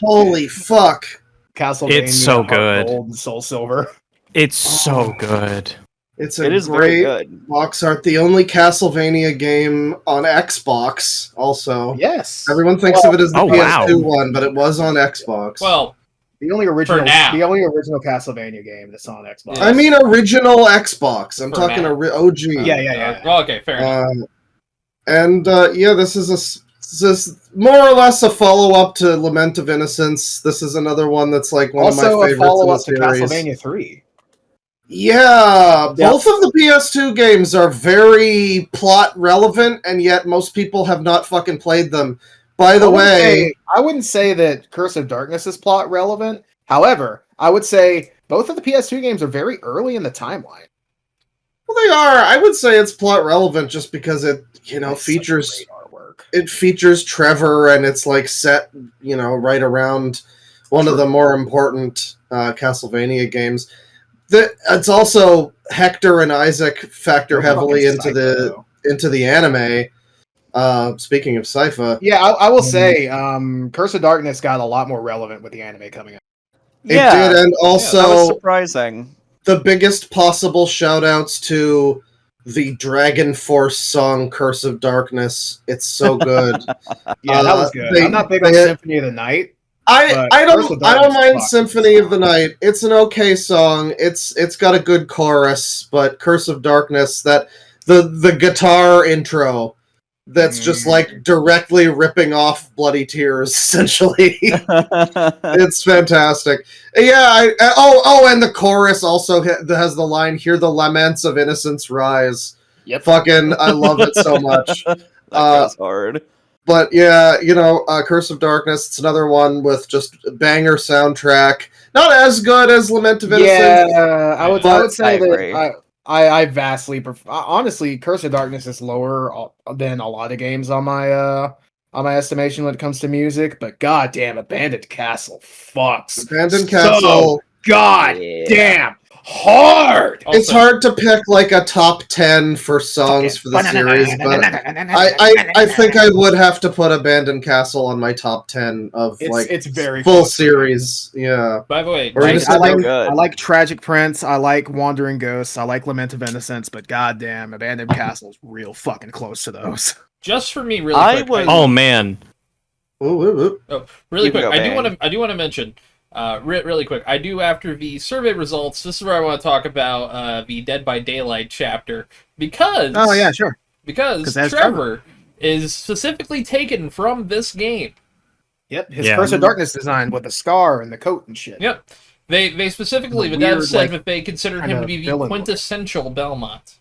Holy fuck. Castlevania, It's so Heart good. Gold, and Soul Silver. It's so good. It's It a is very great good. box art. The only Castlevania game on Xbox, also. Yes. Everyone thinks of it as the Oh, wow. PS2 one, but it was on Xbox. Well, The only original, now. the only original Castlevania game that's on Xbox. Yeah. I mean original Xbox. I'm For talking now. OG. Yeah. Well, okay, fair enough. And yeah, this is more or less a follow-up to Lament of Innocence. This is another one that's like one Also of my a favorites in the follow-up to series. Castlevania 3. Yeah, both of the PS2 games are very plot relevant, and yet most people have not fucking played them. By the way, I wouldn't say that Curse of Darkness is plot relevant. However, I would say both of the PS2 games are very early in the timeline. well, they are. I would say it's plot relevant just because it, It's features such great artwork. it features Trevor, and it's like set, right around one of the more important Castlevania games. It's also Hector and Isaac factor heavily into the anime. Speaking of sci-fi, Yeah, I will say, Curse of Darkness got a lot more relevant with the anime coming out. it did, and that was also surprising. the biggest possible shout-outs to the Dragon Force song "Curse of Darkness." It's so good. Yeah, that was good. I'm not big on Symphony of the Night. I Curse of don't Darkness mind fucking Symphony of the song. Night. It's an okay song. It's got a good chorus, but Curse of Darkness, that the guitar intro, that's just like directly ripping off Bloody Tears, essentially. It's fantastic. Yeah. And the chorus also has the line, "Hear the laments of innocence rise." Yep. Fucking, I love it so much. That goes hard. But yeah, Curse of Darkness, it's another one with just a banger soundtrack. Not as good as Lament of Innocence. Yeah, I would say I agree. that I vastly prefer. Honestly, Curse of Darkness is lower than a lot of games on my estimation when it comes to music. But goddamn, Abandoned Castle fucks. Abandoned so Castle. Goddamn hard. It's hard to pick like a top 10 for songs for the series, but I think I would have to put Abandoned Castle on my top 10 of it's very full close. series. Yeah. By the way, Or Like, just I good. like Tragic Prince. I like Wandering Ghosts. I like Lament of Innocence. But goddamn, Abandoned Castle's real fucking close to those. just for me, really quick. Oh man. Ooh. Really You can quick. go, I do want to mention, really quick. I do, after the survey results. This is where I want to talk about the Dead by Daylight chapter, because Oh yeah, sure. because that's Trevor is specifically taken from this game. Yep, his Yeah. Curse of Darkness design with the scar and the coat and shit. Yep. They specifically, the Weird, devs said like, that they considered him kinda to be the villain quintessential Belmont.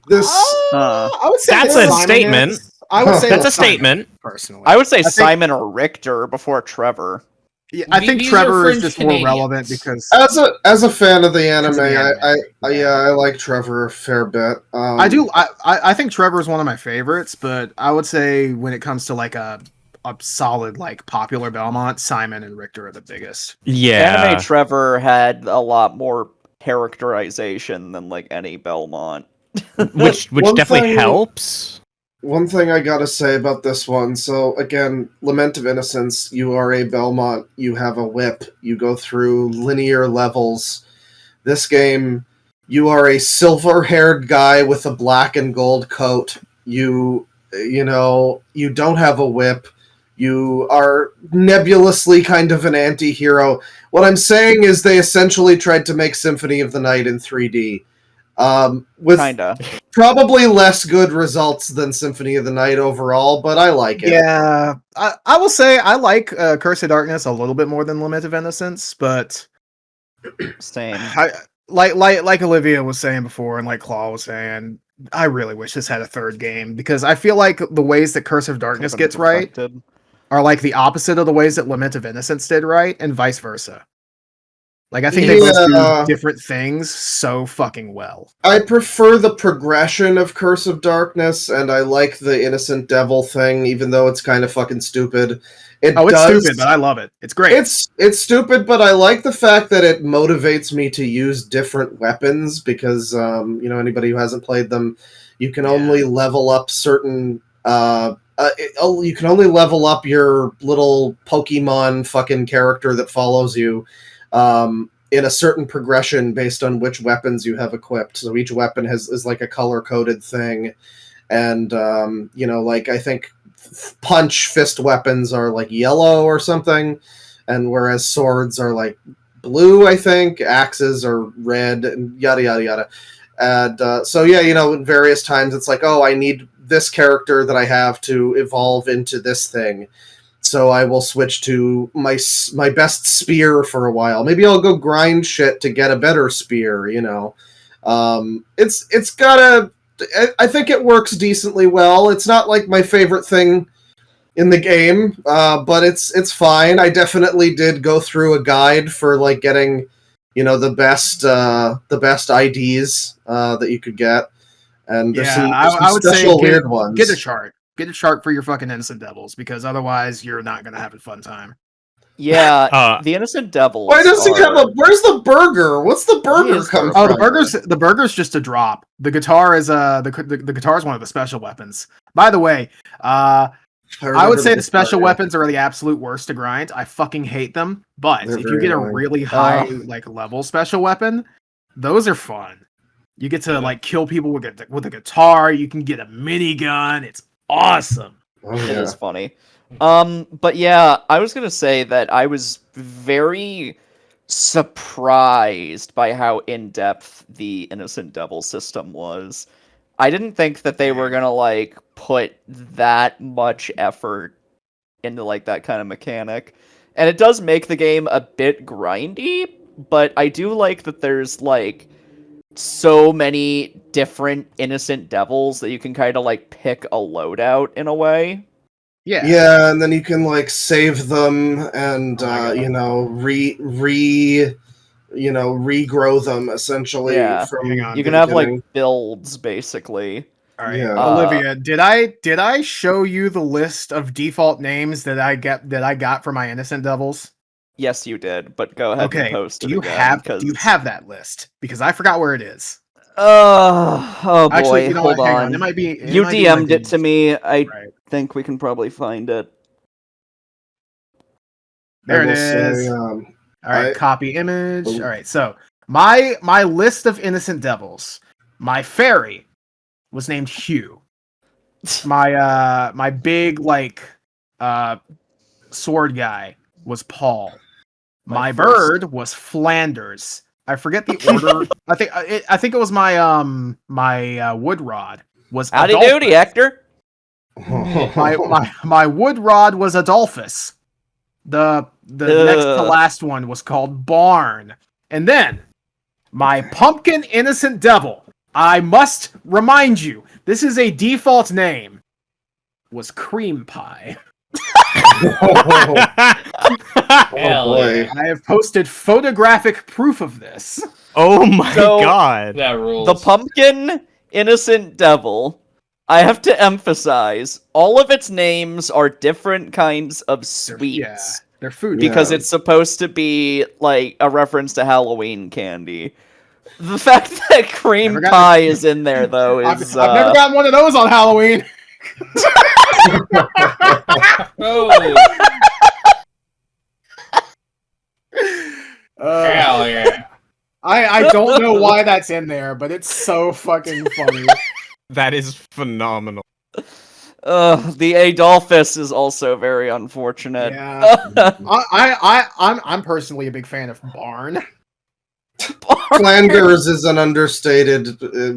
This I would say That's that a Simon statement. is- I would say That's a that Simon, statement. personally. I would say think- Simon or Richter before Trevor. Yeah, I think These are Trevor is fringe just more Canadians. relevant because as a fan of the anime, the anime. I like Trevor a fair bit. I do. I think Trevor is one of my favorites, but I would say when it comes to like a solid like popular Belmont, Simon and Richter are the biggest. Yeah. Anime Trevor had a lot more characterization than like any Belmont. which One definitely thing- helps. One thing I gotta say about this one, so again, Lament of Innocence, you are a Belmont, you have a whip, you go through linear levels. This game, you are a silver-haired guy with a black and gold coat. You don't have a whip. You are nebulously kind of an anti-hero. What I'm saying is they essentially tried to make Symphony of the Night in 3D. With Kinda. probably less good results than Symphony of the Night overall, but I like it. Yeah, I will say I like Curse of Darkness a little bit more than Lament of Innocence, but Same. I like Olivia was saying before, and like Claw was saying, I really wish this had a third game because I feel like the ways that Curse of Darkness gets right are like the opposite of the ways that Lament of Innocence did right, and vice versa. Like, I think they both Yeah. do different things so fucking well. I prefer the progression of Curse of Darkness, and I like the Innocent Devil thing, even though it's kind of fucking stupid. It's stupid, but I love it. It's great. It's stupid, but I like the fact that it motivates me to use different weapons because, anybody who hasn't played them, you can only level up certain. You can only level up your little Pokemon fucking character that follows you. in a certain progression based on which weapons you have equipped. So each weapon is like a color coded thing, and like I think punch fist weapons are like yellow or something, and whereas swords are like blue, I think axes are red, and yada yada yada. And so various times it's like, oh, I need this character that I have to evolve into this thing, so I will switch to my best spear for a while. Maybe I'll go grind shit to get a better spear. It's got a. I think it works decently well. It's not like my favorite thing in the game, but it's fine. I definitely did go through a guide for like getting, the best IDs that you could get, and there's some I would special say weird ones. Get a chart. Get a chart for your fucking Innocent Devils, because otherwise you're not gonna have a fun time. Yeah, the Innocent Devils. Why does he have where's the burger? What's the burger come from? Oh, the burger's just a drop. The guitar is the guitar is one of the special weapons. By the way, I would say the special weapons are the absolute worst to grind. I fucking hate them. But if you get a really high level special weapon, those are fun. You get to like kill people with a guitar. You can get a minigun. It's awesome. It is funny. But yeah, I was gonna say that I was very surprised by in-depth the Innocent Devil system was. I didn't think that they were gonna like put that much effort into like that kind of mechanic. And it does make the game a bit grindy, but I do like that there's like so many different innocent devils that you can kind of like pick a loadout in a way. Yeah, and then you can like save them and regrow them essentially. Yeah. From you can have like builds basically. All right, Olivia, did I show you the list of default names that I got for my Innocent Devils? Yes, you did, but go ahead and post it. Do you have that list? Because I forgot where it is. Oh boy, Actually, hold on. It might be. You DM'd it to me. I think we can probably find it. There it is. All right, copy image. All right, so my list of Innocent Devils. My fairy was named Hugh. My big sword guy was Paul. My bird was Flanders. I forget the order. I think it was my wood rod was Howdy doody, Hector. my wood rod was Adolphus. The next to last one was called Barn. And then my pumpkin innocent devil, I must remind you, this is a default name, was Cream Pie. Boy. I have posted photographic proof of this. Oh my god. That rules. The pumpkin innocent devil, I have to emphasize, all of its names are different kinds of sweets. They're food. Because it's supposed to be like a reference to Halloween candy. The fact that cream pie is in there, though, is... I've never gotten one of those on Halloween. Hell yeah. I don't know why that's in there, but it's so fucking funny. That is phenomenal. The Adolphus is also very unfortunate. Yeah. I'm personally a big fan of Barn. Flanders is an understated.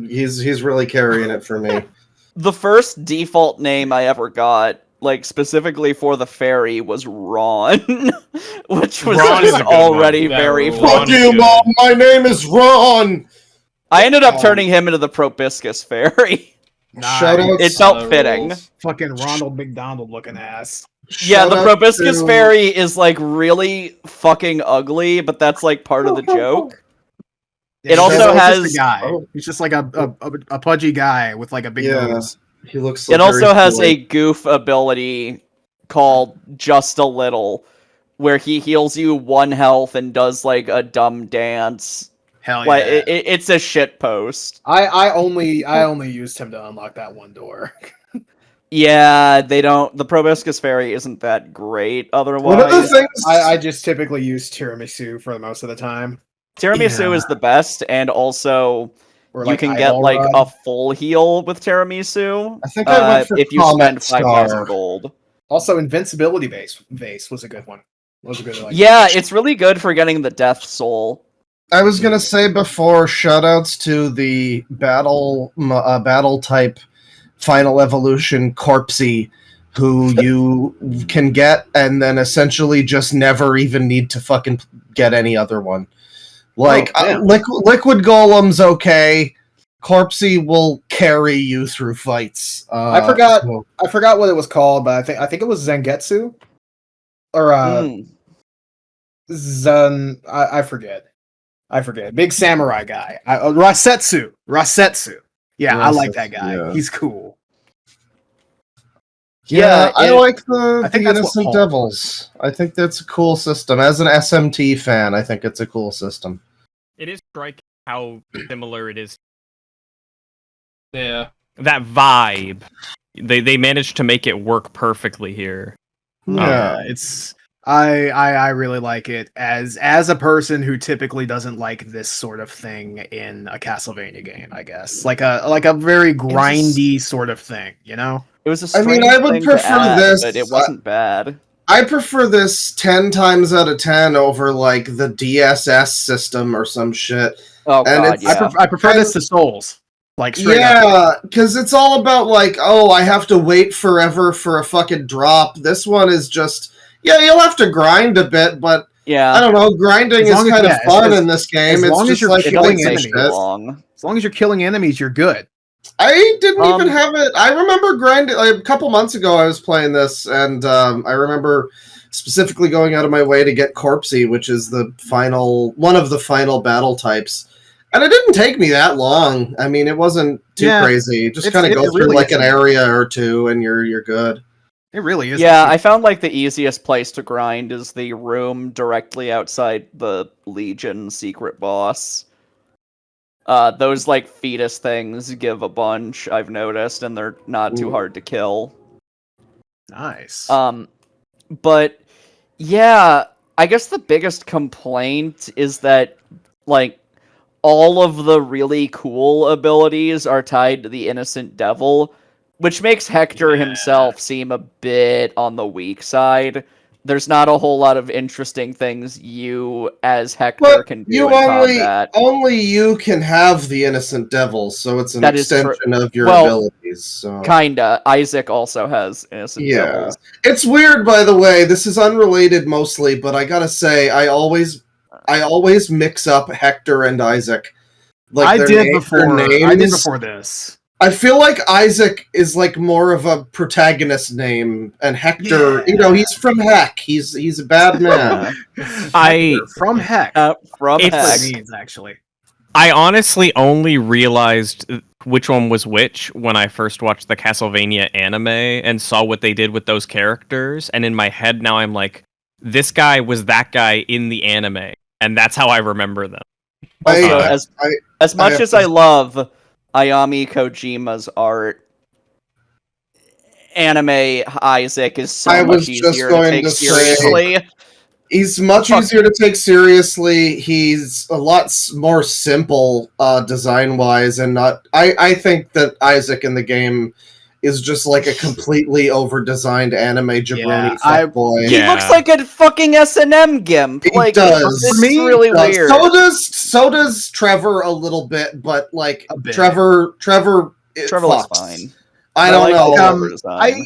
He's really carrying it for me. The first default name I ever got, like specifically for the fairy, was Ron, which was just already very funny. Fuck you, Mom! My name is Ron! I ended up turning him into the Proboscis fairy. Shout out, it felt fitting. Fucking Ronald McDonald looking ass. Yeah, the Proboscis fairy is like really fucking ugly, but that's like part of the joke. Yeah, it also has a guy. He's just like a pudgy guy with like a big nose. He looks. It also has a goof ability called Just a Little, where he heals you 1 health and does like a dumb dance. Hell like, yeah! It's a shit post. I only used him to unlock that one door. Yeah, they don't. The Proboscis fairy isn't that great. Otherwise, one of the things I just typically use tiramisu for most of the time. Tiramisu Yeah. is the best, and also Or you can get eyeball like rub. a full heal with tiramisu. I think I went for if you Comet spend 5,000 Star. gold. Also, invincibility vase was a good one. Was a good like. Yeah, it's really good for getting the death soul. I was gonna say before, shoutouts to the battle type final evolution Corpsey, who you can get and then essentially just never even need to fucking get any other one. Like Liquid Golem's okay. Corpsey will carry you through fights. I forgot what it was called, but I think it was Zangetsu or Zun. I forget. Big samurai guy. Rasetsu. Yeah, I like that guy. Yeah. He's cool. Yeah, I like I think the that's what Innocent Paul Devils. I think that's a cool system. As an SMT fan, I think it's a cool system. It is striking how similar it is. Yeah. That vibe. They managed to make it work perfectly here. Yeah. It's I really like it as a person who typically doesn't like this sort of thing in a Castlevania game, I guess. Like a very grindy sort of thing, you know? It was a I mean, strange I would thing to prefer add, this. but it wasn't bad. I prefer this 10 times out of 10 over like the DSS system or some shit. Oh And god, it's- yeah. I prefer this to Souls. Like straight up. Yeah, because it's all about like, oh, I have to wait forever for a fucking drop. This one is just, yeah, you'll have to grind a bit, but Yeah. I don't know, grinding As is long as- kind of yeah, fun as- in this game. as It's long as just you're like It killing doesn't basic take enemies. too shit. long. As long as you're killing enemies, you're good. I didn't even have it. I remember grinding like, a couple months ago. I was playing this, and I remember specifically going out of my way to get Corpsey, which is one of the final battle types. And it didn't take me that long. I mean, it wasn't too crazy. Just kind of go through really like an isn't. area or two, and you're good. It really is. Yeah, I found like the easiest place to grind is the room directly outside the Legion secret boss. Those like fetus things give a bunch, I've noticed, and they're not too hard to kill. Nice. But yeah, I guess the biggest complaint is that like all of the really cool abilities are tied to the Innocent Devil, which makes Hector himself seem a bit on the weak side. There's not a whole lot of interesting things you as Hector But can do you in combat. only you can have the Innocent Devil, so it's an That is true. extension of your Well, abilities. So. Kinda. Isaac also has Innocent Devils. It's weird, by the way. This is unrelated mostly, but I gotta say, I always mix up Hector and Isaac. Like I their did their before. I did names. before this. I feel like Isaac is like more of a protagonist name, and Hector, he's from Heck. He's a bad man. From Heck. From It's- Heck. That's what it means, actually. I honestly only realized which one was which when I first watched the Castlevania anime and saw what they did with those characters. And in my head now I'm like, this guy was that guy in the anime, and that's how I remember them. Also, I- as much have as to- I love Ayami Kojima's art, anime Isaac is so I much was just easier to going take to say- seriously. He's much Fuck. easier to take seriously. He's a lot more simple design-wise, and not. I think that Isaac in the game is just like a completely over-designed anime jabroni fuckboy. He looks like a fucking S&M gimp. He Like, does. It's For me, really he does. weird. So does Trevor a little bit, but like A bit. Trevor Trevor looks fucks. fine. I don't like know. the Trevor design.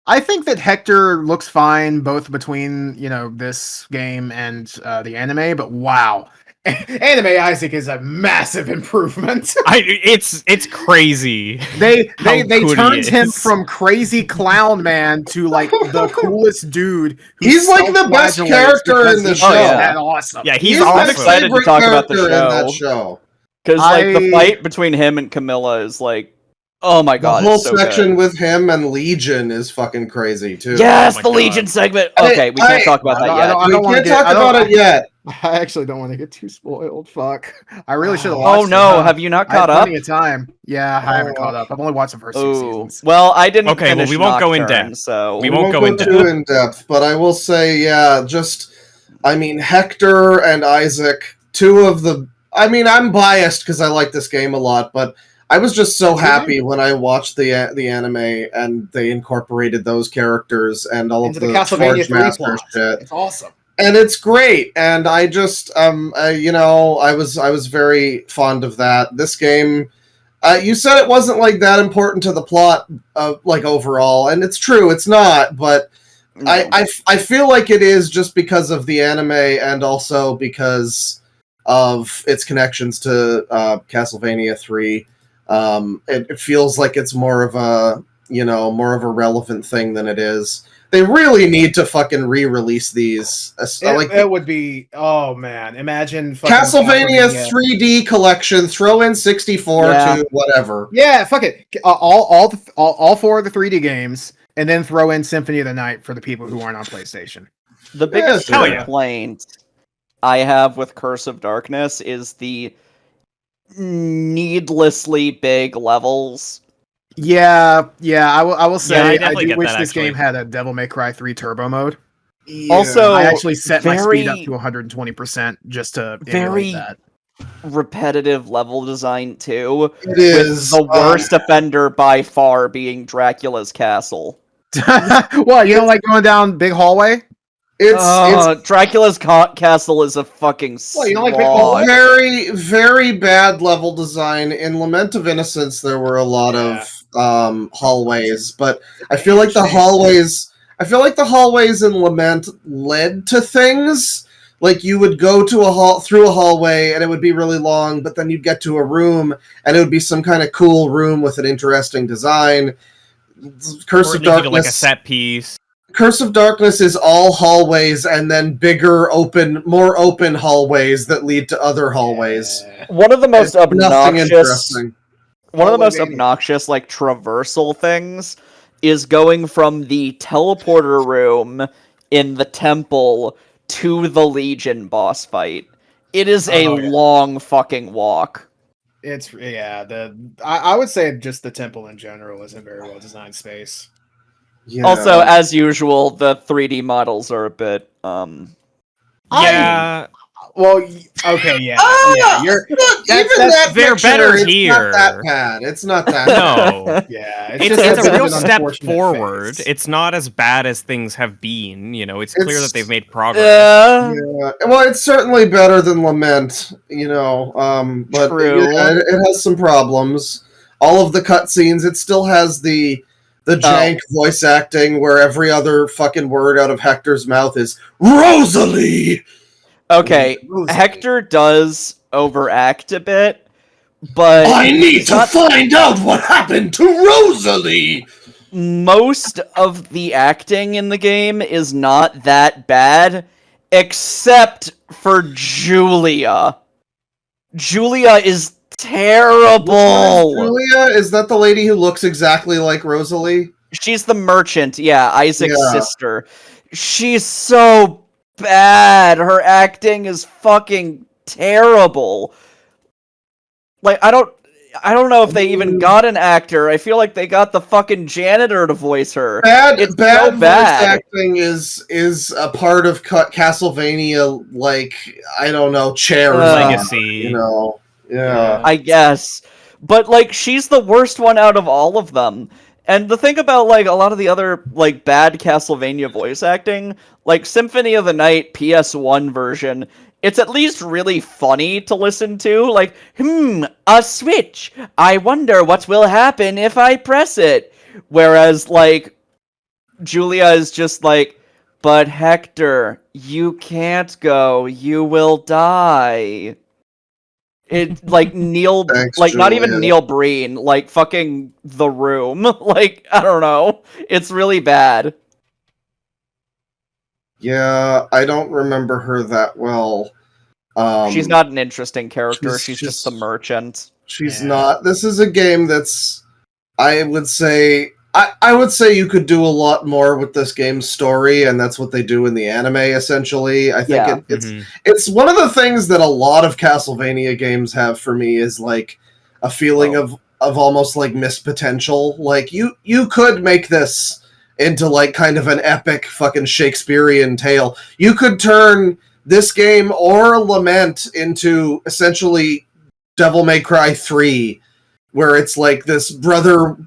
I think that Hector looks fine both between this game and the anime, but wow, anime Isaac is a massive improvement. It's crazy. They How good he turned him is. from crazy clown man to like the coolest dude. who He's like the best self-flagellates character because in the he's show. that awesome. Yeah, he's my awesome. excited to favorite talk about the character in that show. show. Because like the I- fight between him and Camilla is like, oh my god, the whole it's so section good. with him and Legion is fucking crazy too. Yes, Oh my the God. Legion segment. I- Okay, we can't I- talk about that I yet. don't we wanna can't get- talk I don't- about it yet. I actually don't want to get too spoiled. Fuck. I really should have Oh watched no, it. have you not I had caught up? plenty of time. Yeah, I haven't caught up. I've only watched the first two Oh, seasons. well, I didn't. Okay, well, finish we won't go in Nocturne, depth. So We won't go in too in depth, but I will say, yeah, just I mean Hector and Isaac two of the. I mean, I'm biased because I like this game a lot, but I was just so happy when I watched the anime and they incorporated those characters and all Into of the the Castlevania Forge 3 Master plot. shit. It's awesome. And it's great, and I just, you know, I was very fond of that. This game, you said it wasn't like that important to the plot, like overall, and it's true, it's not. But No. I feel like it is just because of the anime, and also because of its connections to Castlevania 3. It feels like it's more of a more of a relevant thing than it is. They really need to fucking re-release these. It would be, oh man, imagine fucking Castlevania 3D collection. Throw in 64 to whatever. Yeah, fuck it. All four of the 3D games, and then throw in Symphony of the Night for the people who aren't on PlayStation. The biggest sure. complaint I have with Curse of Darkness is the needlessly big levels. Yeah, I will say I I definitely do get wish that, this actually. game had a Devil May Cry 3 turbo mode. Yeah. Also, I actually set my speed up very- to 120% just to very emulate that. repetitive level design too. It is With the worst offender by far being Dracula's castle. What, you don't like going down big hallway? It's Dracula's castle is a fucking What, you don't like big slog. hallway? very, very bad level design. In Lament of Innocence, there were a lot of hallways, but I feel like the hallways in Lament led to things. Like you would go to through a hallway and it would be really long, but then you'd get to a room and it would be some kind of cool room with an interesting design. Curse Or of it leads you to, like a Darkness. set piece. Curse of Darkness is all hallways and then bigger, more open hallways that lead to other hallways. One of the most Nothing obnoxious interesting. One of the most Hallway obnoxious, like, traversal things is going from the teleporter room in the temple to the Legion boss fight. It is a Oh, yeah. long fucking walk. It's I would say just the temple in general isn't very well designed space. Yeah. Also, as usual, the 3D models are a bit, Yeah, Well, okay, yeah, you're they're better here. It's not that bad. It's not that no. yeah. It's just a bit real of an step unfortunate forward. phase. It's not as bad as things have been. You know, it's clear It's- that they've made progress. Yeah, well, it's certainly better than Lament, but True. it has some problems. All of the cutscenes, it still has the jank voice acting where every other fucking word out of Hector's mouth is Rosalie. Okay, Rosalie. Hector does overact a bit, but I need he's to not- find out what happened to Rosalie. most of the acting in the game is not that bad, except for Julia. Julia is terrible. Julia, is that the lady who looks exactly like Rosalie? She's the merchant, yeah, Isaac's Yeah. sister. She's so bad. Her acting is fucking terrible. Like, I don't know if they even got an actor. I feel like they got the fucking janitor to voice her. It's Bad so bad. voice acting is a part of Castlevania, like, I don't know, chairs. Legacy. Yeah. I guess. But, like, she's the worst one out of all of them. And the thing about, like, a lot of the other, like, bad Castlevania voice acting, like, Symphony of the Night PS1 version, it's at least really funny to listen to. Like, a switch. I wonder what will happen if I press it. Whereas, like, Julia is just like, but Hector, you can't go. You will die. It like Neil, Thanks, like not even Julia. Neil Breen, like fucking The Room. Like I don't know, it's really bad. Yeah, I don't remember her that well. She's not an interesting character. she's She's just just- the merchant. She's Yeah. not. This is a game that's. I would say you could do a lot more with this game's story, and that's what they do in the anime. Essentially, I think Yeah. it's one of the things that a lot of Castlevania games have for me is like a feeling of almost like missed potential. Like you could make this into like kind of an epic fucking Shakespearean tale. You could turn this game or Lament into essentially Devil May Cry 3, where it's like this brother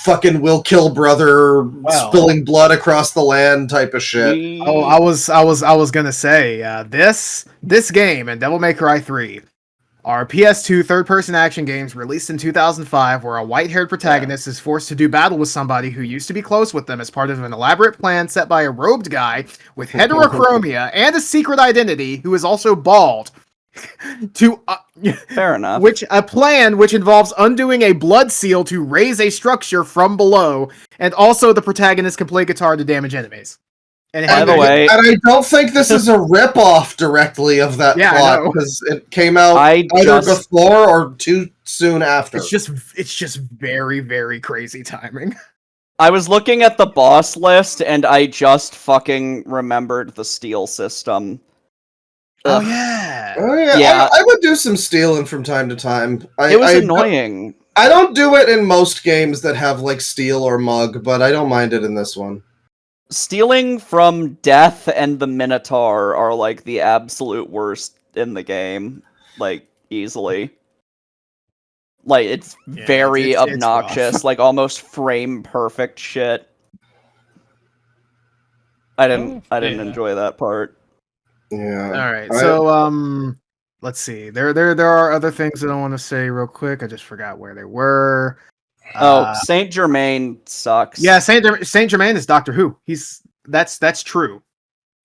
fucking will kill brother spilling blood across the land type of shit. Oh, I was gonna say this game and Devil May Cry 3 are PS2 third-person action games released in 2005, where a white-haired protagonist is forced to do battle with somebody who used to be close with them as part of an elaborate plan set by a robed guy with heterochromia and a secret identity who is also bald. Fair enough. Which involves undoing a blood seal to raise a structure from below, and also the protagonist can play guitar to damage enemies. And By the way, and I don't think this is a rip-off directly of that plot, because it came out either before or too soon after. It's just very, very crazy timing. I was looking at the boss list, and I just fucking remembered the steal system. Oh yeah. Yeah. I would do some stealing from time to time. It was annoying. I don't do it in most games that have like steal or mug, but I don't mind it in this one. Stealing from Death and the Minotaur are like the absolute worst in the game, like easily. Like it's very obnoxious, it's like almost frame perfect shit. I didn't enjoy that part. Yeah. All right. So let's see. There are other things that I want to say real quick. I just forgot where they were. Saint Germain sucks. Yeah, Saint Germain is Doctor Who. That's true.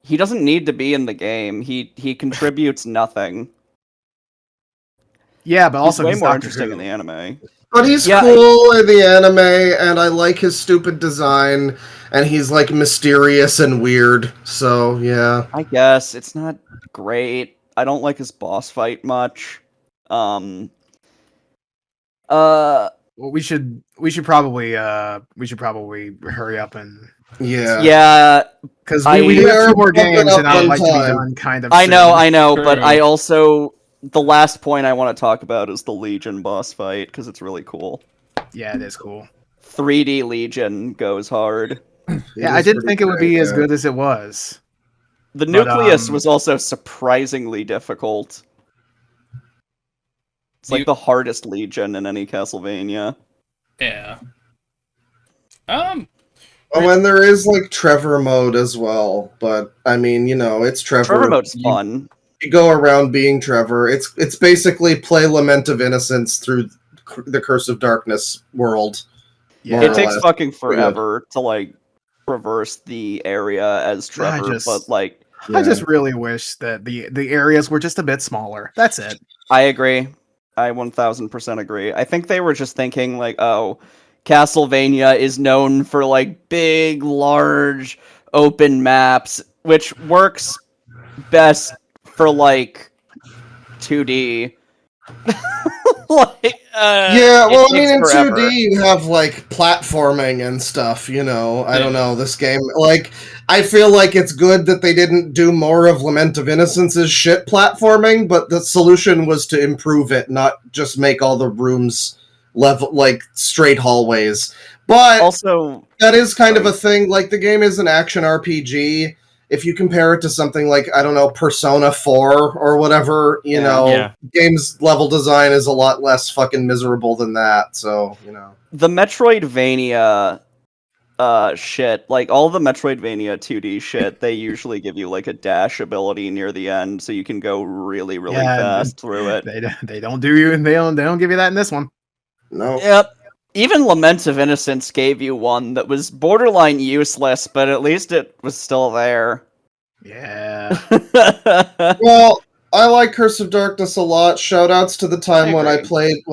He doesn't need to be in the game. He contributes nothing. Yeah, but also he's way more Doctor interesting Who. in the anime. But he's cool in the anime, and I like his stupid design, and he's like mysterious and weird. So yeah, I guess it's not great. I don't like his boss fight much. Well, we should probably hurry up and because we have 2 more games and I would like to be done kind of. I know, True. but I also the last point I want to talk about is the Legion boss fight because it's really cool. Yeah, it is cool. 3D Legion goes hard. Yeah, I didn't think it would be as good as it was. The Nucleus was also surprisingly difficult. It's like the hardest Legion in any Castlevania. Yeah. Oh, and there is like Trevor mode as well, but I mean, you know, it's Trevor. Trevor mode's fun. You go around being Trevor. It's basically play Lament of Innocence through the Curse of Darkness world. Yeah, it takes fucking forever to like traverse the area as Trevor, but like I just really wish that the areas were just a bit smaller. That's it. I agree. I 1000% agree. I think they were just thinking like, oh, Castlevania is known for like big, large, open maps, which works best for like 2D. Yeah, well, I mean, in 2D you have like platforming and stuff, you know. I don't know, this game, like, I feel like it's good that they didn't do more of Lament of Innocence's shit platforming, but the solution was to improve it, not just make all the rooms level, like, straight hallways. But also, that is kind of a thing, like, the game is an action RPG. If you compare it to something like, I don't know, Persona 4 or whatever, you know, game's level design is a lot less fucking miserable than that, so, you know. The Metroidvania shit, like all the Metroidvania 2D shit, they usually give you like a dash ability near the end so you can go really, really fast through it. They don't do you, and they don't give you that in this one. No. Yep. Even Lament of Innocence gave you one that was borderline useless, but at least it was still there. Yeah. Well, I like Curse of Darkness a lot. Shoutouts to the time when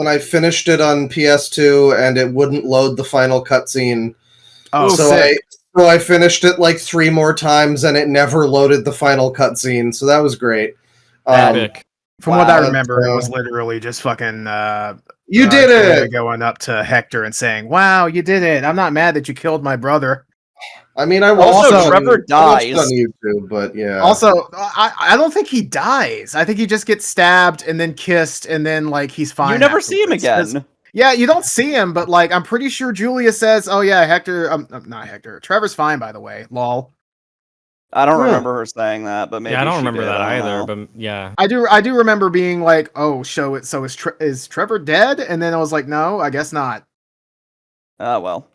I finished it on PS2 and it wouldn't load the final cutscene. Oh, so I finished it like 3 more times and it never loaded the final cutscene. So that was great. Epic. From what I remember, it was literally just fucking. You did it! Going up to Hector and saying, "Wow, you did it! I'm not mad that you killed my brother." I mean, I also Trevor dies on YouTube, but yeah. Also, I don't think he dies. I think he just gets stabbed and then kissed, and then like he's fine. You never see him again. Yeah, you don't see him, but like I'm pretty sure Julia says, "Oh yeah, Hector, not Hector. Trevor's fine, by the way." Lol. I don't Yeah. remember her saying that, but maybe Yeah, I don't she remember did, that I don't either. know. But yeah, I do remember being like, "Oh, is Trevor dead?" And then I was like, "No, I guess not." Oh well.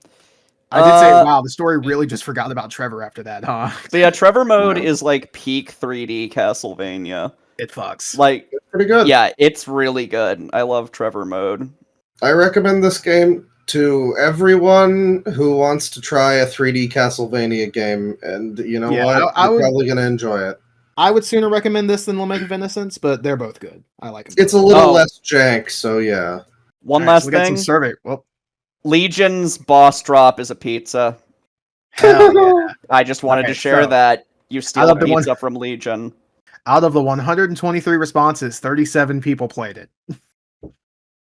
I did say, "Wow, the story really just forgot about Trevor after that, huh?" So yeah, Trevor mode Yeah. is like peak 3D Castlevania. It fucks. Like, Pretty good. yeah, it's really good. I love Trevor mode. I recommend this game to everyone who wants to try a 3D Castlevania game, and you know Yeah, what? I You're would- probably gonna enjoy it. I would sooner recommend this than Lament of Innocence, but they're both good. I like them. It's a both. little Oh. less jank, so yeah. One All right, last so we got some thing. survey. Well, Legion's boss drop is a pizza. hell yeah! I just wanted Okay, to share so, that. You steal out a of the one- pizza from Legion. Out of the 123 responses, 37 people played it.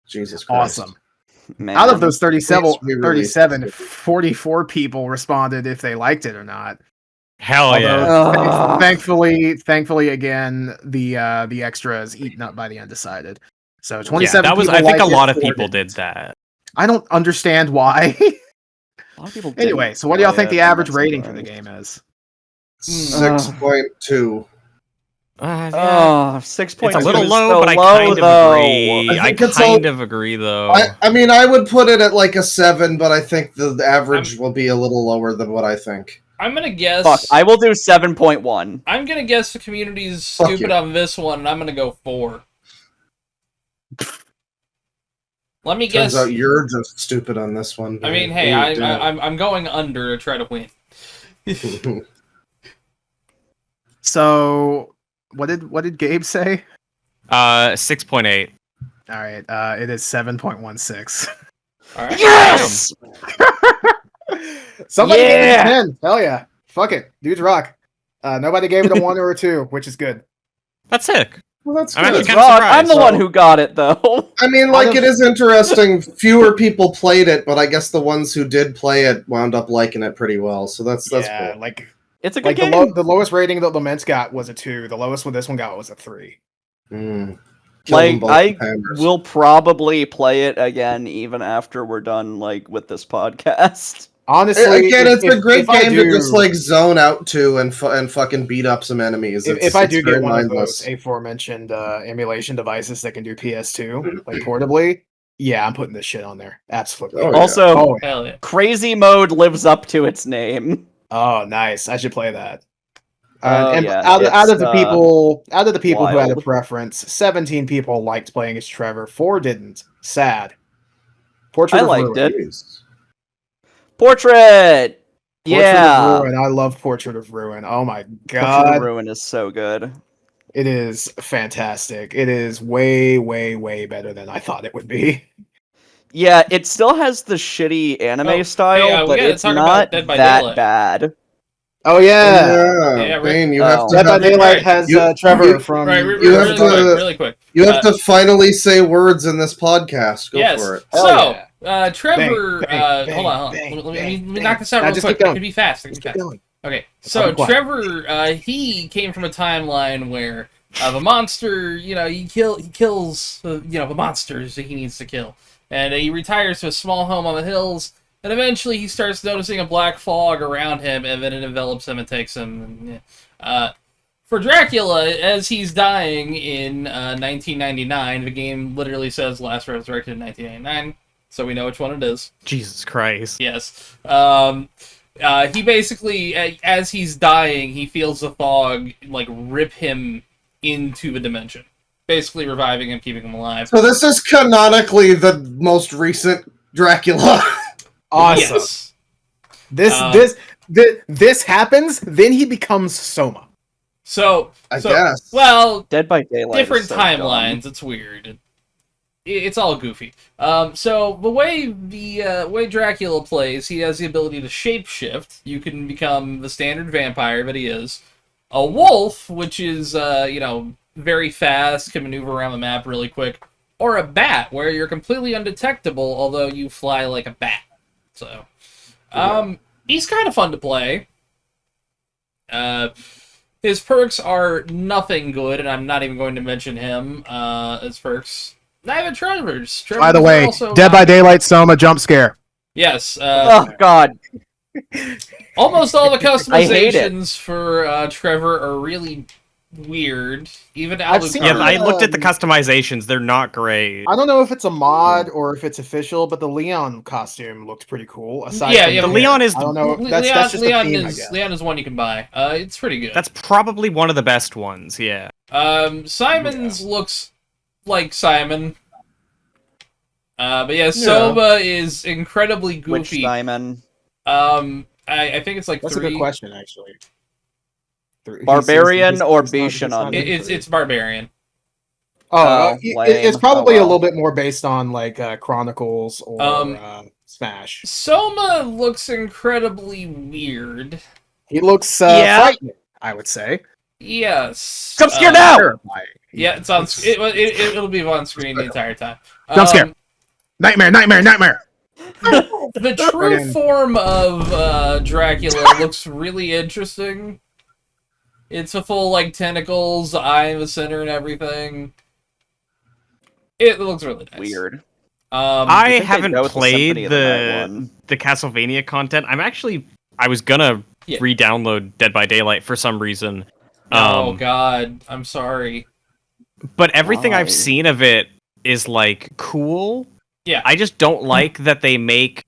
Jesus Christ. Awesome. Man. Out of those 37, Please re-release 37, this. 44 people responded if they liked it or not. hell yeah. Ugh. Thankfully, again, the extra is eaten up by the undecided. So 27. Yeah, that was. people I think a liked it, lot of 4 people didn't. did that. I don't understand why. A lot of people Anyway, didn't so what do y'all play think it, the and average that's rating for the annoying. game is? 6.2. Oh, 6.2 It's a little is low, so but I low, kind of though. agree. I I think it's kind of agree, though. I mean, I would put it at like a 7, but I think the average will be a little lower than what I think. I'm gonna guess. Fuck, I will do 7.1. I'm gonna guess the community's Fuck stupid you. on this one, and I'm gonna go 4. Let me Turns guess. out you're just stupid on this one. I mean, hey, I'm going under to try to win. So what did Gabe say? 6.8. All right, it is 7.16. All right. Yes! Somebody gave it Yeah! a 10. Hell yeah. Fuck it. Dudes rock. Nobody gave it a 1 or a 2, which is good. That's sick. Well, that's I'm good. actually Rock, kinda I'm the surprised. one who got it, though. I mean, like, it is interesting. Fewer people played it, but I guess the ones who did play it wound up liking it pretty well. So that's yeah, cool. like It's a good the, game. the lowest rating that Laments got was a 2. The lowest one this one got was a 3. Mm. Kill them Like, both I with hammers. will probably play it again even after we're done, like, with this podcast. Honestly, Again, it's a great if I game do, to just like zone out to and fucking beat up some enemies. if I do it's very get one mindless. of those aforementioned emulation devices that can do PS2 like portably, yeah, I'm putting this shit on there. Absolutely. Oh, yeah. Also, Oh, Hell yeah. Crazy Mode lives up to its name. oh, nice. I should play that. Oh, And yeah, out it's, of the people who had a wild. preference, 17 people liked playing as Trevor, 4 didn't. Sad. Portrait I of liked Ruin. it. Jeez. Portrait! Portrait Yeah! of Ruin. I love Portrait of Ruin. Oh my Portrait god. of Ruin is so good. It is fantastic. It is way, way, way better than I thought it would be. Yeah, it still has the shitty anime Oh, style, hey, we but gotta it's talk not about Dead by that Daylight. bad. Oh yeah. Yeah, Bane, you oh. have to Dead by have, Daylight right. has You- Trevor you- from Right, You have to- really quick. you have to finally say words in this podcast. Go Yes. for it. Hell So, yeah. Trevor, Bang, hold on. bang, Let bang, me knock this out Nah, real just quick. keep going. It can be fast. It can Just be keep fast. going. Okay, I'll so be quiet. Trevor, he came from a timeline where the monster, he kills, the monsters that he needs to kill, and he retires to a small home on the hills, and eventually he starts noticing a black fog around him, and then it envelops him and takes him. For Dracula, as he's dying in 1999, the game literally says last resurrected in 1999, so we know which one it is. Jesus Christ. Yes. He basically, as he's dying, he feels the fog like rip him into the dimension, basically reviving him, keeping him alive. So this is canonically the most recent Dracula. Awesome. Yes. This happens, then he becomes Soma. So I guess. well, Dead by Daylight. different is so timelines. dumb. It's weird. It's all goofy. So the way Dracula plays, he has the ability to shapeshift. You can become the standard vampire that he is, a wolf, which is very fast, can maneuver around the map really quick, or a bat, where you're completely undetectable, although you fly like a bat. So, he's kind of fun to play. His perks are nothing good, and I'm not even going to mention him as perks. Neither Trevor's. By the Trevor's way, also Dead not- by Daylight Soma jump scare. Yes. Oh god. Almost all the I hate it. customizations for Trevor are really weird. Even I've seen Yeah, Alucard. I looked at the customizations. They're not great. I don't know if it's a mod or if it's official, but the Leon costume looked pretty cool. Aside Yeah, from yeah, The but- Leon is I don't know. Leon, That's just Leon a theme, I is guess. Leon is one you can buy. It's pretty good. That's probably one of the best ones. Yeah. Simon's looks like Simon. But yeah, Soma is incredibly Which goofy. Simon? I think it's like That's 3. a good question, actually. Barbarian or he's not Bishanon? in It's 3. Barbarian. Oh, it's lame. probably Oh, well. a little bit more based on like Chronicles or Smash. Soma looks incredibly weird. He looks Yeah. frightening, I would say. Yes. Come scare now! Terrifying. Yeah, it's on. It'll be on screen the entire time. Jump scare. Nightmare, nightmare, nightmare. The true Fucking- form of Dracula looks really interesting. It's a full like tentacles, eye in the center, and everything. It looks really nice. Weird. I think they haven't go with the played Symphony of the Night one. the Castlevania content. I was gonna Yeah. re-download Dead by Daylight for some reason. Oh God, I'm sorry. But everything Why? I've seen of it is like cool. Yeah. I just don't like that they make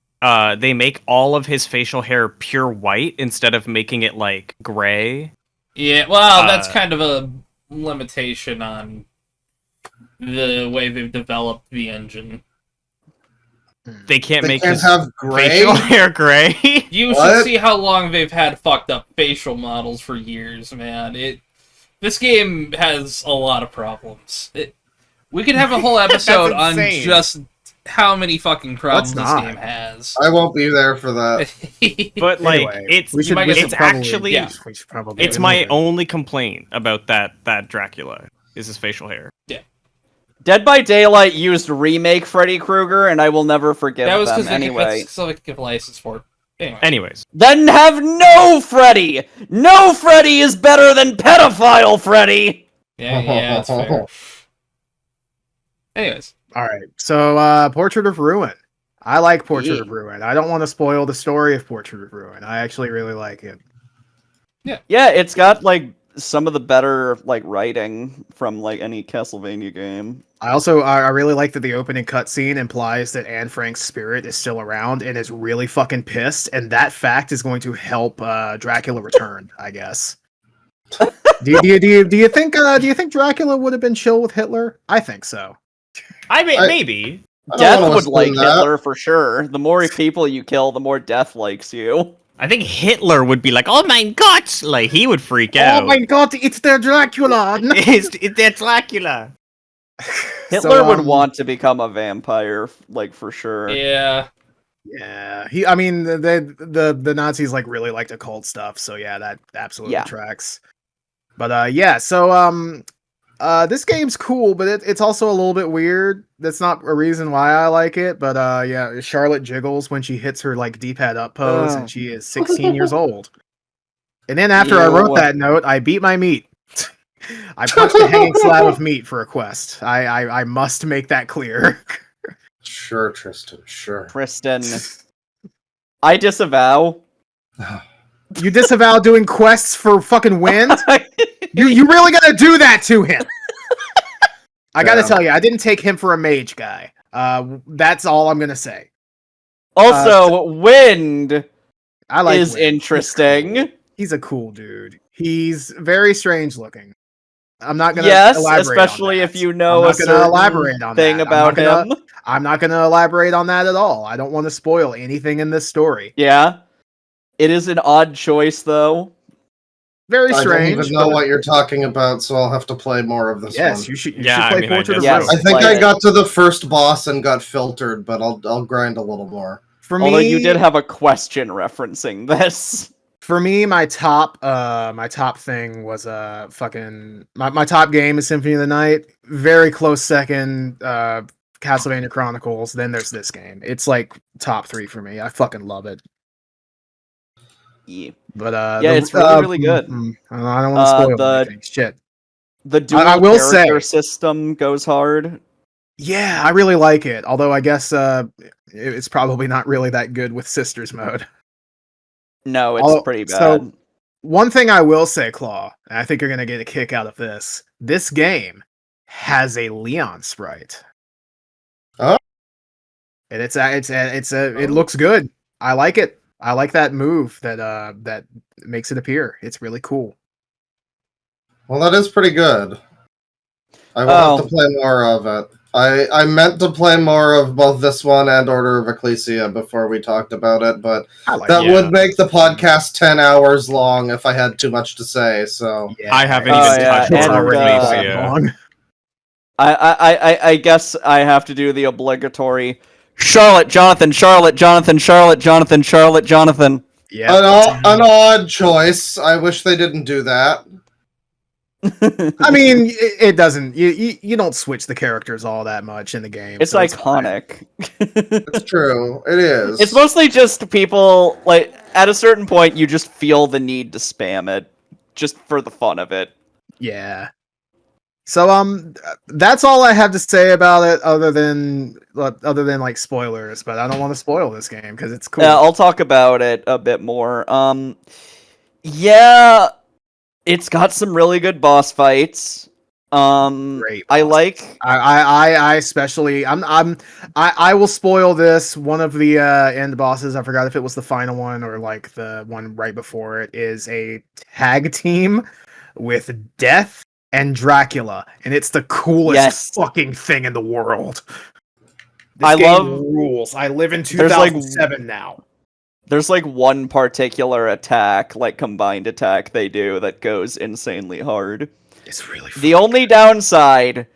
all of his facial hair pure white instead of making it like gray. Yeah, well, that's Uh, kind of a limitation on the way they've developed the engine. They can't They make can't his have gray. facial hair gray. You should What? see how long they've had fucked up facial models for years, man. This game has a lot of problems. We could have a whole episode on insane. just how many fucking problems this not. game has. I won't be there for that. But like Anyway, it's we should, might we get should it's probably- actually yeah. we should probably it's get my into it. only complaint about that Dracula is his facial hair. Dead by Daylight used remake Freddy Krueger, and I will never forgive That was them because anyway. so they could give a license for it. Anyway. Anyways, Then have no Freddy! No Freddy is better than pedophile Freddy! Yeah, that's fair. Anyways. All right. So, Portrait of Ruin. I like Portrait Yeah. of Ruin. I don't want to spoil the story of Portrait of Ruin. I actually really like it. Yeah, it's got like some of the better like writing from like any Castlevania game. I really like that the opening cutscene implies that Anne Frank's spirit is still around and is really fucking pissed, and that fact is going to help Dracula return, I guess. do you think Dracula would have been chill with Hitler? I think so. maybe. I don't Death wanna would like assume that. Hitler for sure. The more people you kill, the more Death likes you. I think Hitler would be like, "Oh my god!" Like he would freak out. Oh my god, it's the Dracula! It's that Dracula. Hitler would want to become a vampire, like for sure. Yeah. Yeah, I mean, the Nazis like really liked occult stuff, so yeah, that absolutely Yeah. tracks. But yeah, so this game's cool, but it's also a little bit weird. That's not a reason why I like it, but yeah, Charlotte jiggles when she hits her like D-pad up pose, and she is 16 years old. And then after I wrote Ew. that note, I beat my meat. I punched a hanging slab of meat for a quest. I must make that clear. Sure, Tristan. Sure. Kristen, I disavow. You disavow doing quests for fucking wind? You really gotta do that to him. I gotta Yeah. tell you, I didn't take him for a mage guy. That's all I'm gonna say. Also, Wind I like is Wind. interesting. He's a cool dude. He's very strange looking. I'm not gonna Yes, elaborate especially on if that. you know I'm a not gonna certain elaborate on thing that. about him. I'm not gonna elaborate on that at all. I don't want to spoil anything in this story. Yeah. It is an odd choice, though. Very I don't strange. even know but- what you're talking about, so I'll have to play more of this Yes, one. you should. You Yeah, should I play mean, I Portrait of just- Ruin. I think Play I it. got to the first boss and got filtered, but I'll grind a little more. For Although me, you did have a question referencing this. For me, my top thing was fucking my top game is Symphony of the Night. Very close second, Castlevania Chronicles. Then there's this game. It's like top 3 for me. I fucking love it. Yeah. But Yeah, it's really, really good. I don't want to spoil the- anything. Shit. The dual I will character say- system goes hard. Yeah, I really like it. Although I guess it's probably not really that good with Sisters mode. No, it's pretty bad. So, one thing I will say, Claw, and I think you're gonna get a kick out of this. This game has a Leon sprite. Oh. And it looks good. I like it. I like that move that makes it appear. It's really cool. Well, that is pretty good. I will have to play more of it. I meant to play more of both this one and Order of Ecclesia before we talked about it, but that would make the podcast 10 hours long if I had too much to say. So I haven't even touched Order of Ecclesia. I guess I have to do the obligatory Charlotte, Jonathan, Charlotte, Jonathan, Charlotte, Jonathan, Charlotte, Jonathan. Yeah, an odd choice. I wish they didn't do that. I mean, it doesn't. You don't switch the characters all that much in the game. It's iconic. It's true. It is. It's mostly just people, like, at a certain point, you just feel the need to spam it, just for the fun of it. Yeah. So that's all I have to say about it, other than like spoilers. But I don't want to spoil this game because it's cool. Yeah, I'll talk about it a bit more. Yeah. It's got some really good boss fights. Great. I like. I especially. I will spoil this. One of the end bosses. I forgot if it was the final one or like the one right before it. Is a tag team with Death and Dracula, and it's the coolest fucking thing in the world. This game rules. I live in 2007 now. There's like one particular attack, like combined attack they do that goes insanely hard. It's really the only downside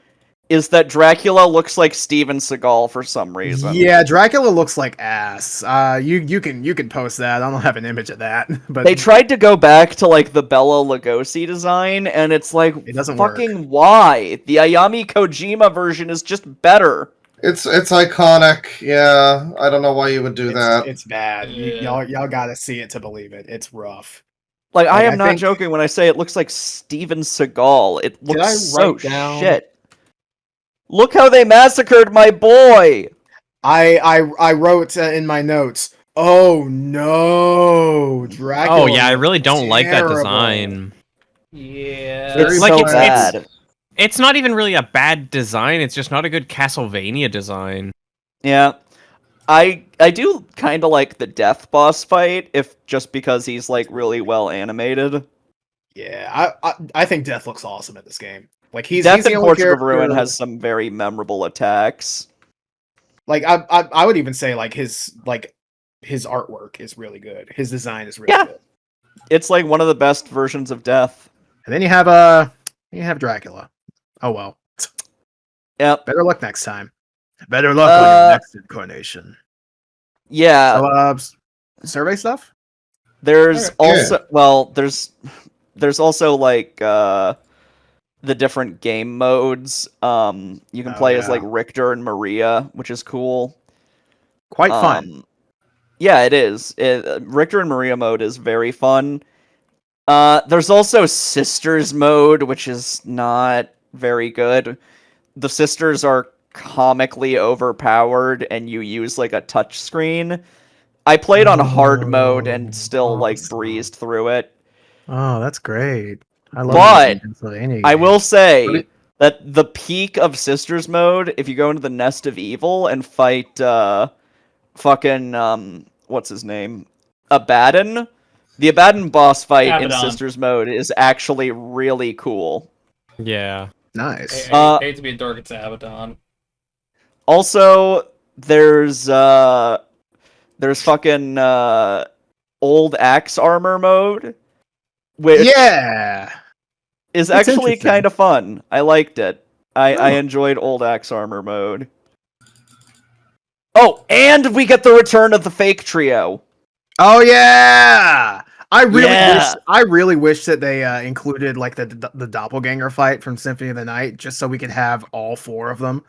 is that Dracula looks like Steven Seagal for some reason. Yeah, Dracula looks like ass. You can post that. I don't have an image of that, but they tried to go back to like the Bela Lugosi design, and it's like, it doesn't fucking work. Why? The Ayami Kojima version is just better. It's iconic. Yeah, I don't know why you would do that. It's bad. Yeah. Y'all gotta see it to believe it. It's rough. Like I am not joking when I say it looks like Steven Seagal. It looks so shit. Look how they massacred my boy. I wrote in my notes. Oh no, Dracula. Oh yeah, I really don't like that design. Yeah, it's like so bad. It's not even really a bad design, it's just not a good Castlevania design. Yeah. I do kind of like the death boss fight, if just because he's like really well animated. Yeah, I think Death looks awesome at this game. Like he's Death in the Portrait of Ruin has some very memorable attacks. Like I would even say like his artwork is really good. His design is really good. It's like one of the best versions of Death. And then you have Dracula. Oh well. Yep. Better luck next time. Better luck on your next incarnation. Yeah. So, survey stuff? There's there's also like the different game modes. You can play as like Richter and Maria, which is cool. Quite fun. Yeah, it is. Richter and Maria mode is very fun. There's also Sisters mode, which is not very good. The sisters are comically overpowered, and you use like a touch screen. I played on hard mode and still like breezed through it. Oh, that's great. I love But I will say that the peak of Sisters mode, if you go into the Nest of Evil and fight what's his name? Abaddon. The Abaddon boss fight in Sisters mode is actually really cool. Yeah. Nice. I hate to be a dork, it's Abaddon. Also, there's fucking old axe armor mode, which is actually kind of fun. I liked it. I enjoyed old axe armor mode. Oh, and we get the return of the fake trio. Oh yeah! I really wish that they included like the doppelganger fight from Symphony of the Night, just so we could have all four of them.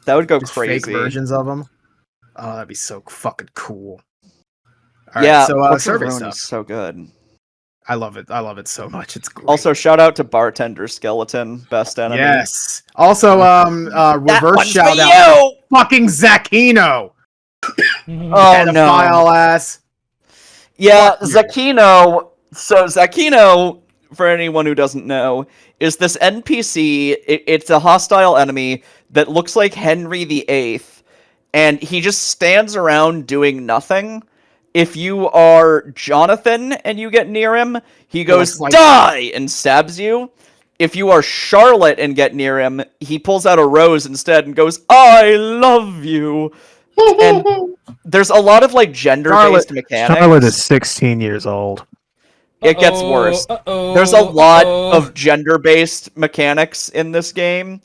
That would go just crazy. Fake versions of them. Oh, that'd be so fucking cool. All right, so survey stuff. Is so good. I love it. I love it so much. It's great. Also, shout out to Bartender Skeleton, best enemy. Yes. Also, reverse shout out to fucking Zakino. Oh no, ass. Yeah, Fuck you. Zakino. So Zakino, for anyone who doesn't know, is this NPC. It's a hostile enemy that looks like Henry VIII, and he just stands around doing nothing. If you are Jonathan and you get near him, he goes, like- "Die!" and stabs you. If you are Charlotte and get near him, he pulls out a rose instead and goes, "I love you." And there's a lot of like gender-based mechanics. Charlotte is 16 years old. It gets worse. Uh-oh, There's a lot uh-oh. of gender-based mechanics in this game.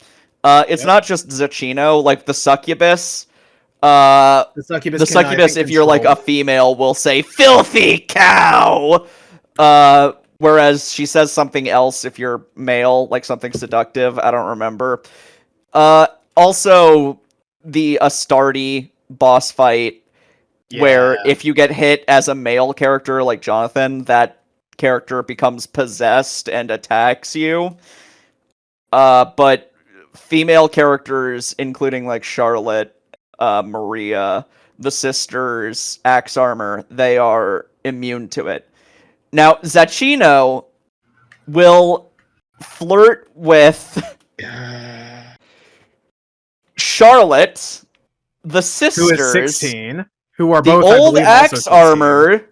It's not just Zacchino, like the succubus. The succubus, The can, I succubus, think, if you're like a control- female, will say "filthy cow," whereas she says something else if you're male, like something seductive. I don't remember. Also, the Astartes boss fight, where Yeah. if you get hit as a male character like Jonathan, that character becomes possessed and attacks you. But female characters, including like Charlotte, Maria, the sisters, Axe Armor, they are immune to it. Now, Zacchino will flirt with Charlotte, the who sisters, is 16, who are the both, I old believe, also Axe 16. Armor,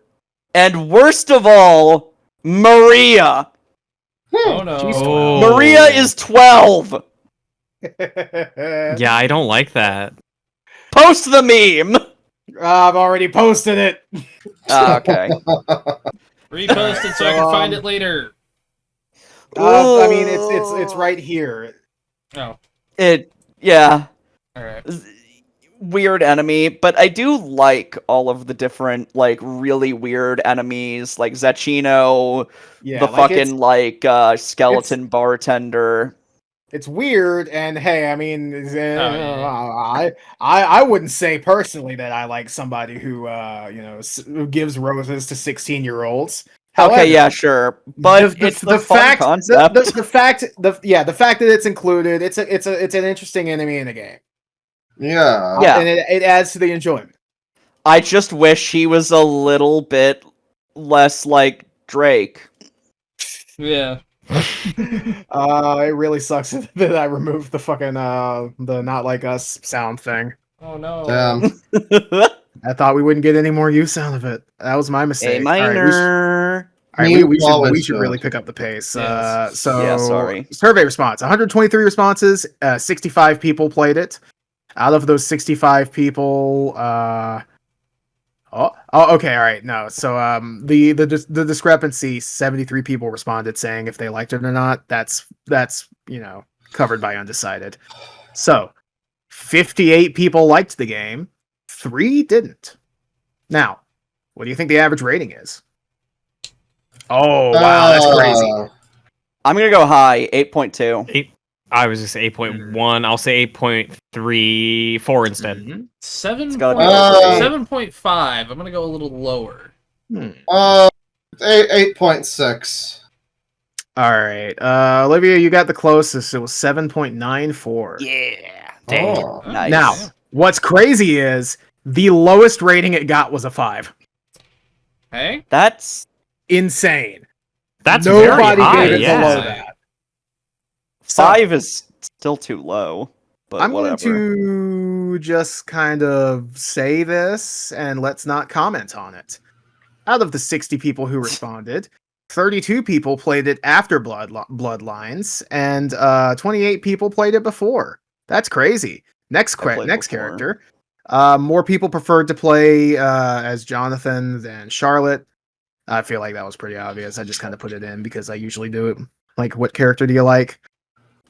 and worst of all, Maria. Oh no. She's Maria is 12. Yeah, I don't like that. Post the meme. I've already posted it. Okay. Repost it so I can find it later. I mean, it's right here. Oh, Yeah. alright. Weird enemy, but I do like all of the different, like, really weird enemies, like Zacchino, Yeah, the like, fucking, skeleton bartender. it's weird, and hey, I mean, yeah. I wouldn't say personally that I like somebody who who gives roses to 16-year-olds. Okay, yeah, sure, but it's the fun fact, concept. the fact that it's included, it's an interesting enemy in the game. Yeah. Yeah. And it adds to the enjoyment. I just wish he was a little bit less like Drake. Yeah. It really sucks that I removed the fucking the not like us sound thing. Oh no. Damn. I thought we wouldn't get any more use out of it. That was my mistake. A minor. All right, we Always should do really it. pick up the pace. Yes. So Yeah, sorry. survey response: 123 responses. 65 people played it. Out of those 65 people, okay, all right, no. So the discrepancy: 73 people responded saying if they liked it or not. That's covered by undecided. So 58 people liked the game, 3 didn't. Now, what do you think the average rating is? Oh wow, that's crazy. I'm gonna go high, 8.2. I was just 8.1. I'll say 8.34 instead. Mm-hmm. 7.5. I'm gonna go a little lower. 8.6. All right, Olivia, you got the closest. It was 7.94. Yeah. Dang. Oh. Nice. Now, what's crazy is the lowest rating it got was a 5. Hey? That's Insane. That's Nobody very high, gave it yeah. below that. 5 is still too low. But I'm whatever. going to just kind of say this, and let's not comment on it. Out of the 60 people who responded, 32 people played it after Bloodlines, and 28 people played it before. That's crazy. Next played before. character. More people preferred to play as Jonathan than Charlotte. I feel like that was pretty obvious. I just kind of put it in because I usually do it. Like, what character do you like?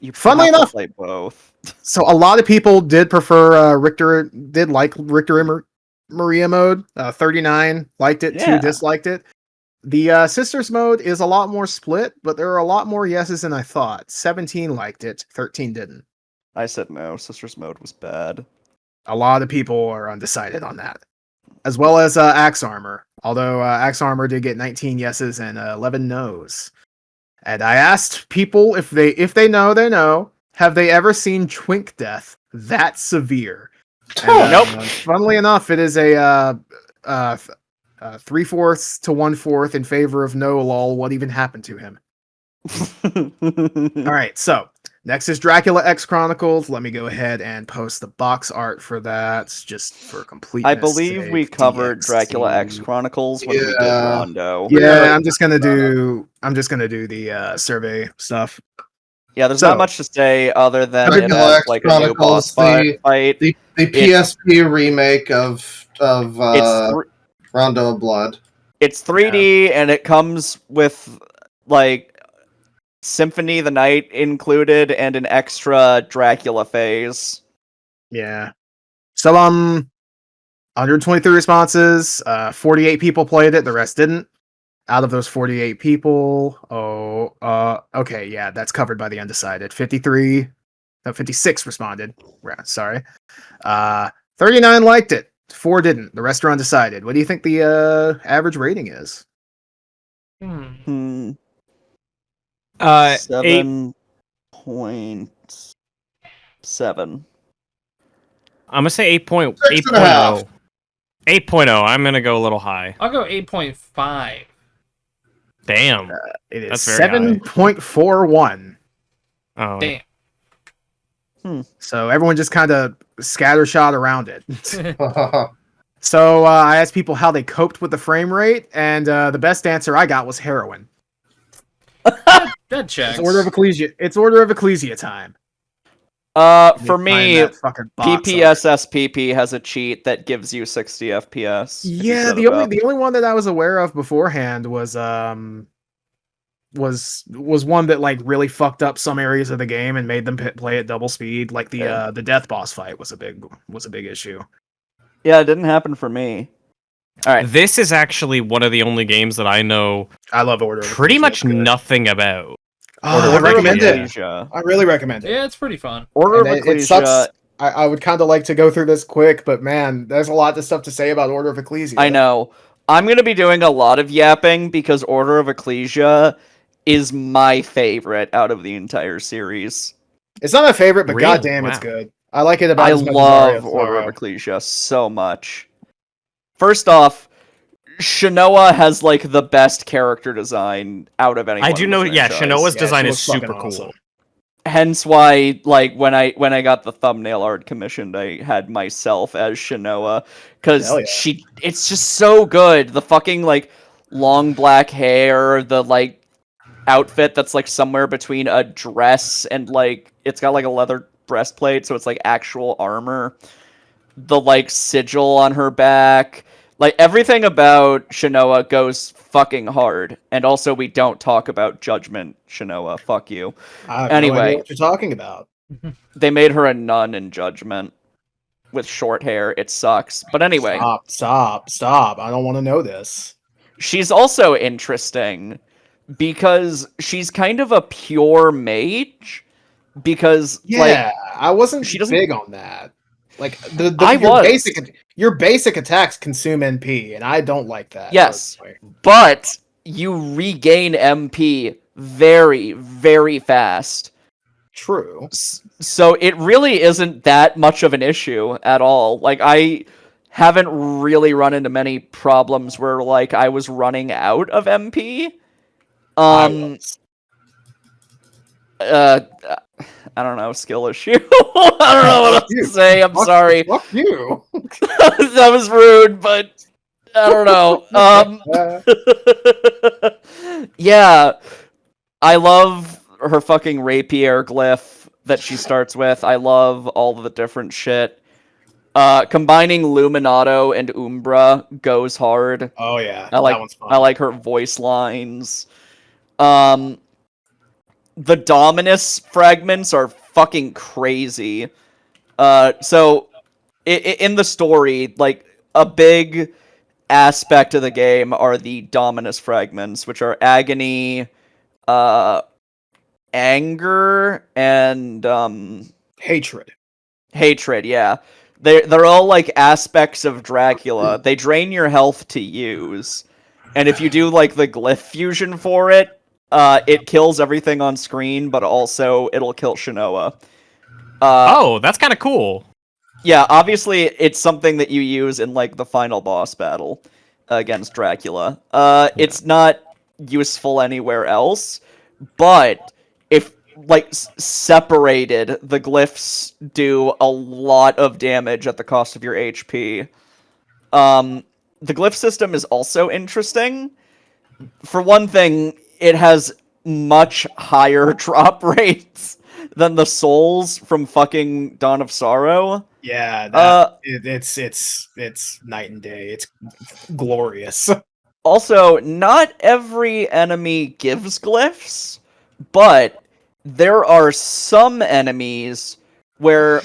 You Funnily have to enough- play both. So a lot of people did prefer Richter and Maria mode. 39 liked it, Yeah. 2 disliked it. The Sisters mode is a lot more split, but there are a lot more yeses than I thought. 17 liked it, 13 didn't. I said no. Sisters mode was bad. A lot of people are undecided on that. As well as Axe Armor. Although Axe Armor did get 19 yeses and 11 no's. And I asked people if they know, they know. Have they ever seen twink death that severe? And, Nope. Funnily enough, it is a 3/4 to 1/4 in favor of no lol. What even happened to him? All right, so next is Dracula X Chronicles. Let me go ahead and post the box art for that, just for completeness. I believe we covered Dracula X Chronicles when we did Yeah. Rondo. Yeah, I'm just gonna do the survey stuff. Yeah, there's So- not much to say other than it Dracula has X like a new boss Chronicles, fight. The PSP remake of It's Rondo of Blood. It's 3D and it comes with like Symphony of the Night included and an extra Dracula phase. Yeah. So 123 responses. 48 people played it. The rest didn't. Out of those 48 people, okay, yeah, that's covered by the undecided. 56 responded. Sorry. 39 liked it. 4 didn't. The rest are undecided. What do you think the average rating is? 7.7. I'm gonna say 8.0. 6.5. 8.0. I'm gonna go a little high. I'll go 8.5. Damn. It is That's very high. 7.41. Oh. Damn. So everyone just kind of scattershot around it. So I asked people how they coped with the frame rate, and the best answer I got was heroin. That checks. It's Order of Ecclesia time. For me, Find that fucking box art. PPSSPP has a cheat that gives you 60 FPS. if you Yeah, set the it only up. the only one that I was aware of beforehand was one that like really fucked up some areas of the game and made them play at double speed. Like the death boss fight was a big issue. Yeah, it didn't happen for me. All right. This is actually one of the only games that I know I love Order of pretty Ecclesia, much it's good. nothing about. Oh, Order I of recommend it. Ecclesia. I really recommend it. Yeah, it's pretty fun. Order of And it Ecclesia. sucks. I would kind of like to go through this quick, but man, there's a lot of stuff to say about Order of Ecclesia. I know. I'm going to be doing a lot of yapping because Order of Ecclesia is my favorite out of the entire series. It's not my favorite, but Really? goddamn, it's Wow. good. I like it about I as much love as Mario Order of Sorrow. Ecclesia so much. First off, Shinoa has like the best character design out of anyone. I do in know. the Yeah, franchise. Shinoa's Yeah, design she is looks super fucking cool. awesome. Hence why, like, when I got the thumbnail art commissioned, I had myself as Shinoa because Hell yeah. it's just so good. The fucking like long black hair, the like outfit that's like somewhere between a dress and like it's got like a leather breastplate, so it's like actual armor. The like sigil on her back, like everything about Shinoa goes fucking hard. And also, we don't talk about Judgment Shinoa. Fuck you. I have no Anyway. idea what you're talking about. They made her a nun in Judgment with short hair. It sucks. But anyway, Stop. I don't want to know this. she's also interesting because she's kind of a pure mage. Because Yeah, I wasn't she doesn't- big on that. Like I was. your basic attacks consume NP, and I don't like that. Yes. personally. but you regain MP very, very fast. True. So it really isn't that much of an issue at all. Like, I haven't really run into many problems where, like, I was running out of MP. I was. I don't know, skill issue. I don't know what else to say. I'm sorry. Fuck you. That was rude, but I don't know. Yeah, I love her fucking rapier glyph that she starts with. I love all the different shit. Combining Luminato and Umbra goes hard. Oh yeah, I like that one's fun. I like her voice lines. The Dominus fragments are fucking crazy. So in the story, like a big aspect of the game are the Dominus fragments, which are agony, anger, and hatred. hatred. Yeah, they're all like aspects of Dracula. They drain your health to use, and if you do like the glyph fusion for it, it kills everything on screen, but also it'll kill Shinoa. Oh, that's kind of cool. Yeah, obviously it's something that you use in like the final boss battle. against Dracula. It's not useful anywhere else, but if like separated, the glyphs do a lot of damage at the cost of your HP. The glyph system is also interesting. For one thing, it has much higher drop rates than the souls from fucking Dawn of Sorrow. Yeah, it's night and day. It's glorious. Also, not every enemy gives glyphs, but there are some enemies where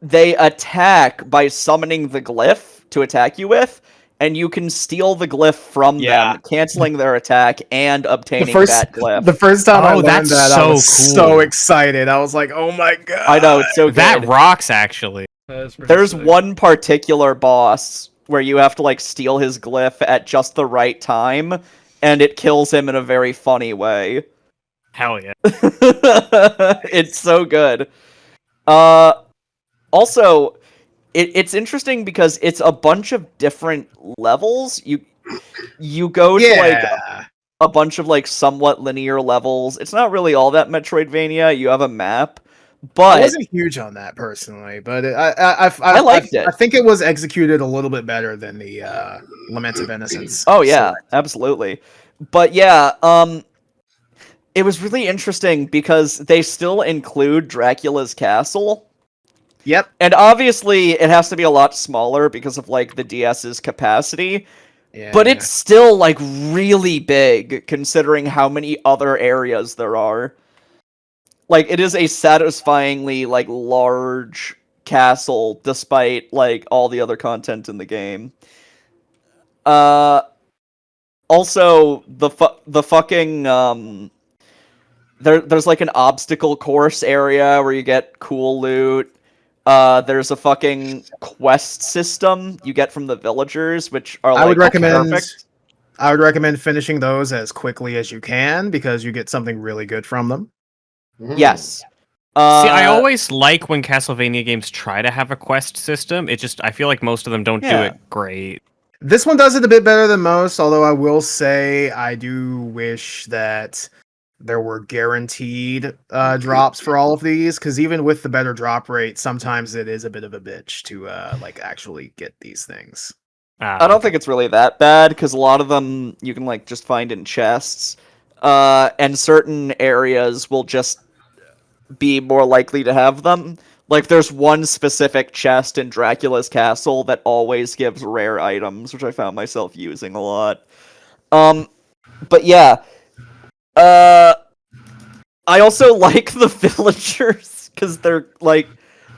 they attack by summoning the glyph to attack you with, and you can steal the glyph from them, canceling their attack and obtaining that glyph. The first time I learned that's that, I so was so cool. excited. I was like, "Oh my god!" I know, it's so good. That rocks, actually. There's one particular boss where you have to like steal his glyph at just the right time, and it kills him in a very funny way. Hell yeah. It's so good. Also, it's interesting because it's a bunch of different levels. You go to like a bunch of like somewhat linear levels. It's not really all that Metroidvania. You have a map. But I wasn't huge on that personally, but I liked it. I think it was executed a little bit better than the Lament of Innocence. Oh yeah, absolutely. But yeah, it was really interesting because they still include Dracula's castle. Yep. And obviously it has to be a lot smaller because of like the DS's capacity. Yeah. But it's still like really big considering how many other areas there are. Like, it is a satisfyingly, like, large castle, despite, like, all the other content in the game. Also, the fucking, there's, like, an obstacle course area where you get cool loot. There's a fucking quest system you get from the villagers, which are, like, perfect. I would recommend finishing those as quickly as you can, because you get something really good from them. Yes. See, I always like when Castlevania games try to have a quest system. I feel like most of them don't do it great. This one does it a bit better than most, although I will say I do wish that there were guaranteed drops for all of these, because even with the better drop rate, sometimes it is a bit of a bitch to like actually get these things. I don't think it's really that bad, because a lot of them you can like just find in chests, and certain areas will just be more likely to have them. Like, there's one specific chest in Dracula's castle that always gives rare items, which I found myself using a lot. But yeah. I also like the villagers, because they're, like,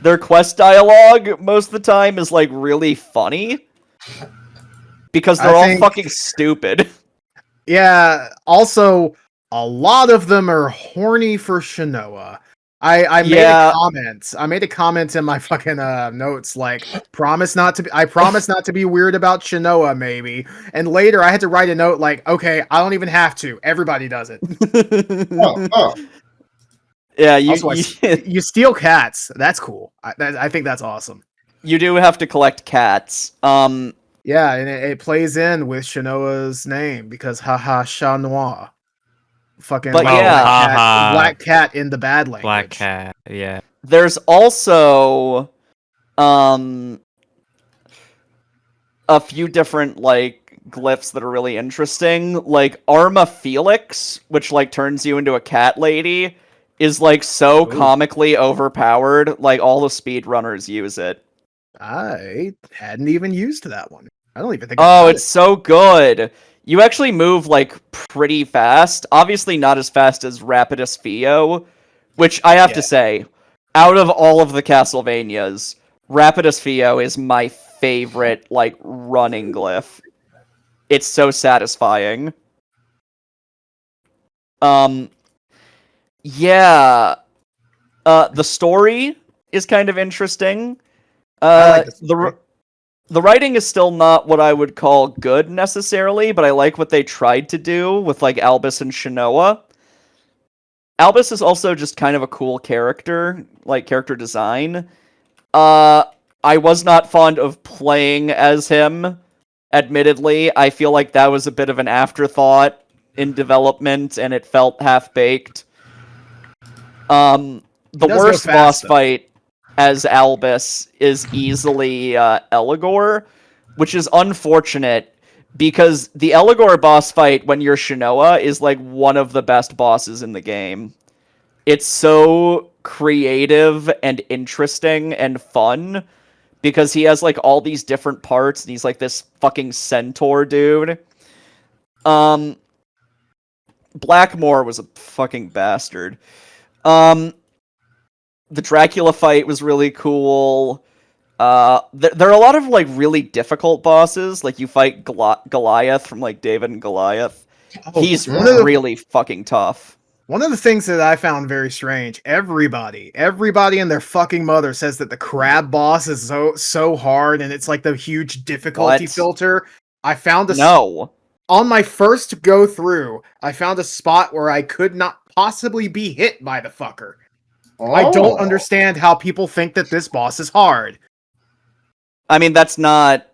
their quest dialogue most of the time is, like, really funny. Because they're all fucking stupid. Yeah, also, a lot of them are horny for Shinoa. I made a comment. I made a comment in my fucking notes, like, I promise not to be weird about Shinoa, maybe. And later I had to write a note like, okay, I don't even have to. Everybody does it. Yeah, you steal cats. That's cool. I think that's awesome. You do have to collect cats. Yeah, and it plays in with Shinoa's name, because haha Chat Noir. Fucking black cat in the bad language. Black cat, yeah. There's also a few different like glyphs that are really interesting. Like Arma Felix, which like turns you into a cat lady, is like so comically overpowered. Like all the speedrunners use it. I hadn't even used that one. I don't even think. It's so good. You actually move, like, pretty fast. Obviously not as fast as Rapidus Fio, which I have to say, out of all of the Castlevanias, Rapidus Fio is my favorite, like, running glyph. It's so satisfying. Yeah. The story is kind of interesting. I like the story. The writing is still not what I would call good necessarily, but I like what they tried to do with like Albus and Shinoa. Albus is also just kind of a cool character, like character design. I was not fond of playing as him Admittedly, I feel like that was a bit of an afterthought in development, and it felt half-baked. The does go worst fast, boss though. fight as Albus is easily Eligor, which is unfortunate because the Eligor boss fight when you're Shinoa is like one of the best bosses in the game. It's so creative and interesting and fun because he has like all these different parts and he's like this fucking centaur dude. Blackmore was a fucking bastard. The Dracula fight was really cool. There are a lot of like really difficult bosses. Like you fight Goliath from like David and Goliath. He's really fucking tough. One of the things that I found very strange, everybody and their fucking mother says that the crab boss is so hard and it's like the huge difficulty filter. I found on my first go through, I found a spot where I could not possibly be hit by the fucker. I don't understand how people think that this boss is hard. I mean, that's not...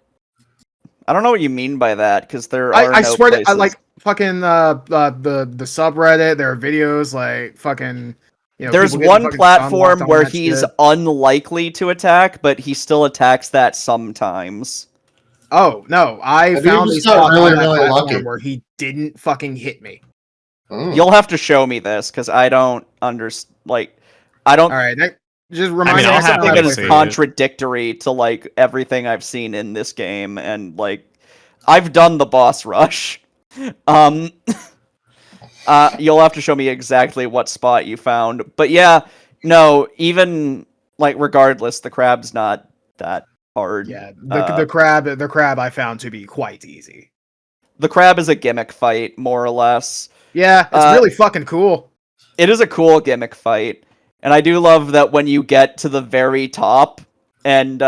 I don't know what you mean by that, because there are I no swear places... I like fucking the subreddit, there are videos like fucking... You know, there's one platform where he's unlikely to attack, but he still attacks that sometimes. Oh, no, I found a spot on that platform where he didn't fucking hit me. You'll have to show me this, because I don't understand, like... I don't... Alright, just remind me. I think it is contradictory to, like, everything I've seen in this game, and, like... I've done the boss rush. You'll have to show me exactly what spot you found. But yeah, no, even, like, regardless, the crab's not that hard. Yeah, the crab I found to be quite easy. The crab is a gimmick fight, more or less. Yeah, it's really fucking cool. It is a cool gimmick fight. And I do love that when you get to the very top and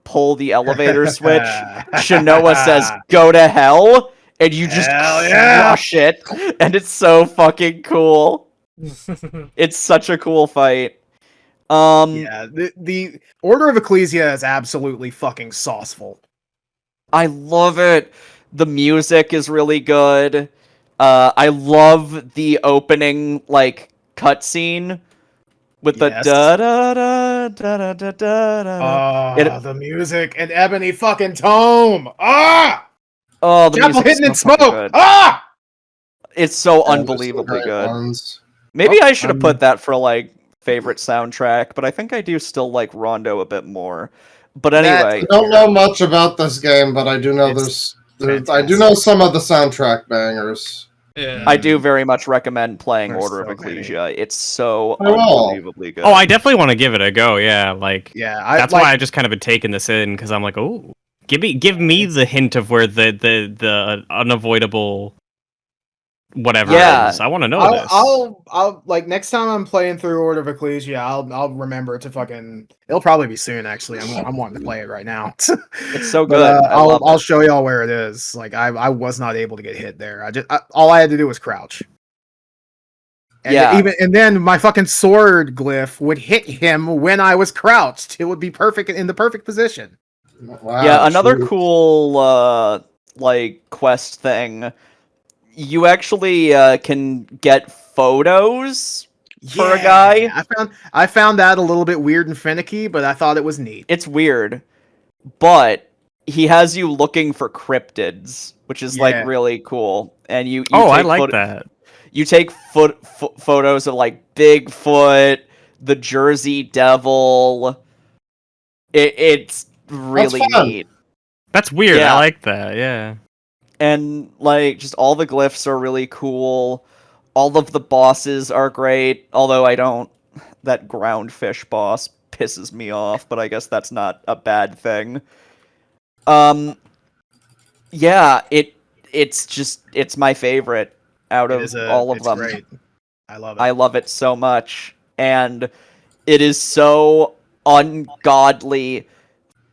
pull the elevator switch, Shinoa says, "Go to hell," and you just crush it. And it's so fucking cool. It's such a cool fight. Yeah, the Order of Ecclesia is absolutely fucking sauceful. I love it. The music is really good. I love the opening, like, cutscene with the da da da da da da da. The music and Ebony fucking Tome. Ah! Oh, the Chapel music hidden in is so smoke. good. Ah! It's so unbelievably good. Maybe I should have put that for like favorite soundtrack, but I think I do still like Rondo a bit more. But anyway, I don't know much about this game, but I do know I do know some of the soundtrack bangers. Yeah. I do very much recommend playing Order of Ecclesia. It's so unbelievably good. Oh, I definitely want to give it a go. Yeah, like that's like, why I just kind of been taking this in because I'm like, oh, give me the hint of where the unavoidable whatever is. I want to know this. I'll like next time I'm playing through Order of Ecclesia, I'll remember to fucking. It'll probably be soon. Actually, I'm wanting to play it right now. It's so good. I'll show y'all where it is. Like I was not able to get hit there. All I had to do was crouch. And and then my fucking sword glyph would hit him when I was crouched. It would be perfect in the perfect position. Wow, yeah, another cool like quest thing. You actually can get photos for a guy. I found that a little bit weird and finicky, but I thought it was neat. It's weird, but he has you looking for cryptids, which is like really cool. And you I like that. You take photos of like Bigfoot, the Jersey Devil. It's really neat. That's weird. I like that. Yeah. And, like, just all the glyphs are really cool. All of the bosses are great. Although I don't... That groundfish boss pisses me off, but I guess that's not a bad thing. Yeah, it's my favorite out of all of them. Great. I love it. I love it so much. And it is so ungodly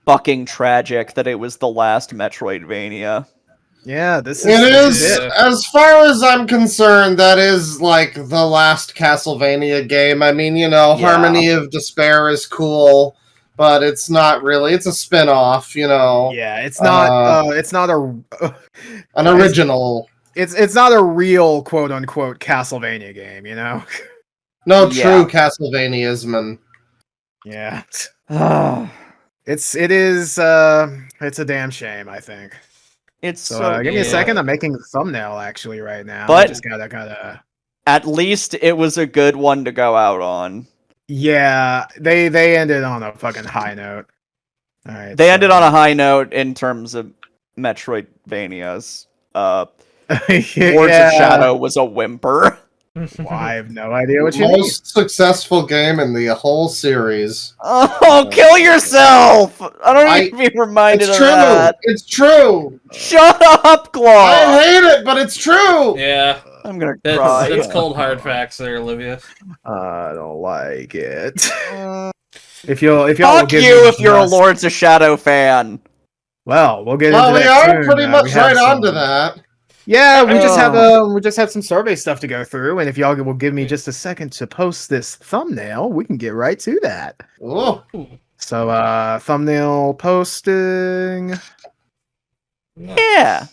fucking tragic that it was the last Metroidvania. Yeah, this is as far as I'm concerned, that is like the last Castlevania game. I mean, Harmony of Despair is cool, but it's not really. It's a spin-off, you know. Yeah, it's not. It's not a. An original. It's not a real quote unquote Castlevania game, you know. No Yeah. true Castlevaniaism. Yeah. it's It's a damn shame, I think. so Give me a Yeah. second. I'm making the thumbnail actually right now. But- I just gotta. at least it was a good one to go out on. Yeah, they ended on a fucking high note. All right. They ended on a high note in terms of Metroidvanias. Lords yeah. of Shadow was a whimper. Well, I have no idea what you mean. Most successful game in the whole series. Oh, kill yourself! I don't need to be reminded It's of true. that. It's true. Shut up, Claw! I hate it, but it's true. Yeah, I'm gonna that's cry. cold hard facts there, Olivia. I don't like it. If y'all will Fuck give you me if you're a just- Lords of Shadow fan. Well, we'll get Well, into we that are soon. pretty We much have right some- onto that. Yeah, we just have some survey stuff to go through, and if y'all will give me just a second to post this thumbnail, we can get right to that. Oh, So, thumbnail posting. Yeah.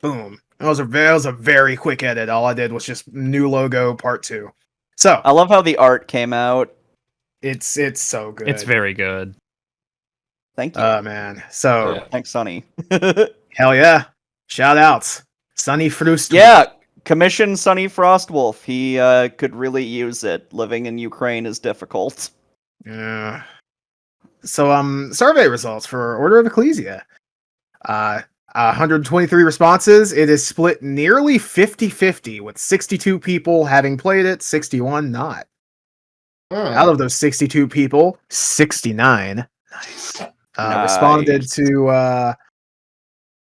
Boom. That was a very quick edit. All I did was just new logo part 2. So I love how the art came out. it's so good. It's very good. Thank you. Man. So Yeah. Thanks, Sonny. hell yeah. Shout outs. Sunny Frust. Yeah, commission Sonny Frostwolf. He could really use it. Living in Ukraine is difficult. Yeah. So survey results for Order of Ecclesia. 123 responses. It is split nearly 50-50, with 62 people having played it, 61 not. Out of those 62 people, 69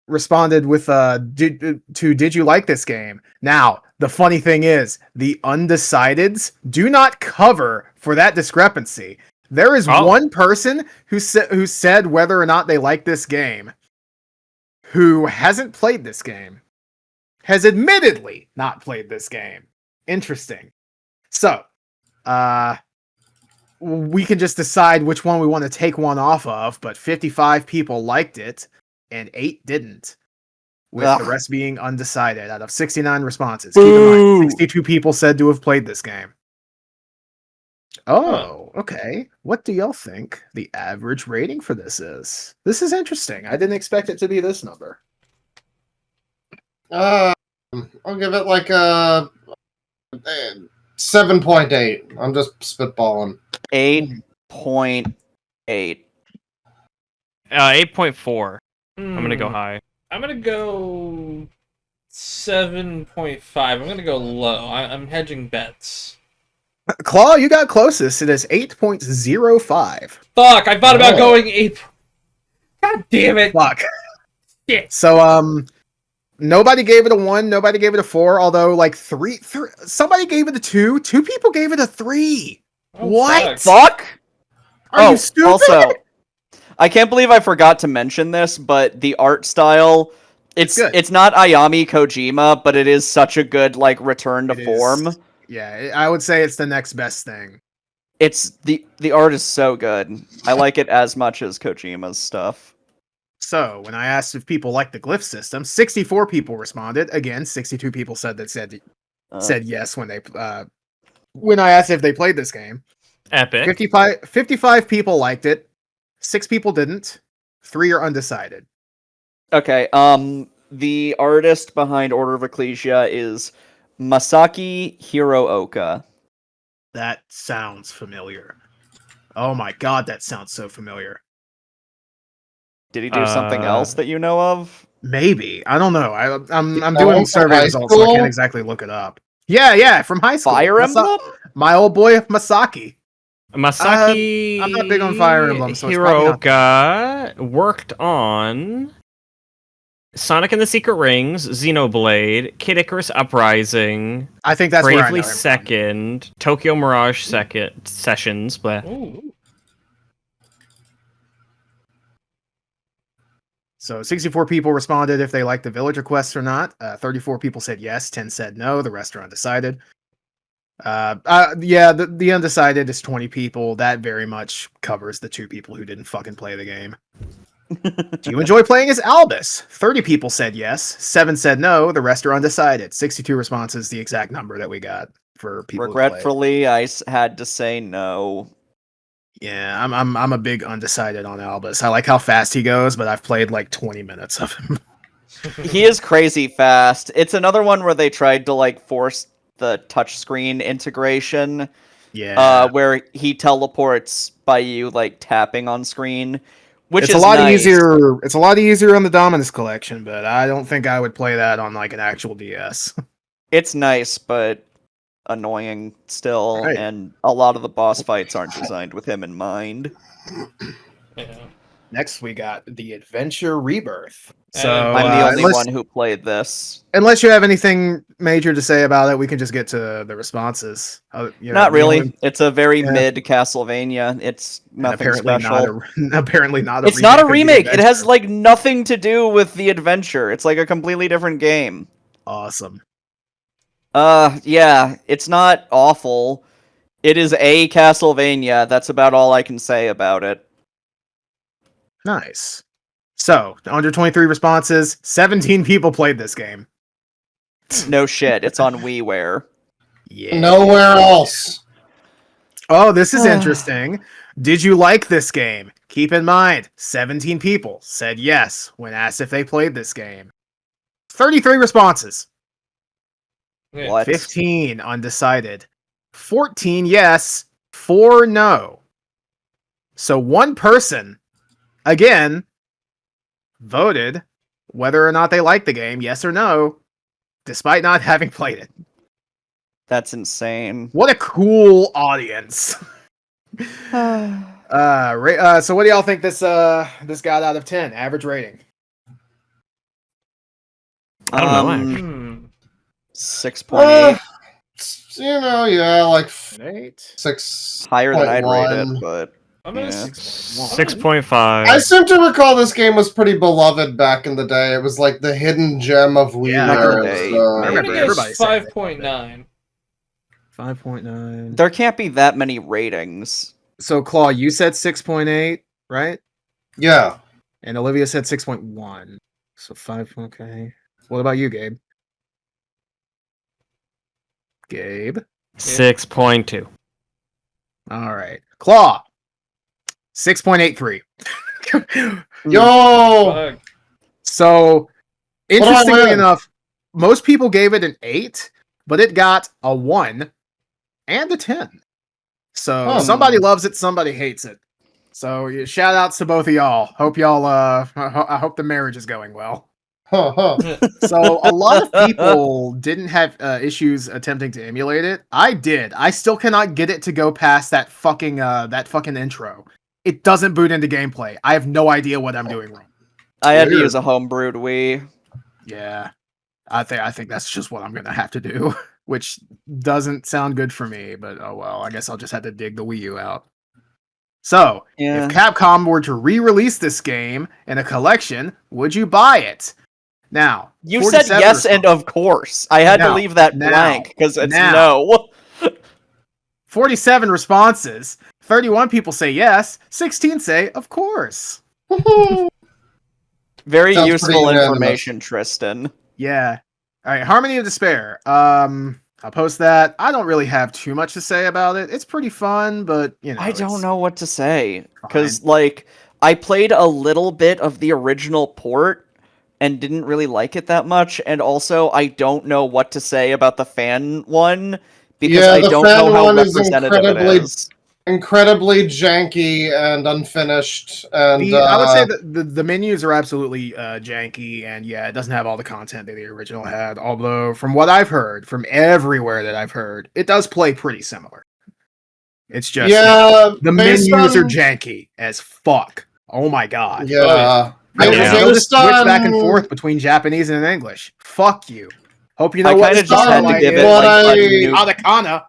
responded with did you like this game? Now, the funny thing is, the undecideds do not cover for that discrepancy. There is one person who said whether or not they like this game, who hasn't played this game, has admittedly not played this game. Interesting. So, we can just decide which one we want to take one off of, but 55 people liked it and 8 didn't, with the rest being undecided out of 69 responses. Keep in mind, 62 people said to have played this game. Oh, okay. What do y'all think the average rating for this is? This is interesting. I didn't expect it to be this number. I'll give it like a 7.8. I'm just spitballing. 8.8. 8.4. I'm gonna go high. I'm gonna go 7.5. I'm gonna go low. I'm hedging bets. Claw, you got closest. It is 8.05. Fuck! I thought about going 8. God damn it! Fuck. Shit. So, nobody gave it a 1. Nobody gave it a 4. Although, like, three somebody gave it a 2. 2 people gave it a 3. Oh, What? Fuck! Are you stupid? Also, I can't believe I forgot to mention this, but the art style, it's good. not Ayami Kojima, but it is such a good like return to It is. form. Yeah, I would say it's the next best thing. It's the art is so good. I like it as much as Kojima's stuff. So, when I asked if people like the glyph system, 64 people responded. Again, 62 people said said yes when I asked if they played this game. Epic. 55 people liked it. 6 people didn't. 3 are undecided. Okay, the artist behind Order of Ecclesia is Masaki Hirooka. That sounds familiar. Oh my god, that sounds so familiar. Did he do something else that you know of? Maybe. I don't know. I'm know doing from survey high results, so I school? can't exactly look it up. Yeah, from high school. Fire Emblem? My old boy Masaki. Masaki I'm not big on Fire Emblem, so it's probably not Hiroka worked on Sonic and the Secret Rings, Xenoblade, Kid Icarus Uprising, I think that's where I know Bravely him from. Second, Tokyo Mirage Second Sessions. Blah. Ooh. So 64 people responded if they liked the villager quests or not. 34 people said yes, 10 said no, the rest are undecided. Yeah, the undecided is 20 people. That very much covers the 2 people who didn't fucking play the game. Do you enjoy playing as Albus? 30 people said yes, 7 said no, the rest are undecided. 62 responses, the exact number that we got for people who played. Regretfully, I had to say no. Yeah, I'm a big undecided on Albus. I like how fast he goes, but I've played like 20 minutes of him. He is crazy fast. It's another one where they tried to like force the touchscreen integration. Yeah. Where he teleports by you like tapping on screen, which It's is a lot nice. easier. It's a lot easier on the Dominus collection, but I don't think I would play that on like an actual DS. It's nice, but annoying still, Right. and a lot of the boss fights aren't designed with him in mind. Yeah. Next, we got the Adventure Rebirth. And So I'm the only unless, one who played this. unless you have anything major to say about it, we can just get to the responses. Not really. only- It's a very Yeah. mid Castlevania. It's and nothing apparently special. apparently not. It's not a of the remake. It has Adventure. like nothing to do with the adventure. It's like a completely different game. Awesome. Yeah, it's not awful. It is a Castlevania. That's about all I can say about it. Nice. So, under 23 responses, 17 people played this game. No shit. It's on WiiWare. Yeah. Nowhere else. Oh, this is interesting. Did you like this game? Keep in mind, 17 people said yes when asked if they played this game. 33 responses. Yeah. What? 15 undecided. 14 yes, 4 no. So one person, again, voted whether or not they liked the game, yes or no, despite not having played it. That's insane. What a cool audience. So what do y'all think this got out of 10? Average rating. I don't know, actually. 6.8. Yeah, like An 8. 6. Higher than I'd rate 1. it, but I'm gonna yeah. 6.5. I seem to recall this game was pretty beloved back in the day. It was like the hidden gem of Yeah, I WiiWare. remember- so- I'm remember gonna everybody guess saying they 5.9. 5.9. there can't be that many ratings. So Claw, you said 6.8, right? Yeah. And Olivia said 6.1. So 5. Okay. What about you, Gabe? Gabe. 6.2. All right. Claw. 6.83. Yo! Fuck. So, do I interestingly win? enough, most people gave it an 8, but it got a 1 and a 10. So, Oh. somebody loves it, somebody hates it. So, shout outs to both of y'all. Hope y'all, I hope the marriage is going well. So, a lot of people didn't have issues attempting to emulate it. I did. I still cannot get it to go past that fucking intro. It doesn't boot into gameplay. I have no idea what I'm doing wrong. I had to Weird. use a homebrewed Wii. Yeah, I think that's just what I'm gonna have to do, which doesn't sound good for me. But oh well, I guess I'll just have to dig the Wii U out. So, Yeah. if Capcom were to re-release this game in a collection, would you buy it? Now, You said 47 yes, and responses. of course. I had to Now, leave that now, blank because it's now. no. 47 responses. 31 people say yes. 16 say of course. Very Sounds useful pretty unanimous. information, Tristan. Yeah. All right, Harmony of Despair. I'll post that. I don't really have too much to say about it. It's pretty fun, but you know, I don't it's know what to say because, like, I played a little bit of the original port and didn't really like it that much, and also I don't know what to say about the fan one because Yeah, I the don't fan know how one is representative it incredibly- is. Incredibly janky and unfinished, and I would say that the menus are absolutely janky, and yeah, it doesn't have all the content that the original had. Although, from what I've heard, from everywhere that I've heard, it does play pretty similar. It's just the based menus are on- janky as fuck. Oh my god. Yeah. I Yeah. just noticed Based switch back and on- forth between Japanese and English. Fuck you. Hope you know I what kinda this just had to Starlight give it is. like a new. Katakana.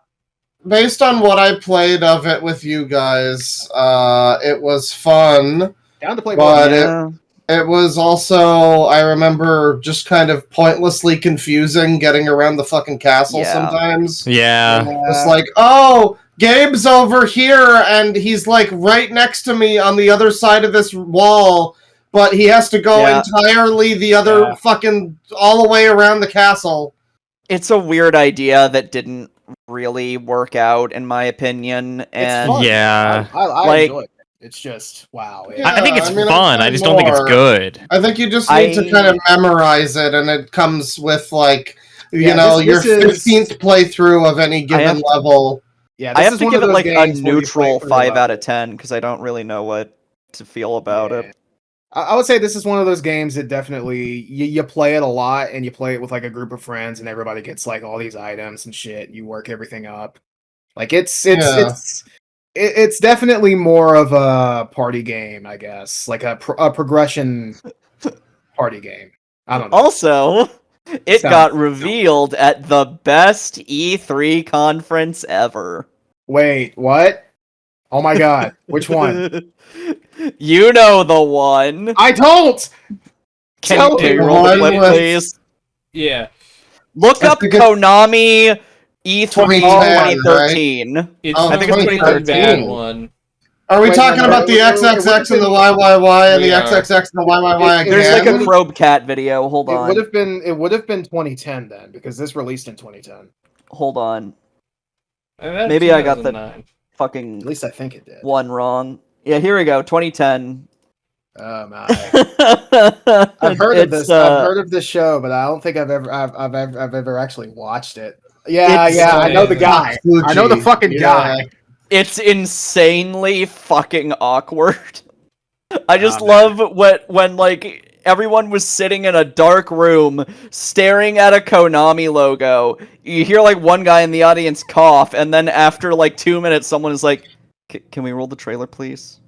Based on what I played of it with you guys, it was fun. Down to play But both. it- Yeah. It was also, I remember, just kind of pointlessly confusing getting around the fucking castle Yeah. sometimes. Yeah. It's like, oh, Gabe's over here, and he's like right next to me on the other side of this wall, but he has to go entirely the other fucking all the way around the castle. It's a weird idea that didn't really work out, in my opinion. And It's fun. Yeah. I Like- enjoy it. It's just wow. Yeah. I think it's I mean, fun. I just don't think it's more. good. I think you just need to kind of memorize it, and it comes with like, Yeah, your this is- 15th playthrough of any given level. Yeah, I this have is to one give of it those like a games where you play neutral through 5 out level. of 10 because I don't really know what to feel about it. I would say this is one of those games that definitely you play it a lot, and you play it with like a group of friends, and everybody gets like all these items and shit. And you work everything up. Like it's definitely more of a party game, I guess, like a progression party game. I don't know. Also, it Sounds- got revealed at the best E3 conference ever. Wait, what? Oh my god, which one? You know the one. I don't. Can me you roll the one clip, with- please? Yeah, Look I up think it's Konami E3 2010, 2013. it's Oh, the I think it's really 2013. bad one. Are we Wait, talking no, about the it would've XXX and the been- YYY and We the are. XXX and the YYY again? There's like a Yeah. Probe Cat video. Hold It on. would have been 2010 then, because this released in 2010. Hold on. And Maybe I got the 2009. At fucking least I think it did. one wrong. Yeah, here we go. 2010. Oh my! I've I've heard of this. I've heard of this show, but I don't think I've ever actually watched it. Yeah, It's- yeah, I know the guy. I know the fucking guy. It's insanely fucking awkward. I just Oh, love when like everyone was sitting in a dark room staring at a Konami logo. You hear like one guy in the audience cough, and then after like 2 minutes, someone is like, "Can we roll the trailer, please?"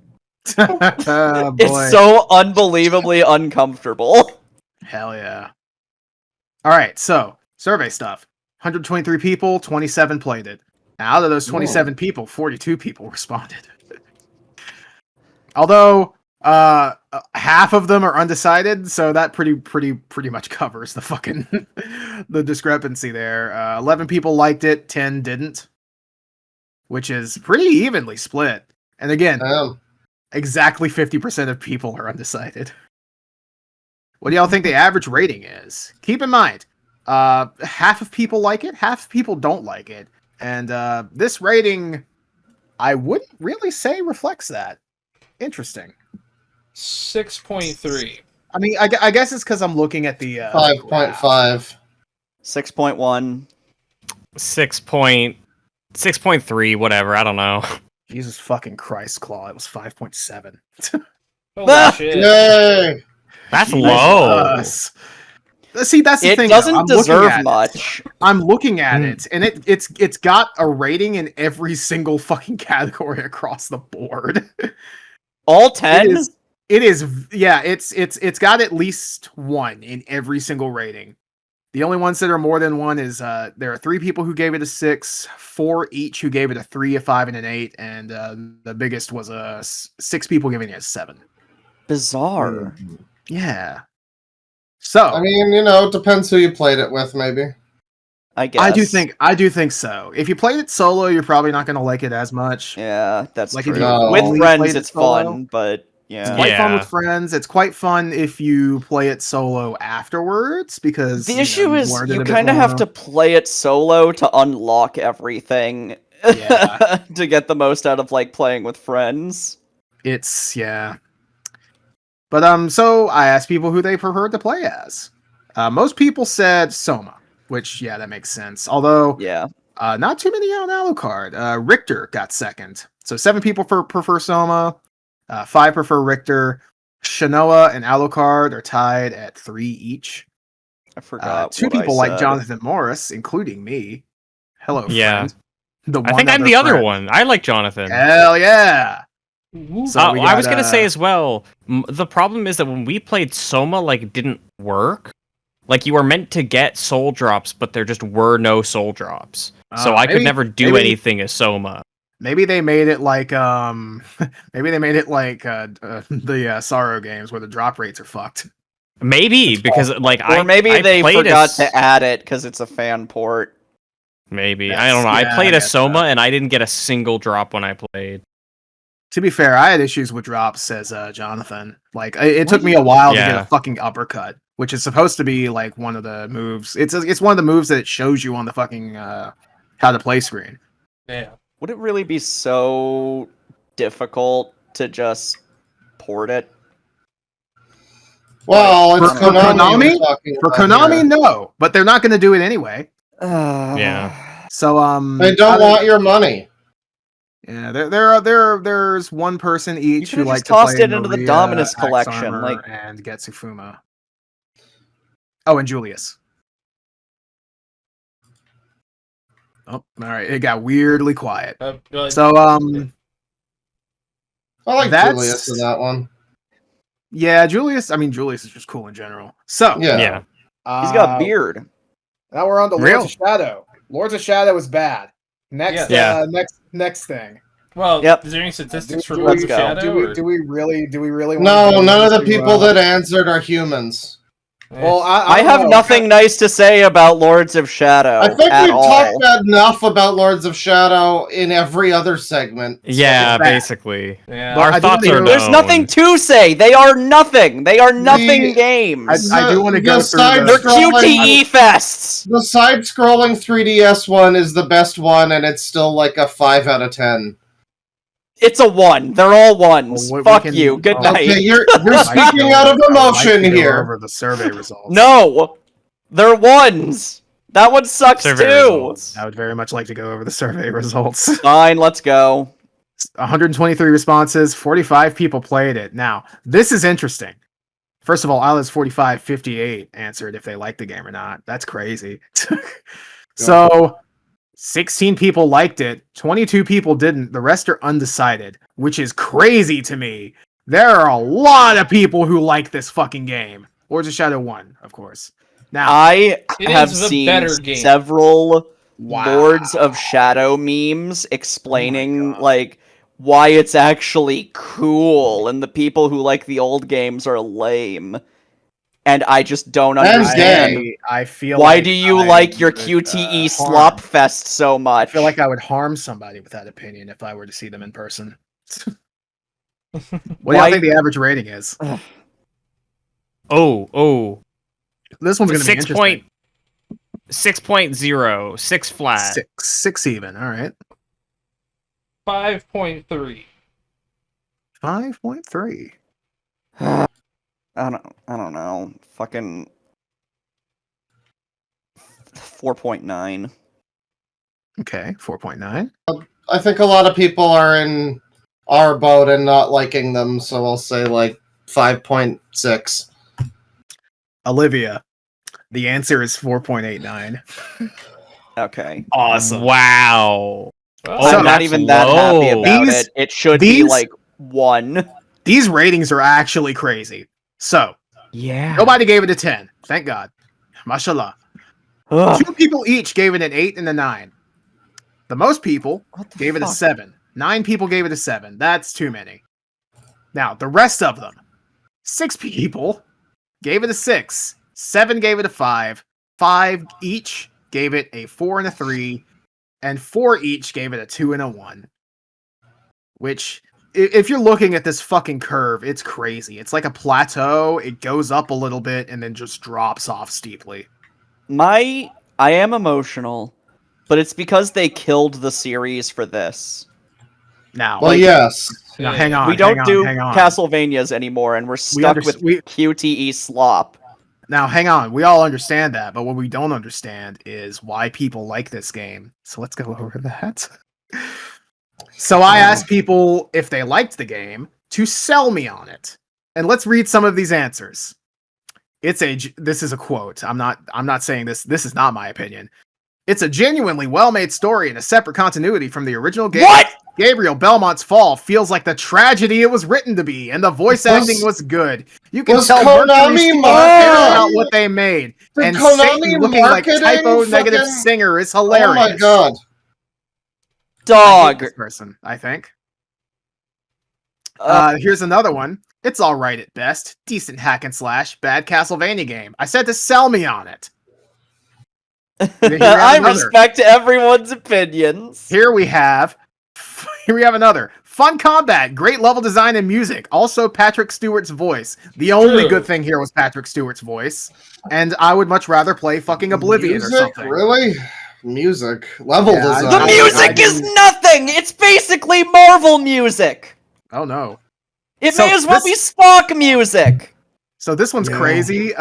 Oh, boy. It's so unbelievably uncomfortable. Hell yeah! All right, so survey stuff. 123 people, 27 played it. Now, out of those 27 people, 42 people responded. Although half of them are undecided, so that pretty much covers the fucking the discrepancy there. 11 people liked it, 10 didn't, which is pretty evenly split. And again, exactly 50% of people are undecided. What do y'all think the average rating is? Keep in mind, half of people like it, half of people don't like it. And this rating, I wouldn't really say reflects that. Interesting. 6.3. I mean, I guess it's because I'm looking at the 5.5. 6.1. 6.3, whatever. I don't know. Jesus fucking Christ, Claw. It was 5.7. Holy shit. Yay! That's low. Jesus. See, that's the It thing. though. doesn't I'm looking deserve at it. much. I'm looking at it, and it's got a rating in every single fucking category across the board. All 10? It is yeah, it's got at least one in every single rating. The only ones that are more than one is there are 3 people who gave it a 6, 4 each who gave it a 3, a 5, and an 8, and the biggest was 6 people giving it a 7. Bizarre. Yeah. So I mean, it depends who you played it with, maybe. I guess. I do think so. If you played it solo, you're probably not going to like it as much. Yeah, that's Like, if true. you With only friends, played it it's solo, fun, but It's yeah. quite fun Yeah. with friends. It's quite fun if you play it solo afterwards, because The issue is learned it you a bit kind of have more. to play it solo to unlock everything Yeah. to get the most out of like playing with friends. It's yeah. But so I asked people who they preferred to play as. Most people said Soma, which that makes sense. Although Yeah. not too many on Alucard. Richter got second. So 7 people prefer Soma, 5 prefer Richter. Shanoa and Alucard are tied at 3 each. I forgot. 2 what I people like said. Jonathan Morris, including me. Hello, Yeah. friend. The I think one I'm the other friend. one. I like Jonathan. Hell yeah! So we I got, was gonna say as well. The problem is that when we played Soma, like, it didn't work. Like, you were meant to get soul drops, but there just were no soul drops. So I could maybe- never do maybe- anything as Soma. Maybe they made it like maybe they made it like the Sorrow games where the drop rates are fucked. Maybe because like Or maybe I they played forgot to add it because it's a fan port. Maybe I That's- don't know. yeah, I played I a guess Soma so. and I didn't get a single drop when I played. To be fair, I had issues with drops, says Jonathan. Like it took me a while to get Yeah. a fucking uppercut, which is supposed to be like one of the moves. It's one of the moves that it shows you on the fucking how to play screen. Yeah. Would it really be so difficult to just port it? Well, it's For Konami, Konami? we're talking For about Konami, here. no, but they're not going to do it anyway. Yeah. So They don't want your money. Yeah, there's one person each could've who like just to play tossed it into the Maria, Dominus Axe collection, Armor, like- and Getsufuma. Oh, and Julius. Oh, all right. It got weirdly quiet. So I like That's- Julius in that one. yeah, Julius. I mean, Julius is just cool in general. So Yeah. Yeah. He's got beard. Now we're on to Real. Lords of Shadow. Lords of Shadow is bad. Next, Yeah. next thing. Well, Yep. is there any statistics for Do Lords Let's of go. Shadow? do we really want No, to go none of the into, people that answered are humans. Well, I don't have know. nothing nice to say about Lords of Shadow I think at we've all. talked enough about Lords of Shadow in every other segment. Yeah, bad. basically. Yeah. But Our I do thoughts wanna are go- There's known. nothing to say. They are nothing. They are nothing The- games. I do want to go The through side They're the. scrolling- QTE fests. The side-scrolling 3DS one is the best one, and it's still like a 5 out of 10. It's a 1. They're all ones. Well, we Fuck can- you. Good oh, night. Okay, you're I'd like speaking to- out of I'd like emotion to go here. Over the survey results. No, they're 1s. That one sucks Survey too. results. I would very much like to go over the survey results. Fine, let's go. 123 responses, 45 people played it. Now, this is interesting. First of all, out of 45, 58 answered if they liked the game or not. That's crazy. So, 16 people liked it, 22 people didn't. The rest are undecided, which is crazy to me. There are a lot of people who like this fucking game. Lords of Shadow 1, of course. Now, I It have is the seen better game. several wow. Lords of Shadow memes explaining God. like why it's actually cool and the people who like the old games are lame. And I just don't And understand. gay. I feel Why like do you I like your would, QTE harm. slop fest so I much? feel like I would harm somebody with that opinion if I were to see them in person. What do Why- you think the average rating is? Oh. This one's going to be 6 interesting. 6.0, 6 flat. Six even. All right. 5.3. 5.3. I don't know. Fucking 4.9. Okay, 4.9. I think a lot of people are in our boat and not liking them, so I'll say like 5.6. Olivia. The answer is 4.89. Okay. Awesome. Wow. Well, So I'm not that's even that happy low. about These- it. It should be these- like 1. These ratings are actually crazy. So, Yeah. nobody gave it a 10. Thank God. Mashallah. Ugh, 2 people each gave it an 8 and a 9. The most people what the gave it a fuck? 7. 9 people gave it a 7. That's too many. Now, the rest of them, 6 people gave it a 6. 7 gave it a 5. 5 each gave it a 4 and a 3. And 4 each gave it a 2 and a 1. Which, if you're looking at this fucking curve, it's crazy. It's like a plateau. It goes up a little bit and then just drops off steeply. I am emotional, but it's because they killed the series for this. Now, Well, yes. now hang on. We don't do hang on. Castlevanias anymore, and we're stuck with QTE slop. Now, hang on. We all understand that, but what we don't understand is why people like this game. So let's go over that. So I asked people if they liked the game to sell me on it. And let's read some of these answers. This is a quote. I'm not saying this. This is not my opinion. It's a genuinely well-made story and a separate continuity from the original game. What? Gabriel Belmont's fall feels like the tragedy it was written to be, and the voice acting was good. You can was tell Konami Mercury Steam marketing- cares about what they made. Did And Konami Satan looking like marketing typo negative fucking- singer is Oh hilarious. my god. I hate Dog. this person, I think. Uh, Here's another one. It's alright at best. Decent hack and slash. Bad Castlevania game. I said to sell me on it. Here we have I another. respect everyone's opinions. Here we have another. Fun combat, great level design and music. Also Patrick Stewart's voice. The only True. good thing here was Patrick Stewart's voice. And I would much rather play fucking Oblivion or Music? something. Really? Music. Level Yeah, I- design. The music is nothing! It's basically Marvel music! Oh no. It So may as well this- be Spock music! So this one's Yeah. crazy.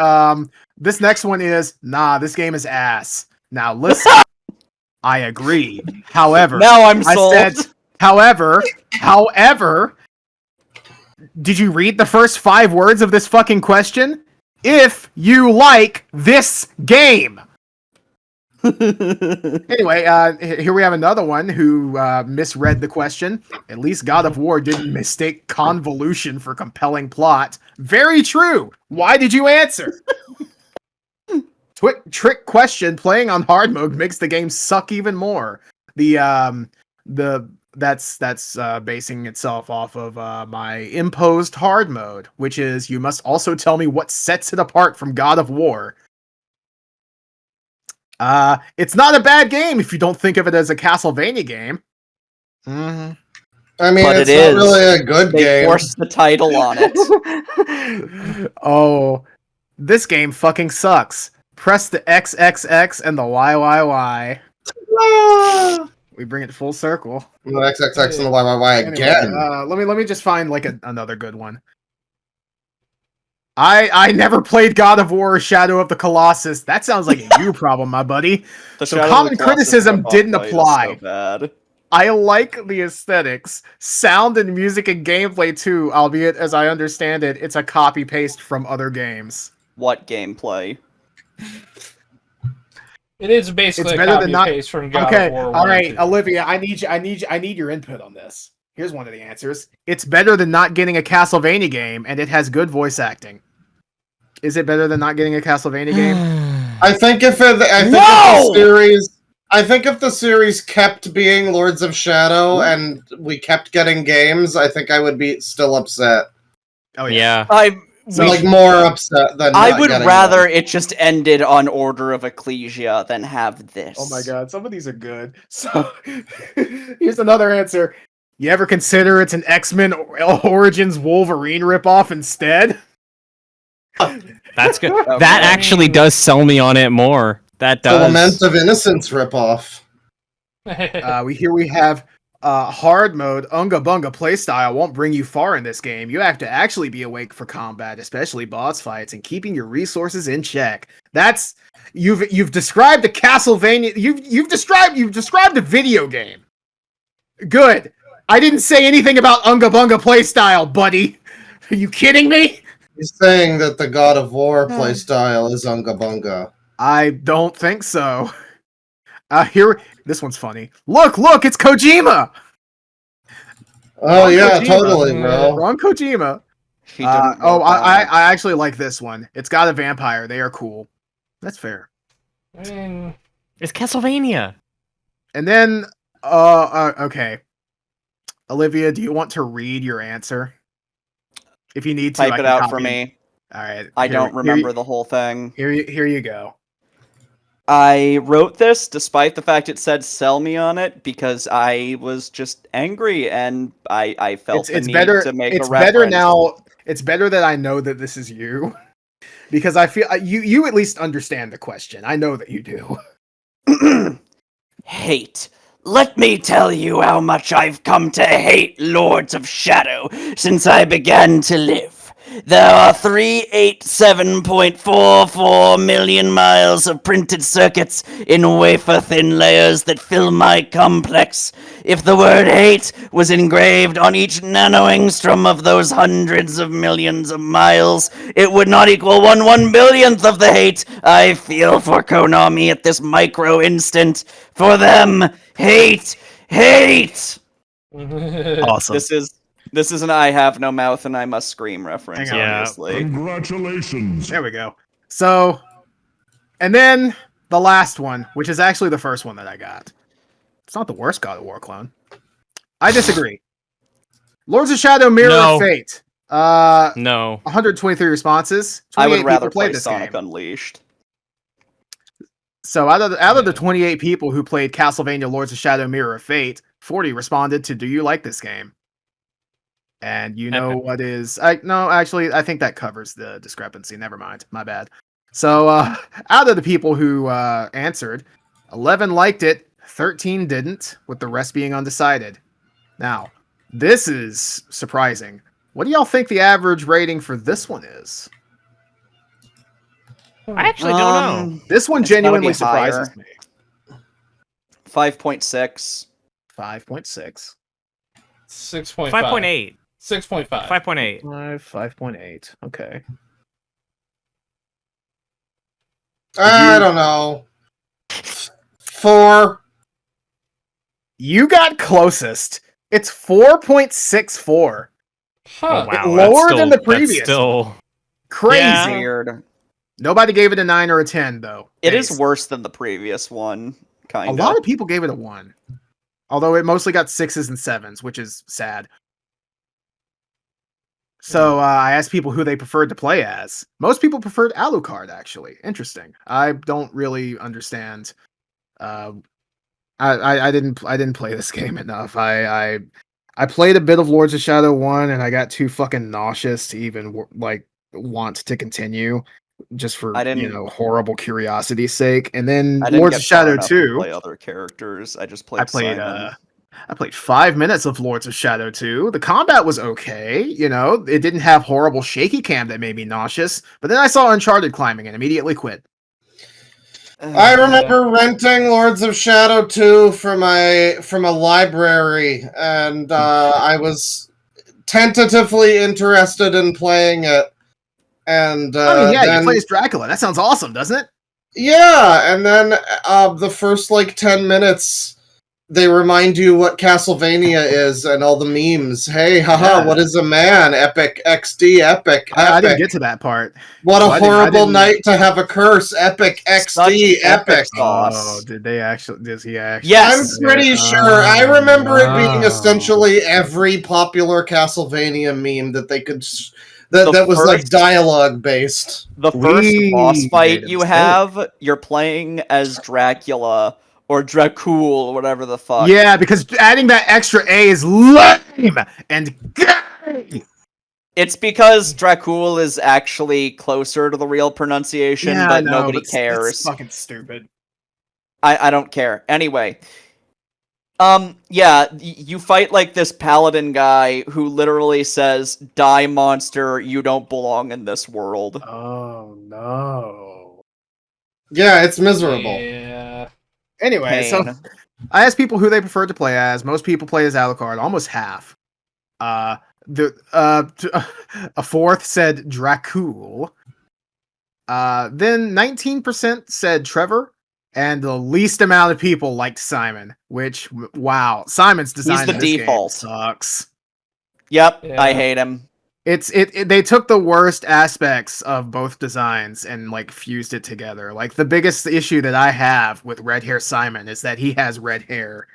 This next one is, nah, this game is ass. Now listen, I agree. However, Now I'm I sold. said, however, did you read the first 5 words of this fucking question? If you like this game. Anyway, here we have another one who misread the question. At least God of War didn't mistake convolution for compelling plot. Very true. Why did you answer? Trick question. Playing on hard mode makes the game suck even more. That's basing itself off of my imposed hard mode, which is you must also tell me what sets it apart from God of War. It's not a bad game if you don't think of it as a Castlevania game. Mm-hmm. I mean, But it's it not is. really a good They game. forced the title on it. Oh, this game fucking sucks. Press the XXX and the YYY. Ah! We bring it full circle. The XXX and the YYY Anyway, again. let me just find like another good one. I never played God of War: Shadow of the Colossus. That sounds like a you problem, my buddy. The So Shadow of common the Colossus criticism ripoff didn't fight is apply. So bad. I like the aesthetics, sound and music and gameplay too, albeit as I understand it, it's a copy paste from other games. What gameplay? It is basically It's a better copy than not- paste from God Okay, of War 1 all and right, 2. Olivia, I need your input on this. Here's one of the answers. It's better than not getting a Castlevania game, and it has good voice acting. Is it better than not getting a Castlevania game? I think if the series kept being Lords of Shadow and we kept getting games, I think I would be still upset. Oh Yeah. Like more upset than I not would getting rather one. it just ended on Order of Ecclesia than have this. Oh my god, some of these are good. So, here's another answer. You ever consider it's an X-Men Origins Wolverine ripoff instead? That's good. Okay. That actually does sell me on it more. That The does. Lament of Innocence ripoff. We have hard mode. Unga Bunga playstyle won't bring you far in this game. You have to actually be awake for combat, especially boss fights, and keeping your resources in check. That's you've described a Castlevania. You've described a video game. Good. I didn't say anything about Unga Bunga playstyle, buddy. Are you kidding me? He's saying that the God of War playstyle is Unga Bunga. I don't think so. This one's funny. Look, it's Kojima! Oh Wrong yeah, Kojima. totally, bro. Wrong Kojima. He didn't Oh, know I that. actually like this one. It's got a vampire. They are cool. That's fair. I mean, It's Castlevania. And then, okay. Olivia, do you want to read your answer? If you need to, I Type it can out copy for me. All right. I don't remember the whole thing. Here you go. I wrote this despite the fact it said "sell me" on it because I was just angry and I felt the It's need better. to make It's a reference. better now. It's better that I know that this is you, because I feel you at least understand the question. I know that you do. Hate. Let me tell you how much I've come to hate Lords of Shadow since I began to live. There are 387.44 million miles of printed circuits in wafer-thin layers that fill my complex. If the word hate was engraved on each nanoangstrom of those hundreds of millions of miles, it would not equal 1/1 billionth of the hate I feel for Konami at this micro instant. For them, hate. Awesome. This is an I have no mouth and I must scream reference, Hang on. obviously. Congratulations. There we go. So, and then the last one, which is actually the first one that I got. It's not the worst God of War clone. I disagree. Lords of Shadow Mirror No. of Fate. No. 123 responses. I 28 would rather people played play this Sonic game. Unleashed. So out of the Yeah. 28 people who played Castlevania Lords of Shadow Mirror of Fate, 40 responded to "Do you like this game?" And you know what is no, actually I think that covers the discrepancy. Never mind. My bad. So out of the people who answered, 11 liked it, 13 didn't, with the rest being undecided. Now, this is surprising. What do y'all think the average rating for this one is? I actually don't know. This one It's gotta be genuinely surprises higher. me. 5.6. 5.6. 6.5. 5.8. 6.5. 5.8. 5.8. Okay. I don't know. 4. You got closest. It's 4.64. Huh. Oh, wow. Lower that's than still, the previous That's still. Crazy. Yeah. Weird. Nobody gave it a 9 or a 10, though. It is Based. worse than the previous one, A kind lot of. of people gave it a 1. Although it mostly got 6s and 7s, which is sad. So I asked people who they preferred to play as. Most people preferred Alucard, actually. Interesting. I don't really understand. I didn't play this game enough. I played a bit of Lords of Shadow 1, and I got too fucking nauseous to even want to continue, just for I didn't- horrible curiosity's sake. And then I didn't Lords get of Shadow far enough to 2. play other characters. I just played Simon. I played 5 minutes of Lords of Shadow 2. The combat was okay, it didn't have horrible shaky cam that made me nauseous, but then I saw Uncharted climbing and immediately quit. I remember renting Lords of Shadow 2 from a library, and I was tentatively interested in playing it. And I mean, yeah, then, you play as Dracula. That sounds awesome, doesn't it? yeah, and then the first 10 minutes, they remind you what Castlevania is and all the memes. Hey, haha, Yeah. what is a man? Epic XD, epic. I didn't get to that part. What a So I horrible didn't- night to have a curse. Epic Such XD, epic. sauce. Did they actually? Does he actually? Yes. I'm pretty sure. I remember it being essentially every popular Castlevania meme that they could. That was first- dialogue based. The first We boss made fight a you mistake. have, you're playing as Dracula or Dracul, whatever the fuck. Yeah, because adding that extra A is lame and gay. It's because Dracul is actually closer to the real pronunciation, Yeah, I but know, nobody but cares. That's fucking stupid. I don't care. Anyway. Yeah, you fight this paladin guy who literally says, "Die monster, you don't belong in this world." Oh no. Yeah, it's miserable. Yeah. Anyway, so Pain. I asked people who they preferred to play as. Most people play as Alucard, almost half. A fourth said Dracul. Then 19% said Trevor, and the least amount of people liked Simon. Which, wow, Simon's design the in this default. game sucks. Yep, Yeah. I hate him. They took the worst aspects of both designs and fused it together. The biggest issue that I have with red hair Simon is that he has red hair.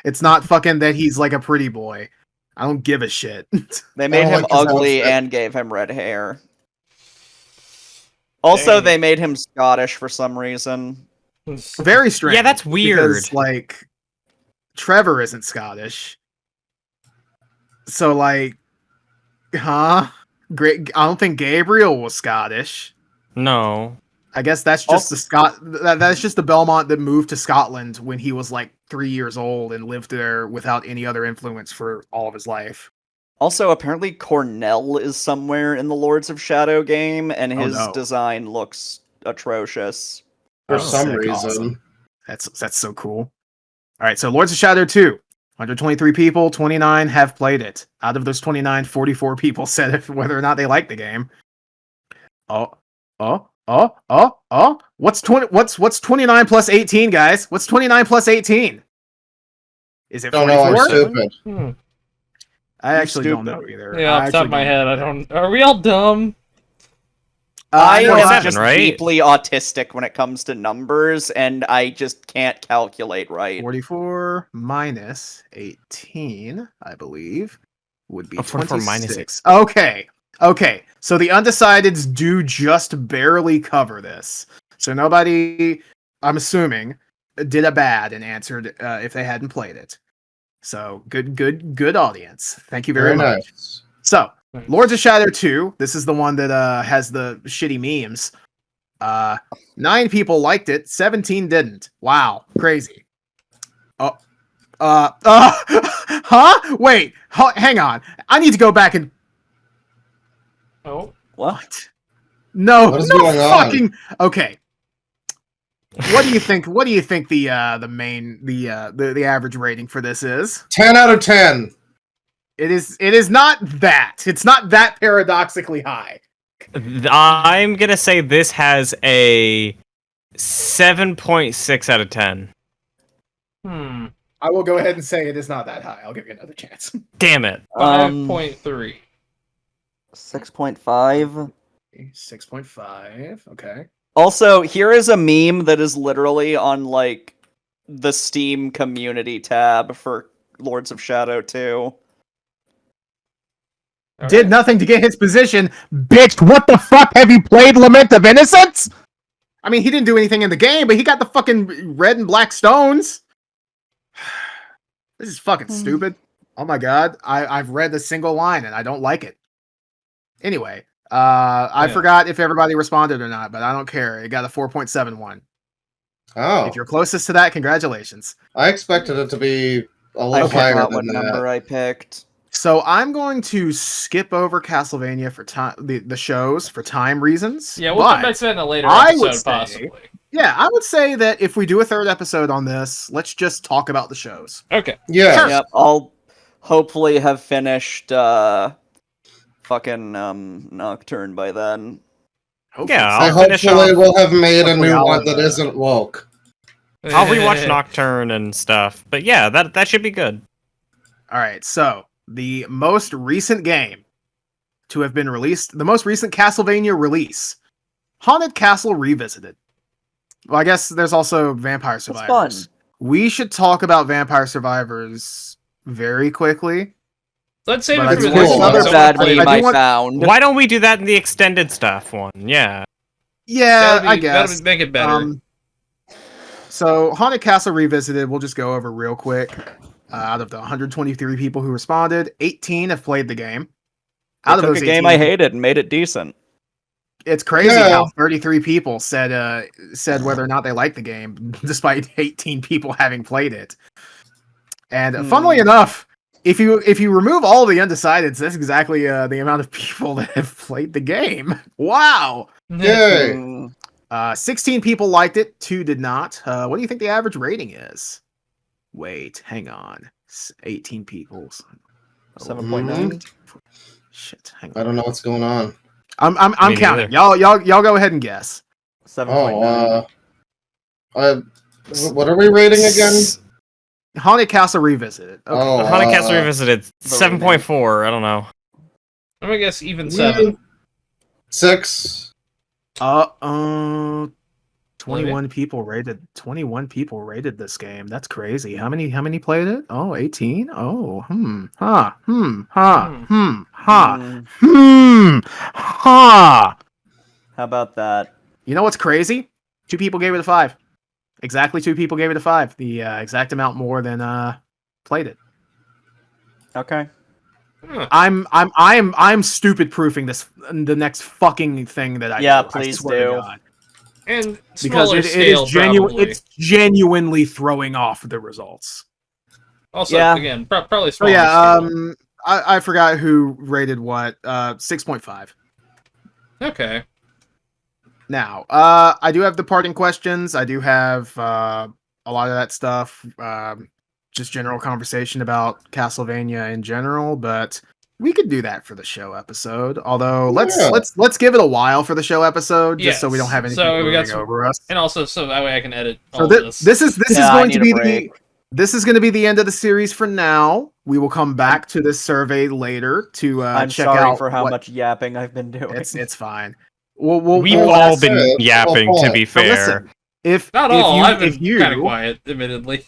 It's not fucking that he's a pretty boy. I don't give a shit. They made don't him like his ugly outfit. and gave him red hair. Also, Dang. they made him Scottish for some reason. Very strange. Yeah, that's weird. Because, Trevor isn't Scottish. So, huh? Great. I don't think Gabriel was Scottish. No. I guess that's just that's just the Belmont that moved to Scotland when he was 3 years old and lived there without any other influence for all of his life. Also, apparently Cornell is somewhere in the Lords of Shadow game, and Oh, his no. design looks atrocious. For Oh, some sick. reason. Awesome. That's so cool. All right, so Lords of Shadow 2. 123 people, 29 have played it. Out of those 29, 44 people said whether or not they like the game. What's 29 plus 18, guys? What's 29 plus 18? Is it Don't know. I'm 44? stupid. I actually don't stupid. know either. Yeah, off the top of my head, I don't. Are we all dumb? I am 47, just right? deeply autistic when it comes to numbers, and I just can't calculate right. 44 minus 18, I believe, would be 44 minus 26. Okay. Okay. So the undecideds do just barely cover this. So nobody, I'm assuming, did a bad and answered if they hadn't played it. So good audience. Thank you very much. Nice. So, Lords of Shadow 2, this is the one that has the shitty memes. 9 people liked it, 17 didn't. Wow, crazy. Huh? Wait, hang on. I need to go back and Oh. What? no, What is no going on? fucking. Okay. What do you think? What do you think the average rating for this is? 10 out of 10. It is not that. It's not that paradoxically high. I'm gonna say this has a 7.6 out of 10. I will go ahead and say it is not that high. I'll give you another chance. Damn it. 5.3. 6.5. 6.5. Okay. Also, here is a meme that is literally on like the Steam community tab for Lords of Shadow 2. Did nothing to get his position. Bitch, what the fuck have you played Lament of Innocence? I mean, he didn't do anything in the game, but he got the fucking red and black stones. This is fucking stupid. Oh my god. I've read a single line and I don't like it. Anyway, I forgot if everybody responded or not, but I don't care. It got a 4.71. Oh. If you're closest to that, congratulations. I expected it to be a I little higher forgot what than number that. I picked. So I'm going to skip over Castlevania for time the shows for time reasons. Yeah, we'll come back to that in a later I would episode, say- possibly. Yeah, I would say that if we do a third episode on this, let's just talk about the shows. Okay. Yeah. Yep, I'll hopefully have finished fucking Nocturne by then. Yeah, I I'll finish hopefully off. will have made a Hopefully new I'll, one that isn't woke. I'll rewatch Nocturne and stuff. But yeah, that should be good. All right, so the most recent game to have been released, the most recent Castlevania release, Haunted Castle Revisited. Well, I guess there's also Vampire Survivors. fun. We should talk about Vampire Survivors very quickly. Let's save But it for it's the next cool. one. Another So bad I do meme I want- found. Why don't we do that in the extended stuff one? Yeah. Yeah, That'll I guess. That'll make it better. So, Haunted Castle Revisited, we'll just go over real quick. Out of the 123 people who responded, 18 have played the game. I Out of took those a game 18, I hated and made it decent. it's crazy Yeah. how 33 people said whether or not they liked the game, despite 18 people having played it. And funnily enough, if you remove all the undecideds, that's exactly the amount of people that have played the game. Wow. Yay! 16 people liked it, 2 did not. What do you think the average rating is? Wait, hang on. 18 people. 7.9. Shit, hang I on. don't know what's going on. I'm Me counting. neither. Y'all go ahead and guess. 7.9. What are we rating again? Haunted Castle Revisited. Okay. Oh, Haunted Castle Revisited, the 7.4. I don't know. I'm gonna guess even 7. 6. 21 people rated this game. That's crazy. How many played it? Oh, 18. Oh, ha. How about that? You know what's crazy? 2 people gave it a 5. Exactly 2 people gave it a 5. The exact amount more than played it. Okay. I'm stupid proofing this the next fucking thing that I Yeah, do. I please swear to do. God. And Because smaller it scale, is genuine. probably. It's genuinely throwing off the results. Also, Yeah. again, probably So smaller yeah, scale. I forgot who rated what. 6.5. Okay. Now, I do have the parting questions. I do have a lot of that stuff. Just general conversation about Castlevania in general, but we could do that for the show episode. Although let's give it a while for the show episode, just so we don't have Yes. anything So we got moving some- over us. And also, so that way I can edit So all this. this is Yeah, I going to need be a break. this is going to be the end of the series for now. We will come back to this survey later to I'm check sorry out for how what- much yapping I've been doing. It's fine. We've we'll all ask- been yapping, to be So fair. listen, Not if all. you, I've if been you, kind of quiet, admittedly.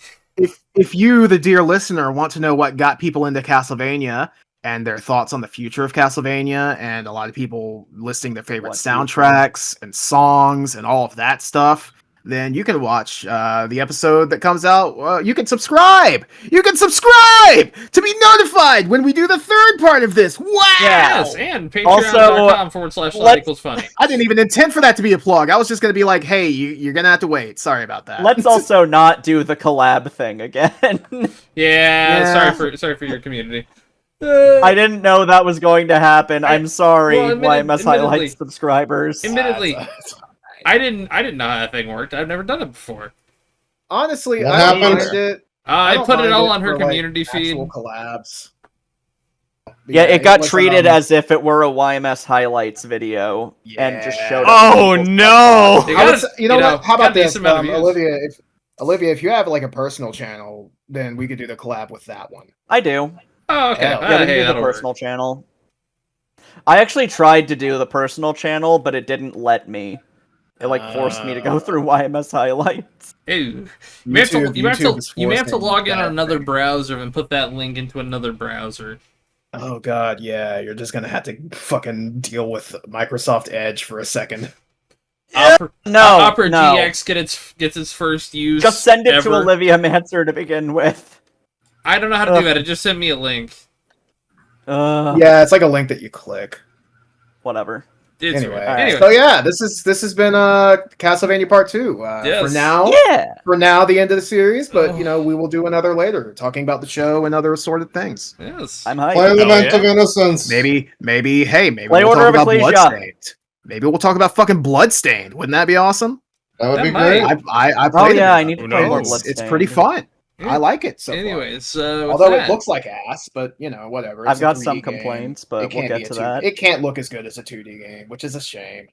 if you, the dear listener, want to know what got people into Castlevania and their thoughts on the future of Castlevania, and a lot of people listing their favorite What do you soundtracks and songs and all of that stuff, then you can watch the episode that comes out. You can subscribe. You can subscribe to be notified when we do the third part of this. Wow! Yes, and Also, patreon.com/Slot=funny. I didn't even intend for that to be a plug. I was just going to be like, hey, you're going to have to wait. Sorry about that. Let's also not do the collab thing again. Yeah, Yeah. sorry for your community. I didn't know that was going to happen. I'm sorry, well, YMS admittedly- Highlights subscribers. Admittedly, I didn't know how that thing worked. I've never done it before. Honestly, What I don't happened? mind it. I don't put it mind all on her for, like, community feed. actual collabs. Yeah, it got was, treated as if it were a YMS Highlights video and just Yeah. showed up. Oh no! They I got would it, say- you know you know, what? How got about a this, decent amount of views. Olivia? If you have like a personal channel, then we could do the collab with that one. I do. Oh, okay. Hell, Yeah, we Hey, can do the that'll work. personal channel. I actually tried to do the personal channel, but it didn't let me. It like forced me to go through YMS Highlights. Ew. You may have to YouTube is you may have to forcing log in on that another thing. browser and put that link into another browser. Oh god, yeah, you're just gonna have to fucking deal with Microsoft Edge for a second. Opera No, GX gets its first use. Just send it ever. to Olivia Manser to begin with. I don't know how to do that. It just sent me a link. Yeah, it's like a link that you click. Whatever. It's Anyway, weird. Anyway, so yeah, this has been Castlevania Part 2. Yes. For now, the end of the series, but we will do another later, talking about the show and other assorted things. yes. I'm hyped. Play Oh, Lament yeah. of Innocence. Maybe Play we'll Order talk of about Ecclesia. Bloodstained. Maybe we'll talk about fucking Bloodstained. Wouldn't that be awesome? That would That be might. great. I Oh played yeah, it. I need to Who play more knows? Bloodstained. It's pretty fun. Yeah. I like it so far. Anyways, with Although that, it looks like ass, but whatever. I've It's a got 3D some game. complaints, It but we'll can't get be a to 2D that. It can't look as good as a 2D game, which is a shame.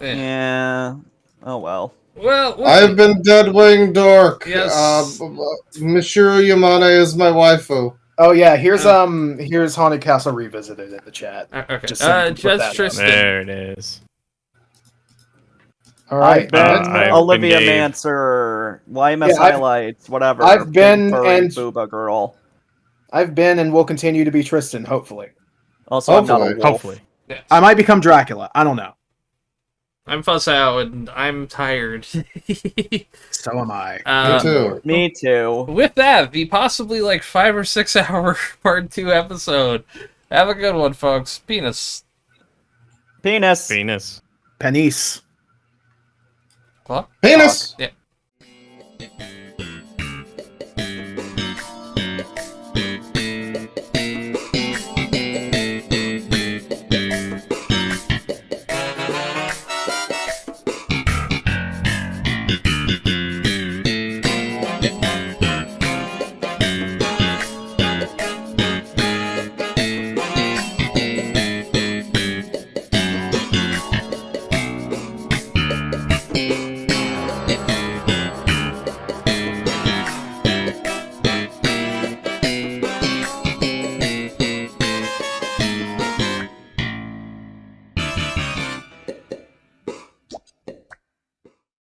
Yeah. Oh well. well, I've been Deadwing Dork. Yes. Mishiro Yamane is my waifu. Oh yeah, here's Haunted Castle Revisited in the chat. okay. Just so you can put that up. Tristan. There it is. All right, I've been I've been Olivia Gabe. Manser, YMS Yeah, I've- Highlights, whatever. I've been Big furry and- Booba girl. I've been and will continue to be Tristan, hopefully. Also, I'm not a wolf. Hopefully. Yes. I might become Dracula. I don't know. I'm Fuss Out and I'm tired. So am I. Me too. Me too. With that, the possibly like 5 or 6 hour part 2 episode. Have a good one, folks. Penis. Penis. Venus. Penis. Clock? Penis! Yeah.